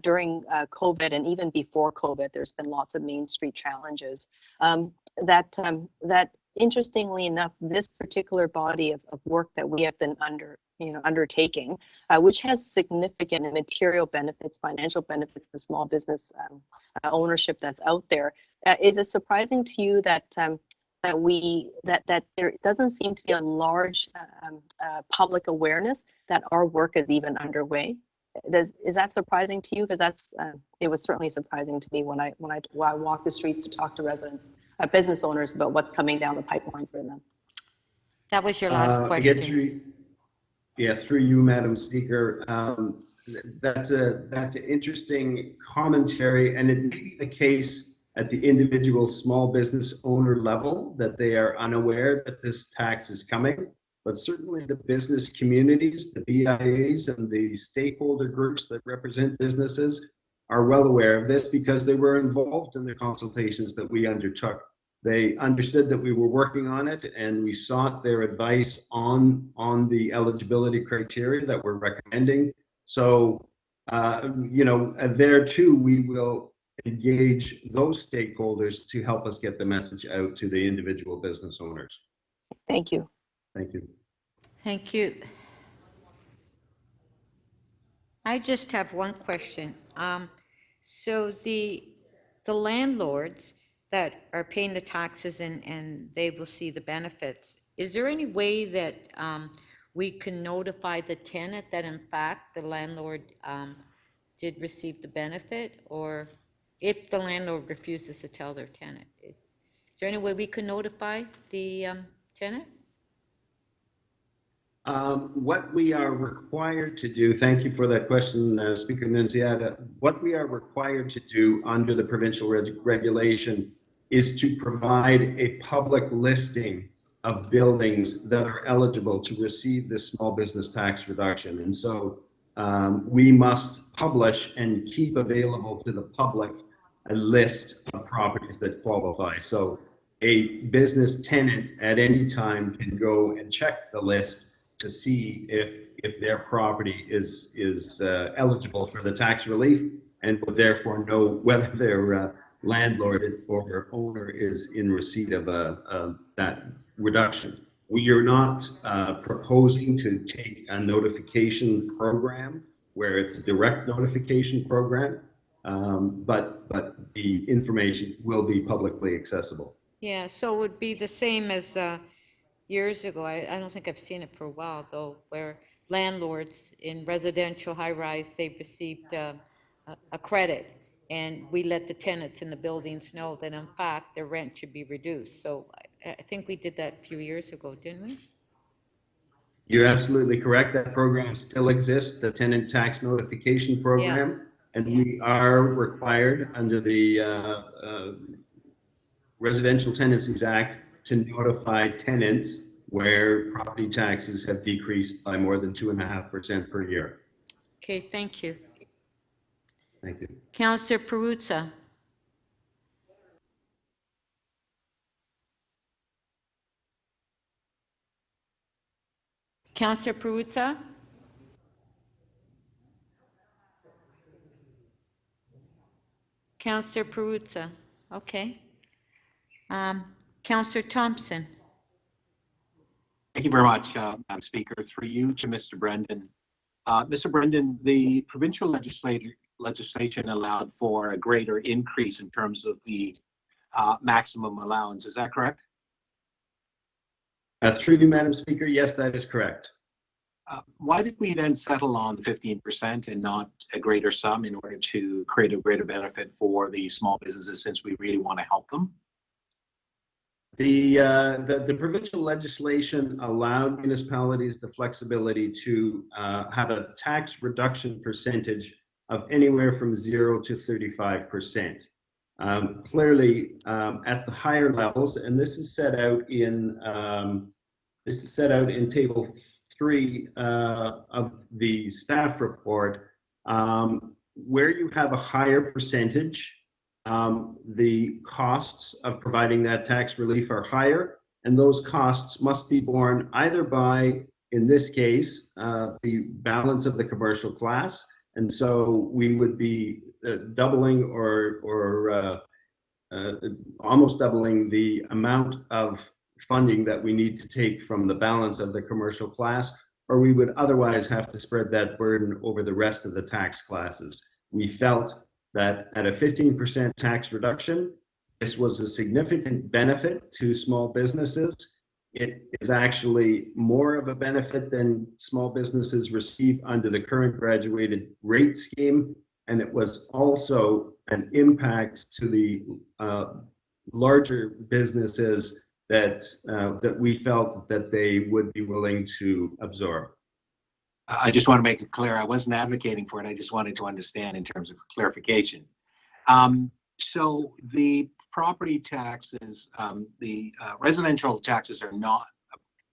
during COVID, and even before COVID, there's been lots of Main Street challenges, that interestingly enough, this particular body of work that we have been undertaking, which has significant and material benefits, financial benefits to small business ownership that's out there, is it surprising to you that there doesn't seem to be a large public awareness that our work is even underway? Is that surprising to you? Because it was certainly surprising to me when I walked the streets to talk to residents, business owners, about what's coming down the pipeline for them. That was your last question. Through you, Madam Speaker. That's an interesting commentary, and it may be the case at the individual small business owner level that they are unaware that this tax is coming, but certainly the business communities, the BIAs, and the stakeholder groups that represent businesses are well aware of this because they were involved in the consultations that we undertook. They understood that we were working on it, and we sought their advice on the eligibility criteria that we're recommending. So, there too, we will engage those stakeholders to help us get the message out to the individual business owners. Thank you. Thank you. Thank you. I just have one question. So the landlords that are paying the taxes and they will see the benefits, is there any way that we can notify the tenant that in fact the landlord did receive the benefit? Or if the landlord refuses to tell their tenant, is there any way we can notify the tenant? What we are required to do, thank you for that question, Speaker Nunziata. What we are required to do under the provincial regulation is to provide a public listing of buildings that are eligible to receive this small business tax reduction. And so we must publish and keep available to the public a list of properties that qualify. So a business tenant at any time can go and check the list to see if their property is eligible for the tax relief, and will therefore know whether their landlord or owner is in receipt of that reduction. We are not proposing to take a notification program where it's a direct notification program, but the information will be publicly accessible. Yeah, so it would be the same as years ago. I don't think I've seen it for a while though, where landlords in residential high-rise, they've received a credit, and we let the tenants in the buildings know that in fact their rent should be reduced. So I think we did that a few years ago, didn't we? You're absolutely correct. That program still exists, the tenant tax notification program, and we are required under the Residential Tenancies Act to notify tenants where property taxes have decreased by more than 2.5% per year. Okay, thank you. Thank you. Councillor Perruzza. Councillor Perruzza? Councillor Perruzza, okay. Counselor Thompson. Thank you very much, Madam Speaker. Through you to Mr. Brendan. Mr. Brendan, the provincial legislation allowed for a greater increase in terms of the maximum allowance. Is that correct? Through you, Madam Speaker, yes, that is correct. Why did we then settle on 15% and not a greater sum in order to create a greater benefit for the small businesses, since we really want to help them? The provincial legislation allowed municipalities the flexibility to have a tax reduction percentage of anywhere from 0 to 35%. Clearly, at the higher levels, and this is set out in Table 3 of the staff report, where you have a higher percentage. The costs of providing that tax relief are higher, and those costs must be borne either by, in this case, the balance of the commercial class, and so we would be doubling or almost doubling the amount of funding that we need to take from the balance of the commercial class, or we would otherwise have to spread that burden over the rest of the tax classes. We felt that at a 15% tax reduction, this was a significant benefit to small businesses. It is actually more of a benefit than small businesses receive under the current graduated rate scheme, and it was also an impact to the larger businesses that we felt that they would be willing to absorb. I just want to make it clear, I wasn't advocating for it. I just wanted to understand in terms of clarification. So the property taxes, the residential taxes are not,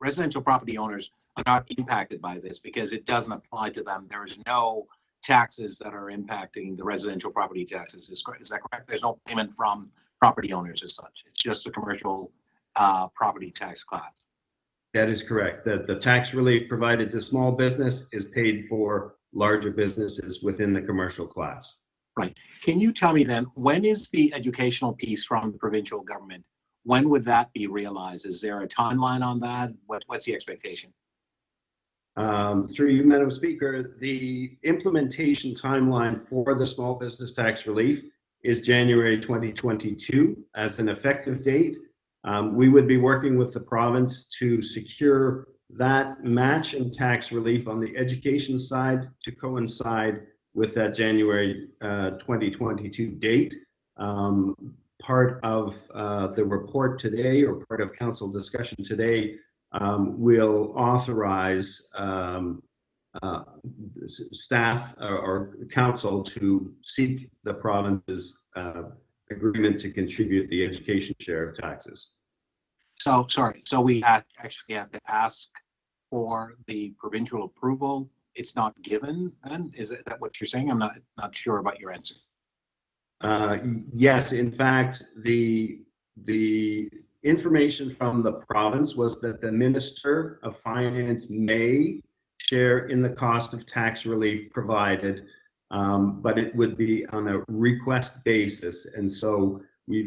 residential property owners are not impacted by this because it doesn't apply to them. There is no taxes that are impacting the residential property taxes. Is that correct? There's no payment from property owners as such. It's just a commercial property tax class. That is correct. The tax relief provided to small business is paid for larger businesses within the commercial class. Right. Can you tell me then, when is the educational piece from the provincial government? When would that be realized? Is there a timeline on that? What's the expectation? Through you, Madam Speaker, the implementation timeline for the small business tax relief is January 2022 as an effective date. We would be working with the province to secure that match and tax relief on the education side to coincide with that January 2022 date. Part of the report today, or part of council discussion today, will authorize staff or council to seek the province's agreement to contribute the education share of taxes. So, sorry, so we actually have to ask for the provincial approval. It's not given then? Is that what you're saying? I'm not sure about your answer. Yes, in fact, the information from the province was that the Minister of Finance may share in the cost of tax relief provided, but it would be on a request basis. And so we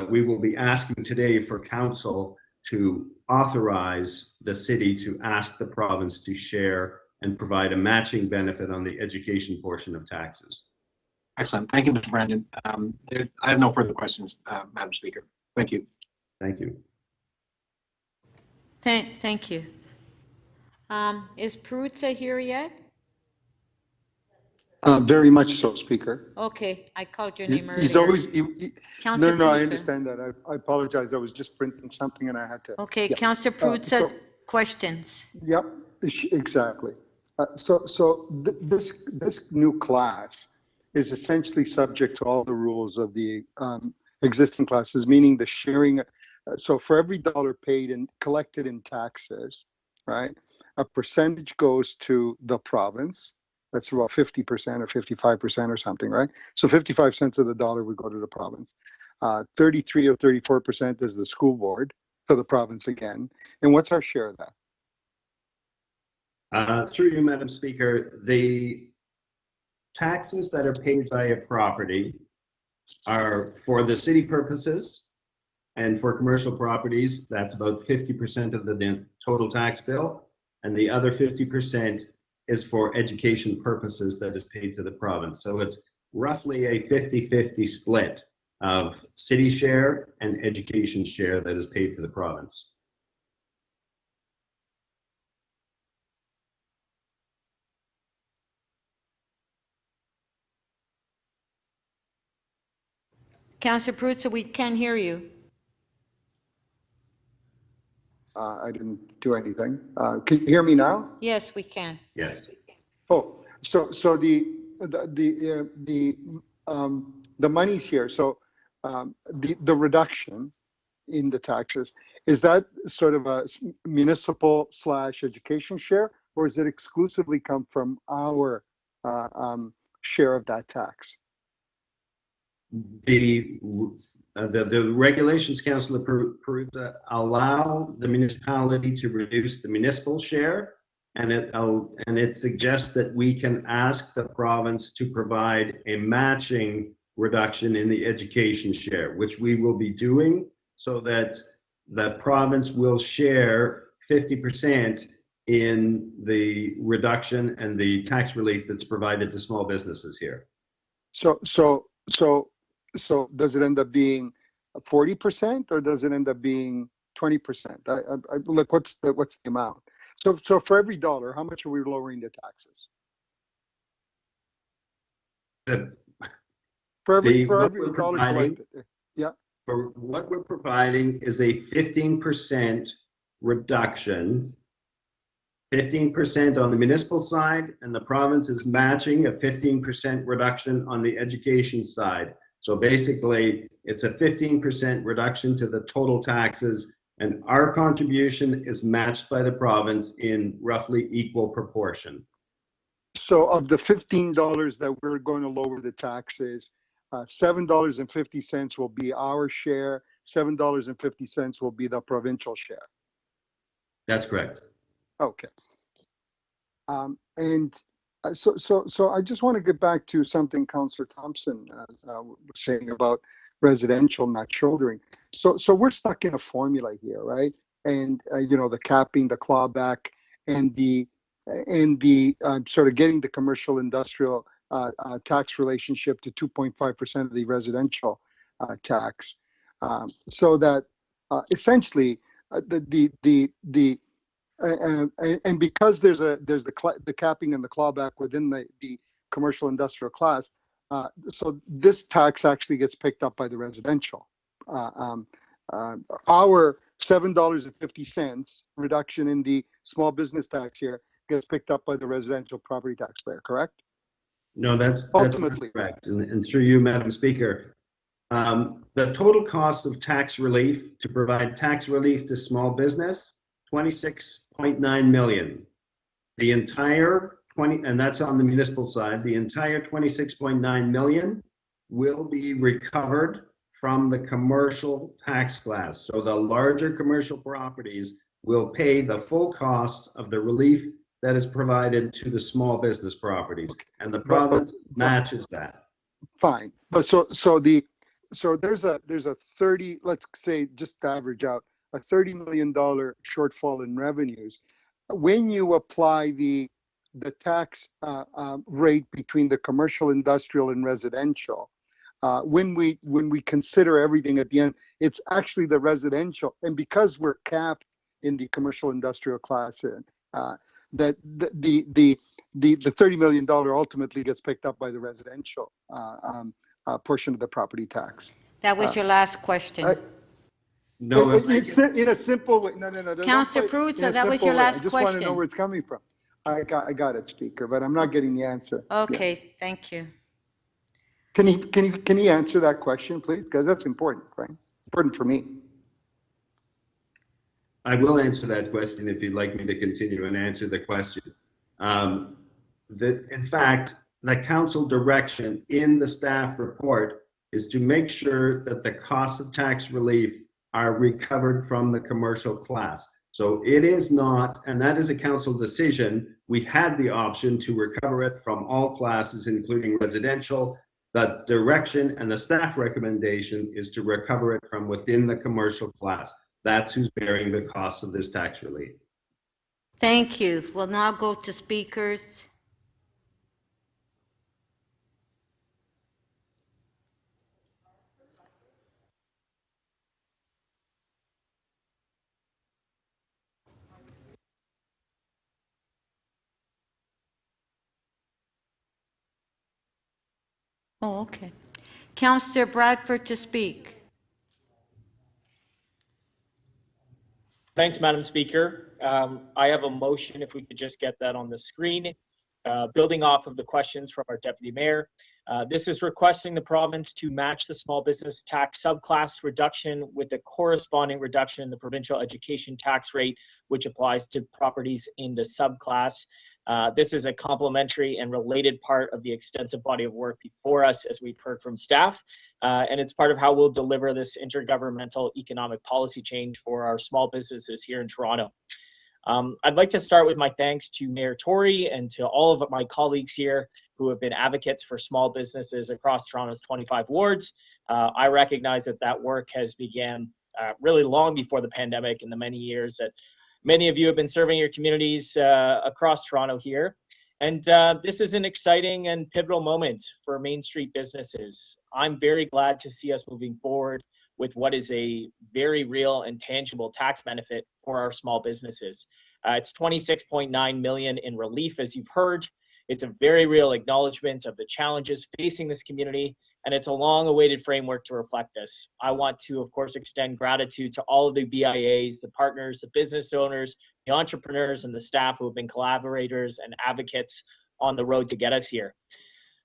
will be asking today for council to authorize the city to ask the province to share and provide a matching benefit on the education portion of taxes. Excellent. Thank you, Mr. Brandon. I have no further questions, Madam Speaker. Thank you. Thank you. Thank you. Is Peruzza here yet? Very much so, Speaker. Okay, I called your name earlier. He's always, Councillor no, I Peruzza. understand that. I apologize. I was just printing something and I had to. Okay, Yeah. Councillor Peruzza, questions? Yep, exactly. This new class is essentially subject to all the rules of the existing classes, meaning the sharing. So for every dollar paid and collected in taxes, right, a percentage goes to the province. That's about 50% or 55% or something, right? So 55 cents of the dollar would go to the province. 33 or 34% is the school board for the province again. And what's our share of that? Through you, Madam Speaker, the taxes that are paid by a property are for the city purposes. And for commercial properties, that's about 50% of the total tax bill. And the other 50% is for education purposes that is paid to the province. So it's roughly a 50-50 split of city share and education share that is paid to the province. Councillor Perruzza, we can't hear you. I didn't do anything. Can you hear me now? Yes, we can. Yes. Oh, so the money's here. So the reduction in the taxes, is that sort of a municipal / education share, or is it exclusively come from our share of that tax? The regulations, Councillor Perruzza, allow the municipality to reduce the municipal share, and it suggests that we can ask the province to provide a matching reduction in the education share, which we will be doing, so that the province will share 50% in the reduction and the tax relief that's provided to small businesses here. So does it end up being 40%, or does it end up being 20%? Look, what's the amount? So for every dollar, how much are we lowering the taxes? For every dollar collected. Yeah. For what we're providing is a 15% reduction, 15% on the municipal side, and the province is matching a 15% reduction on the education side. So basically, it's a 15% reduction to the total taxes, and our contribution is matched by the province in roughly equal proportion. So of the $15 that we're going to lower the taxes, $7.50 will be our share, $7.50 will be the provincial share. That's correct. Okay. So I just want to get back to something Councillor Thompson was saying about residential not shouldering. So we're stuck in a formula here, right? And the capping, the clawback, and the sort of getting the commercial industrial tax relationship to 2.5% of the residential tax, so that essentially and because there's the capping and the clawback within the commercial industrial class, so this tax actually gets picked up by the residential. Our $7.50 reduction in the small business tax here gets picked up by the residential property taxpayer, correct? No, that's Ultimately. correct. And through you, Madam Speaker, the total cost of tax relief to provide tax relief to small business, $26.9 million. The entire and that's on the municipal side, the entire $26.9 million will be recovered from the commercial tax class. So the larger commercial properties will pay the full costs of the relief that is provided to the small business properties, and the province matches that. Fine, but so there's a 30, let's say, just to average out, a $30 million shortfall in revenues. When you apply the tax rate between the commercial, industrial, and residential, when we consider everything at the end, it's actually the residential, and because we're capped in the commercial industrial class, that the $30 million ultimately gets picked up by the residential portion of the property tax. That was your last question. No, in a simple way. No. Councillor Perruzza, that was your last I just want to know question. where it's coming from. I got it, Speaker, but I'm not getting the answer. Okay, thank you. Can he answer that question, please? Because that's important, right? Important for me. I will answer that question if you'd like me to continue and answer the question. In fact, the council direction in the staff report is to make sure that the costs of tax relief are recovered from the commercial class. So it is not, and that is a council decision. We had the option to recover it from all classes, including residential. The direction and the staff recommendation is to recover it from within the commercial class. That's who's bearing the cost of this tax relief. Thank you. We'll now go to speakers. Oh, okay. Councillor Bradford to speak. Thanks, Madam Speaker. I have a motion, if we could just get that on the screen. Building off of the questions from our Deputy Mayor, this is requesting the province to match the small business tax subclass reduction with a corresponding reduction in the provincial education tax rate, which applies to properties in the subclass. This is a complementary and related part of the extensive body of work before us, as we've heard from staff, and it's part of how we'll deliver this intergovernmental economic policy change for our small businesses here in Toronto. I'd like to start with my thanks to Mayor Tory and to all of my colleagues here who have been advocates for small businesses across Toronto's 25 wards. I recognize that that work has began really long before the pandemic, in the many years that many of you have been serving your communities across Toronto here. And this is an exciting and pivotal moment for Main Street businesses. I'm very glad to see us moving forward with what is a very real and tangible tax benefit for our small businesses. It's $26.9 million in relief, as you've heard. It's a very real acknowledgement of the challenges facing this community, and it's a long-awaited framework to reflect this. I want to, of course, extend gratitude to all of the BIAs, the partners, the business owners, the entrepreneurs, and the staff who have been collaborators and advocates on the road to get us here.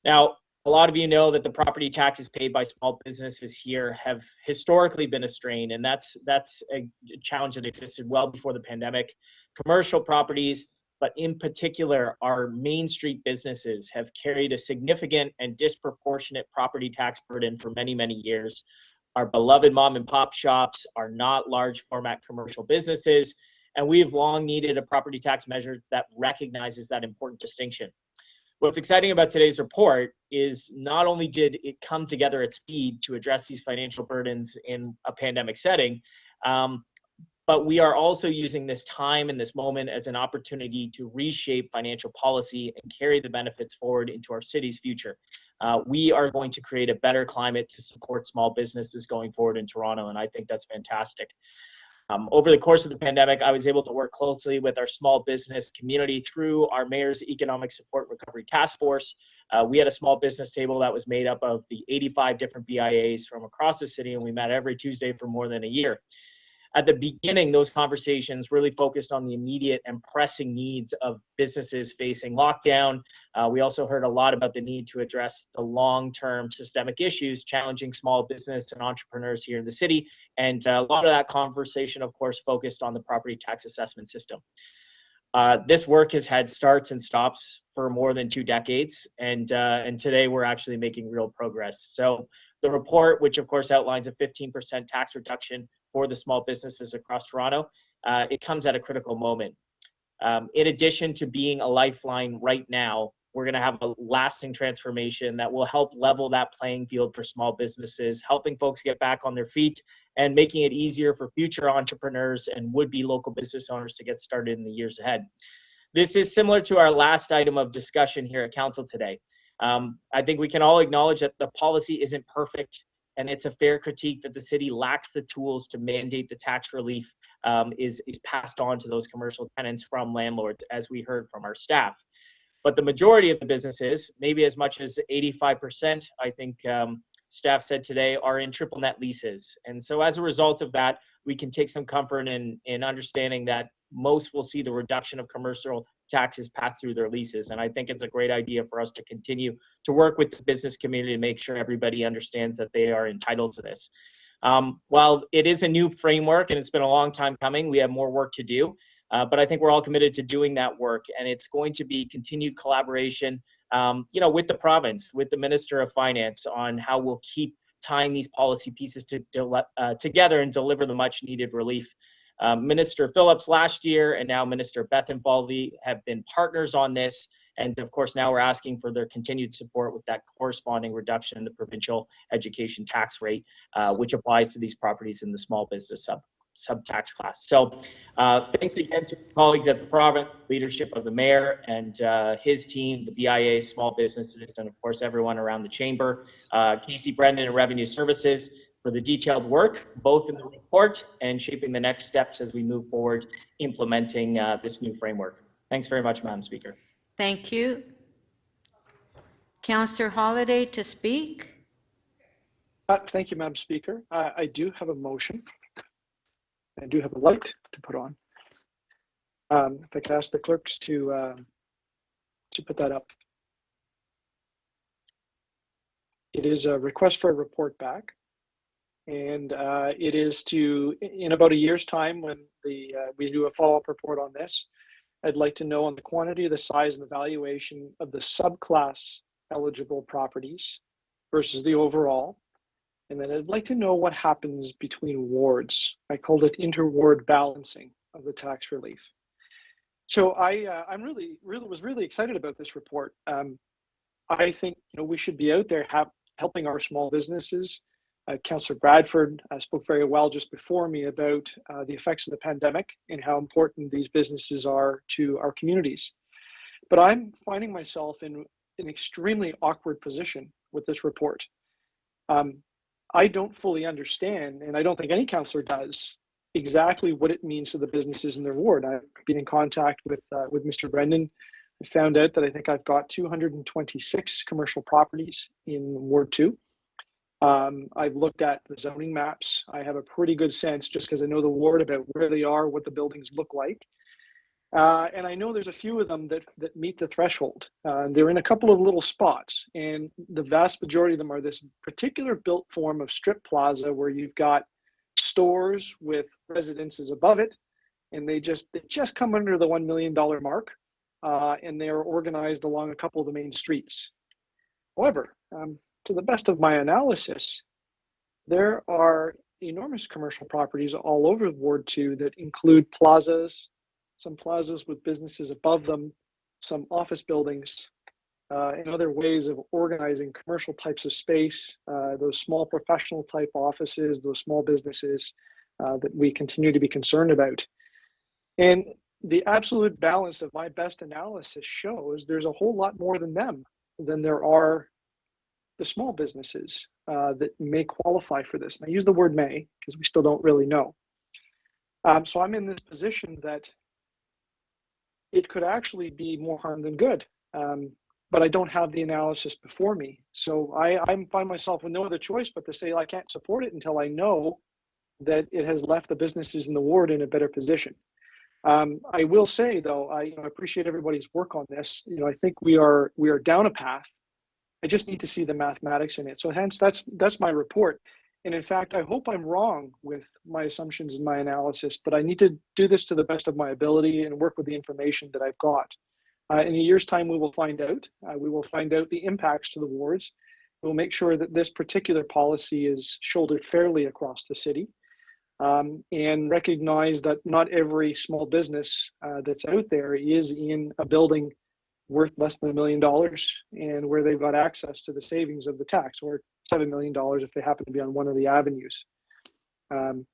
Now, a lot of you know that the property taxes paid by small businesses here have historically been a strain, and that's a challenge that existed well before the pandemic. Commercial properties, but in particular, our Main Street businesses have carried a significant and disproportionate property tax burden for many, many years. Our beloved mom and pop shops are not large format commercial businesses, and we've long needed a property tax measure that recognizes that important distinction. What's exciting about today's report is not only did it come together at speed to address these financial burdens in a pandemic setting, but we are also using this time and this moment as an opportunity to reshape financial policy and carry the benefits forward into our city's future. We are going to create a better climate to support small businesses going forward in Toronto, and I think that's fantastic. Over the course of the pandemic, I was able to work closely with our small business community through our Mayor's Economic Support Recovery Task Force. We had a small business table that was made up of the 85 different BIAs from across the city, and we met every Tuesday for more than a year. At the beginning, those conversations really focused on the immediate and pressing needs of businesses facing lockdown. We also heard a lot about the need to address the long-term systemic issues challenging small business and entrepreneurs here in the city. And a lot of that conversation, of course, focused on the property tax assessment system. This work has had starts and stops for more than 2 decades, and today we're actually making real progress. So the report, which of course outlines a 15% tax reduction for the small businesses across Toronto, it comes at a critical moment. In addition to being a lifeline right now, we're going to have a lasting transformation that will help level that playing field for small businesses, helping folks get back on their feet and making it easier for future entrepreneurs and would-be local business owners to get started in the years ahead. This is similar to our last item of discussion here at Council today. I think we can all acknowledge that the policy isn't perfect, and it's a fair critique that the city lacks the tools to mandate the tax relief is passed on to those commercial tenants from landlords, as we heard from our staff. But the majority of the businesses, maybe as much as 85%, I think staff said today, are in triple net leases. And so as a result of that, we can take some comfort in understanding that most will see the reduction of commercial taxes pass through their leases. And I think it's a great idea for us to continue to work with the business community to make sure everybody understands that they are entitled to this. While it is a new framework and it's been a long time coming, we have more work to do. But I think we're all committed to doing that work, and it's going to be continued collaboration, with the province, with the Minister of Finance on how we'll keep tying these policy pieces together and deliver the much needed relief. Minister Phillips last year and now Minister Bethlenfalvy have been partners on this, And of course, now we're asking for their continued support with that corresponding reduction in the provincial education tax rate, which applies to these properties in the small business sub-tax class. So thanks again to colleagues at the province, leadership of the mayor and his team, the BIA, small businesses, and of course, everyone around the chamber, Casey Brendan and Revenue Services for the detailed work, both in the report and shaping the next steps as we move forward implementing this new framework. Thanks very much, Madam Speaker. Thank you. Councillor Holliday to speak. Thank you, Madam Speaker. I do have a motion. I do have a light to put on. If I could ask the clerks to put that up. It is a request for a report back. And it is to, in about a year's time, when we do a follow-up report on this, I'd like to know on the quantity, the size, and the valuation of the subclass eligible properties versus the overall. And then I'd like to know what happens between wards. I called it inter-ward balancing of the tax relief. So I'm really excited about this report. I think we should be out there helping our small businesses. Councillor Bradford spoke very well just before me about the effects of the pandemic and how important these businesses are to our communities. But I'm finding myself in an extremely awkward position with this report. I don't fully understand, and I don't think any councillor does, exactly what it means to the businesses in their ward. I've been in contact with Mr. Brendan. I found out that I think I've got 226 commercial properties in Ward 2. I've looked at the zoning maps. I have a pretty good sense, just because I know the ward, about where they are, what the buildings look like. And I know there's a few of them that meet the threshold. They're in a couple of little spots, and the vast majority of them are this particular built form of strip plaza where you've got stores with residences above it, and they just come under the $1 million mark, and they are organized along a couple of the main streets. However, to the best of my analysis, there are enormous commercial properties all over Ward 2 that include plazas, some plazas with businesses above them, some office buildings, and other ways of organizing commercial types of space, those small professional type offices, those small businesses that we continue to be concerned about. And the absolute balance of my best analysis shows there's a whole lot more than them than there are the small businesses that may qualify for this. And I use the word may because we still don't really know. So I'm in this position that it could actually be more harm than good, but I don't have the analysis before me. So I find myself with no other choice but to say I can't support it until I know that it has left the businesses in the ward in a better position. I will say though, I appreciate everybody's work on this. I think we are down a path. I just need to see the mathematics in it. So hence that's my report. And in fact, I hope I'm wrong with my assumptions and my analysis, but I need to do this to the best of my ability and work with the information that I've got. In a year's time, we will find out. We will find out the impacts to the wards. We'll make sure that this particular policy is shouldered fairly across the city, and recognize that not every small business that's out there is in a building worth less than $1 million and where they've got access to the savings of the tax, or $7 million if they happen to be on one of the avenues. And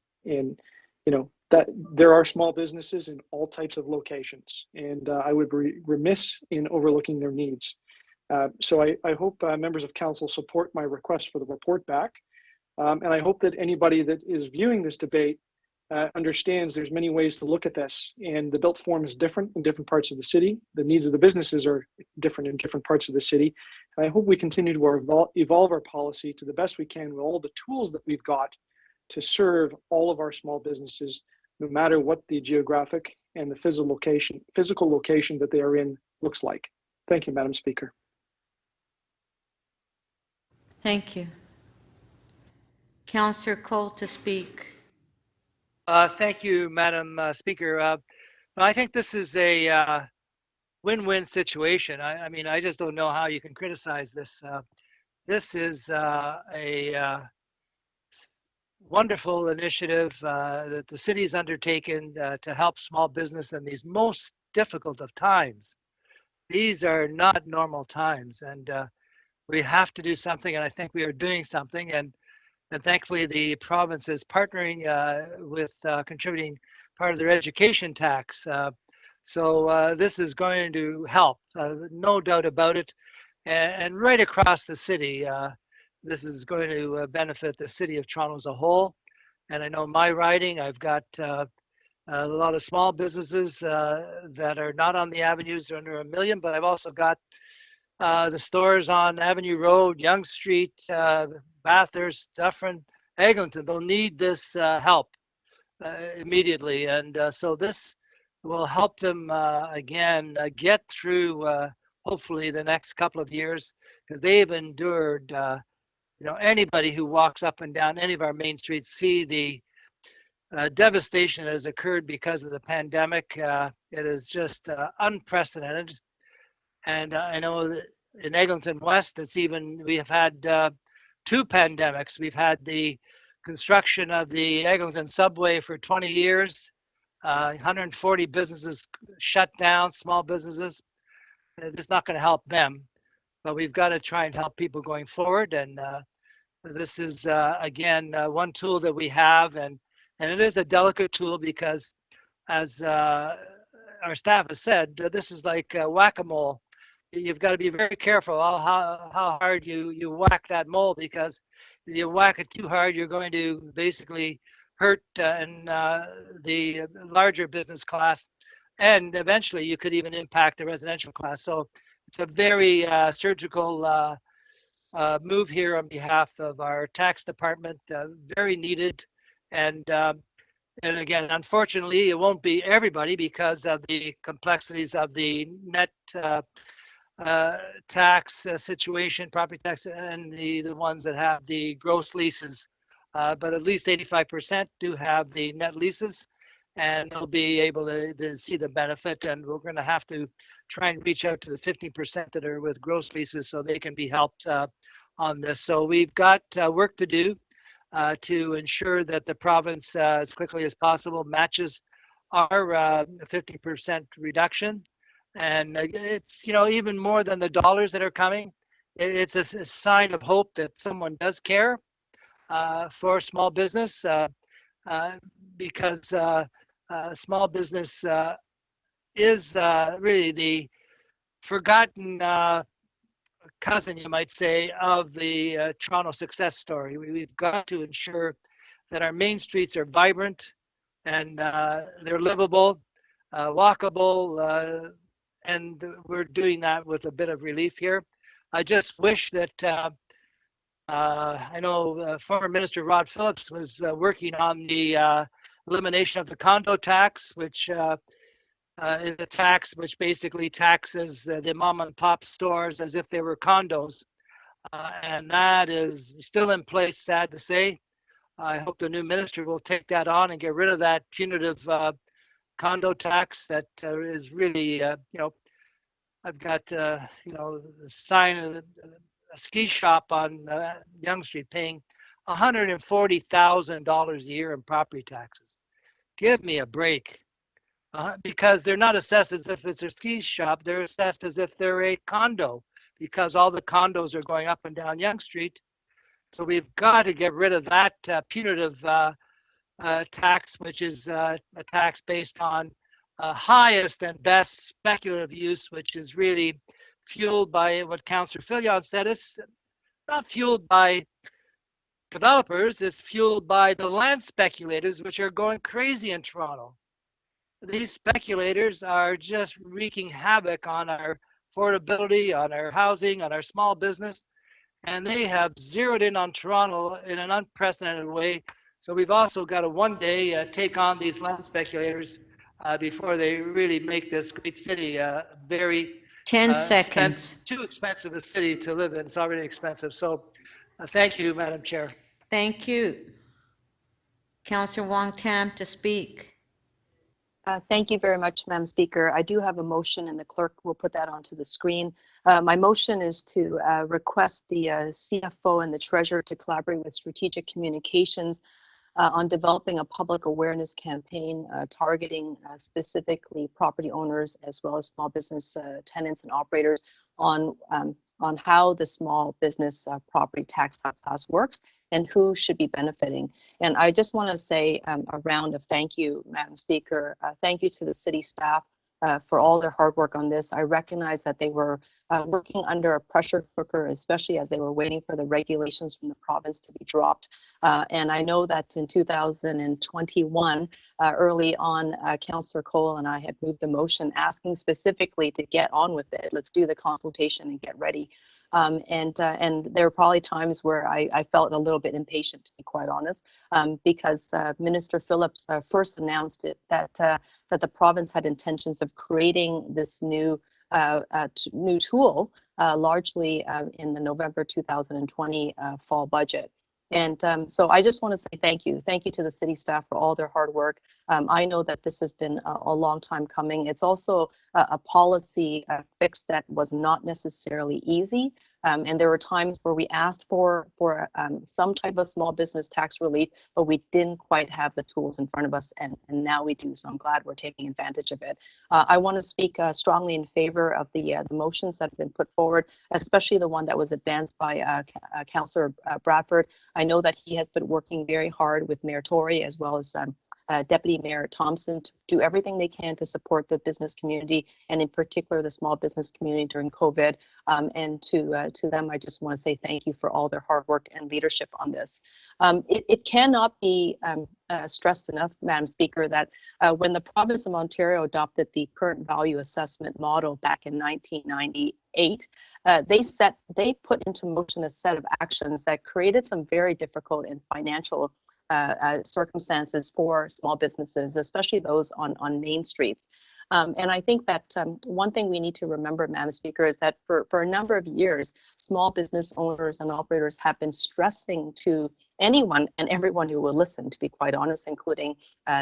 that there are small businesses in all types of locations, and I would be remiss in overlooking their needs. So I hope members of council support my request for the report back. And I hope that anybody that is viewing this debate understands there's many ways to look at this, and the built form is different in different parts of the city. The needs of the businesses are different in different parts of the city. And I hope we continue to evolve our policy to the best we can with all the tools that we've got to serve all of our small businesses, no matter what the geographic and the physical location that they are in looks like. Thank you, Madam Speaker. Thank you. Councillor Cole to speak. Thank you, Madam Speaker. I think this is a win-win situation. I mean, I just don't know how you can criticize this. This is a wonderful initiative that the city's undertaken to help small business in these most difficult of times. these are not normal times, and we have to do something, and I think we are doing something. And thankfully, the province is partnering with contributing part of their education tax. So this is going to help, no doubt about it. And right across the city, this is going to benefit the city of Toronto as a whole. And I know my riding, I've got a lot of small businesses that are not on the avenues, they're under $1 million, but I've also got the stores on Avenue Road, Yonge Street, Bathurst, Dufferin, Eglinton. They'll need this help immediately. And so this will help them again get through hopefully the next couple of years, because they've endured, anybody who walks up and down any of our main streets see the devastation that has occurred because of the pandemic. It is just unprecedented. And I know that in Eglinton West, we have had 2 pandemics. We've had the construction of the Eglinton subway for 20 years, 140 businesses shut down, small businesses. It's not going to help them, but we've got to try and help people going forward. And this is, again, one tool that we have. And it is a delicate tool because, as our staff has said, this is like whack-a-mole. You've got to be very careful how hard you whack that mole, because if you whack it too hard, you're going to basically hurt the larger business class, and eventually you could even impact the residential class. So it's a very surgical move here on behalf of our tax department, very needed. And again, unfortunately, it won't be everybody because of the complexities of the net tax situation, property tax, and the ones that have the gross leases. But at least 85% do have the net leases, and they'll be able to see the benefit. And we're going to have to try and reach out to the 15% that are with gross leases so they can be helped on this. So we've got work to do to ensure that the province, as quickly as possible, matches our 50% reduction. And it's, even more than the dollars that are coming, it's a sign of hope that someone does care for small business, because small business is really the forgotten cousin, you might say, of the Toronto success story. We've got to ensure that our main streets are vibrant and they're livable, walkable, and we're doing that with a bit of relief here. I just wish that I know former Minister Rod Phillips was working on the elimination of the condo tax, which is a tax which basically taxes the mom and pop stores as if they were condos. And that is still in place, sad to say. I hope the new minister will take that on and get rid of that punitive condo tax that is really, I've got, the sign of a ski shop on Yonge Street paying $140,000 a year in property taxes. Give me a break. Because they're not assessed as if it's a ski shop, they're assessed as if they're a condo, because all the condos are going up and down Yonge Street. So we've got to get rid of that punitive tax, which is a tax based on highest and best speculative use, which is really fueled by what Councillor Filion said. It's not fueled by developers, it's fueled by the land speculators, which are going crazy in Toronto. These speculators are just wreaking havoc on our affordability, on our housing, on our small business, and they have zeroed in on Toronto in an unprecedented way. So we've also got to one day take on these land speculators before they really make this great city very 10 seconds. too expensive a city to live in. It's already expensive. So thank you, Madam Chair. Thank you. Councillor Wong Tam to speak. Thank you very much, Madam Speaker. I do have a motion, and the clerk will put that onto the screen. My motion is to request the CFO and the Treasurer to collaborate with Strategic Communications on developing a public awareness campaign targeting specifically property owners as well as small business tenants and operators on how the small business property tax subclass works and who should be benefiting. And I just want to say a round of thank you, Madam Speaker. Thank you to the city staff for all their hard work on this. I recognize that they were working under a pressure cooker, especially as they were waiting for the regulations from the province to be dropped. And I know that in 2021, early on, Councillor Cole and I had moved the motion asking specifically to get on with it. Let's do the consultation and get ready. And there were probably times where I felt a little bit impatient, to be quite honest, because Minister Phillips first announced it that the province had intentions of creating this new tool, largely in the November 2020 fall budget. And so I just want to say thank you. Thank you to the city staff for all their hard work. I know that this has been a long time coming. It's also a policy fix that was not necessarily easy. And there were times where we asked for some type of small business tax relief, but we didn't quite have the tools in front of us, and now we do. So I'm glad we're taking advantage of it. I want to speak strongly in favor of the motions that have been put forward, especially the one that was advanced by Councillor Bradford. I know that he has been working very hard with Mayor Tory as well as Deputy Mayor Thompson to do everything they can to support the business community, and in particular the small business community during COVID. And to them, I just want to say thank you for all their hard work and leadership on this. It cannot be stressed enough, Madam Speaker, that when the province of Ontario adopted the current value assessment model back in 1998, they put into motion a set of actions that created some very difficult and financial circumstances for small businesses, especially those on main streets. And I think that one thing we need to remember, Madam Speaker, is that for a number of years, small business owners and operators have been stressing to anyone and everyone who will listen, to be quite honest, including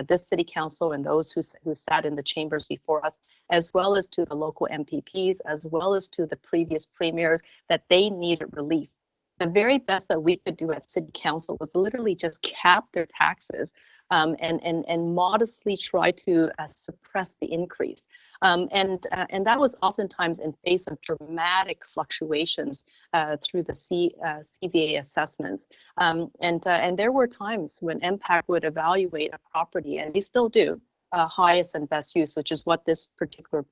this city council and those who sat in the chambers before us, as well as to the local MPPs, as well as to the previous premiers, that they needed relief. The very best that we could do at City Council was literally just cap their taxes and modestly try to suppress the increase. And that was oftentimes in face of dramatic fluctuations through the CVA assessments. And there were times when MPAC would evaluate a property, and they still do, highest and best use, which is what this particular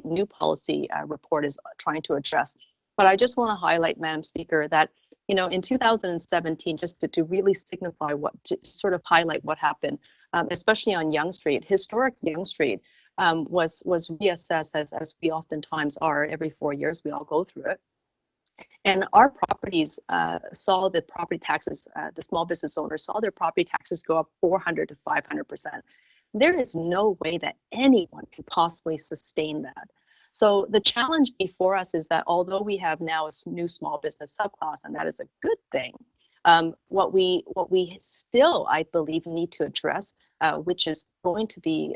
new policy report is trying to address. But I just want to highlight, Madam Speaker, that in 2017, just to really signify to sort of highlight what happened, especially on Yonge Street, historic Yonge Street was reassessed as we oftentimes are every 4 years. We all go through it. And our properties saw the property taxes, the small business owners saw their property taxes go up 400 to 500%. There is no way that anyone can possibly sustain that. So the challenge before us is that although we have now a new small business subclass, and that is a good thing, what we still, I believe, need to address, which is going to be,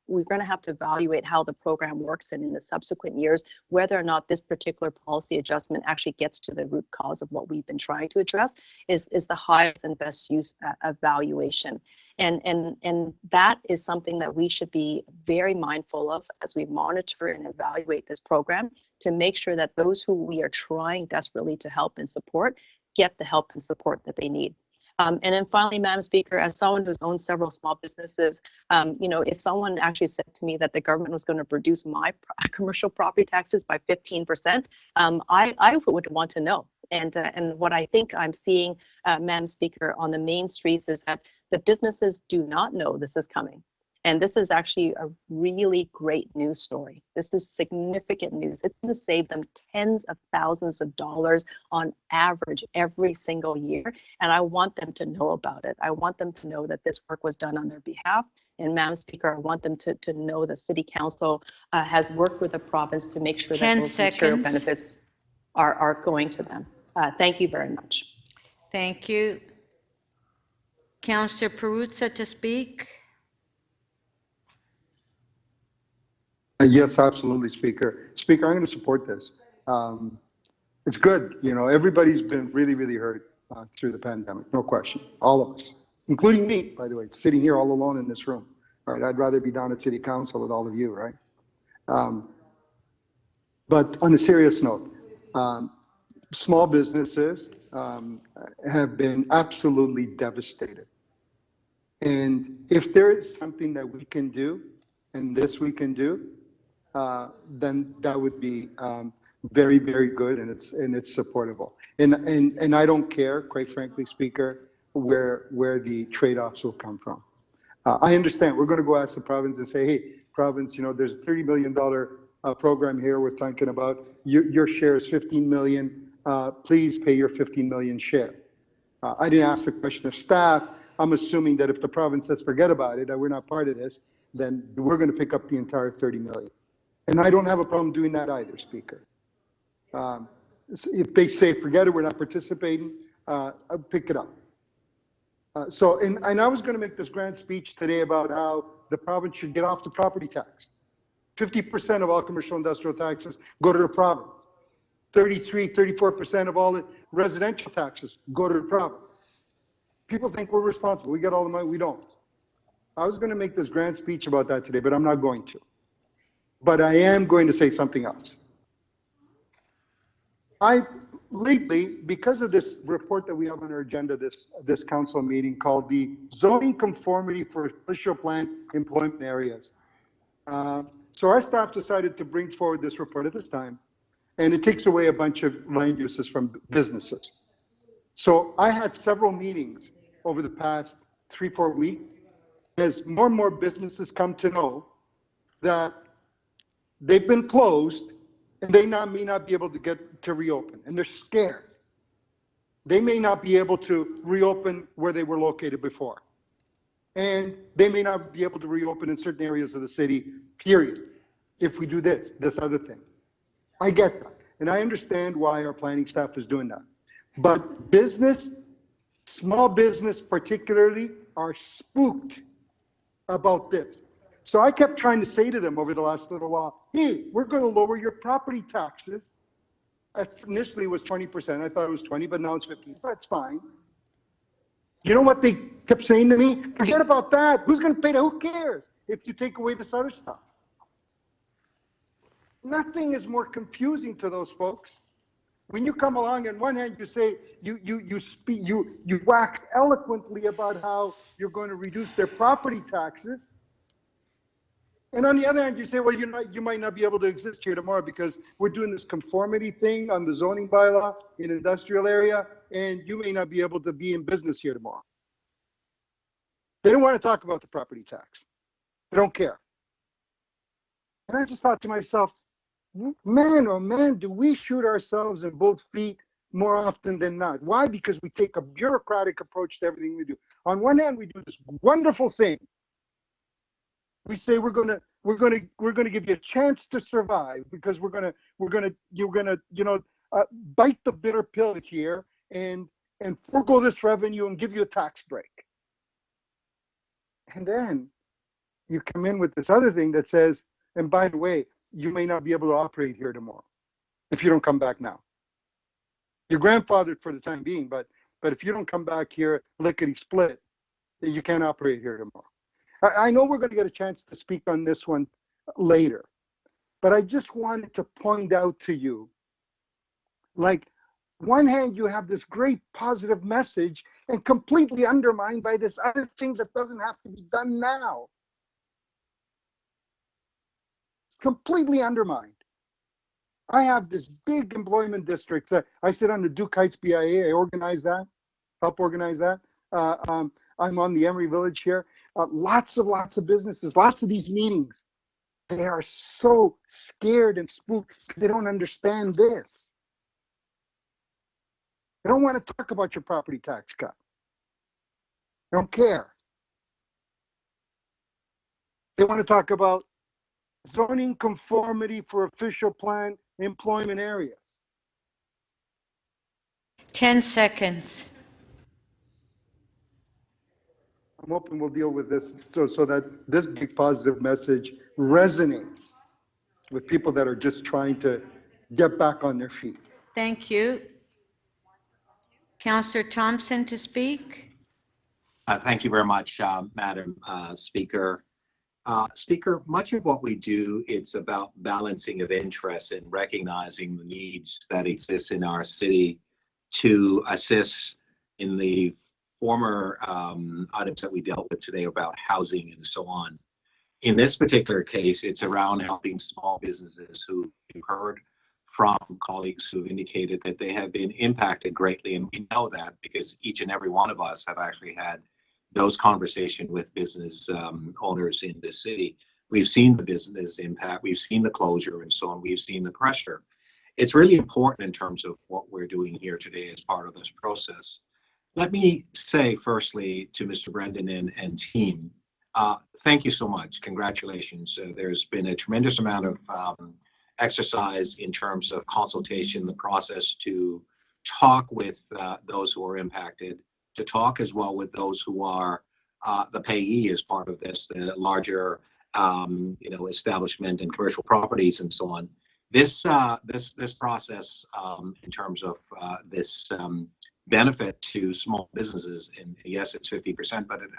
we're going to have to evaluate how the program works, and in the subsequent years, whether or not this particular policy adjustment actually gets to the root cause of what we've been trying to address, is the highest and best use evaluation. And that is something that we should be very mindful of as we monitor and evaluate this program, to make sure that those who we are trying desperately to help and support get the help and support that they need. And then finally, Madam Speaker, as someone who's owned several small businesses, if someone actually said to me that the government was going to reduce my commercial property taxes by 15%, I would want to know. And what I think I'm seeing, Madam Speaker, on the main streets is that the businesses do not know this is coming. And this is actually a really great news story. This is significant news. It's going to save them tens of thousands of dollars on average every single year. And I want them to know about it. I want them to know that this work was done on their behalf. And Madam Speaker, I want them to know the City Council has worked with the province to make sure that those material benefits are going to them. Thank you very much. Thank you. Councillor Perruzza to speak. Yes, absolutely, Speaker. Speaker, I'm going to support this. It's good. Everybody's been really, really hurt. through the pandemic, no question, all of us, including me, by the way, sitting here all alone in this room. Right, I'd rather be down at City Council with all of you, right? But on a serious note, small businesses have been absolutely devastated. And if there is something that we can do, and this we can do, then that would be very, very good, and it's supportable. And I don't care, quite frankly, Speaker, where the trade-offs will come from. I understand. We're going to go ask the province and say, hey, province, you know, there's a $30 million program here we're thinking about. Your share is $15 million. Please pay your $15 million share. I didn't ask the question of staff. I'm assuming that if the province says forget about it, that we're not part of this, then we're going to pick up the entire $30 million. And I don't have a problem doing that either, Speaker. If they say forget it, we're not participating, I'll pick it up. And I was going to make this grand speech today about how the province should get off the property tax. 50% of all commercial industrial taxes go to the province. 34% of all the residential taxes go to the province. People think we're responsible. We get all the money. We don't. I was going to make this grand speech about that today, but I'm not going to. But I am going to say something else. Lately, because of this report that we have on our agenda, this council meeting called the Zoning Conformity for Official Plan Employment Areas. So our staff decided to bring forward this report at this time, and it takes away a bunch of land uses from businesses. So I had several meetings over the past 3-4 weeks as more and more businesses come to know that they've been closed and they may not be able to get to reopen, and they're scared. They may not be able to reopen where they were located before. And they may not be able to reopen in certain areas of the city, period, if we do this other thing. I get that. And I understand why our planning staff is doing that. But business, small business particularly, are spooked about this. So I kept trying to say to them over the last little while, hey, we're going to lower your property taxes. Initially it was 20%. I thought it was 20, but now it's 15. That's fine. You know what they kept saying to me? Forget about that. Who's going to pay that? Who cares if you take away this other stuff? Nothing is more confusing to those folks. When you come along, on one hand, you say, you wax eloquently about how you're going to reduce their property taxes. And on the other hand, you say, well, you might not be able to exist here tomorrow because we're doing this conformity thing on the zoning bylaw in industrial area, and you may not be able to be in business here tomorrow. They don't want to talk about the property tax. They don't care. And I just thought to myself, man, oh man, do we shoot ourselves in both feet more often than not? Why? Because we take a bureaucratic approach to everything we do. On one hand, we do this wonderful thing. We say we're gonna give you a chance to survive because you're gonna bite the bitter pill here and forego this revenue and give you a tax break. And then you come in with this other thing that says, and by the way, you may not be able to operate here tomorrow if you don't come back now. You're grandfathered for the time being, but if you don't come back here lickety split, you can't operate here tomorrow. I know we're going to get a chance to speak on this one later, but I just wanted to point out to you, like, one hand, you have this great positive message and completely undermined by this other things that doesn't have to be done now. It's completely undermined. I have this big employment district. I sit on the Duke Heights BIA. I organize that, help organize that. I'm on the Emery Village here. Lots of businesses, lots of these meetings. They are so scared and spooked because they don't understand this. They don't want to talk about your property tax cut. They don't care. They want to talk about zoning conformity for official plan employment areas. 10 seconds. I'm hoping we'll deal with this so that this big positive message resonates with people that are just trying to get back on their feet. Thank you. Counselor Thompson to speak. Thank you very much, Madam Speaker. Speaker, much of what we do, it's about balancing of interests and recognizing the needs that exist in our city to assist in the former items that we dealt with today about housing and so on. In this particular case, it's around helping small businesses who you've heard from colleagues who've indicated that they have been impacted greatly. And we know that because each and every one of us have actually had those conversations with business owners in the city. We've seen the business impact, we've seen the closure and so on, we've seen the pressure. It's really important in terms of what we're doing here today as part of this process. Let me say firstly to Mr. Brendan and team, thank you so much. Congratulations. There's been a tremendous amount of exercise in terms of consultation, the process to talk with those who are impacted, to talk as well with those who are the payee as part of this, the larger establishment and commercial properties and so on. This process in terms of this benefit to small businesses, and yes, it's 50%, but it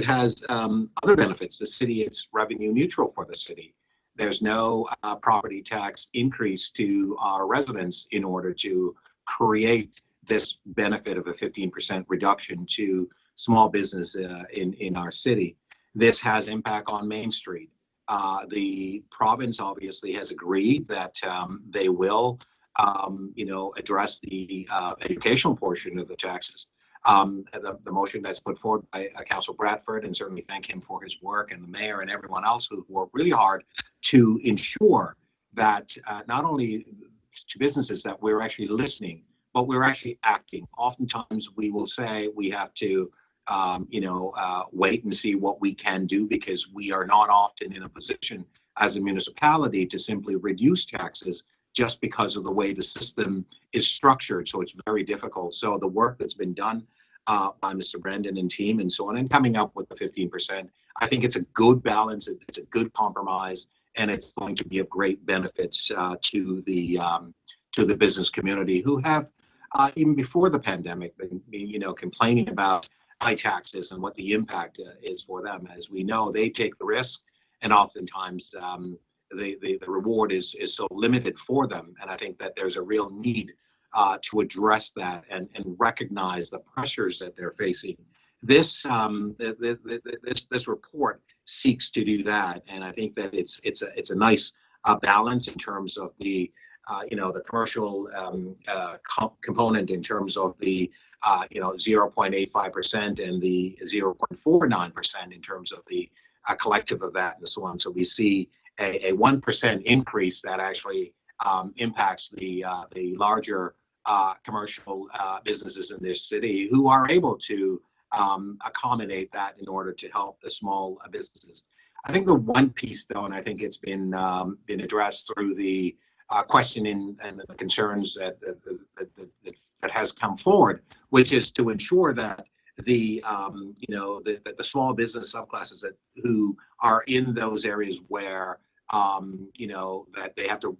has other benefits. The city, it's revenue neutral for the city. There's no property tax increase to our residents in order to create this benefit of a 15% reduction to small business in our city. This has impact on Main Street. The province obviously has agreed that they will, address the educational portion of the taxes. The motion that's put forward by Councillor Bradford, and certainly thank him for his work, and the mayor and everyone else who worked really hard to ensure that not only to businesses that we're actually listening, but we're actually acting. Oftentimes we will say we have to, wait and see what we can do because we are not often in a position as a municipality to simply reduce taxes just because of the way the system is structured. So it's very difficult. So the work that's been done by Mr. Brendan and team and so on, and coming up with the 15%, I think it's a good balance. It's a good compromise, and it's going to be of great benefits to the business community who have even before the pandemic been complaining about high taxes and what the impact is for them. As we know, they take the risk, and oftentimes the reward is so limited for them. And I think that there's a real need to address that and recognize the pressures that they're facing. This report seeks to do that, and I think that it's a nice balance in terms of the the commercial component in terms of the 0.85% and the 0.49% in terms of the collective of that and so on. So we see a 1% increase that actually impacts the larger commercial businesses in this city who are able to accommodate that in order to help the small businesses. I think the one piece though, and I think it's been addressed through the question and the concerns that has come forward, which is to ensure that the small business subclasses who are in those areas where that they have to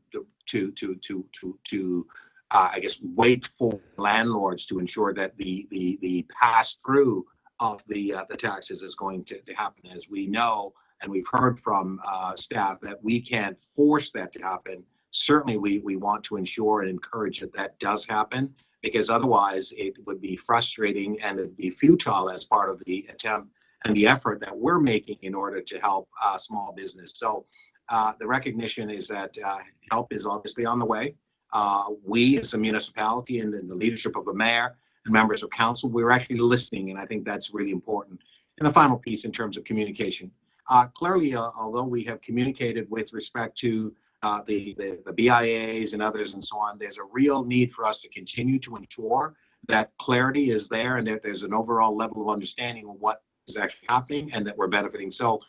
I guess wait for landlords to ensure that the pass through of the taxes is going to happen. As we know, and we've heard from staff that we can't force that to happen. Certainly we want to ensure and encourage that does happen, because otherwise it would be frustrating and it'd be futile as part of the attempt and the effort that we're making in order to help small business. So the recognition is that help is obviously on the way. We as a municipality and the leadership of the mayor and members of council, we're actually listening, and I think that's really important. And the final piece in terms of communication. Clearly, although we have communicated with respect to the BIAs and others and so on, there's a real need for us to continue to ensure that clarity is there and that there's an overall level of understanding of what is actually happening and that we're benefiting. So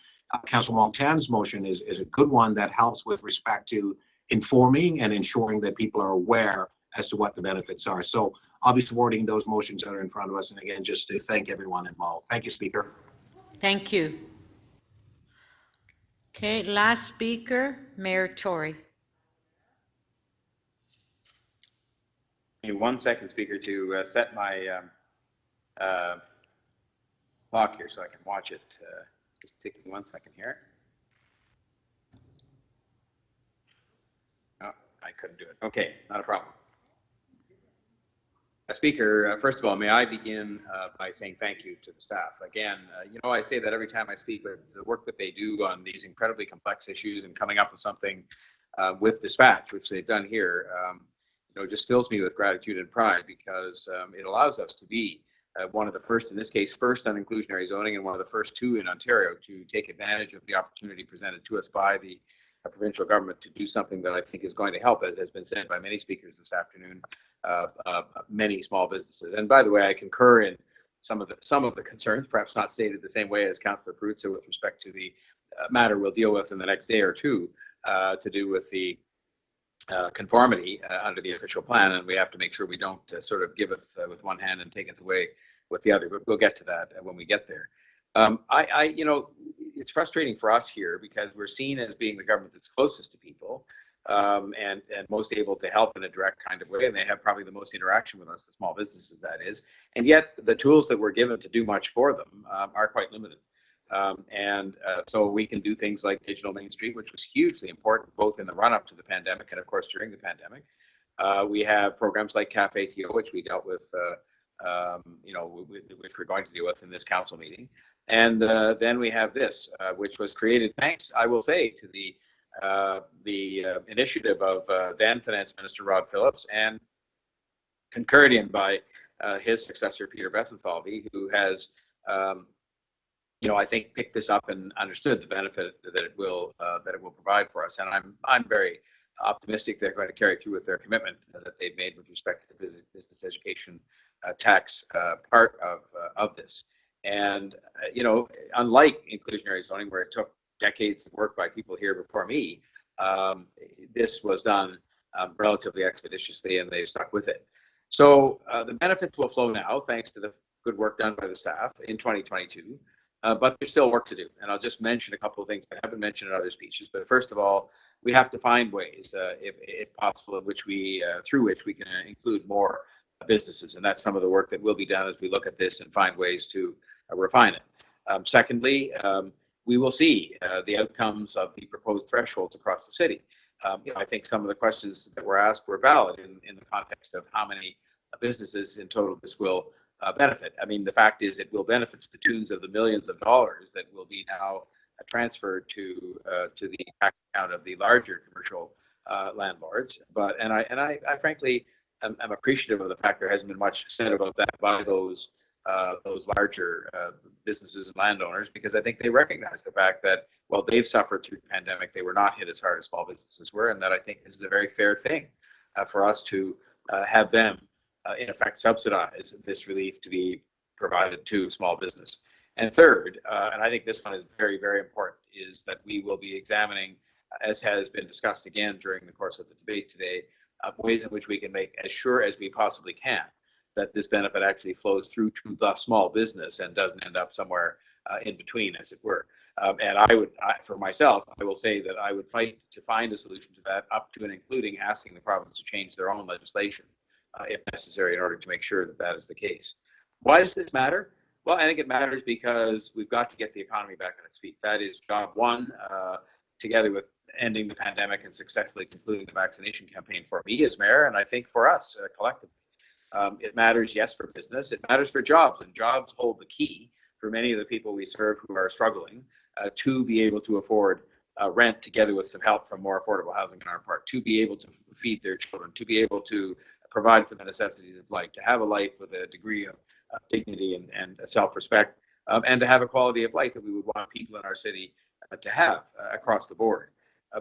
Councillor Montan's motion is a good one that helps with respect to informing and ensuring that people are aware as to what the benefits are. So I'll be supporting those motions that are in front of us. And again, just to thank everyone involved. Thank you, Speaker. Thank you. Okay, last speaker, Mayor Tory. Give me 1 second, Speaker, to set my clock here so I can watch it. Just take me 1 second here. Oh, I couldn't do it. Okay, not a problem. Speaker, first of all, may I begin by saying thank you to the staff. Again, I say that every time I speak, but the work that they do on these incredibly complex issues and coming up with something with dispatch, which they've done here, just fills me with gratitude and pride, because it allows us to be one of the first, in this case, first on inclusionary zoning, and one of the first two in Ontario to take advantage of the opportunity presented to us by the provincial government to do something that I think is going to help, as has been said by many speakers this afternoon, many small businesses. And by the way, I concur in some of the concerns, perhaps not stated the same way as Councillor Perruzza with respect to the matter we'll deal with in the next day or two, to do with the conformity under the official plan, and we have to make sure we don't sort of giveth with one hand and taketh away with the other. But we'll get to that when we get there. It's frustrating for us here because we're seen as being the government that's closest to people, and most able to help in a direct kind of way, and they have probably the most interaction with us, the small businesses, that is. And yet the tools that we're given to do much for them are quite limited. So we can do things like Digital Main Street, which was hugely important both in the run-up to the pandemic and of course during the pandemic. We have programs like Cafe TO, which we dealt with, which we're going to deal with in this council meeting. And then we have this, which was created thanks, I will say, to the initiative of then Finance Minister Rod Phillips, and concurred in by his successor Peter Bethlenfalvy, who has I think picked this up and understood the benefit that it will provide for us. And I'm very optimistic they're going to carry through with their commitment that they've made with respect to the business education tax part of this. And unlike inclusionary zoning, where it took decades of work by people here before me, this was done relatively expeditiously, and they stuck with it. So the benefits will flow now, thanks to the good work done by the staff in 2022. But there's still work to do, and I'll just mention a couple of things that haven't mentioned in other speeches. But first of all, we have to find ways, if possible, through which we can include more businesses, and that's some of the work that will be done as we look at this and find ways to refine it. Secondly, we will see the outcomes of the proposed thresholds across the city. I think some of the questions that were asked were valid in the context of how many businesses in total this will benefit. I mean, the fact is it will benefit to the tunes of the millions of dollars that will be now transferred to the tax account of the larger commercial landlords. And I frankly am appreciative of the fact there hasn't been much said about that by those larger businesses and landowners, because I think they recognize the fact that while they've suffered through the pandemic, they were not hit as hard as small businesses were, and that I think this is a very fair thing for us to have them in effect subsidize this relief to be provided to small business. And third, and I think this one is very, very important, is that we will be examining, as has been discussed again during the course of the debate today, ways in which we can make as sure as we possibly can that this benefit actually flows through to the small business and doesn't end up somewhere in between, as it were. And for myself, I will say that I would fight to find a solution to that, up to and including asking the province to change their own legislation if necessary, in order to make sure that that is the case. Why does this matter? Well, I think it matters because we've got to get the economy back on its feet. That is job one, together with ending the pandemic and successfully concluding the vaccination campaign for me as mayor, and I think for us collectively. It matters, yes, for business. It matters for jobs, and jobs hold the key for many of the people we serve who are struggling to be able to afford rent, together with some help from more affordable housing in our part, to be able to feed their children, to be able to provide for the necessities of life, to have a life with a degree of dignity and self-respect, and to have a quality of life that we would want people in our city to have across the board.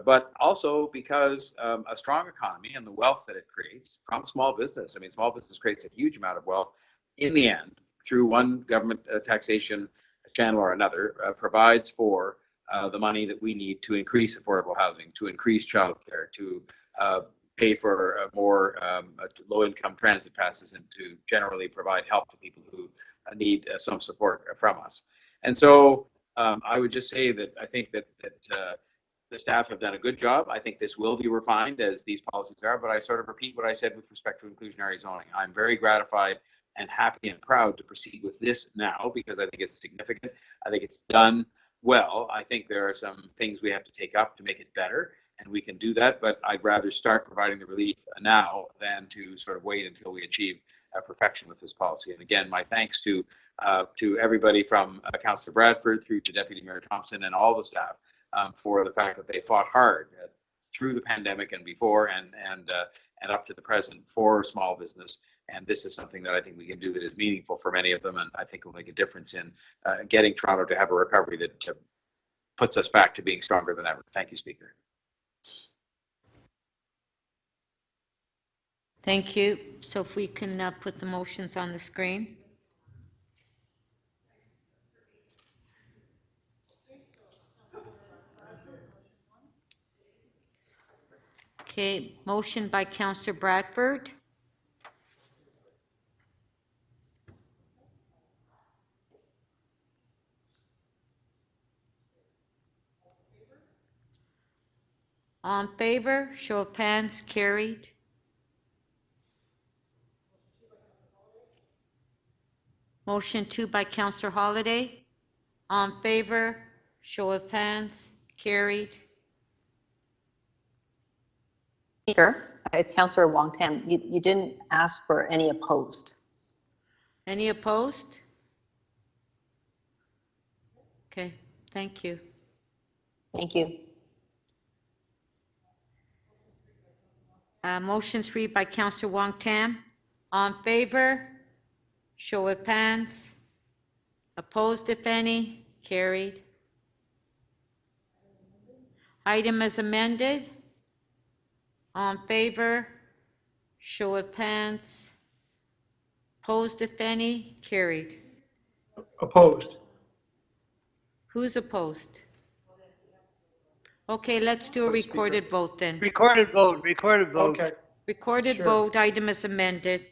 But also because a strong economy and the wealth that it creates from small business. I mean, small business creates a huge amount of wealth in the end through one government taxation channel or another, provides for the money that we need to increase affordable housing, to increase childcare, to pay for more low-income transit passes, and to generally provide help to people who need some support from us. And so I would just say that I think that the staff have done a good job. I think this will be refined as these policies are, but I sort of repeat what I said with respect to inclusionary zoning. I'm very gratified and happy and proud to proceed with this now because I think it's significant. I think it's done well. I think there are some things we have to take up to make it better, and we can do that, but I'd rather start providing the relief now than to sort of wait until we achieve perfection with this policy. And again, my thanks to everybody from Councillor Bradford through to Deputy Mayor Thompson and all the staff for the fact that they fought hard through the pandemic and before and up to the present for small business. And this is something that I think we can do that is meaningful for many of them, and I think will make a difference in getting Toronto to have a recovery that puts us back to being stronger than ever. Thank you, Speaker. Thank you. So if we can put the motions on the screen. Okay, motion by Councillor Bradford. All in favor, show of hands, carried. Motion 2 by Councillor Holyday. All in favor, show of hands, carried. Speaker, it's Councillor Wong Tam. You didn't ask for any opposed. Any opposed? Okay, thank you. Thank you. Motion 3 by Councillor Wong Tam. All in favor, show of hands. Opposed, if any, carried. Item as amended. All in favor, show of hands. Opposed, if any, carried. Opposed. Who's opposed? Okay, let's do a recorded vote then. Recorded vote, recorded vote. Okay. Recorded Sure. vote, item is amended.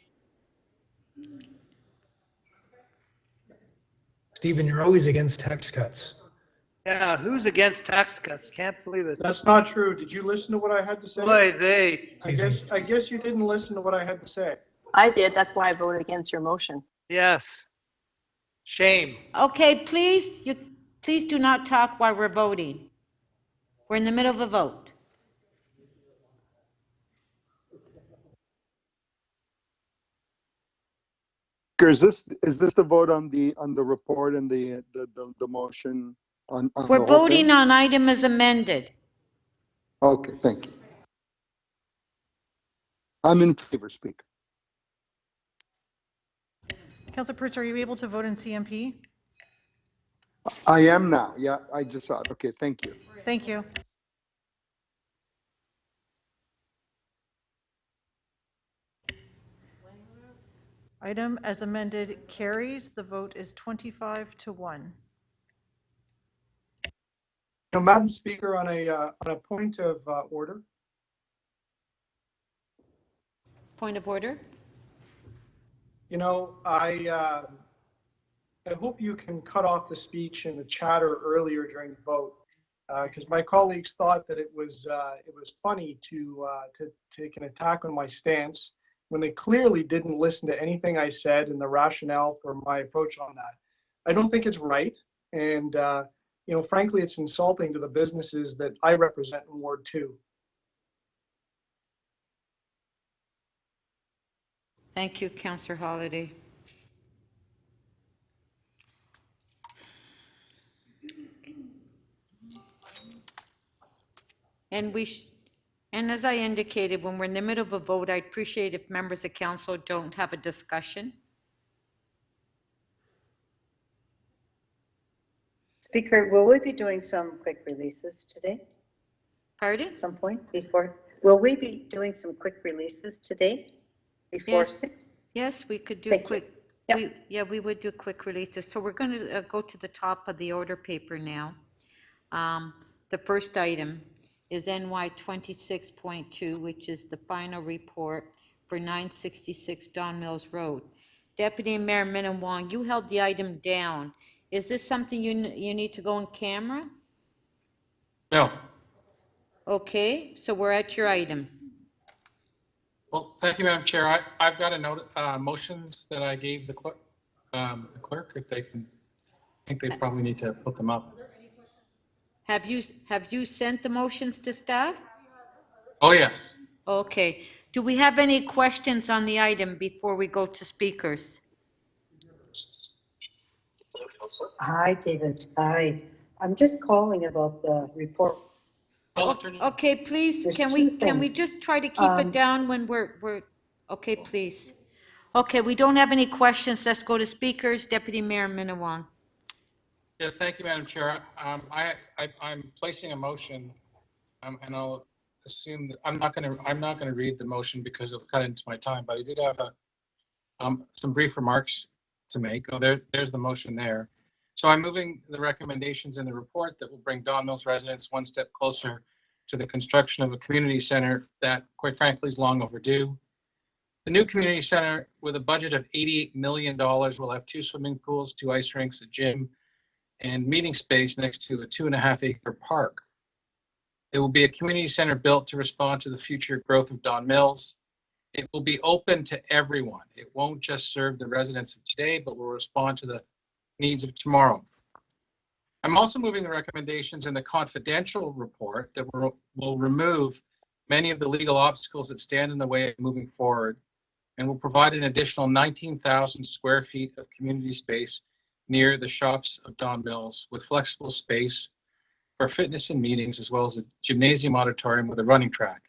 Stephen, you're always against tax cuts. Yeah, who's against tax cuts? Can't believe it. That's not true. Did you listen to what I had to say? Boy, they. I guess you didn't listen to what I had to say. I did. That's why I voted against your motion. Yes. Shame. Okay, please do not talk while we're voting. We're in the middle of a vote. Is this the vote on the report and the motion on the We're whole voting thing? on item as amended. Okay, thank you. I'm in favor, Speaker. Councillor Pertz, are you able to vote in CMP? I am now. Yeah, I just saw it. Okay, thank you. Thank you. Item as amended carries. The vote is 25-1. Now, Madam Speaker, on a point of order, Point of order. you know, I hope you can cut off the speech and the chatter earlier during the vote, because my colleagues thought that it was funny to take an attack on my stance when they clearly didn't listen to anything I said and the rationale for my approach on that. I don't think it's right, and you know, frankly, it's insulting to the businesses that I represent in Ward 2. Thank you, Councillor Holyday. And as I indicated, when we're in the middle of a vote, I'd appreciate if members of council don't have a discussion. Speaker, will we be doing some quick releases today? Pardon? At some point before, will we be doing some quick releases today? Before Yes. 6? Yes, we could do Thank you. quick. We would do quick releases. So we're going to go to the top of the order paper now. The first item is NY 26.2, which is the final report for 966 Don Mills Road. Deputy Mayor Minnan-Wong, you held the item down. Is this something you need to go on camera? No. Okay, so we're at your item. Well, thank you, Madam Chair. I've got a note, motions that I gave the clerk, if they can, I think they probably need to put them up. Have you sent the motions to staff? Oh, yes. Okay. Do we have any questions on the item before we go to speakers? Hi, David. Hi. I'm just calling about the report. Okay, please, There's can two we things. just try to keep it down when we're, okay, please. Okay, we don't have any questions. Let's go to speakers. Deputy Mayor Minnan-Wong. Yeah, thank you, Madam Chair. I'm placing a motion, and I'll assume that I'm not gonna read the motion because it'll cut into my time, but I did have some brief remarks to make. Oh, there's the motion there. So I'm moving the recommendations in the report that will bring Don Mills residents one step closer to the construction of a community center that, quite frankly, is long overdue. The new community center, with a budget of $88 million, will have 2 swimming pools, 2 ice rinks, a gym, and meeting space next to a 2.5-acre park. It will be a community center built to respond to the future growth of Don Mills. It will be open to everyone. It won't just serve the residents of today, but will respond to the needs of tomorrow. I'm also moving the recommendations in the confidential report that will remove many of the legal obstacles that stand in the way of moving forward, and will provide an additional 19,000 square feet of community space near the shops of Don Mills, with flexible space for fitness and meetings, as well as a gymnasium auditorium with a running track.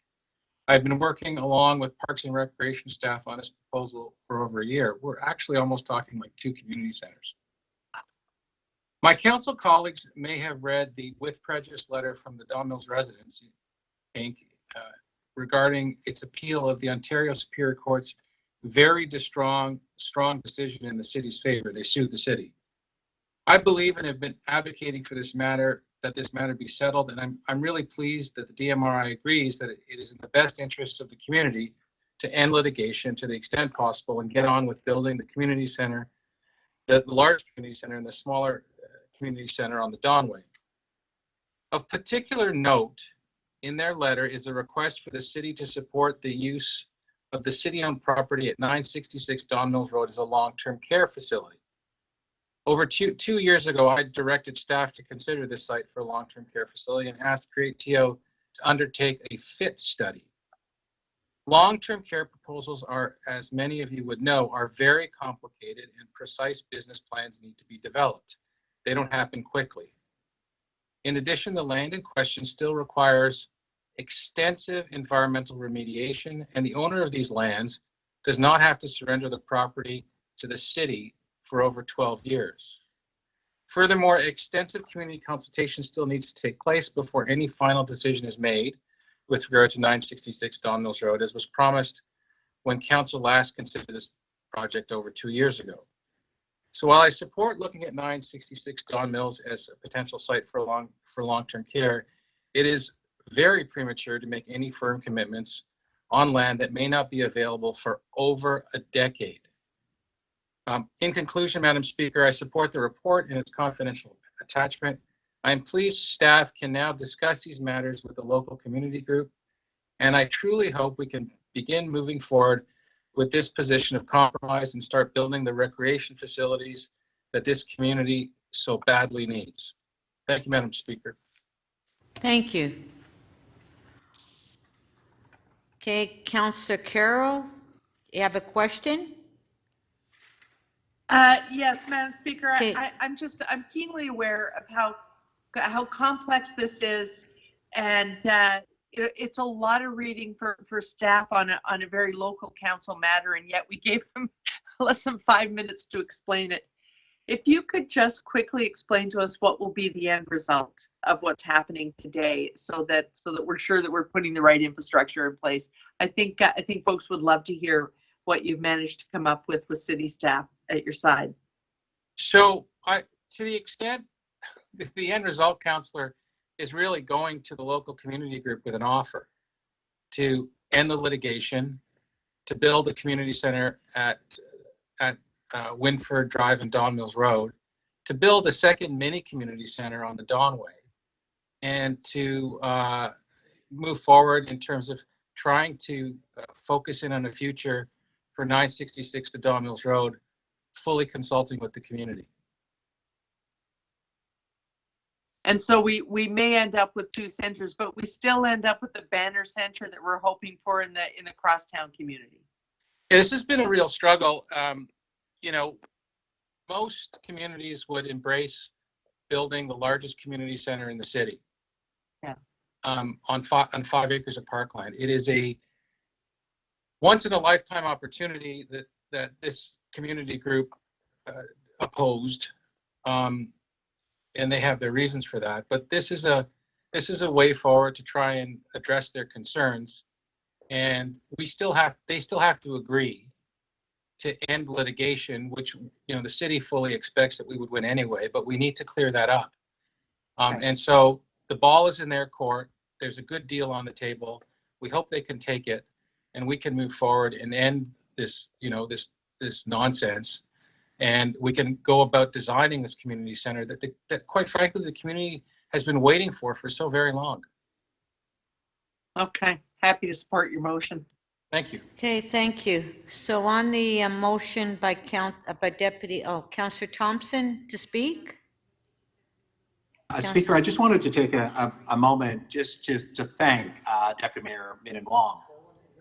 I've been working along with Parks and Recreation staff on this proposal for over a year. We're actually almost talking like 2 community centers. My council colleagues may have read the with prejudice letter from the Don Mills Residents Inc. Regarding its appeal of the Ontario Superior Court's very strong decision in the city's favor. They sued the city. I believe and have been advocating for this matter, that this matter be settled, and I'm really pleased that the DMRI agrees that it is in the best interest of the community to end litigation to the extent possible and get on with building the community center, the large community center and the smaller community center on the Donway. Of particular note in their letter is a request for the city to support the use of the city-owned property at 966 Don Mills Road as a long-term care facility. Over two years ago, I directed staff to consider this site for a long-term care facility and asked Create TO to undertake a fit study. Long-term care proposals are, as many of you would know, are very complicated and precise business plans need to be developed. They don't happen quickly. In addition, the land in question still requires extensive environmental remediation, and the owner of these lands does not have to surrender the property to the city for over 12 years. Furthermore, extensive community consultation still needs to take place before any final decision is made with regard to 966 Don Mills Road, as was promised when council last considered this project over 2 years ago. So while I support looking at 966 Don Mills as a potential site for long-term care, it is very premature to make any firm commitments on land that may not be available for over a decade. In conclusion, Madam Speaker, I support the report and its confidential attachment. I am pleased staff can now discuss these matters with the local community group, and I truly hope we can begin moving forward with this position of compromise and start building the recreation facilities that this community so badly needs. Thank you, Madam Speaker. Thank you. Okay, Councillor Carroll, you have a question? Yes, Madam Speaker, Okay. I'm keenly aware of how complex this is, and it's a lot of reading for staff on a very local council matter, and yet we gave them less than 5 minutes to explain it. If you could just quickly explain to us what will be the end result of what's happening today, so that we're sure that we're putting the right infrastructure in place. I think folks would love to hear what you've managed to come up with city staff at your side. So to the extent the end result, Councillor, is really going to the local community group with an offer to end the litigation, to build a community center at Winford Drive and Don Mills Road, to build a second mini community center on the Donway, and to move forward in terms of trying to focus in on the future for 966 to Don Mills Road, fully consulting with the community. And so we may end up with two centers, but we still end up with the banner center that we're hoping for in the crosstown community. Yeah, this has been a real struggle. You know, most communities would embrace building the largest community center in the city. Yeah. On 5 acres of parkland. It is a once in a lifetime opportunity that this community group opposed. And they have their reasons for that. But this is a way forward to try and address their concerns. And they still have to agree to end litigation, which, you know, the city fully expects that we would win anyway, but we need to clear that up. And so the ball is in their court. There's a good deal on the table. We hope they can take it and we can move forward and end this, you know, this nonsense. And we can go about designing this community center that quite frankly, the community has been waiting for so very long. Okay, happy to support your motion. Thank you. Okay, thank you. So on the motion by Councillor Thompson to speak? Speaker, I just wanted to take a moment just to thank Deputy Mayor Min Wong.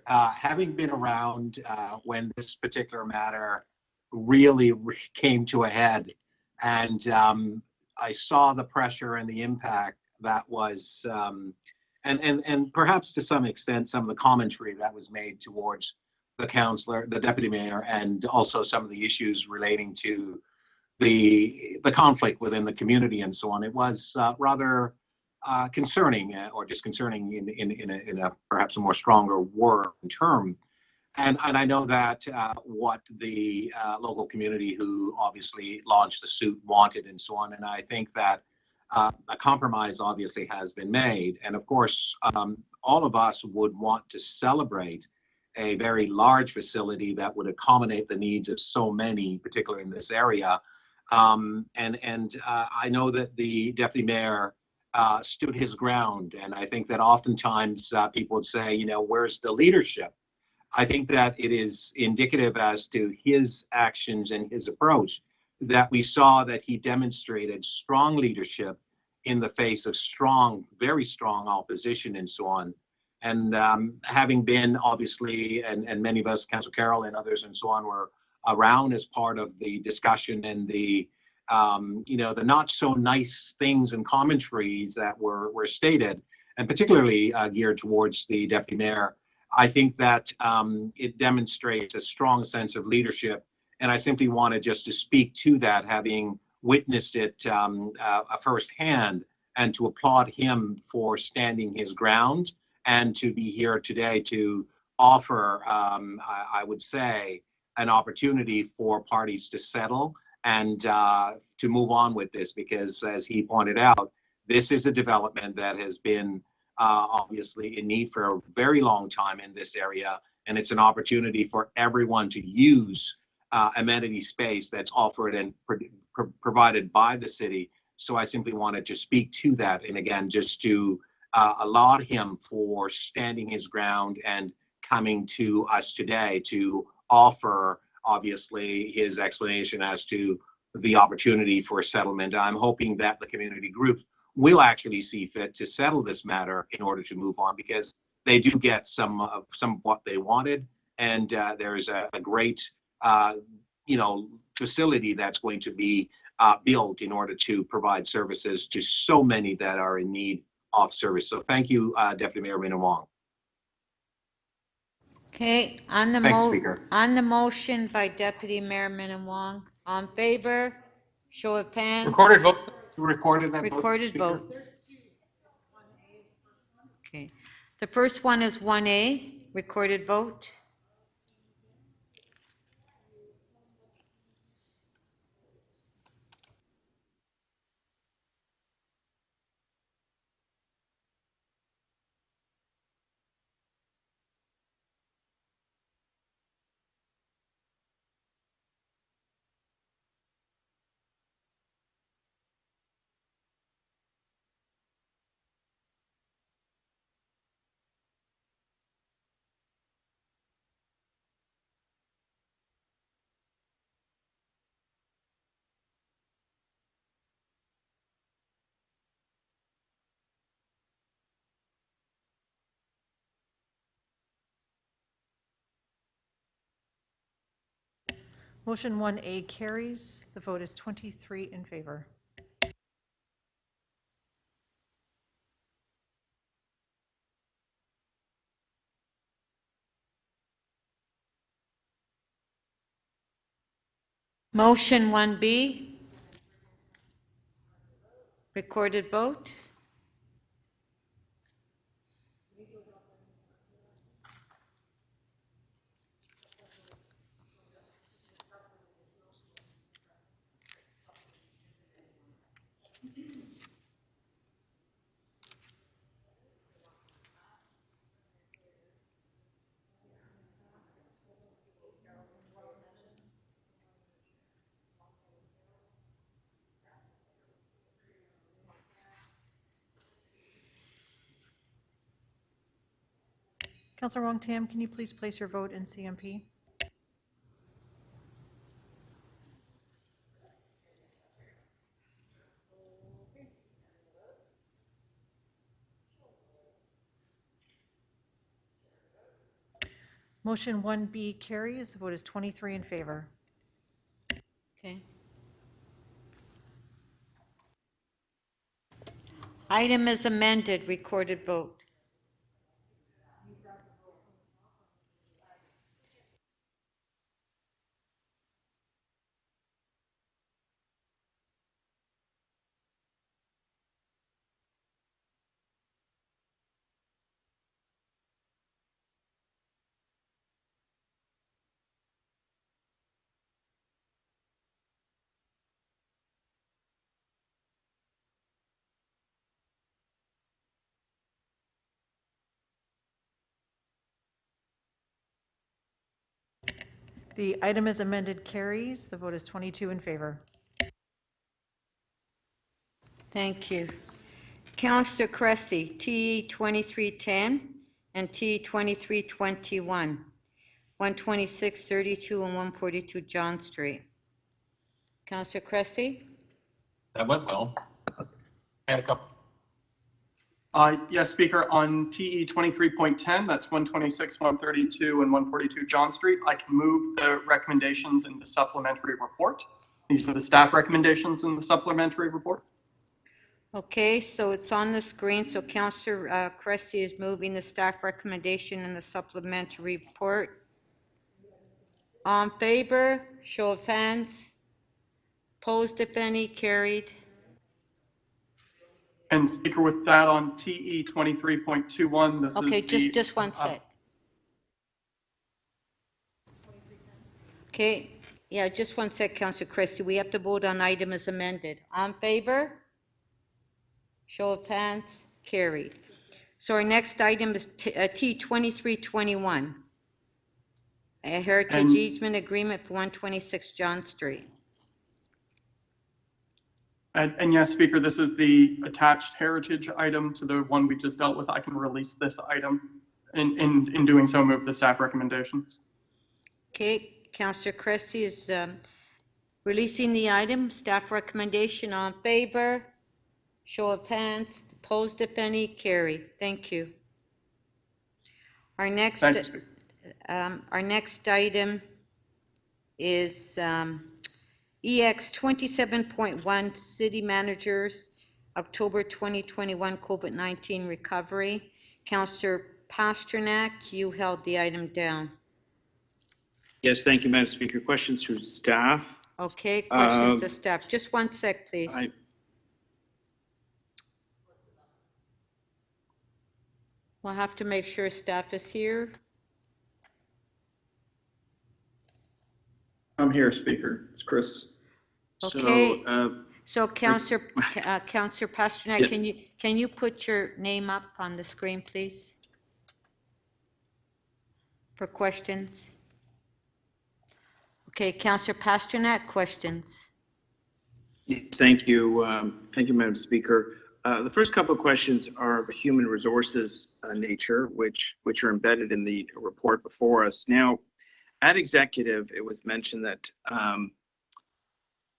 Having been around when this particular matter really came to a head, and I saw the pressure and the impact that was, and perhaps to some extent some of the commentary that was made towards the councillor, the deputy mayor, and also some of the issues relating to the conflict within the community and so on. It was rather concerning or disconcerting in a perhaps a more stronger word and term. And I know that what the local community who obviously launched the suit wanted and so on. And I think that a compromise obviously has been made. And of course, all of us would want to celebrate a very large facility that would accommodate the needs of so many, particularly in this area. I know that the deputy mayor stood his ground. And I think that oftentimes people would say, you know, where's the leadership? I think that it is indicative as to his actions and his approach that we saw that he demonstrated strong leadership in the face of strong, very strong opposition and so on. And having been obviously, and many of us, Councillor Carroll and others and so on, were around as part of the discussion and the, you know, the not so nice things and commentaries that were stated, and particularly geared towards the deputy mayor. I think that it demonstrates a strong sense of leadership. And I simply wanted just to speak to that, having witnessed it firsthand, and to applaud him for standing his ground and to be here today to offer, I would say, an opportunity for parties to settle and to move on with this, because as he pointed out, this is a development that has been obviously in need for a very long time in this area, and it's an opportunity for everyone to use amenity space that's offered and provided by the city. So I simply wanted to speak to that, and again, just to applaud him for standing his ground and coming to us today to offer obviously his explanation as to the opportunity for settlement. I'm hoping that the community group will actually see fit to settle this matter in order to move on, because they do get some of what they wanted, and there's a great you know, facility that's going to be built in order to provide services to so many that are in need of service. So thank you, Deputy Mayor Min Wong. Okay, on the Thanks, Speaker. on the motion by Deputy Mayor Min Wong, on favor, show of hands. Recorded vote. Recorded that vote, Recorded Speaker. vote. Okay, the first one is 1A, recorded vote. Motion 1A carries. The vote is 23 in favor. Motion 1B, recorded vote. Councillor Wong Tam, can you please place your vote in CMP? Motion 1B carries. The vote is 23 in favor. Okay. Item is amended, recorded vote. The item is amended carries. The vote is 22 in favor. Thank you. Councillor Cressy, TE 2310 and TE 2321, 12632 and 142 John Street. Councillor Cressy? That went well. I had a couple. Yes, Speaker, on TE 23.10, that's 126, 132, and 142 John Street, I can move the recommendations in the supplementary report. These are the staff recommendations in the supplementary report. Okay, so it's on the screen. So Councillor Cressy is moving the staff recommendation in the supplementary report. All in favor, show of hands. Opposed, if any, carried. And Speaker, with that on TE 23.21, this Okay, is the... just one sec. Okay, yeah, just one sec, Councillor Cressy. We have to vote on item as amended. On favor? Show of hands, carried. So our next item is T 2321. A heritage easement agreement for 126 John Street. And yes, Speaker, this is the attached heritage item to the one we just dealt with. I can release this item. In doing so, move the staff recommendations. Okay, Councillor Cressy is releasing the item. Staff recommendation on favor. Show of hands. Opposed, if any, carried. Thank you. Our next, our next item is EX 27.1 City Managers October 2021 COVID-19 Recovery. Councillor Pasternak, you held the item down. Yes, thank you, Madam Speaker. Questions to staff? Okay, questions of staff. Just one sec, please. We'll have to make sure staff is here. I'm here, Speaker. It's Chris. Okay. So Councillor Pasternak, Yeah. can you put your name up on the screen, please? For questions. Okay, Councillor Pasternak, questions. Thank you. Thank you, Madam Speaker. The first couple of questions are of a human resources nature, which are embedded in the report before us. Now, at executive, it was mentioned that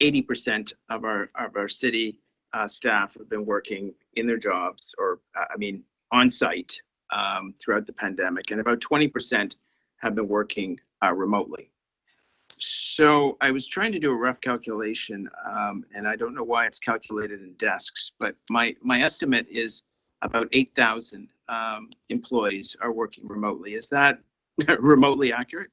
80% of our city staff have been working in their jobs, or on site throughout the pandemic, and about 20% have been working remotely. So I was trying to do a rough calculation, and I don't know why it's calculated in desks, but my estimate is about 8,000 employees are working remotely. Is that remotely accurate?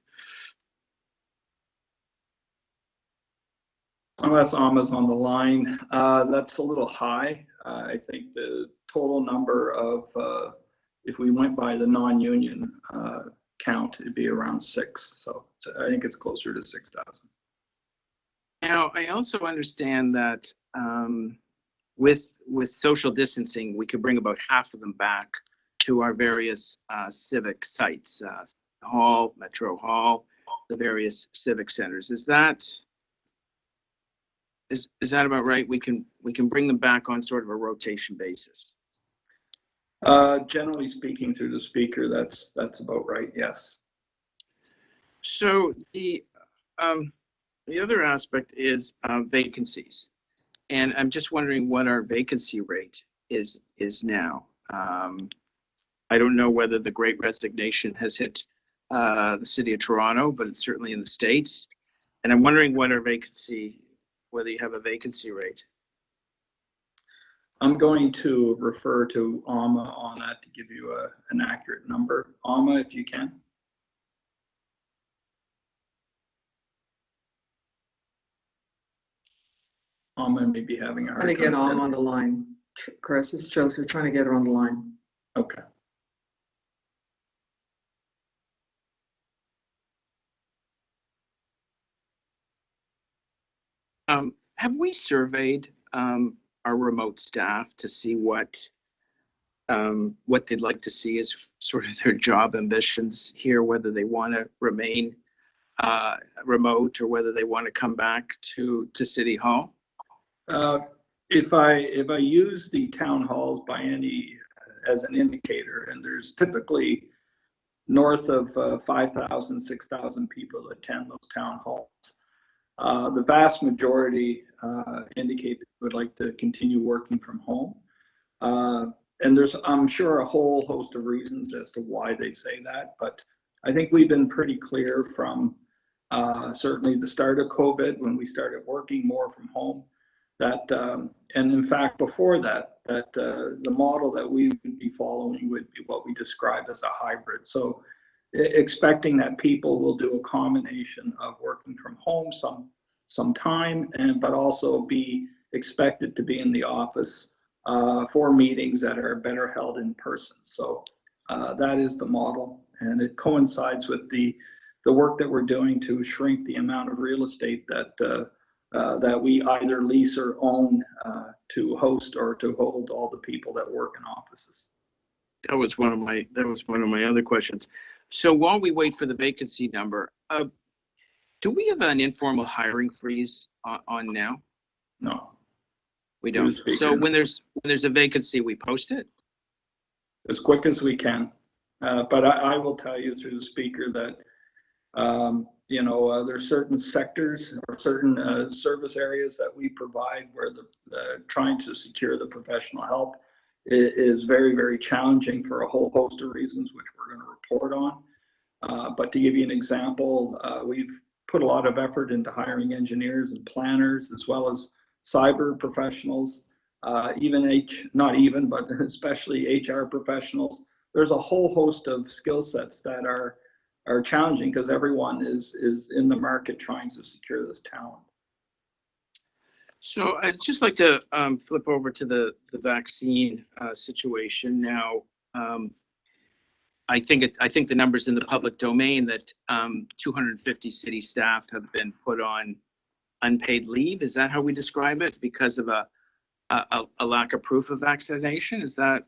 Unless Amma's on the line, that's a little high. I think the total number of, if we went by the non-union count, it'd be around 6. So I think it's closer to 6,000. Now, I also understand that with social distancing, we could bring about half of them back to our various civic sites, Hall, Metro Hall, the various civic centers. Is that about right? We can bring them back on sort of a rotation basis. Generally speaking, through the speaker, that's about right. Yes. So the other aspect is vacancies, and I'm just wondering what our vacancy rate is now. I don't know whether the Great Resignation has hit the city of Toronto, but it's certainly in the States, and I'm wondering what our vacancy, whether you have a vacancy rate. I'm going to refer to Amma on that to give you an accurate number. Amma, if you can. Amma may be having a hard Trying time. to get Amma on the line. Chris, it's Joseph trying to get her on the line. Okay. Have we surveyed our remote staff to see what they'd like to see as sort of their job ambitions here, whether they want to remain remote or whether they want to come back to City Hall? If I use the town halls as an indicator, and there's typically north of 5,000, 6,000 people that attend those town halls. The vast majority indicate they would like to continue working from home. And there's, I'm sure, a whole host of reasons as to why they say that. But I think we've been pretty clear from certainly the start of COVID, when we started working more from home, that, and in fact, before that, the model that we would be following would be what we describe as a hybrid. So expecting that people will do a combination of working from home some time, but also be expected to be in the office for meetings that are better held in person. So that is the model, and it coincides with the work that we're doing to shrink the amount of real estate that we either lease or own to host or to hold all the people that work in offices. That was one of my other questions. So while we wait for the vacancy number, do we have an informal hiring freeze on now? No, we don't. Speaker. So when there's a vacancy, we post it as quick as we can. But I will tell you through the speaker that there's certain sectors or certain service areas that we provide where the trying to secure the professional help is very, very challenging for a whole host of reasons, which we're going to report on. But to give you an example, we've put a lot of effort into hiring engineers and planners, as well as cyber professionals, but especially HR professionals. There's a whole host of skill sets that are challenging because everyone is in the market trying to secure this talent. So I'd just like to flip over to the vaccine situation now. I think the numbers in the public domain that 250 city staff have been put on unpaid leave. Is that how we describe it? Because of a lack of proof of vaccination? Is that?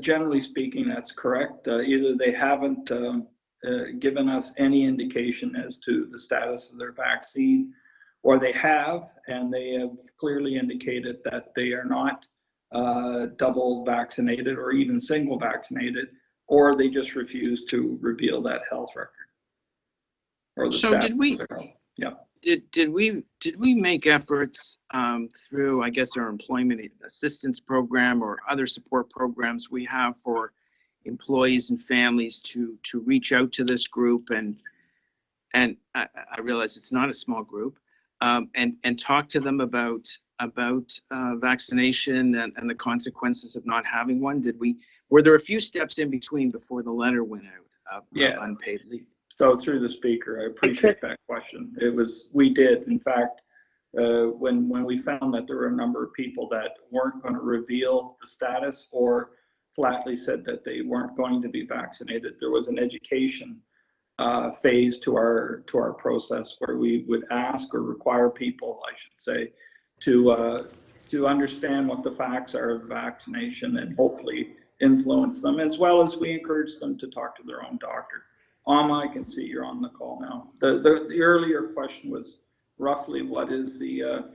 Generally speaking, that's correct. Either they haven't given us any indication as to the status of their vaccine, or they have, and they have clearly indicated that they are not double vaccinated or even single vaccinated, or they just refuse to reveal that health record. Or the So did we? Yeah. Did we make efforts through, I guess, our employment assistance program or other support programs we have for employees and families to reach out to this group and I realize it's not a small group, and talk to them about vaccination and the consequences of not having one? Were there a few steps in between before the letter went out of unpaid leave? So through the speaker, I appreciate that question. We did, in fact, when we found that there were a number of people that weren't going to reveal the status or flatly said that they weren't going to be vaccinated, there was an education phase to our process where we would ask or require people, I should say, to understand what the facts are of vaccination and hopefully influence them, as well as we encourage them to talk to their own doctor. Alma, I can see you're on the call now. The earlier question was roughly what is the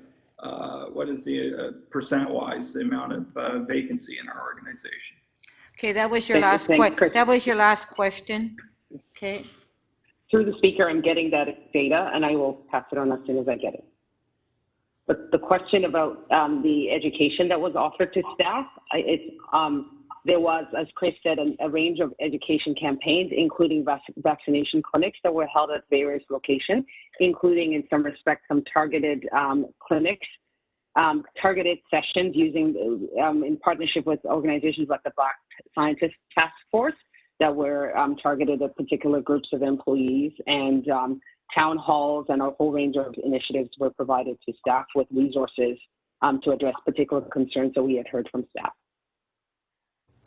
percent-wise the amount of vacancy in our organization. Okay, that was your that was your last question. Okay. Through the speaker, I'm getting that data, and I will pass it on as soon as I get it. But the question about the education that was offered to staff, there was, as Chris said, a range of education campaigns, including vaccination clinics that were held at various locations, including, in some respects, some targeted clinics, targeted sessions using, in partnership with organizations like the Black Scientist Task Force that were targeted at particular groups of employees, and town halls and a whole range of initiatives were provided to staff with resources to address particular concerns that we had heard from staff.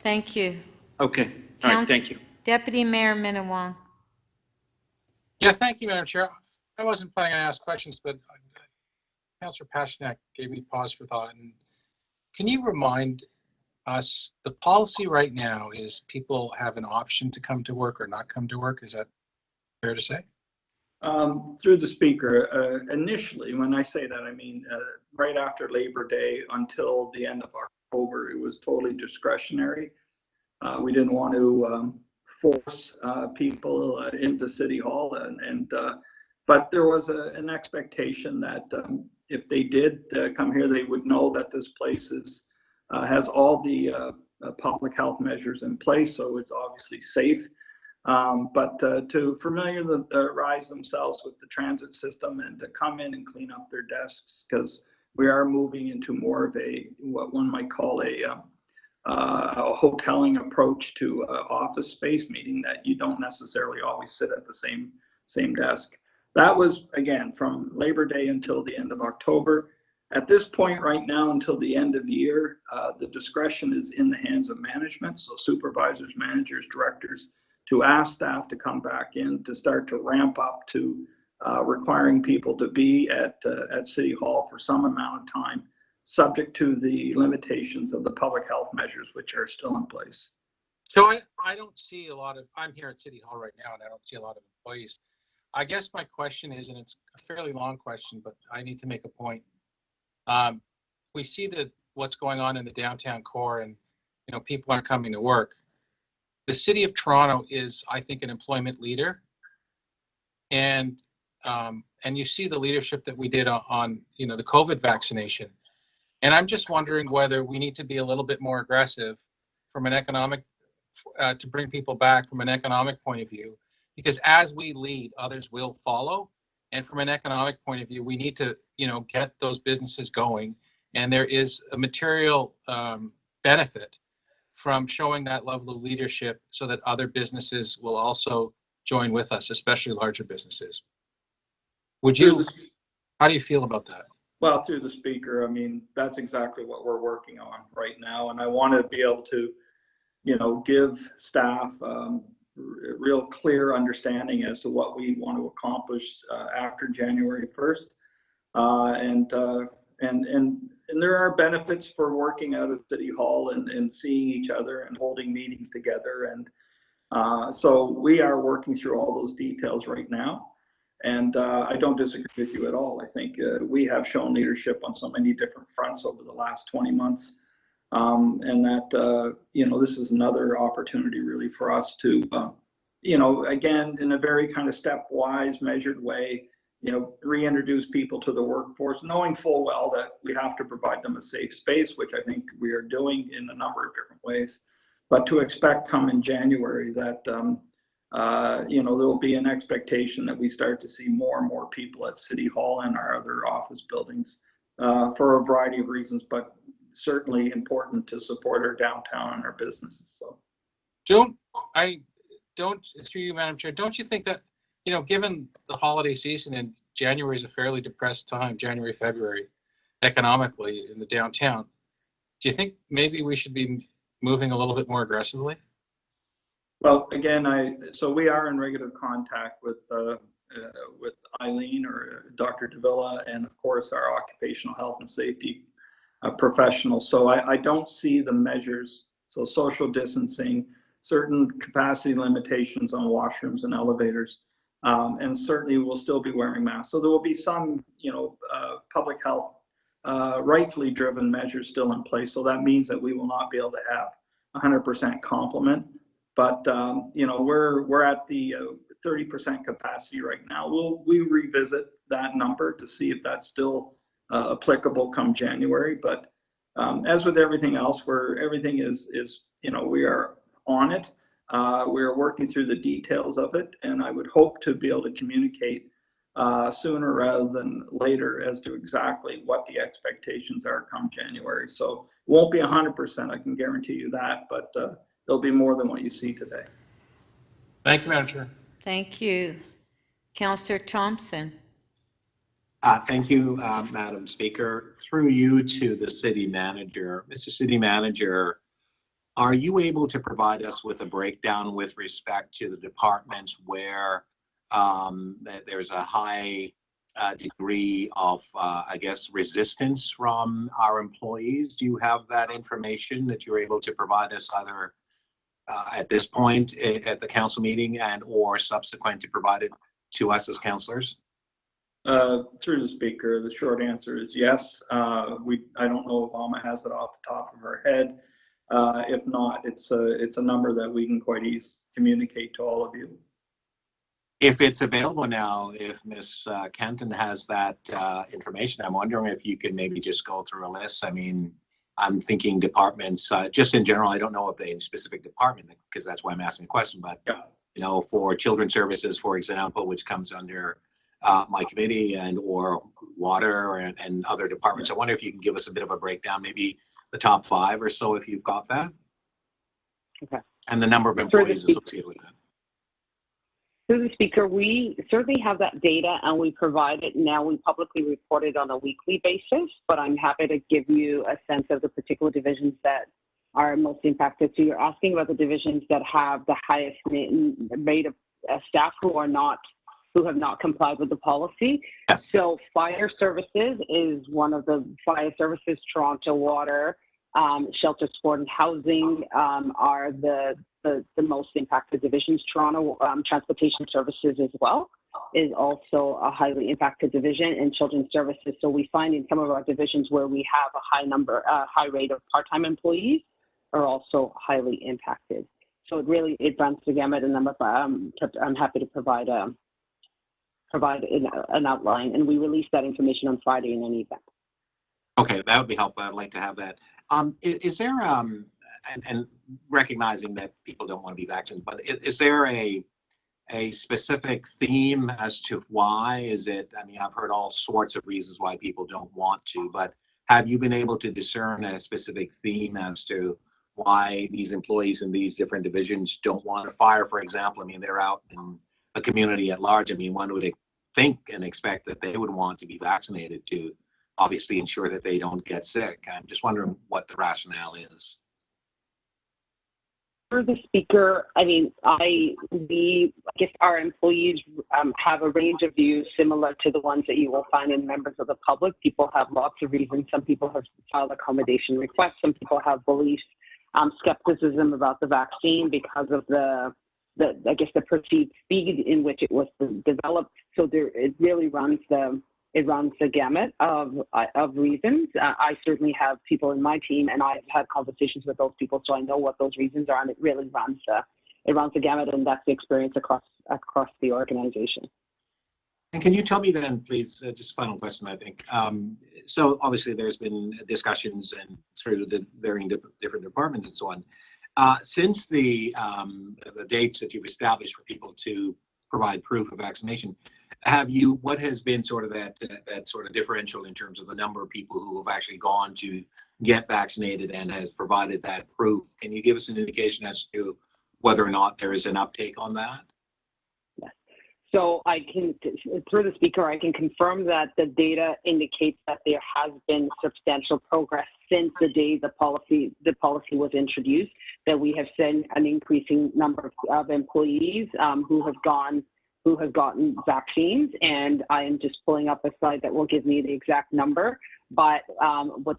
Thank you. Okay. All right. Thank you. Deputy Mayor Minnan-Wong. Yeah, thank you, Madam Chair. I wasn't planning on asking questions, but Councillor Pasternak gave me pause for thought. And can you remind us, the policy right now is people have an option to come to work or not come to work. Is that fair to say? Through the speaker, initially, when I say that, I mean right after Labor Day until the end of October, it was totally discretionary. We didn't want to force people into City Hall, but there was an expectation that if they did come here, they would know that this place has all the public health measures in place, so it's obviously safe. But to familiarize themselves with the transit system and to come in and clean up their desks, because we are moving into more of what one might call a hoteling approach to office space, meaning that you don't necessarily always sit at the same desk. That was, again, from Labor Day until the end of October. At this point right now, until the end of the year, the discretion is in the hands of management, so supervisors, managers, directors, to ask staff to come back in, to start to ramp up to requiring people to be at City Hall for some amount of time, subject to the limitations of the public health measures, which are still in place. So I don't see a lot of, I'm here at City Hall right now, and I don't see a lot of employees. I guess my question is, and it's a fairly long question, but I need to make a point. We see that what's going on in the downtown core, and people aren't coming to work. The City of Toronto is, I think, an employment leader, and you see the leadership that we did on the COVID vaccination. And I'm just wondering whether we need to be a little bit more aggressive from an economic to bring people back from an economic point of view, because as we lead, others will follow. And from an economic point of view, we need to get those businesses going, and there is a material benefit from showing that level of leadership so that other businesses will also join with us, especially larger businesses. How do you feel about that? Well, through the speaker, I mean, that's exactly what we're working on right now. And I want to be able to, give staff real clear understanding as to what we want to accomplish after January 1st. And there are benefits for working out of City Hall and seeing each other and holding meetings together. And so we are working through all those details right now. And I don't disagree with you at all. I think we have shown leadership on so many different fronts over the last 20 months. And that, this is another opportunity really for us to, again, in a very kind of stepwise, measured way, reintroduce people to the workforce, knowing full well that we have to provide them a safe space, which I think we are doing in a number of different ways. But to expect come in January that you know, there will be an expectation that we start to see more and more people at City Hall and our other office buildings for a variety of reasons, but certainly important to support our downtown and our businesses. So, through you, Madam Chair, don't you think that, you know, given the holiday season and January is a fairly depressed time, January, February, economically in the downtown, do you think maybe we should be moving a little bit more aggressively? well, again, so we are in regular contact with Eileen or Dr. Davila, and of course our occupational health and safety professionals. So I don't see the measures. So social distancing, certain capacity limitations on washrooms and elevators, and certainly we'll still be wearing masks. So there will be some, you know, public health rightfully driven measures still in place. So that means that we will not be able to have 100% complement. But you know, we're at the 30% capacity right now. We revisit that number to see if that's still applicable come January. But as with everything else, everything is you know, we are on it. We are working through the details of it, and I would hope to be able to communicate sooner rather than later as to exactly what the expectations are come January. So it won't be 100%, I can guarantee you that, but there'll be more than what you see today. Thank you, Madam Chair. Thank you. Councillor Thompson. Thank you, Madam Speaker. Through you to the city manager. Mr. City Manager, are you able to provide us with a breakdown with respect to the departments where there's a high degree of, I guess, resistance from our employees? Do you have that information that you're able to provide us either at this point at the council meeting and or subsequent to provide it to us as councillors? Through the speaker, the short answer is yes. I don't know if Alma has it off the top of her head. If not, it's a number that we can quite easily communicate to all of you. If it's available now, if Ms. Kenton has that information, I'm wondering if you could maybe just go through a list. I mean, I'm thinking departments, just in general, I don't know if they in specific department, because that's why I'm asking the question, but you know, for children's services, for example, which comes under my committee and or water and other departments. I wonder if you can give us a bit of a breakdown, maybe the top 5 or so, if you've got that. Okay. And the number of employees associated with that. Through the speaker, we certainly have that data and we provide it now. We publicly report it on a weekly basis, but I'm happy to give you a sense of the particular divisions that are most impacted. So you're asking about the divisions that have the highest rate of staff who have not complied with the policy. Yes. So fire services is one of the fire services, Toronto Water, shelter, sport and housing are the most impacted divisions. Toronto Transportation Services as well is also a highly impacted division, and Children's Services. So we find in some of our divisions where we have a high rate of part-time employees are also highly impacted. So it runs the gamut, and I'm happy to provide an outline, and we release that information on Friday in any event. Okay, that would be helpful. I'd like to have that. Is there, and recognizing that people don't want to be vaccinated, but is there a specific theme as to why? Is it, I mean, I've heard all sorts of reasons why people don't want to, but have you been able to discern a specific theme as to why these employees in these different divisions don't want to fire, for example? I mean, they're out in a community at large. I mean, one would think and expect that they would want to be vaccinated to obviously ensure that they don't get sick. I'm just wondering what the rationale is. For the speaker, I mean, I guess our employees have a range of views similar to the ones that you will find in members of the public. People have lots of reasons. Some people have filed accommodation requests. Some people have beliefs, skepticism about the vaccine because of the perceived speed in which it was developed. So it really runs the gamut of reasons. I certainly have people in my team, and I've had conversations with those people, so I know what those reasons are, and it really runs the gamut, and that's the experience across the organization. And can you tell me then, please, just final question, I think. So obviously there's been discussions and through the varying different departments and so on. Since the dates that you've established for people to provide proof of vaccination, what has been sort of that sort of differential in terms of the number of people who have actually gone to get vaccinated and has provided that proof? Can you give us an indication as to whether or not there is an uptake on that? So I can, through the speaker, I can confirm that the data indicates that there has been substantial progress since the day the policy was introduced, that we have seen an increasing number of employees who have gotten vaccines, and I am just pulling up a slide that will give me the exact number. But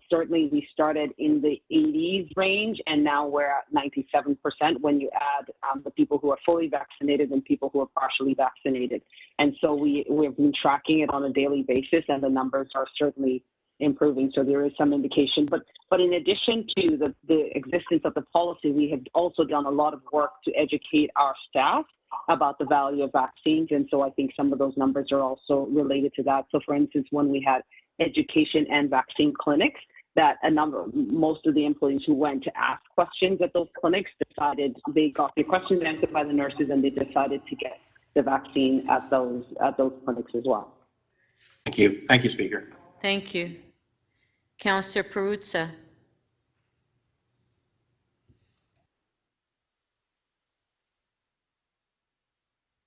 certainly we started in the 80s range, and now we're at 97% when you add the people who are fully vaccinated and people who are partially vaccinated. And so we've been tracking it on a daily basis, and the numbers are certainly improving. So there is some indication. But in addition to the existence of the policy, we have also done a lot of work to educate our staff about the value of vaccines. And so I think some of those numbers are also related to that. So for instance, when we had education and vaccine clinics, that most of the employees who went to ask questions at those clinics decided they got their questions answered by the nurses, and they decided to get the vaccine at those clinics as well. Thank you. Thank you, Speaker. Thank you. Councillor Perruzza.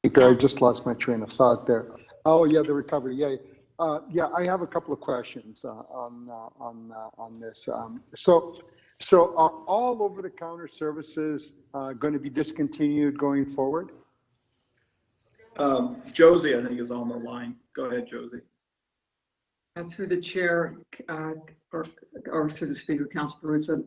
I just lost my train of thought there. Oh yeah, the recovery. Yeah, I have a couple of questions on this. So are all over-the-counter services going to be discontinued going forward? Josie, I think, is on the line. Go ahead, Josie. Through the chair, or through the speaker, Councillor Perruzza,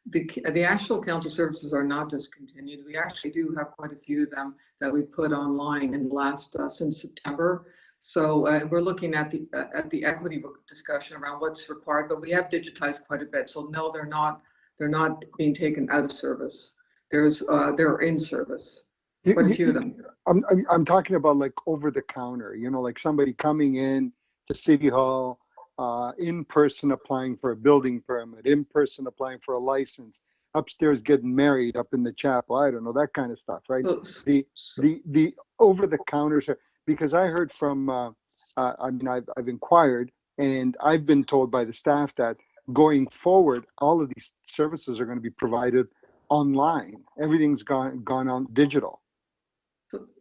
the actual counter services are not discontinued. We actually do have quite a few of them that we put online in the last since September. So we're looking at the equity discussion around what's required, but we have digitized quite a bit. So no, they're not being taken out of service. They're in service. Quite a few of them. I'm talking about like over the counter. You know, like somebody coming in to City Hall, in person applying for a building permit, in person applying for a license, upstairs getting married up in the chapel. I don't know, that kind of stuff, right? The over the counters. Because I heard from, I've inquired, and I've been told by the staff that going forward, all of these services are going to be provided online. Everything's gone on digital.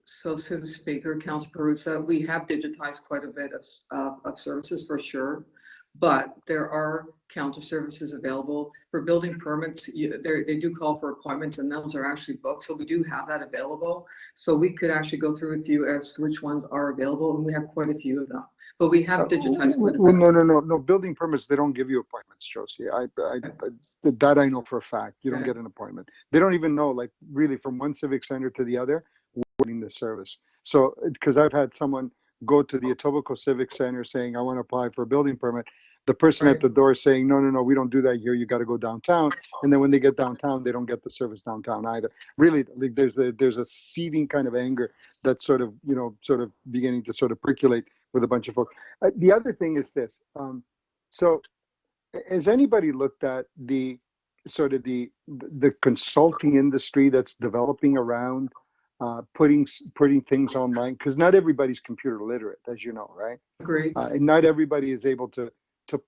So through the speaker, Councillor Perruzza, we have digitized quite a bit of services for sure, but there are counter services available for building permits. They do call for appointments, and those are actually booked. So we do have that available. So we could actually go through with you as to which ones are available, and we have quite a few of them. But we have digitized quite a bit. No. Building permits, they don't give you appointments, Josie. That I know for a fact. You don't get an appointment. They don't even know, like, really from one civic center to the other, wording the service. So, because I've had someone go to the Etobicoke Civic Center saying, I want to apply for a building permit. The person at the door saying, no, we don't do that here. You got to go downtown. And then when they get downtown, they don't get the service downtown either. Really, like, there's a seething kind of anger that's sort of beginning to sort of percolate with a bunch of folks. The other thing is this. So has anybody looked at the sort of the consulting industry that's developing around putting things online? Because not everybody's computer literate, as you know, right? Agree. And not everybody is able to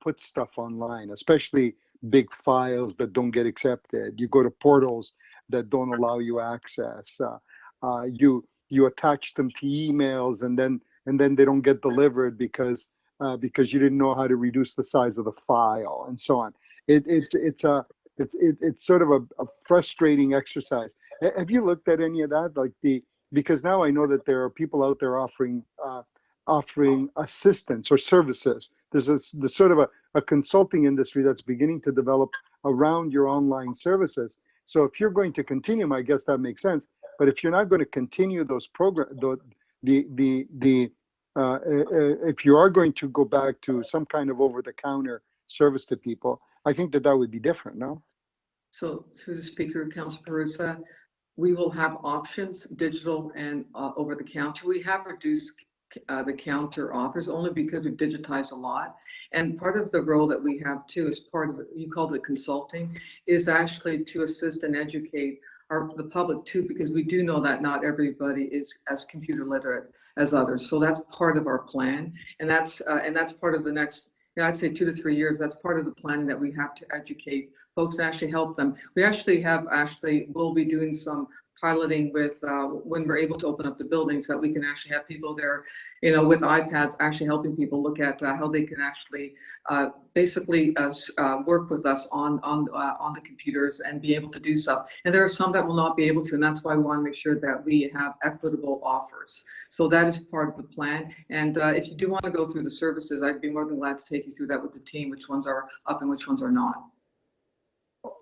put stuff online, especially big files that don't get accepted. You go to portals that don't allow you access. You attach them to emails, and then they don't get delivered because you didn't know how to reduce the size of the file, and so on. It's sort of a frustrating exercise. Have you looked at any of that? Because now I know that there are people out there offering assistance or services. There's sort of a consulting industry that's beginning to develop around your online services. So if you're going to continue, I guess that makes sense. But if you're not going to continue those programs, if you are going to go back to some kind of over-the-counter service to people, I think that would be different, no? So through the speaker, Councillor Perruzza, we will have options, digital and over the counter. We have reduced the counter offers, only because we've digitized a lot. And part of the role that we have too, is part of, you called it consulting, is actually to assist and educate the public too, because we do know that not everybody is as computer literate as others. So that's part of our plan. And that's part of the next, I'd say 2 to 3 years. That's part of the planning that we have to educate folks and actually help them. We will be doing some piloting with when we're able to open up the buildings, that we can actually have people there, with iPads, actually helping people look at how they can actually basically work with us on the computers and be able to do stuff. And there are some that will not be able to, and that's why we want to make sure that we have equitable offers. So that is part of the plan. And if you do want to go through the services, I'd be more than glad to take you through that with the team, which ones are up and which ones are not.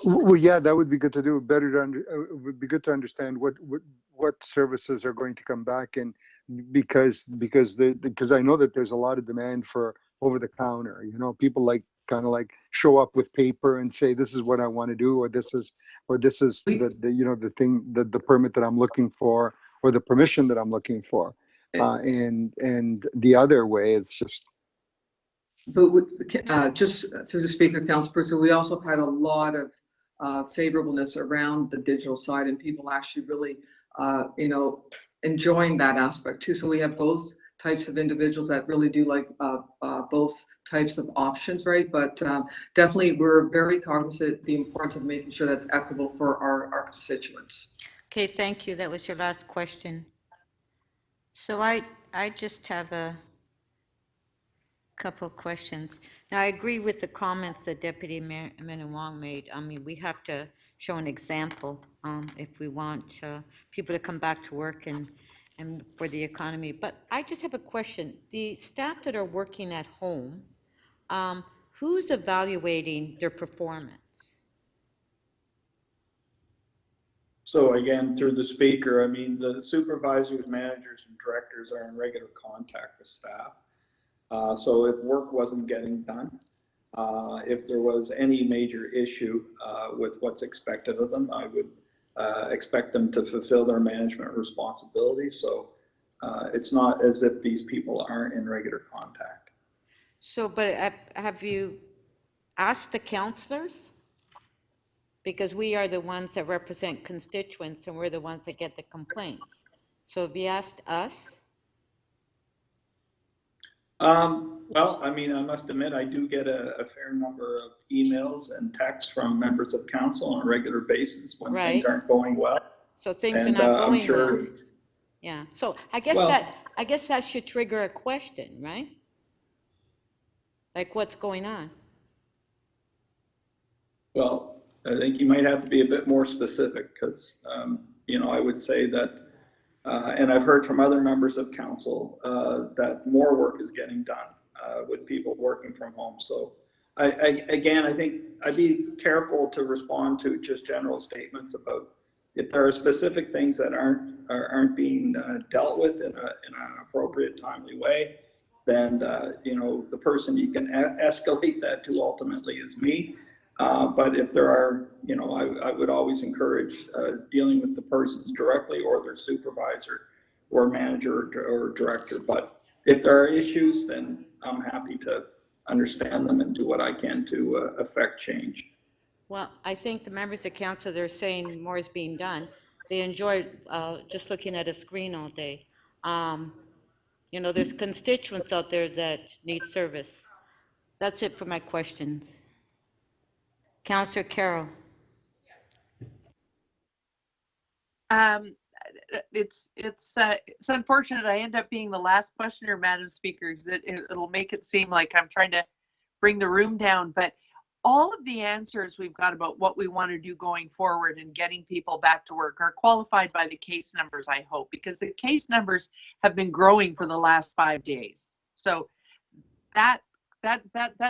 Well, yeah, that would be good to do. It would be good to understand what services are going to come back, and because I know that there's a lot of demand for over the counter. People kind of show up with paper and say, this is what I want to do, or this is the thing, the permit that I'm looking for, or the permission that I'm looking for, and the other way it's just. But just through the Speaker, Councilperson, we also had a lot of favorableness around the digital side, and people actually really, enjoying that aspect too. So we have both types of individuals that really do like both types of options, right? But definitely, we're very cognizant of the importance of making sure that's equitable for our constituents. Okay, thank you. That was your last question. So I just have a couple of questions. Now, I agree with the comments that Deputy Mayor Minnan-Wong made. I mean, we have to show an example if we want people to come back to work and for the economy. But I just have a question. The staff that are working at home, who's evaluating their performance? So again, through the Speaker, I mean, the supervisors, managers, and directors are in regular contact with staff. So if work wasn't getting done, if there was any major issue with what's expected of them, I would expect them to fulfill their management responsibilities. So it's not as if these people aren't in regular contact. So, but have you asked the counselors? Because we are the ones that represent constituents, and we're the ones that get the complaints. So have you asked us? Well, I mean, I must admit, I do get a fair number of emails and texts from members of council on a regular basis when things aren't going well. So things are not going well. Yeah. So I guess that should trigger a question, right? Like, what's going on? Well, I think you might have to be a bit more specific, because I would say that. And I've heard from other members of council that more work is getting done with people working from home. So I think I'd be careful to respond to just general statements about if there are specific things that aren't being dealt with in an appropriate, timely way. Then the person you can escalate that to ultimately is me. But if there are, I would always encourage dealing with the persons directly, or their supervisor or manager or director. But if there are issues, then I'm happy to understand them and do what I can to affect change. Well, I think the members of council, they're saying more is being done. They enjoy just looking at a screen all day. There's constituents out there that need service. That's it for my questions. Councillor Carroll. It's unfortunate I end up being the last questioner, Madam Speaker, because it'll make it seem like I'm trying to bring the room down. But all of the answers we've got about what we want to do going forward and getting people back to work are qualified by the case numbers, I hope, because the case numbers have been growing for the last 5 days. So that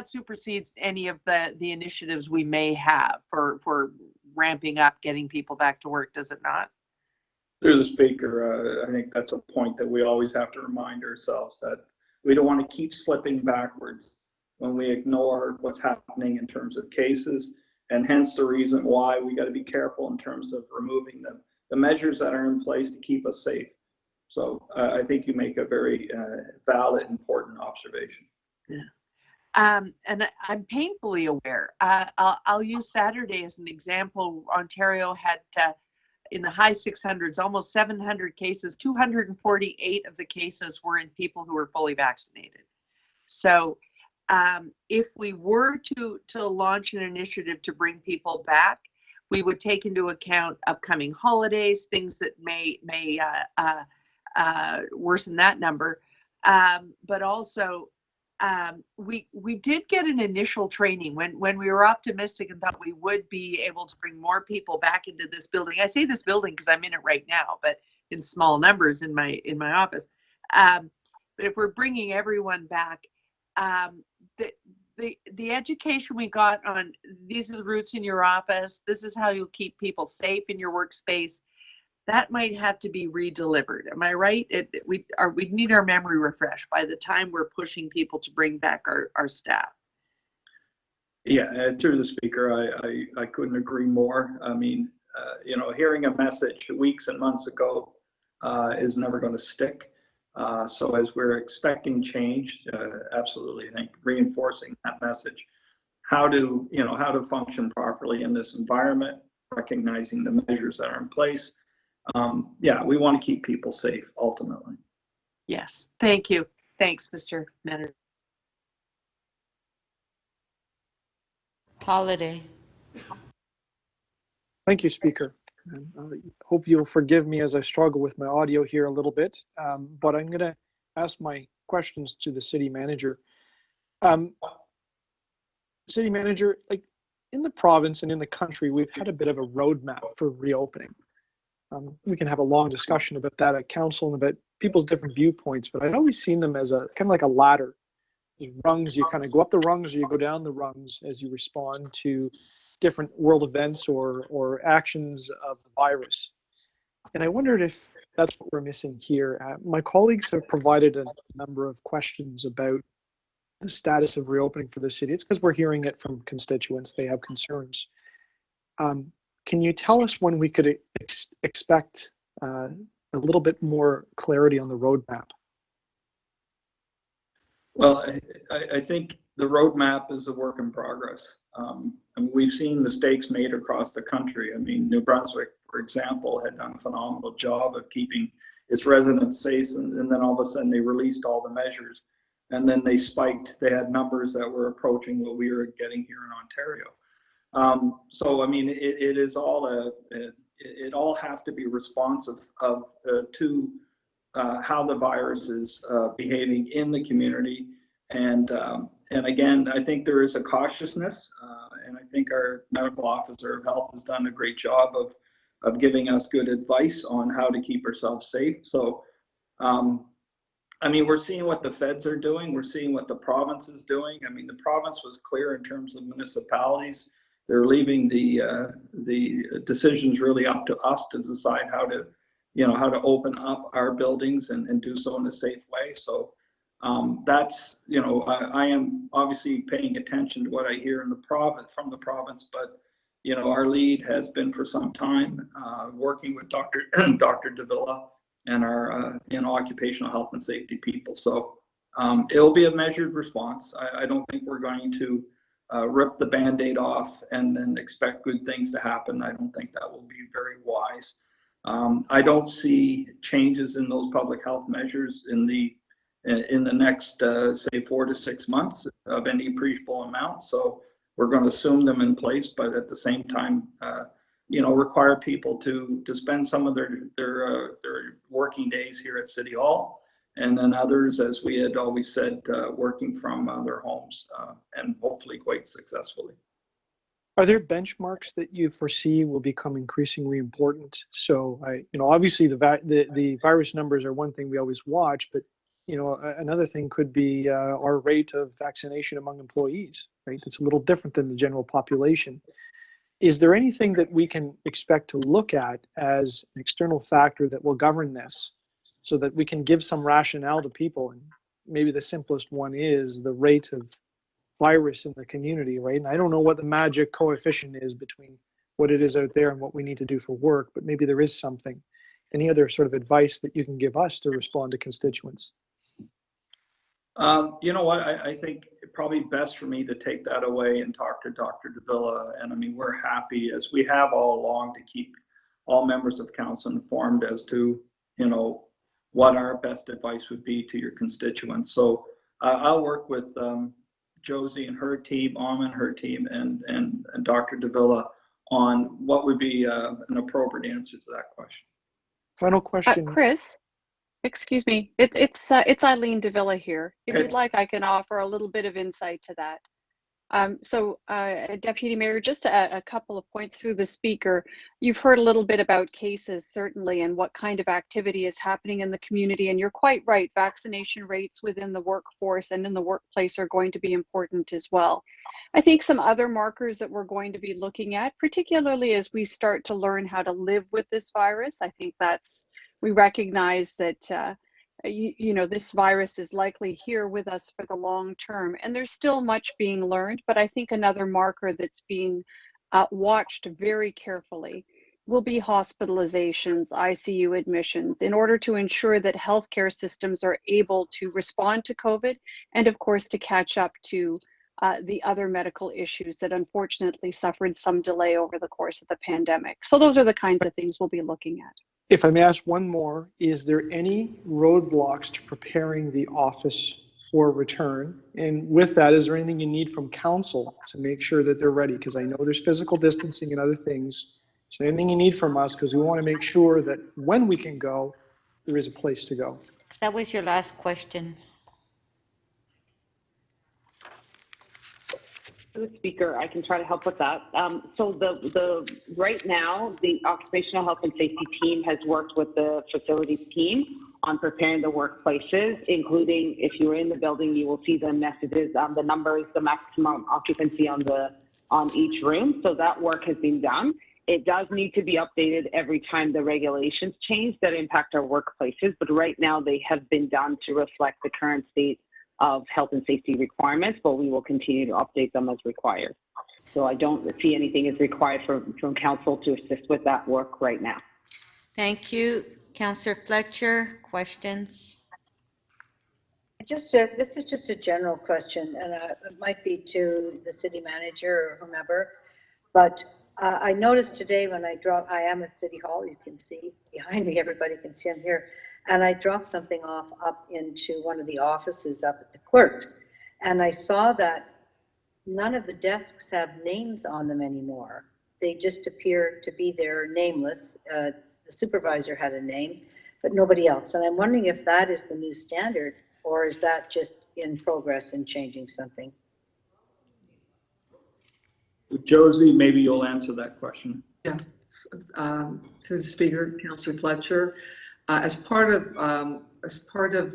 supersedes any of the initiatives we may have for ramping up getting people back to work, does it not? Through the Speaker, I think that's a point that we always have to remind ourselves, that we don't want to keep slipping backwards when we ignore what's happening in terms of cases, and hence the reason why we got to be careful in terms of removing the measures that are in place to keep us safe. So I think you make a very valid, important observation. And I'm painfully aware. I'll use Saturday as an example. Ontario had in the high 600s, almost 700 cases. 248 of the cases were in people who were fully vaccinated. So if we were to launch an initiative to bring people back, we would take into account upcoming holidays, things that may worsen that number. But also, we did get an initial training when we were optimistic and thought we would be able to bring more people back into this building. I say this building because I'm in it right now, but in small numbers in my office. But if we're bringing everyone back, the education we got on these are the routes in your office, this is how you'll keep people safe in your workspace, that might have to be redelivered. Am I right? We need our memory refreshed by the time we're pushing people to bring back our staff. Yeah, through the speaker, I couldn't agree more. I mean, hearing a message weeks and months ago is never going to stick. So as we're expecting change, absolutely, I think reinforcing that message, how to function properly in this environment, recognizing the measures that are in place. We want to keep people safe ultimately. Yes, thank you. Thanks, Mr. Manager. Holiday. Thank you, Speaker. And I hope you'll forgive me as I struggle with my audio here a little bit, but I'm going to ask my questions to the City Manager. City Manager, like in the province and in the country, we've had a bit of a roadmap for reopening. We can have a long discussion about that at council and about people's different viewpoints, but I've always seen them as a kind of like a ladder. There's rungs, you kind of go up the rungs or you go down the rungs as you respond to different world events or actions of the virus. And I wondered if that's what we're missing here. My colleagues have provided a number of questions about the status of reopening for the city. It's because we're hearing it from constituents. They have concerns. Can you tell us when we could expect a little bit more clarity on the roadmap? Well, I think the roadmap is a work in progress. And we've seen mistakes made across the country. I mean, New Brunswick, for example, had done a phenomenal job of keeping its residents safe, and then all of a sudden they released all the measures, and then they spiked. They had numbers that were approaching what we were getting here in Ontario. So, I mean, it is all it all has to be responsive to how the virus is behaving in the community. And again, I think there is a cautiousness, and I think our medical officer of health has done a great job of giving us good advice on how to keep ourselves safe. So, I mean, we're seeing what the feds are doing. We're seeing what the province is doing. I mean, the province was clear in terms of municipalities. They're leaving the decisions really up to us to decide how to open up our buildings and do so in a safe way. So that's, I am obviously paying attention to what I hear in the province, from the province, but, our lead has been for some time working with Dr. Davila and our, occupational health and safety people. So it'll be a measured response. I don't think we're going to rip the Band-Aid off and then expect good things to happen. I don't think that will be very wise. I don't see changes in those public health measures in the next, say, 4 to 6 months of any appreciable amount. So we're going to assume them in place, but at the same time, require people to spend some of their working days here at City Hall, and then others, as we had always said, working from their homes, and hopefully quite successfully. Are there benchmarks that you foresee will become increasingly important? So, obviously the virus numbers are one thing we always watch, but another thing could be our rate of vaccination among employees, right? It's a little different than the general population. Is there anything that we can expect to look at as an external factor that will govern this so that we can give some rationale to people? And maybe the simplest one is the rate of virus in the community, right? And I don't know what the magic coefficient is between what it is out there and what we need to do for work, but maybe there is something. any other sort of advice that you can give us to respond to constituents? You know what, I think it probably best for me to take that away and talk to Dr. Davila. And I mean, we're happy, as we have all along, to keep all members of council informed as to, you know, what our best advice would be to your constituents. So I'll work with Josie and her team, Alma and her team, and Dr. Davila on what would be an appropriate answer to that question. Final question. Chris, excuse me. It's Eileen Davila here. If Okay. you'd like, I can offer a little bit of insight to that. Deputy Mayor, just a couple of points through the speaker. You've heard a little bit about cases, certainly, and what kind of activity is happening in the community. And you're quite right, vaccination rates within the workforce and in the workplace are going to be important as well. I think some other markers that we're going to be looking at, particularly as we start to learn how to live with this virus, I think we recognize that this virus is likely here with us for the long term, and there's still much being learned. But I think another marker that's being watched very carefully will be hospitalizations, ICU admissions, in order to ensure that healthcare systems are able to respond to COVID and, of course, to catch up to the other medical issues that unfortunately suffered some delay over the course of the pandemic. So those are the kinds of things we'll be looking at. If I may ask one more, is there any roadblocks to preparing the office for return? And with that, is there anything you need from council to make sure that they're ready? Because I know there's physical distancing and other things. So anything you need from us, because we want to make sure that when we can go, there is a place to go. That was your last question. The speaker, I can try to help with that. So the right now, the occupational health and safety team has worked with the facilities team on preparing the workplaces, including if you're in the building, you will see the messages, the numbers, the maximum occupancy on each room. So that work has been done. It does need to be updated every time the regulations change that impact our workplaces, but right now they have been done to reflect the current state of health and safety requirements, but we will continue to update them as required. So I don't see anything is required from council to assist with that work right now. Thank you. Councillor Fletcher, questions? This is just a general question, and it might be to the city manager or whomever, but I noticed today when I am at City Hall, you can see behind me, everybody can see I'm here, and I dropped something off up into one of the offices up at the clerks, and I saw that none of the desks have names on them anymore. They just appear to be there nameless. The supervisor had a name, but nobody else. And I'm wondering if that is the new standard, or is that just in progress and changing something? Josie, maybe you'll answer that question. Yeah, through the speaker, Councillor Fletcher. As part of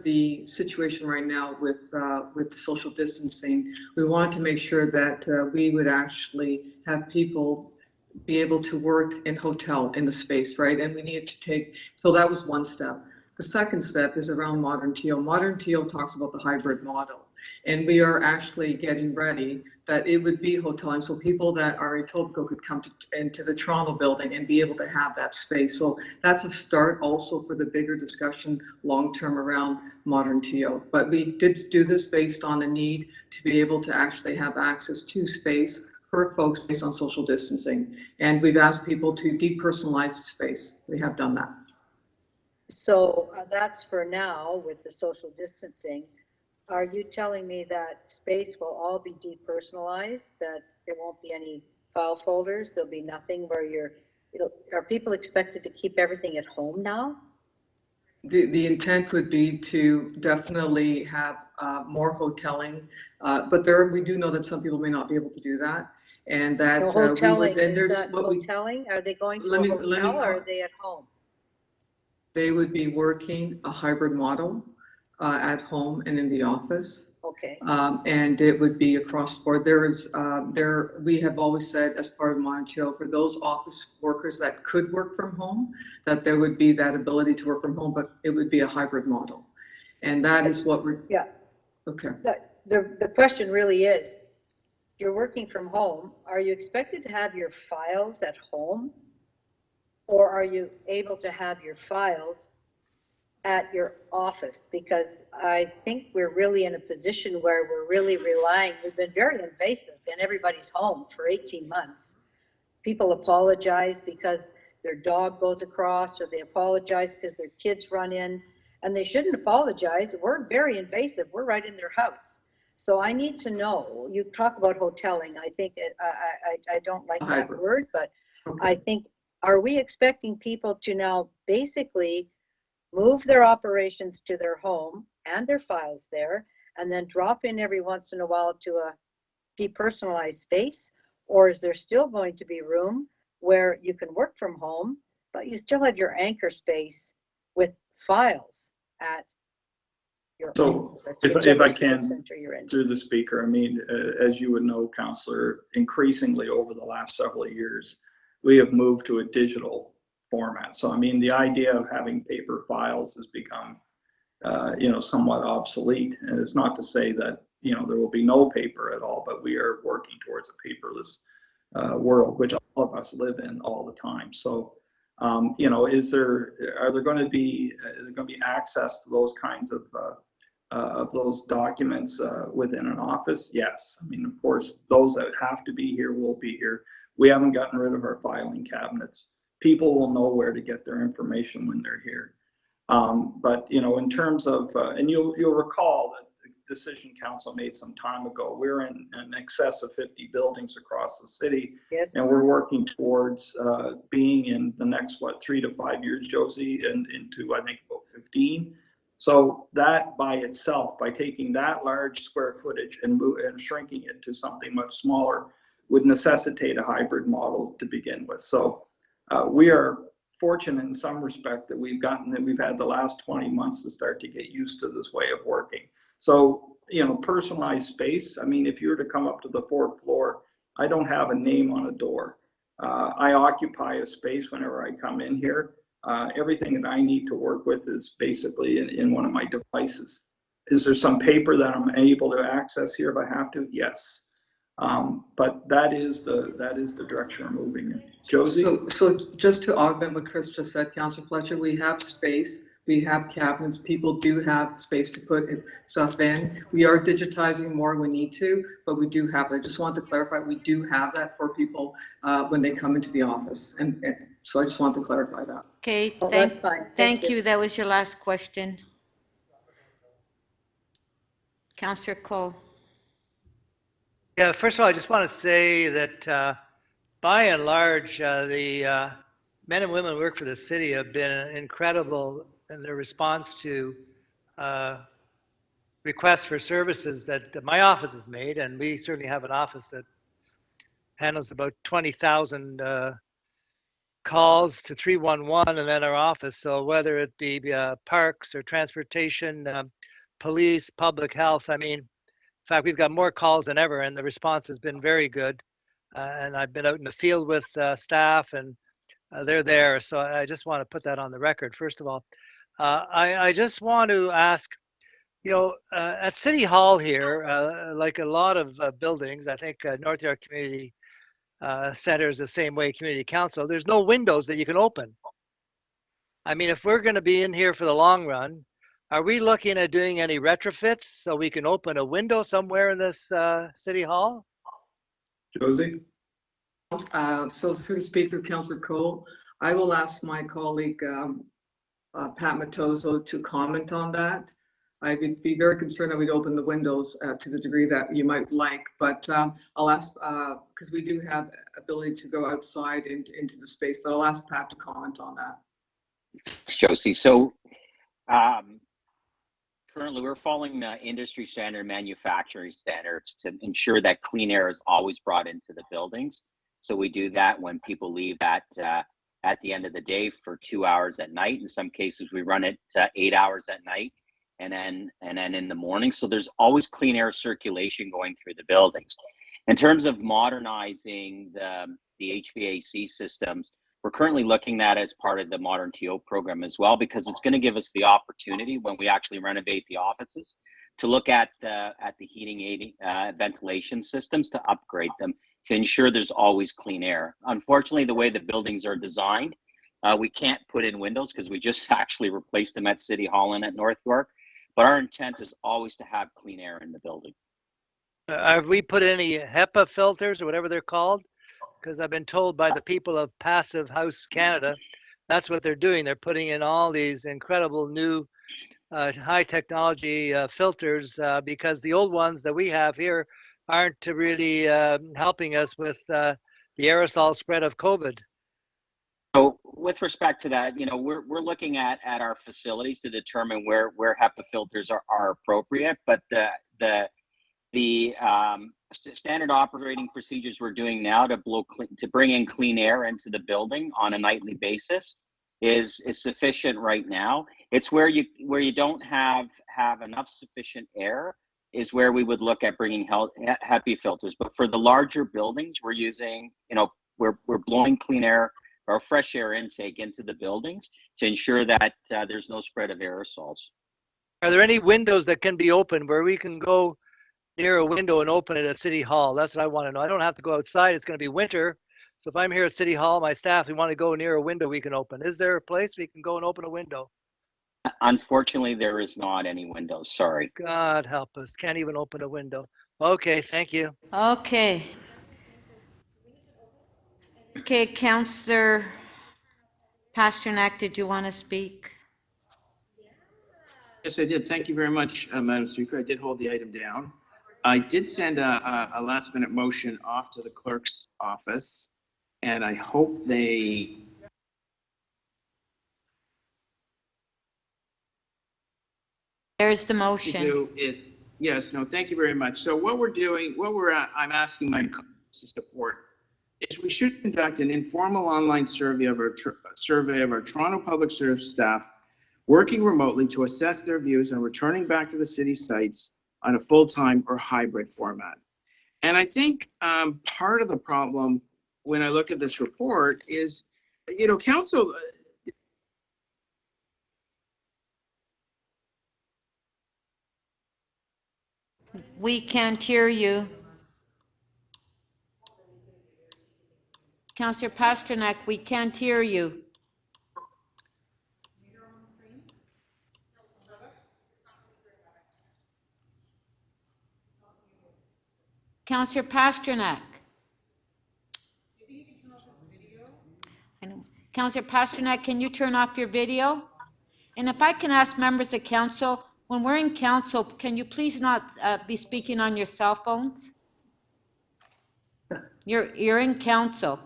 the situation right now with the social distancing, we wanted to make sure that we would actually have people be able to work in the space, right? And we needed to take, so that was one step. The second step is around Modern Teal. Modern Teal talks about the hybrid model. And we are actually getting ready that it would be hoteling. So people that are in Etobicoke could come into the Toronto building and be able to have that space. So that's a start also for the bigger discussion long-term around Modern Teal. But we did do this based on the need to be able to actually have access to space for folks based on social distancing. And we've asked people to depersonalize the space. We have done that. So that's for now with the social distancing. Are you telling me that space will all be depersonalized, that there won't be any file folders? There'll be nothing where are people expected to keep everything at home now? The intent would be to definitely have more hoteling, but we do know that some people may not be able to do that. And that hoteling, hoteling? Are they going to a hotel or are they at home? They would be working a hybrid model at home and in the office. Okay. And it would be across the board. We have always said as part of Modern Teal, for those office workers that could work from home, that there would be that ability to work from home, but it would be a hybrid model. And that is what we're... Yeah. Okay. The question really is, you're working from home. Are you expected to have your files at home? or are you able to have your files at your office? Because I think we're really in a position where we're really relying, we've been very invasive in everybody's home for 18 months. People apologize because their dog goes across, or they apologize because their kids run in, and they shouldn't apologize. We're very invasive. We're right in their house. So I need to know, you talk about hoteling. I think I don't like that word, but I think, are we expecting people to now basically move their operations to their home and their files there, and then drop in every once in a while to a depersonalized space? Or is there still going to be room where you can work from home, but you still have your anchor space with files at your So office, if whichever I can, center you're in? through the speaker, I mean, as you would know, Councillor, increasingly over the last several years, we have moved to a digital format. So, I mean, the idea of having paper files has become, somewhat obsolete. And it's not to say that, there will be no paper at all, but we are working towards a paperless world, which all of us live in all the time. So, are there going to be access to those kinds of those documents within an office? Yes. I mean, of course, those that have to be here will be here. We haven't gotten rid of our filing cabinets. People will know where to get their information when they're here. But in terms of, and you'll recall that the decision council made some time ago, we're in excess of 50 buildings across the city. Yes. And we're working towards being in the next, 3 to 5 years, Josie, and into, I think, about 15. So that by itself, by taking that large square footage and shrinking it to something much smaller, would necessitate a hybrid model to begin with. So we are fortunate in some respect that we've had the last 20 months to start to get used to this way of working. So, personalized space. I mean, if you were to come up to the 4th floor, I don't have a name on a door. I occupy a space whenever I come in here. Everything that I need to work with is basically in one of my devices. Is there some paper that I'm able to access here if I have to? Yes. But that is the direction we're moving in. Josie? So just to augment what Chris just said, Councillor Fletcher, we have space, we have cabinets, people do have space to put stuff in. We are digitizing more when we need to, but we do have it. I just want to clarify, we do have that for people when they come into the office. And so I just want to clarify that. Okay, that's fine. Thank you. That was your last question. Councillor Cole. Yeah, first of all, I just want to say that by and large, the men and women who work for the city have been incredible in their response to requests for services that my office has made. And we certainly have an office that handles about 20,000 calls to 311 and then our office. So whether it be parks or transportation, police, public health, I mean, in fact, we've got more calls than ever, and the response has been very good. And I've been out in the field with staff, and they're there. So I just want to put that on the record, first of all. I just want to ask, at City Hall here, like a lot of buildings, I think North York Community Center is the same way, Community Council, there's no windows that you can open. I mean, if we're going to be in here for the long run, are we looking at doing any retrofits so we can open a window somewhere in this City Hall? Josie? So through the speaker, Councillor Cole, I will ask my colleague, Pat Matozo, to comment on that. I would be very concerned that we'd open the windows to the degree that you might like, but I'll ask, because we do have ability to go outside into the space, but I'll ask Pat to comment on that. Thanks, Josie. So currently we're following industry standard manufacturing standards to ensure that clean air is always brought into the buildings. So we do that when people leave at the end of the day for 2 hours at night. In some cases, we run it 8 hours at night and then in the morning. So there's always clean air circulation going through the buildings. In terms of modernizing the HVAC systems, we're currently looking at it as part of the Modern TO program as well, because it's going to give us the opportunity when we actually renovate the offices to look at the heating, ventilation systems, to upgrade them to ensure there's always clean air. Unfortunately, the way the buildings are designed, We can't put in windows because we just actually replaced them at City Hall and at North York. But our intent is always to have clean air in the building. Have we put any HEPA filters or whatever they're called? Because I've been told by the people of Passive House Canada, that's what they're doing. They're putting in all these incredible new high technology filters because the old ones that we have here aren't really helping us with the aerosol spread of COVID. So with respect to that, we're looking at our facilities to determine where HEPA filters are appropriate, but the standard operating procedures we're doing now to bring in clean air into the building on a nightly basis is sufficient right now. It's where you don't have enough sufficient air is where we would look at bringing HEPA filters. But for the larger buildings, we're using, we're blowing clean air or fresh air intake into the buildings to ensure that there's no spread of aerosols. Are there any windows that can be open where we can go near a window and open it at City Hall? That's what I want to know. I don't have to go outside. It's going to be winter. So if I'm here at City Hall, my staff, we want to go near a window we can open. Is there a place we can go and open a window? Unfortunately, there is not any windows. Sorry. God help us. Can't even open a window. Okay, thank you. Okay. Okay, Councillor Pasternak, did you want to speak? Yes, I did. Thank you very much, Madam Speaker. I did hold the item down. I did send a last-minute motion off to the clerk's office, and I hope they... There's the motion. Do is, yes, no, thank you very much. So what we're doing, I'm asking my colleagues to support is we should conduct an informal online survey of our Toronto Public Service staff working remotely to assess their views on returning back to the city sites on a full-time or hybrid format. And I think part of the problem when I look at this report is, council, We can't hear you. Councillor Pasternak, we can't hear you. Councillor Pasternak. Councillor Pasternak, can you turn off your video? And if I can ask members of council, when we're in council, can you please not be speaking on your cell phones? You're in council.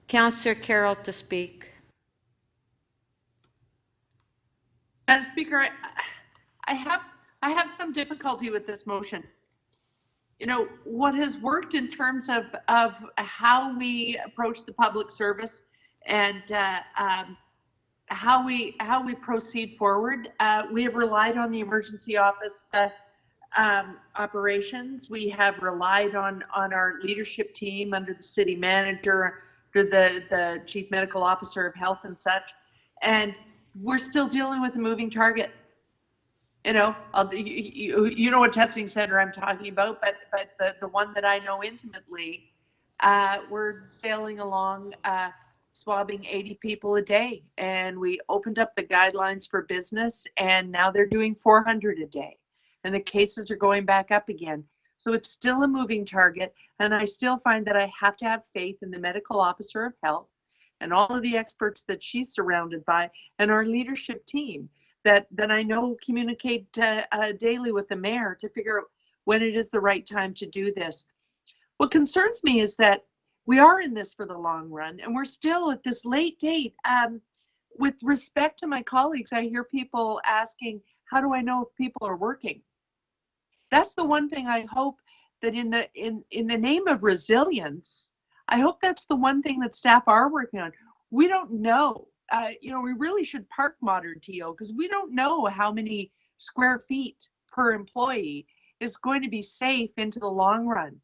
Councillor Carroll to speak. Madam Speaker, I have some difficulty with this motion. What has worked in terms of how we approach the public service and how we proceed forward. We have relied on the emergency office operations. We have relied on our leadership team under the city manager, under the chief medical officer of health and such, and we're still dealing with a moving target. You know what testing center I'm talking about, but the one that I know intimately, we're sailing along, swabbing 80 people a day, and we opened up the guidelines for business, and now they're doing 400 a day, and the cases are going back up again. So it's still a moving target, and I still find that I have to have faith in the medical officer of health and all of the experts that she's surrounded by, and our leadership team that I know communicate daily with the mayor to figure out when it is the right time to do this. What concerns me is that we are in this for the long run, and we're still at this late date. With respect to my colleagues, I hear people asking, how do I know if people are working? That's the one thing I hope that in the name of resilience, I hope that's the one thing that staff are working on. We don't know. We really should park modern TO because we don't know how many square feet per employee is going to be safe into the long run.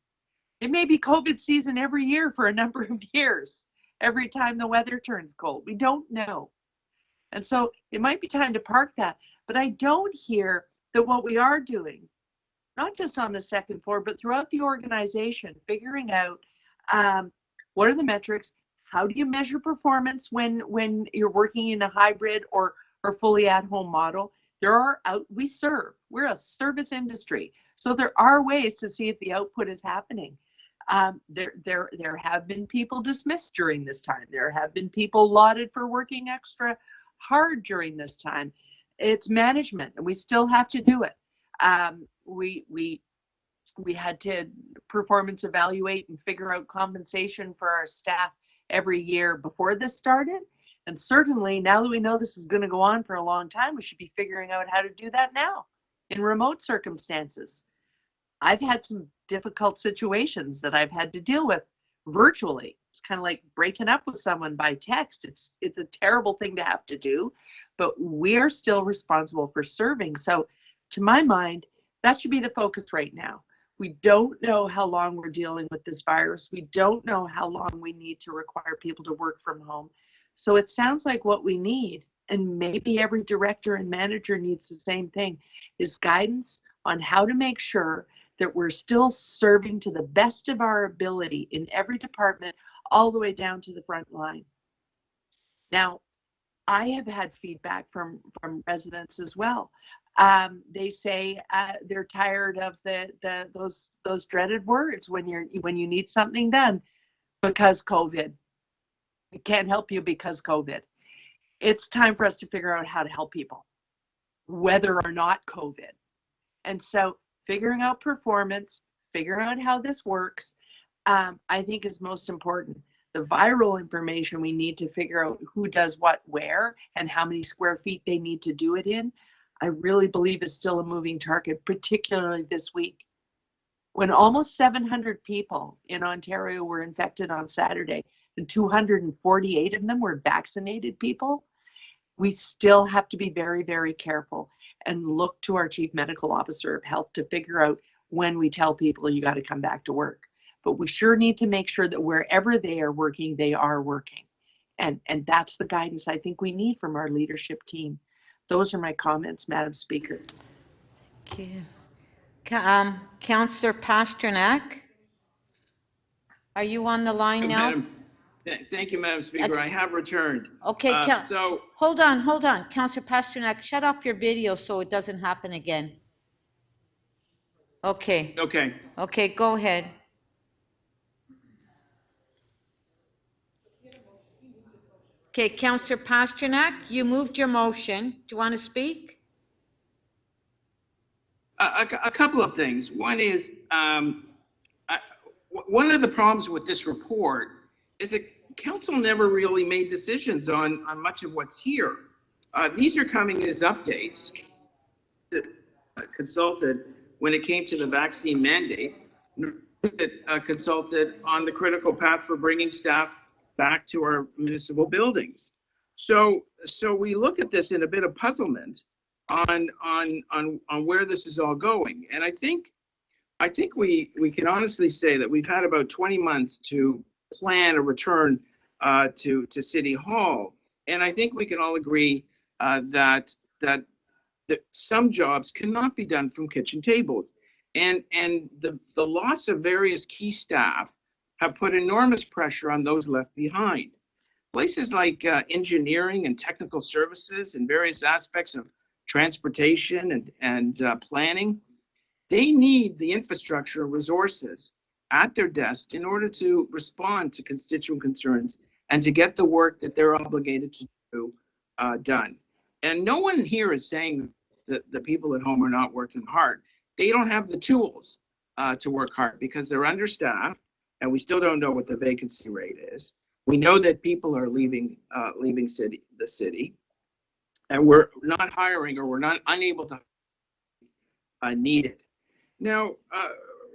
It may be COVID season every year for a number of years, every time the weather turns cold. We don't know. And so it might be time to park that. But I don't hear that what we are doing, not just on the second floor, but throughout the organization, figuring out what are the metrics, how do you measure performance when you're working in a hybrid or fully at-home model. We're a service industry. So there are ways to see if the output is happening. There have been people dismissed during this time. There have been people lauded for working extra hard during this time. It's management, and we still have to do it. We had to performance evaluate and figure out compensation for our staff every year before this started. And certainly now that we know this is going to go on for a long time, we should be figuring out how to do that now in remote circumstances. I've had some difficult situations that I've had to deal with virtually. It's kind of like breaking up with someone by text. It's a terrible thing to have to do, but we're still responsible for serving. So to my mind, that should be the focus right now. We don't know how long we're dealing with this virus. We don't know how long we need to require people to work from home. So it sounds like what we need, and maybe every director and manager needs the same thing, is guidance on how to make sure that we're still serving to the best of our ability in every department, all the way down to the front line. Now, I have had feedback from residents as well. They say they're tired of those dreaded words when you need something done because COVID. We can't help you because COVID. It's time for us to figure out how to help people, whether or not COVID. And so figuring out performance, figuring out how this works, I think is most important. The viral information we need to figure out who does what where and how many square feet they need to do it in, I really believe is still a moving target, particularly this week. When almost 700 people in Ontario were infected on Saturday, and 248 of them were vaccinated people, we still have to be very, very careful and look to our Chief Medical Officer of Health to figure out when we tell people you got to come back to work. But we sure need to make sure that wherever they are working, they are working. And that's the guidance I think we need from our leadership team. Those are my comments, Madam Speaker. Thank you. Councillor Pasternak, are you on the line now? Thank you, Madam Speaker. I have returned. Okay, So hold on. Councillor Pasternak, shut off your video so it doesn't happen again. Okay. Okay, go ahead. Okay, Councillor Pasternak, you moved your motion. Do you want to speak? a couple of things. One is one of the problems with this report is that council never really made decisions on much of what's here. These are coming as updates that consulted when it came to the vaccine mandate, that consulted on the critical path for bringing staff back to our municipal buildings. So we look at this in a bit of puzzlement on where this is all going. And I think we can honestly say that we've had about 20 months to plan a return to City Hall. And I think we can all agree that some jobs cannot be done from kitchen tables. And the loss of various key staff have put enormous pressure on those left behind. Places like engineering and technical services and various aspects of transportation and planning, they need the infrastructure resources at their desk in order to respond to constituent concerns and to get the work that they're obligated to do done. And no one here is saying that the people at home are not working hard. They don't have the tools to work hard because they're understaffed, and we still don't know what the vacancy rate is. We know that people are leaving the city, and we're not hiring, or we're not unable to need it. Now,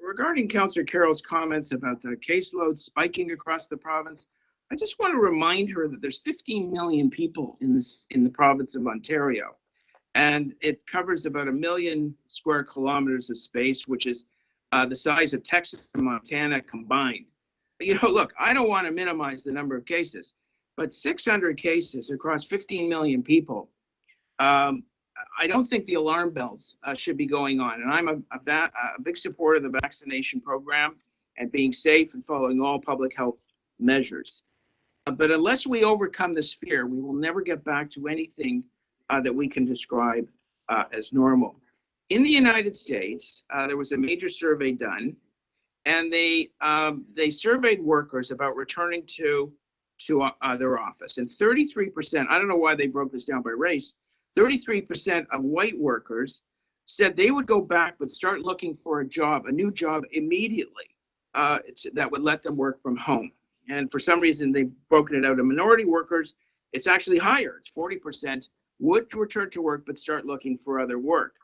regarding Councillor Carroll's comments about the caseload spiking across the province, I just want to remind her that there's 15 million people in the province of Ontario. and it covers about 1 million square kilometers of space, which is the size of Texas and Montana combined. Look, I don't want to minimize the number of cases, but 600 cases across 15 million people, I don't think the alarm bells should be going on. And I'm a big supporter of the vaccination program and being safe and following all public health measures. But unless we overcome this fear, we will never get back to anything that we can describe as normal. In the United States, there was a major survey done, and they surveyed workers about returning to their office. And 33%, I don't know why they broke this down by race, 33% of white workers said they would go back but start looking for a new job immediately that would let them work from home. And for some reason, they've broken it out of minority workers. It's actually higher. It's 40% would return to work but start looking for other work.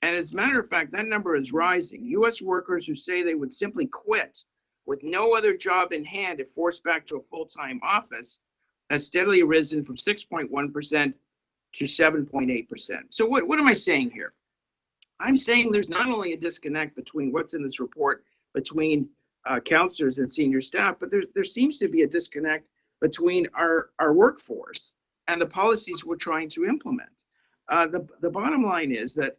And as a matter of fact, that number is rising. U.S. workers who say they would simply quit with no other job in hand if forced back to a full-time office has steadily risen from 6.1% to 7.8%. So what am I saying here? I'm saying there's not only a disconnect between what's in this report between counselors and senior staff, but there seems to be a disconnect between our workforce and the policies we're trying to implement. The bottom line is that,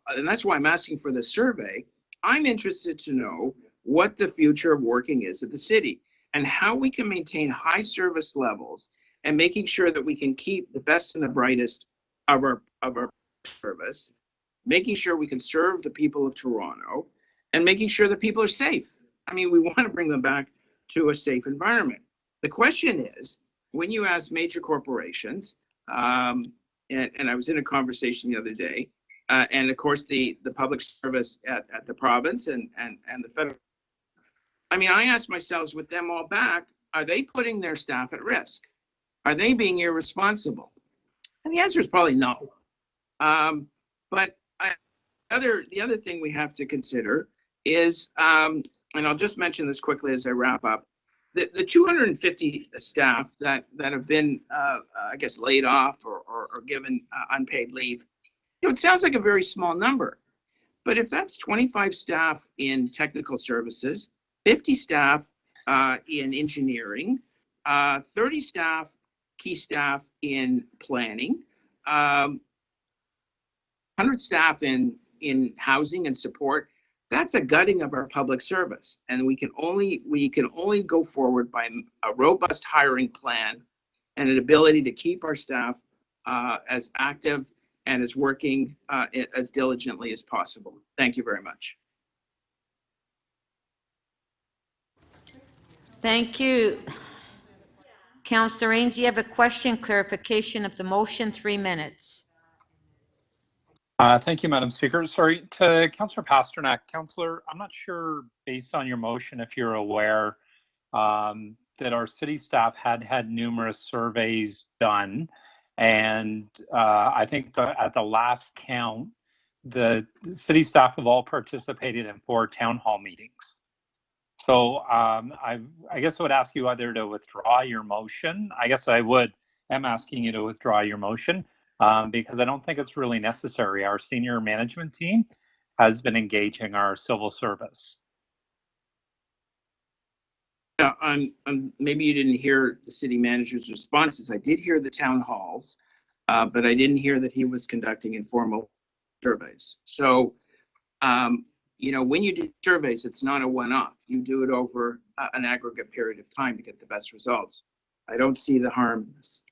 and that's why I'm asking for the survey, I'm interested to know what the future of working is at the city and how we can maintain high service levels and making sure that we can keep the best and the brightest of our service, making sure we can serve the people of Toronto, and making sure that people are safe. I mean, we want to bring them back to a safe environment. The question is, when you ask major corporations, and I was in a conversation the other day, and of course the public service at the province and the federal, I mean, I ask myself, with them all back, are they putting their staff at risk? Are they being irresponsible? And the answer is probably no. But the other thing we have to consider is, and I'll just mention this quickly as I wrap up, the 250 staff that have been, I guess, laid off or given unpaid leave, it sounds like a very small number. But if that's 25 staff in technical services, 50 staff in engineering, 30 staff, key staff in planning, 100 staff in housing and support, that's a gutting of our public service. And we can only go forward by a robust hiring plan and an ability to keep our staff as active and as working as diligently as possible. Thank you very much. Thank you. Councillor Ains, you have a question, clarification of the motion, 3 minutes. Thank you, Madam Speaker. Sorry, to Councillor Pasternak. Councillor, I'm not sure, based on your motion, if you're aware that our city staff had numerous surveys done. And I think at the last count, the city staff have all participated in 4 town hall meetings. So I guess I would ask you either to withdraw your motion. I guess I am asking you to withdraw your motion because I don't think it's really necessary. Our senior management team has been engaging our civil service. Yeah, maybe you didn't hear the city manager's responses. I did hear the town halls, but I didn't hear that he was conducting informal surveys. So, when you do surveys, it's not a one-off. You do it over an aggregate period of time to get the best results. I don't see the harm in this.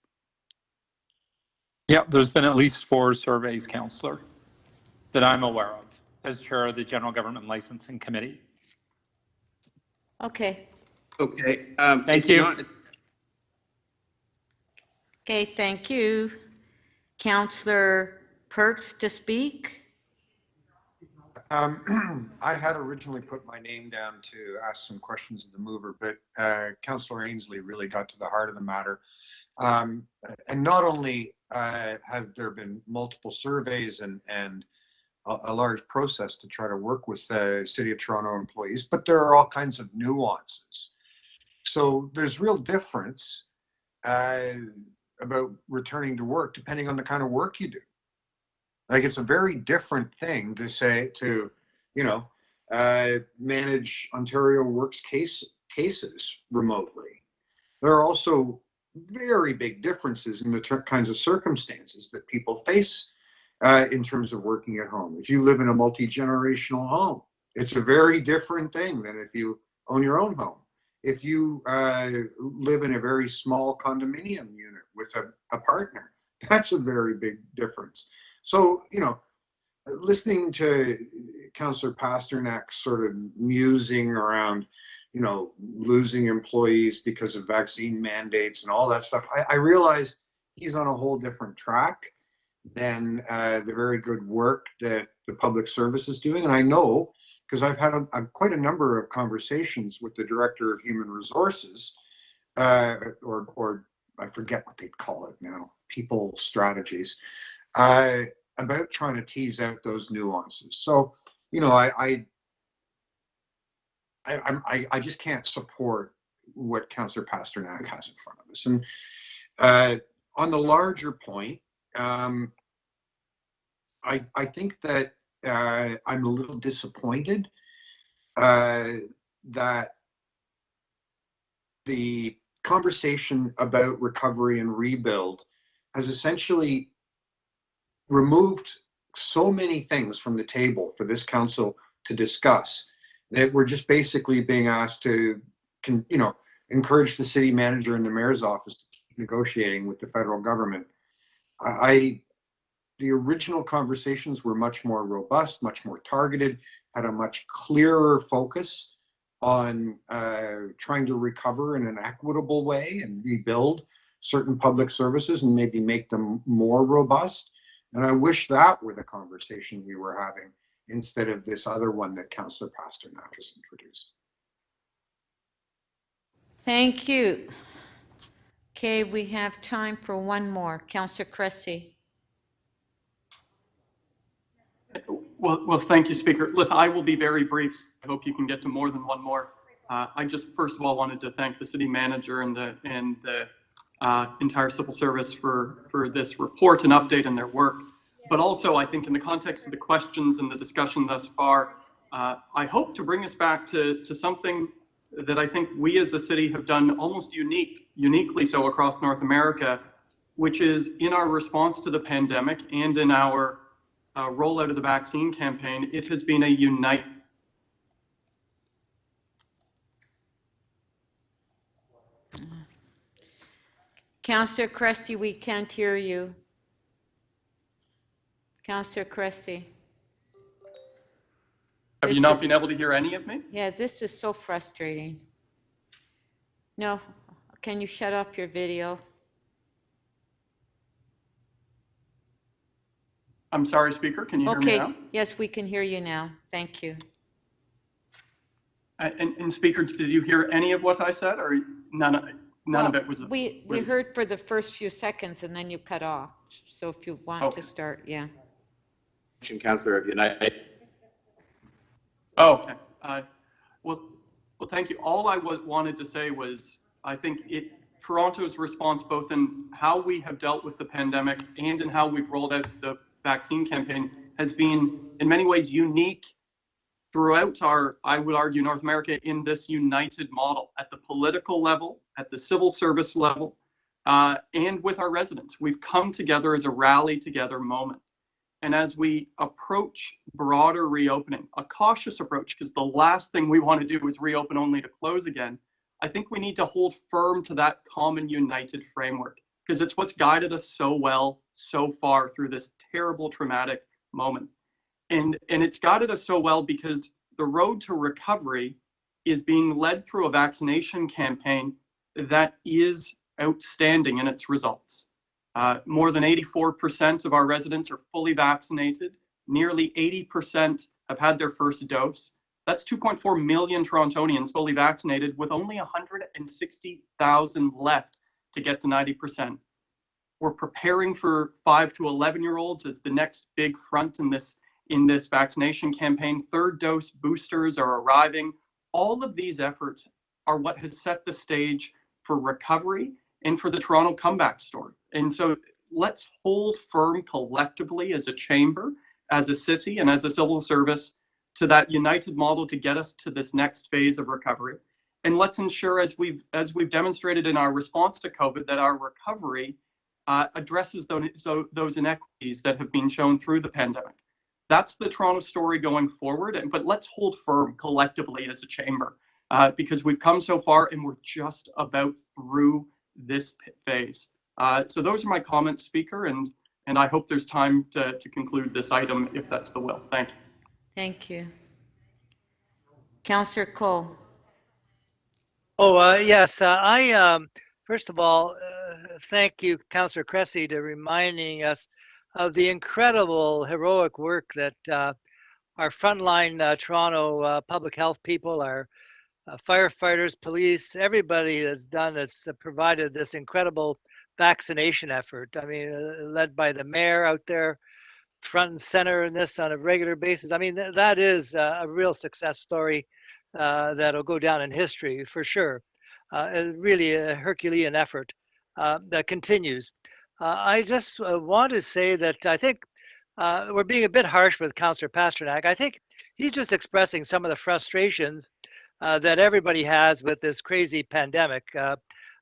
Yeah, there's been at least 4 surveys, Councillor, that I'm aware of as chair of the General Government Licensing Committee. Okay. Okay. Thank you. Okay, thank you. Councillor Perks to speak. I had originally put my name down to ask some questions of the mover, but Councillor Ainsley really got to the heart of the matter. And not only have there been multiple surveys and a large process to try to work with City of Toronto employees, but there are all kinds of nuances. So there's real difference about returning to work depending on the kind of work you do. Like, it's a very different thing to say to, you know, manage Ontario Works cases remotely. There are also very big differences in the kinds of circumstances that people face in terms of working at home. If you live in a multi-generational home, it's a very different thing than if you own your own home. If you live in a very small condominium unit with a partner, that's a very big difference. So, you know, listening to Councillor Pasternak's sort of musing around, you know, losing employees because of vaccine mandates and all that stuff, I realize he's on a whole different track than the very good work that the public service is doing. And I know, because I've had quite a number of conversations with the Director of Human Resources, or I forget what they'd call it now, people strategies, about trying to tease out those nuances. So, you know, I just can't support what Councillor Pasternak has in front of us. And on the larger point, I think that I'm a little disappointed that the conversation about recovery and rebuild has essentially removed so many things from the table for this council to discuss that we're just basically being asked to, you know, encourage the city manager and the mayor's office to keep negotiating with the federal government. The original conversations were much more robust, much more targeted, had a much clearer focus on trying to recover in an equitable way and rebuild certain public services and maybe make them more robust. And I wish that were the conversation we were having instead of this other one that Councillor Pasternak has introduced. Thank you. Okay, we have time for one more. Councillor Cressy. Well, thank you, Speaker. Listen, I will be very brief. I hope you can get to more than one more. I just first of all wanted to thank the city manager and the entire civil service for this report and update and their work. But also, I think in the context of the questions and the discussion thus far, I hope to bring us back to something that I think we as a city have done almost uniquely so across North America, which is in our response to the pandemic and in our rollout of the vaccine campaign, it has been a unite. Councillor Cressy, we can't hear you. Councillor Cressy. Have you not been able to hear any of me? Yeah, this is so frustrating. No, can you shut off your video? I'm sorry, Speaker, can you hear me now? Okay, yes, we can hear you now. Thank you. And Speaker, did you hear any of what I said, or none of it was? We heard for the first few seconds and then you cut off. So if you want to start, yeah. Councillor of United. Oh, okay. Well, thank you. All I wanted to say was, I think Toronto's response, both in how we have dealt with the pandemic and in how we've rolled out the vaccine campaign, has been in many ways unique throughout I would argue, North America, in this united model at the political level, at the civil service level, and with our residents. We've come together as a rally together moment. And as we approach broader reopening, a cautious approach, because the last thing we want to do is reopen only to close again, I think we need to hold firm to that common united framework, because it's what's guided us so well so far through this terrible, traumatic moment. And it's guided us so well because the road to recovery is being led through a vaccination campaign that is outstanding in its results. More than 84% of our residents are fully vaccinated. Nearly 80% have had their first dose. That's 2.4 million Torontonians fully vaccinated, with only 160,000 left to get to 90%. We're preparing for 5 to 11-year-olds as the next big front in this vaccination campaign. Third dose boosters are arriving. All of these efforts are what has set the stage for recovery and for the Toronto comeback story. And so let's hold firm collectively as a chamber, as a city, and as a civil service to that united model to get us to this next phase of recovery. And let's ensure, as we've demonstrated in our response to COVID, that our recovery addresses those inequities that have been shown through the pandemic. That's the Toronto story going forward. But let's hold firm collectively as a chamber, because we've come so far and we're just about through this phase. So those are my comments, Speaker, and I hope there's time to conclude this item if that's the will. Thank you. Thank you. Councillor Cole. Oh, yes. First of all, thank you, Councillor Cressy, to reminding us of the incredible heroic work that our frontline Toronto public health people, our firefighters, police, everybody that's done, that's provided this incredible vaccination effort. I mean, led by the mayor out there, front and center in this on a regular basis. I mean, that is a real success story that'll go down in history for sure. Really a Herculean effort that continues. I just want to say that I think we're being a bit harsh with Councillor Pasternak. I think he's just expressing some of the frustrations that everybody has with this crazy pandemic.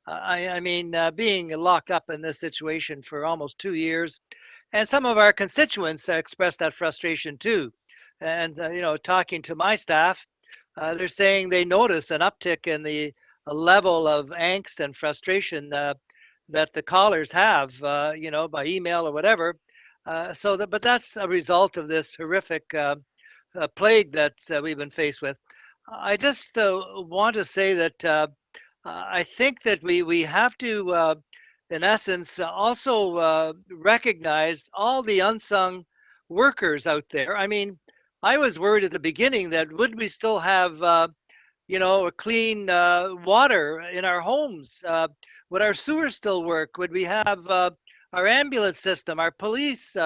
I mean, being locked up in this situation for almost 2 years, and some of our constituents expressed that frustration too. And, you know, talking to my staff, they're saying they notice an uptick in the level of angst and frustration that the callers have, you know, by email or whatever. But that's a result of this horrific plague that we've been faced with. I just want to say that I think that we have to, in essence, also recognize all the unsung workers out there. I mean, I was worried at the beginning that would we still have, you know, a clean water in our homes? Would our sewers still work? Would we have our ambulance system, our police,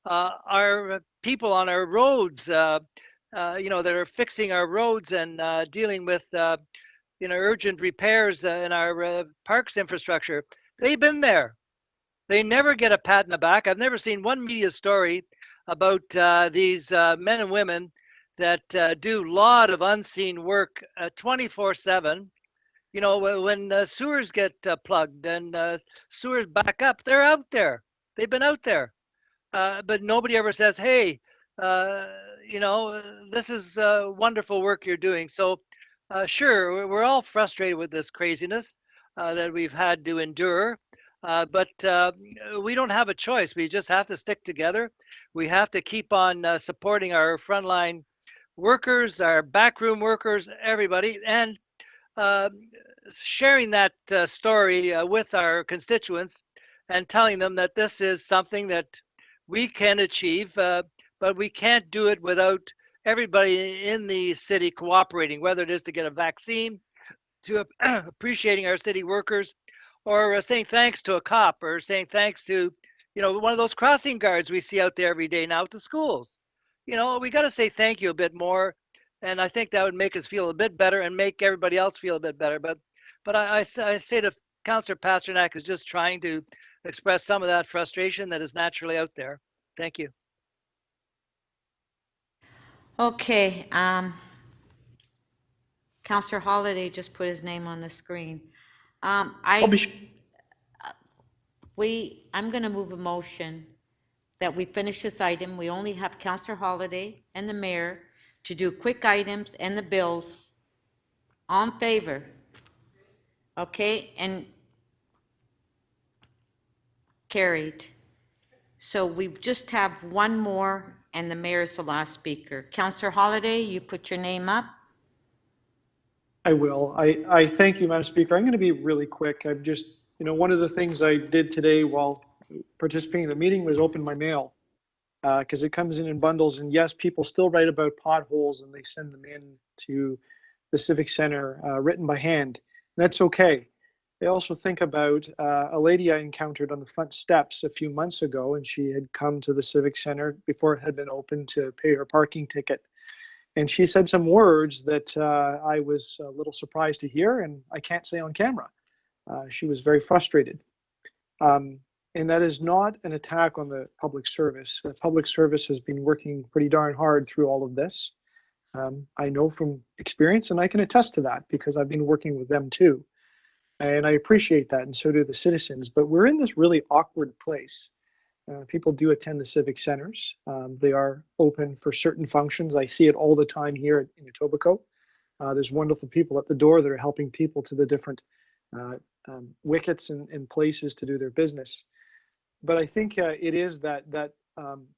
our people on our roads, you know, that are fixing our roads and dealing with, you know, urgent repairs in our parks infrastructure? They've been there. They never get a pat in the back. I've never seen one media story about these men and women that do a lot of unseen work 24/7. You know, when sewers get plugged and sewers back up, they're out there. They've been out there. But nobody ever says, hey, you know, this is wonderful work you're doing. So sure, we're all frustrated with this craziness that we've had to endure. But we don't have a choice. We just have to stick together. We have to keep on supporting our frontline workers, our backroom workers, everybody, and sharing that story with our constituents and telling them that this is something that we can achieve, but we can't do it without everybody in the city cooperating, whether it is to get a vaccine, to appreciating our city workers, or saying thanks to a cop, or saying thanks to, you know, one of those crossing guards we see out there every day now at the schools. You know, we got to say thank you a bit more, and I think that would make us feel a bit better and make everybody else feel a bit better. But I say to Councillor Pasternak is just trying to express some of that frustration that is naturally out there. Thank you. Okay. Councillor Holiday just put his name on the screen. I'm going to move a motion that we finish this item. We only have Councillor Holiday and the mayor to do quick items and the bills. All in favor? Okay, and carried. So we just have one more, and the mayor is the last speaker. Councillor Holiday, you put your name up. I will. I thank you, Madam Speaker. I'm going to be really quick. I'm just, you know, one of the things I did today while participating in the meeting was open my mail, because it comes in bundles. And yes, people still write about potholes and they send them in to the Civic Center written by hand. And that's okay. They also think about a lady I encountered on the front steps a few months ago, and she had come to the Civic Center before it had been open to pay her parking ticket. And she said some words that I was a little surprised to hear, and I can't say on camera. She was very frustrated. And that is not an attack on the public service. The public service has been working pretty darn hard through all of this. I know from experience, and I can attest to that because I've been working with them too. And I appreciate that, and so do the citizens. But we're in this really awkward place. People do attend the civic centers. They are open for certain functions. I see it all the time here in Etobicoke. There's wonderful people at the door that are helping people to the different wickets and places to do their business. But I think it is that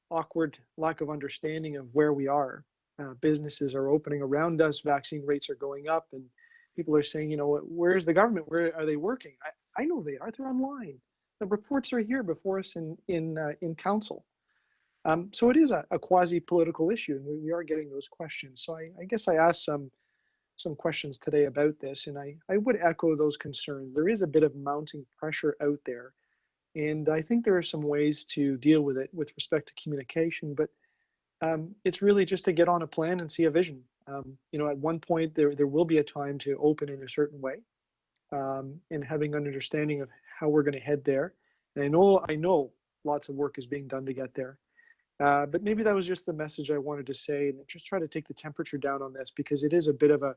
awkward lack of understanding of where we are. Businesses are opening around us. Vaccine rates are going up, and people are saying, you know, where's the government? Where are they working? I know they are. They're online. The reports are here before us in council. So it is a quasi-political issue, and we are getting those questions. So I guess I asked some questions today about this, and I would echo those concerns. There is a bit of mounting pressure out there, and I think there are some ways to deal with it with respect to communication, but it's really just to get on a plan and see a vision. You know, at one point there will be a time to open in a certain way, and having an understanding of how we're going to head there. And I know lots of work is being done to get there. But maybe that was just the message I wanted to say, and just try to take the temperature down on this, because it is a bit of a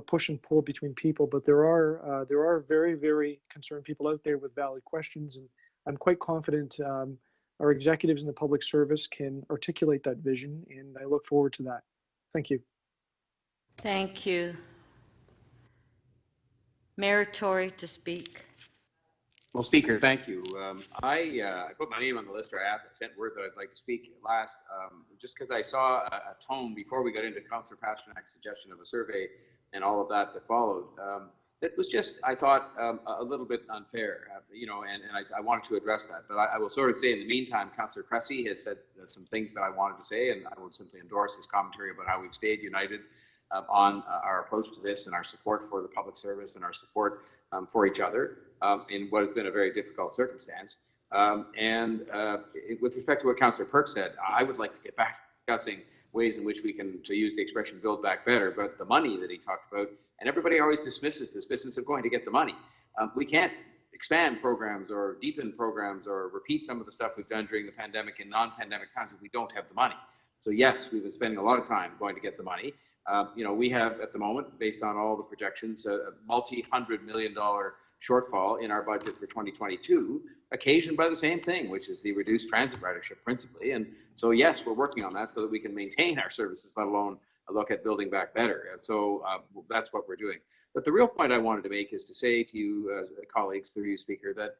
push and pull between people. But there are very, very concerned people out there with valid questions, and I'm quite confident our executives in the public service can articulate that vision, and I look forward to that. Thank you. Thank you. Mayor Tory to speak. Well, Speaker, thank you. I put my name on the list, or I sent word that I'd like to speak last, just because I saw a tone before we got into Councillor Pasternak's suggestion of a survey and all of that followed. That was just, I thought, a little bit unfair, you know, and I wanted to address that. But I will sort of say, in the meantime, Councillor Cressy has said some things that I wanted to say, and I will simply endorse his commentary about how we've stayed united on our approach to this, and our support for the public service, and our support for each other in what has been a very difficult circumstance. With respect to what Councillor Perks said, I would like to get back to discussing ways in which we can, to use the expression, build back better. But the money that he talked about, and everybody always dismisses this business of going to get the money. We can't expand programs or deepen programs or repeat some of the stuff we've done during the pandemic in non-pandemic times if we don't have the money. So yes, we've been spending a lot of time going to get the money. You know, we have at the moment, based on all the projections, a multi-$100 million shortfall in our budget for 2022, occasioned by the same thing, which is the reduced transit ridership principally. And so yes, we're working on that so that we can maintain our services, let alone look at building back better. And so that's what we're doing. But the real point I wanted to make is to say to you, colleagues, through you, Speaker, that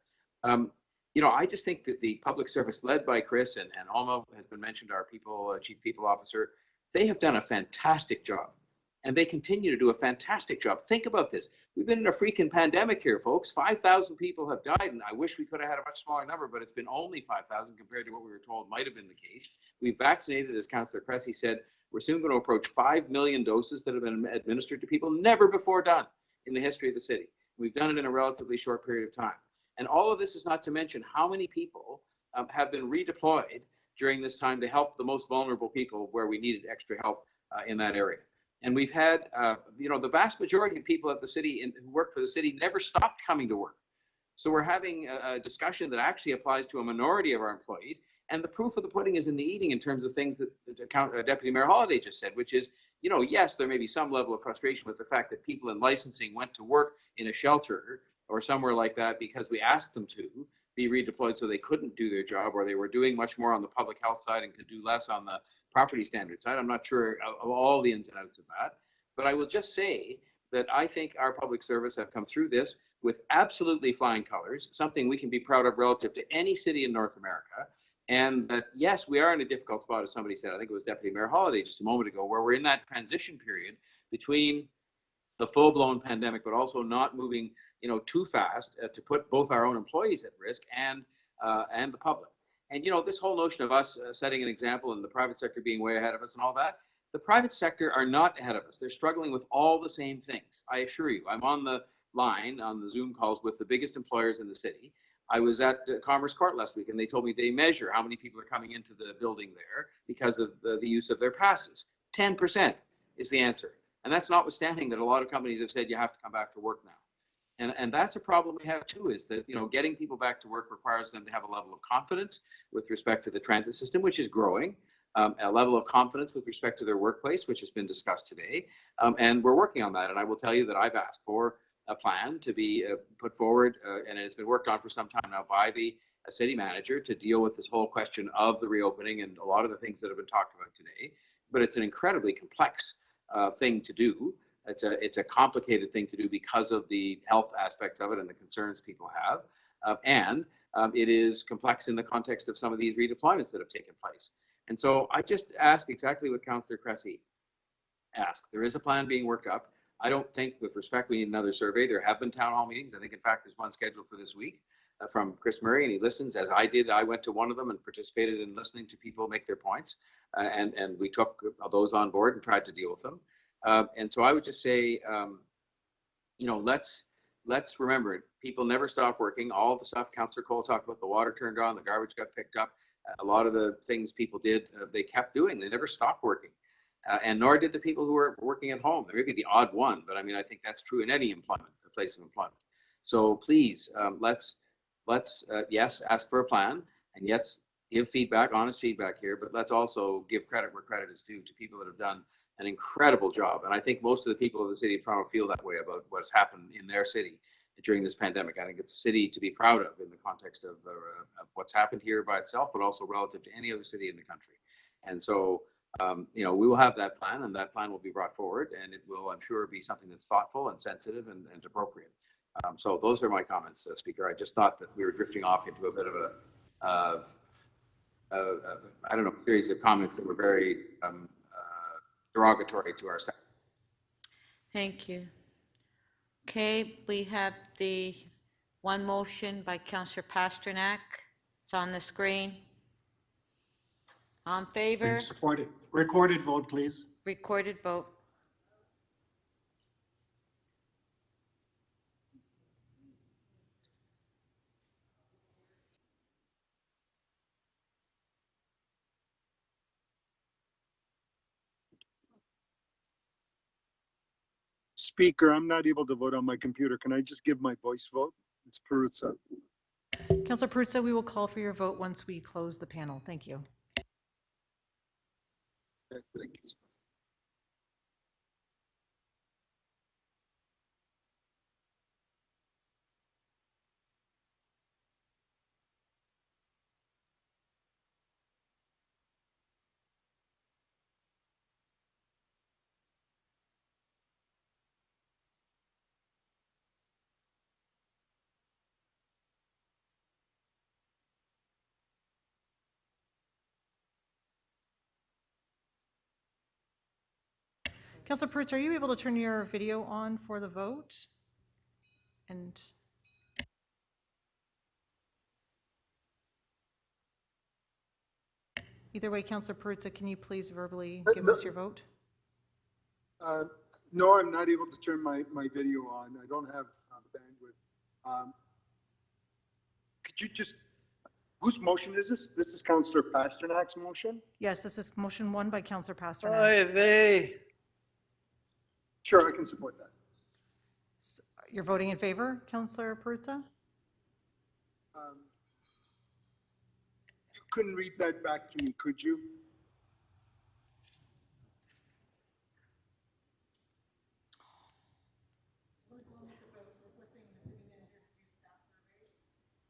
you know, I just think that the public service led by Chris and Alma has been mentioned, our chief people officer, they have done a fantastic job, and they continue to do a fantastic job. Think about this. We've been in a freaking pandemic here, folks. 5,000 people have died, and I wish we could have had a much smaller number, but it's been only 5,000 compared to what we were told might have been the case. We've vaccinated, as Councillor Cressy said, we're soon going to approach 5 million doses that have been administered to people, never before done in the history of the city. We've done it in a relatively short period of time. And all of this is not to mention how many people have been redeployed during this time to help the most vulnerable people where we needed extra help in that area. And we've had, you know, the vast majority of people at the city who work for the city never stopped coming to work. So we're having a discussion that actually applies to a minority of our employees. And the proof of the pudding is in the eating in terms of things that Deputy Mayor Holliday just said, which is, you know, yes, there may be some level of frustration with the fact that people in licensing went to work in a shelter or somewhere like that because we asked them to be redeployed so they couldn't do their job, or they were doing much more on the public health side and could do less on the property standard side. I'm not sure of all the ins and outs of that, but I will just say that I think our public service have come through this with absolutely flying colors, something we can be proud of relative to any city in North America. And that, yes, we are in a difficult spot, as somebody said, I think it was Deputy Mayor Holliday just a moment ago, where we're in that transition period between the full-blown pandemic, but also not moving, you know, too fast to put both our own employees at risk and the public. And, you know, this whole notion of us setting an example and the private sector being way ahead of us and all that, the private sector are not ahead of us. They're struggling with all the same things. I assure you, I'm on the line, on the Zoom calls with the biggest employers in the city. I was at Commerce Court last week, and they told me they measure how many people are coming into the building there because of the use of their passes. 10% is the answer. And that's notwithstanding that a lot of companies have said you have to come back to work now. And that's a problem we have too, is that, getting people back to work requires them to have a level of confidence with respect to the transit system, which is growing, a level of confidence with respect to their workplace, which has been discussed today. And we're working on that. And I will tell you that I've asked for a plan to be put forward, and it's been worked on for some time now by the city manager to deal with this whole question of the reopening and a lot of the things that have been talked about today. But it's an incredibly complex thing to do. It's a complicated thing to do because of the health aspects of it and the concerns people have. And it is complex in the context of some of these redeployments that have taken place. And so I just ask exactly what Councillor Cressy asked. There is a plan being worked up. I don't think, with respect, we need another survey. There have been town hall meetings. I think, in fact, there's one scheduled for this week from Chris Murray, and he listens, as I did. I went to one of them and participated in listening to people make their points. And we took those on board and tried to deal with them. And so I would just say, let's remember, people never stop working. All the stuff Councillor Cole talked about, the water turned on, the garbage got picked up. A lot of the things people did, they kept doing. They never stopped working. And nor did the people who were working at home. There may be the odd one, but I mean, I think that's true in any employment, a place of employment. So please, let's yes, ask for a plan, and yes, give feedback, honest feedback here, but let's also give credit where credit is due to people that have done an incredible job. And I think most of the people of the city of Toronto feel that way about what has happened in their city during this pandemic. I think it's a city to be proud of in the context of what's happened here by itself, but also relative to any other city in the country. And so, we will have that plan, and that plan will be brought forward, and it will, I'm sure, be something that's thoughtful and sensitive and appropriate. So those are my comments, Speaker. I just thought that we were drifting off into a bit of a series of comments that were very derogatory to our staff. Thank you. Okay, we have the one motion by Councillor Pasternak. It's on the screen. On favor? Supported. Recorded vote, please. Recorded vote. Speaker, I'm not able to vote on my computer. Can I just give my voice vote? It's Peruzza. Councillor Peruzza, we will call for your vote once we close the panel. Thank you. Thank you. Councillor Peruzza, are you able to turn your video on for the vote? And either way, Councillor Peruzza, can you please verbally give us your vote? No, I'm not able to turn my video on. I don't have bandwidth. Could you just, whose motion is this? This is Councillor Pasternak's motion? Yes, this is motion 1 by Councillor Pasternak. Oy vey. Sure, I can support that. You're voting in favor, Councillor Peruzza? You couldn't read that back to me, could you?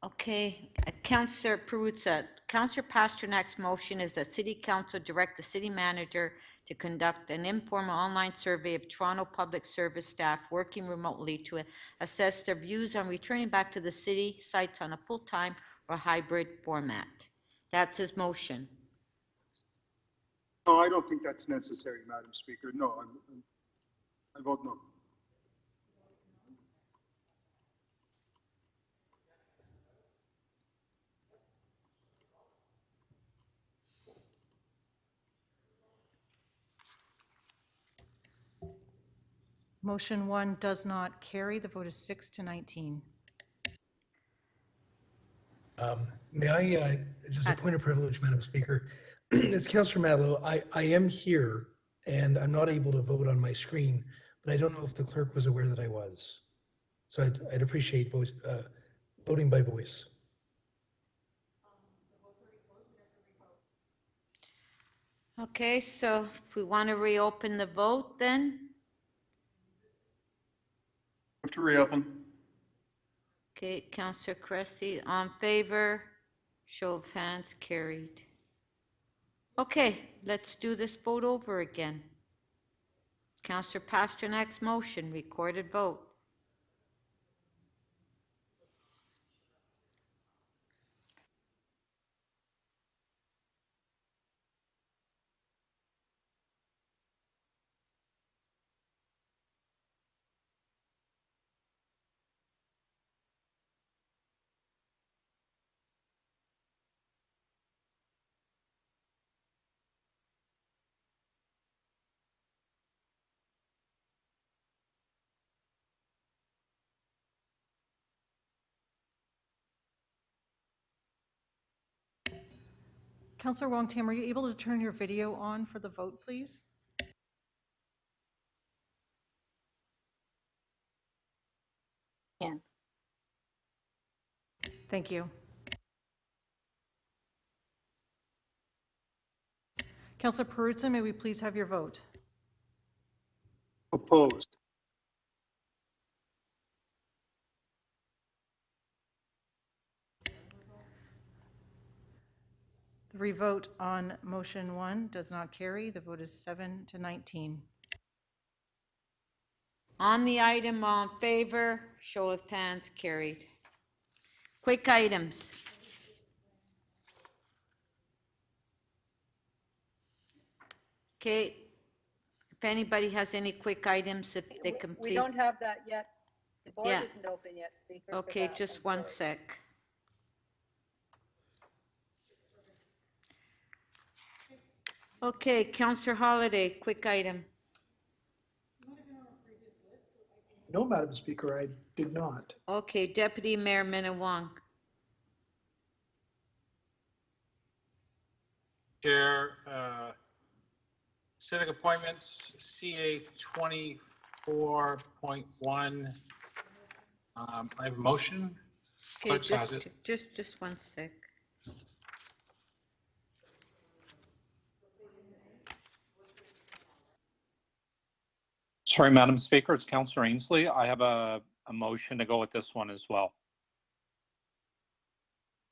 Okay, Councillor Peruzza, Councillor Pasternak's motion is that City Council direct the city manager to conduct an informal online survey of Toronto Public Service staff working remotely to assess their views on returning back to the city sites on a full-time or hybrid format. That's his motion. No, I don't think that's necessary, Madam Speaker. No, I vote no. Motion 1 does not carry. The vote is 6-19. May I, just a point of privilege, Madam Speaker. It's Councillor Matlow. I am here and I'm not able to vote on my screen, but I don't know if the clerk was aware that I was. So I'd appreciate voting by voice. Okay, so if we want to reopen the vote then, Have to reopen. okay, Councillor Cressy, on favor, show of hands, carried. Okay, let's do this vote over again. Councillor Pasternak's motion, recorded vote. Councillor Wong Tam, are you able to turn your video on for the vote, please? Can. Thank you. Councillor Perruzza, may we please have your vote? Opposed. The revote on motion 1 does not carry. The vote is 7-19. On the item, all in favor, show of hands, carried. Quick items. Okay, if anybody has any quick items, if they can We please. don't have that yet. The board Yeah. isn't open yet, Speaker. for Okay, that. just I'm one sorry. sec. Okay, Councillor Holiday, quick item. No, Madam Speaker, I did not. Okay, Deputy Mayor Minnan-Wong. Chair, civic appointments, CA 24.1. I have a motion. Okay, Clerk has it. just one sec. Sorry, Madam Speaker, it's Councillor Ainsley. I have a motion to go with this one as well.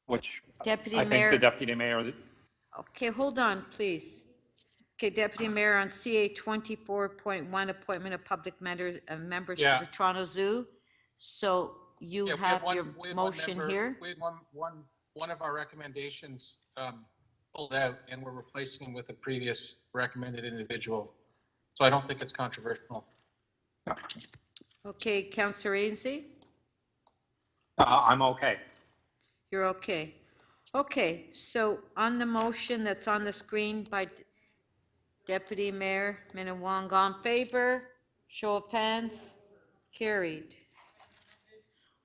Which Deputy I think Mayor. the Deputy Mayor, Okay, hold on, please. Okay, Deputy Mayor, on CA 24.1, appointment of public members to Yeah. the Toronto Zoo. So you Yeah, we have one- your we had one motion member- here? We had one of our recommendations pulled out, and we're replacing him with a previous recommended individual. So I don't think it's controversial. Okay, Councillor Ainsley, I'm okay. you're okay. Okay, so on the motion that's on the screen by Deputy Mayor Minnan-Wong, all in favor, show of hands, carried.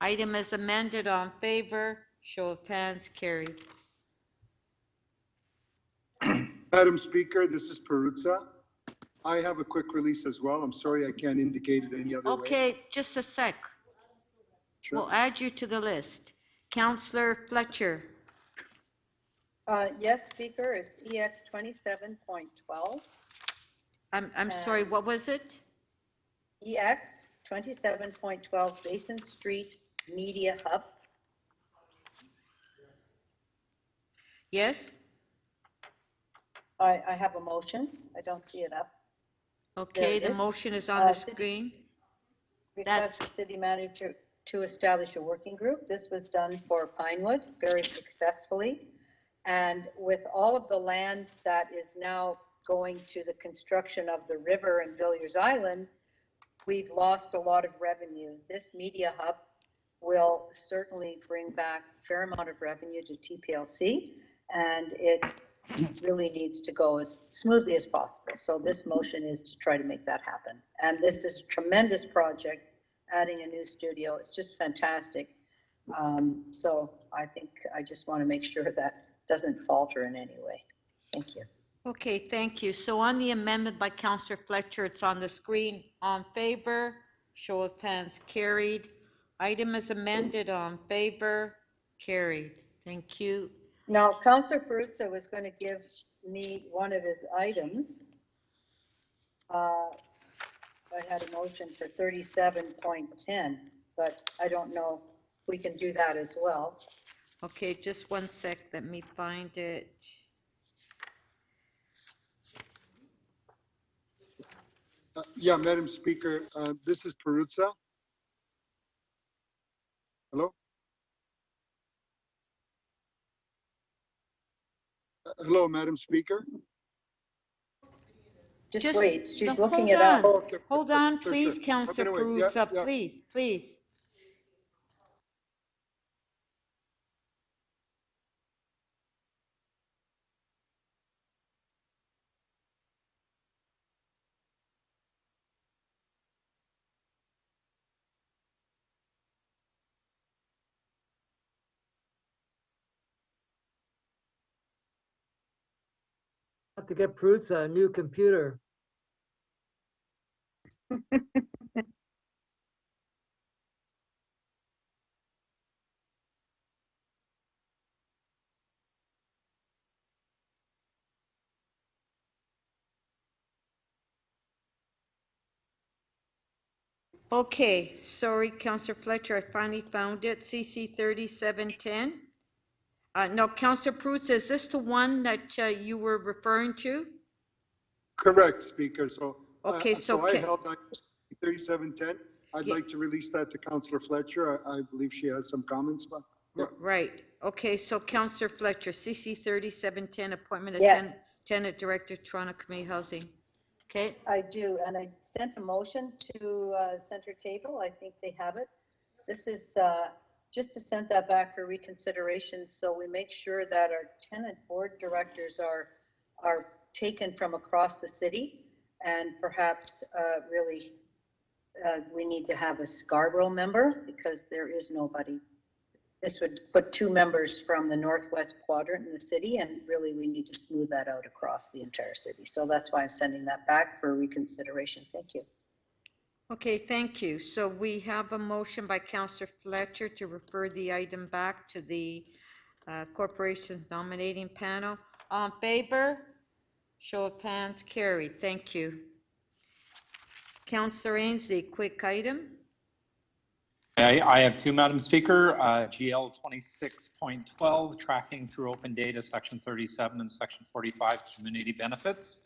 Item is amended, all in favor, show of hands, carried. Madam Speaker, this is Perruzza. I have a quick release as well. I'm sorry I can't indicate it any other way. Okay, just a sec. Sure. We'll add you to the list. Councillor Fletcher, Yes, Speaker, it's EX 27.12. I'm sorry, what was it? EX 27.12 Basin Street Media Hub. Yes? I have a motion. I don't see it up. Okay, There it the is. motion is on the City- screen. Request the city manager to establish a working group. This was done for Pinewood very successfully. And with all of the land that is now going to the construction of the river in Villiers Island, we've lost a lot of revenue. This media hub will certainly bring back a fair amount of revenue to TPLC, and it really needs to go as smoothly as possible. So this motion is to try to make that happen. And this is a tremendous project, adding a new studio. It's just fantastic. So I think I just want to make sure that doesn't falter in any way. Thank you. Okay, thank you. So on the amendment by Councillor Fletcher, it's on the screen. On favor, show of hands, carried. Item is amended. All in favor? Carried. Thank you. Now, Councillor Perruzza was going to give me one of his items. I had a motion for 37.10, but I don't know if we can do that as well. Okay, just one sec. Let me find it. Yeah, Madam Speaker, this is Perruzza. Hello? Hello, Madam Speaker. Just wait, she's no, looking hold it up. on. Oh, okay. Hold on, Sure, please, sure. Councillor Okay, no, wait. Yeah, Perruzza, yeah. please, please. Have to get Perruzza a new computer. Okay, sorry, Councillor Fletcher, I finally found it, CC 3710. No, Councillor Perruzza, is this the one that you were referring to? Correct, Speaker. So, Okay, so I can- held on 3710. I'd Yeah. like to release that to Councillor Fletcher. I believe she has some comments, but. Right, okay, so Councillor Fletcher, CC 3710, appointment of Yes. tenant director, Toronto Community Housing. Okay, I do, and I sent a motion to center table. I think they have it. This is just to send that back for reconsideration, so we make sure that our tenant board directors are taken from across the city, and perhaps really we need to have a Scarborough member because there is nobody. This would put 2 members from the northwest quadrant in the city, and really we need to smooth that out across the entire city. So that's why I'm sending that back for reconsideration. Thank you. okay, thank you. So we have a motion by Councillor Fletcher to refer the item back to the corporation's nominating panel. All in favor? Show of hands, carried. Thank you. Councillor Ainsley, quick item. I have two, Madam Speaker. GL 26.12, tracking through open data, section 37 and section 45, community benefits.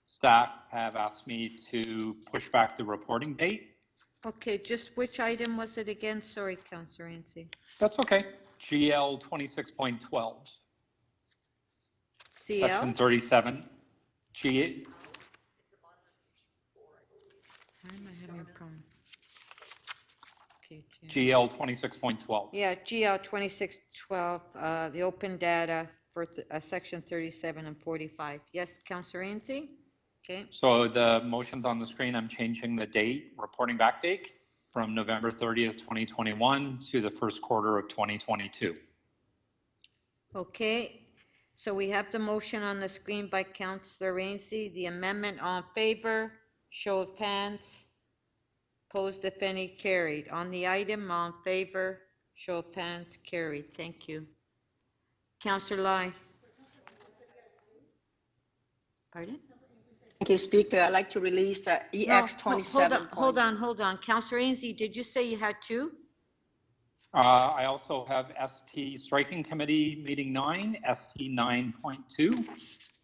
Staff have asked me to push back the reporting date. Okay, just which item was it again? Sorry, Councillor Ainsley. That's okay. GL 26.12, section CL? 37. G. Why am I having a problem? Okay, GL 26.12. Yeah, GL 2612, the open data for section 37 and 45. Yes, Councillor Ainsley? Okay, So the motion's on the screen. I'm changing the date, reporting back date from November 30th, 2021 to the first quarter of 2022. okay. So we have the motion on the screen by Councillor Ainsley. The amendment on favor, show of hands. Opposed, if any, carried. On the item, all in favor, show of hands, carried. Thank you. Councillor Lai. Pardon? Thank you, Speaker. I'd like to release EX 27. Hold on. Councillor Ainsley, did you say you had two? I also have ST Striking Committee Meeting 9, ST 9.2,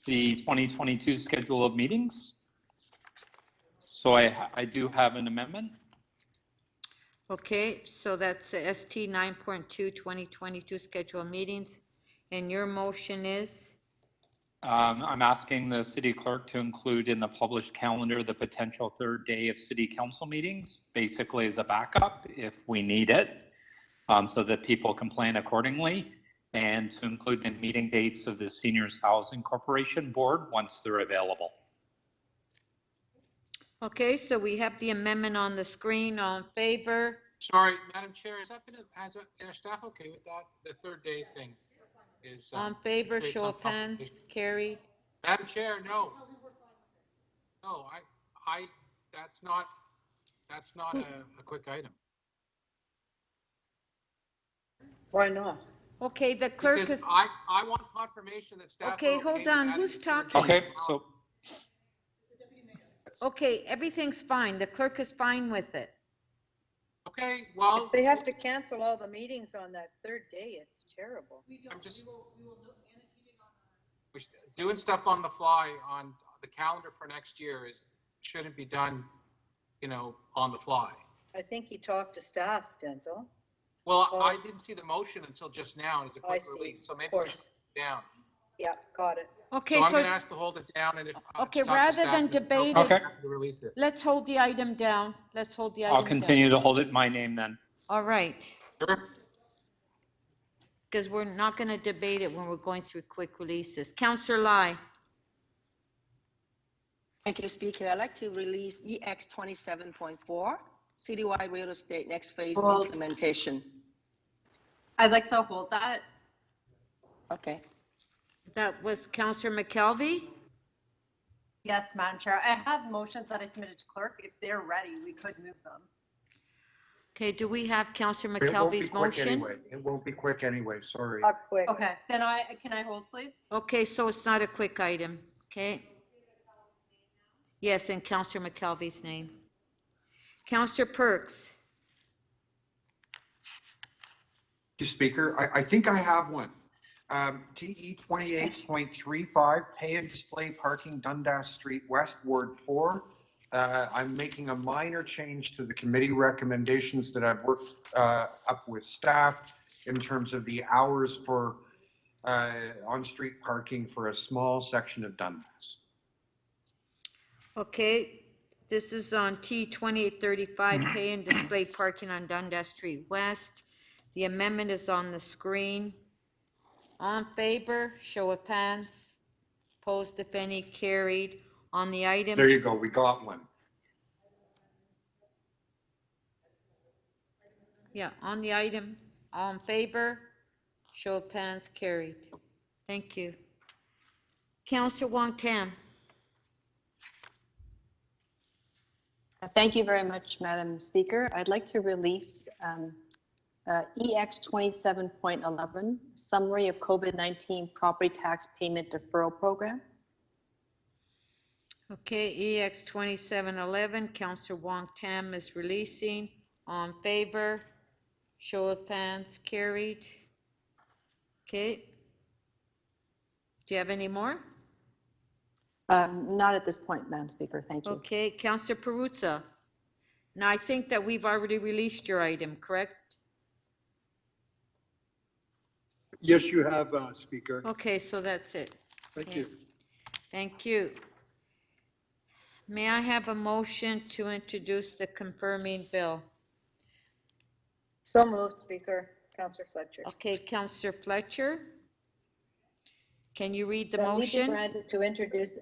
the 2022 schedule of meetings. So I do have an amendment. Okay, so that's ST 9.2, 2022 schedule of meetings. And your motion is? I'm asking the city clerk to include in the published calendar the potential third day of city council meetings, basically as a backup if we need it, so that people can plan accordingly, and to include the meeting dates of the Seniors Housing Corporation Board once they're available. Okay, so we have the amendment on the screen. All in favor? Sorry, Madam Chair, is that been, are staff okay with that? The third day thing is. All in favor, creates show some of hands, complication. carried. Madam Chair, no. No, that's not a quick item. Why not? Okay, the clerk Because is, I want confirmation that staff. okay, are hold with on, adding who's this to the talking? Okay, so Okay, everything's fine. The clerk is fine with it. Okay, well, If they have to cancel all the meetings on that third day, it's terrible. I'm just doing stuff on the fly on the calendar for next year shouldn't be done, on the fly. I think he talked to staff, Denzel. Well, Oh. I didn't see the motion until just now as a I quick see. release, so Of maybe we course. should put it down. Yeah, got it. Okay, So I'm so, gonna ask to hold it down and if. okay, to talk to rather staff, than if it's debate okay, it- happy to release it. let's hold the item down. Let's hold the item I'll down. continue to hold it in my name then. All right, Sure. because we're not going to debate it when we're going through quick releases. Counselor Lai. Thank you, Speaker. I'd like to release EX 27.4, citywide real estate next phase Hold. implementation. I'd like to hold that. Okay. That was Counselor McKelvey. Yes, Madam Chair. I have motions that I submitted to clerk. If they're ready, we could move them. Okay, do we have Counselor It won't be McKelvey's quick motion? anyway. It won't be quick anyway, sorry. Not quick. Okay, then can I hold, please? Okay, so it's not a quick item, okay? Yes, in Counselor McKelvey's name. Counselor Perks. Mr. Speaker, I think I have one. TE 28.35, pay and display parking Dundas Street West, Ward 4. I'm making a minor change to the committee recommendations that I've worked up with staff in terms of the hours for on-street parking for a small section of Dundas. Okay, this is on T 2835, pay and display parking on Dundas Street West. The amendment is on the screen. All in favor, show of hands. Opposed, if any, carried. On the item. There you go, we got one. Yeah, on the item, all in favor, show of hands, carried. Thank you. Counselor Wong Tam. Thank you very much, Madam Speaker. I'd like to release EX 27.11, Summary of COVID-19 Property Tax Payment Deferral Program. Okay, EX 2711, Counselor Wong Tam is releasing. All in favor, show of hands, carried. Okay. Do you have any more? Not at this point, Madam Speaker. Thank you. Okay, Counselor Perruzza. Now, I think that we've already released your item, correct? Yes, you have, Speaker. Okay, so that's it. Thank Okay. you. Thank you. May I have a motion to introduce the confirming bill? So moved, Speaker. Counselor Fletcher. Okay, Counselor Fletcher. Can you read the That leave be motion? granted to introduce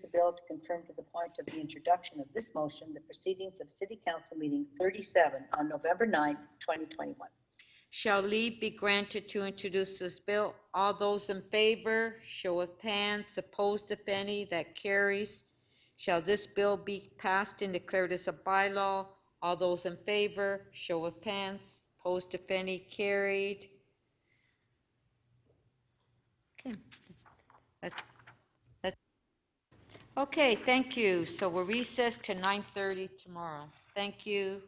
a bill to confirm to the point of the introduction of this motion, the proceedings of City Council meeting 37 on November 9th, 2021. Shall leave be granted to introduce this bill? All those in favor, show of hands, opposed if any, that carries. Shall this bill be passed and declared as a bylaw? All those in favor, show of hands, opposed if any, carried. Okay. Okay, thank you. So we're recessed to 9:30 tomorrow. Thank you.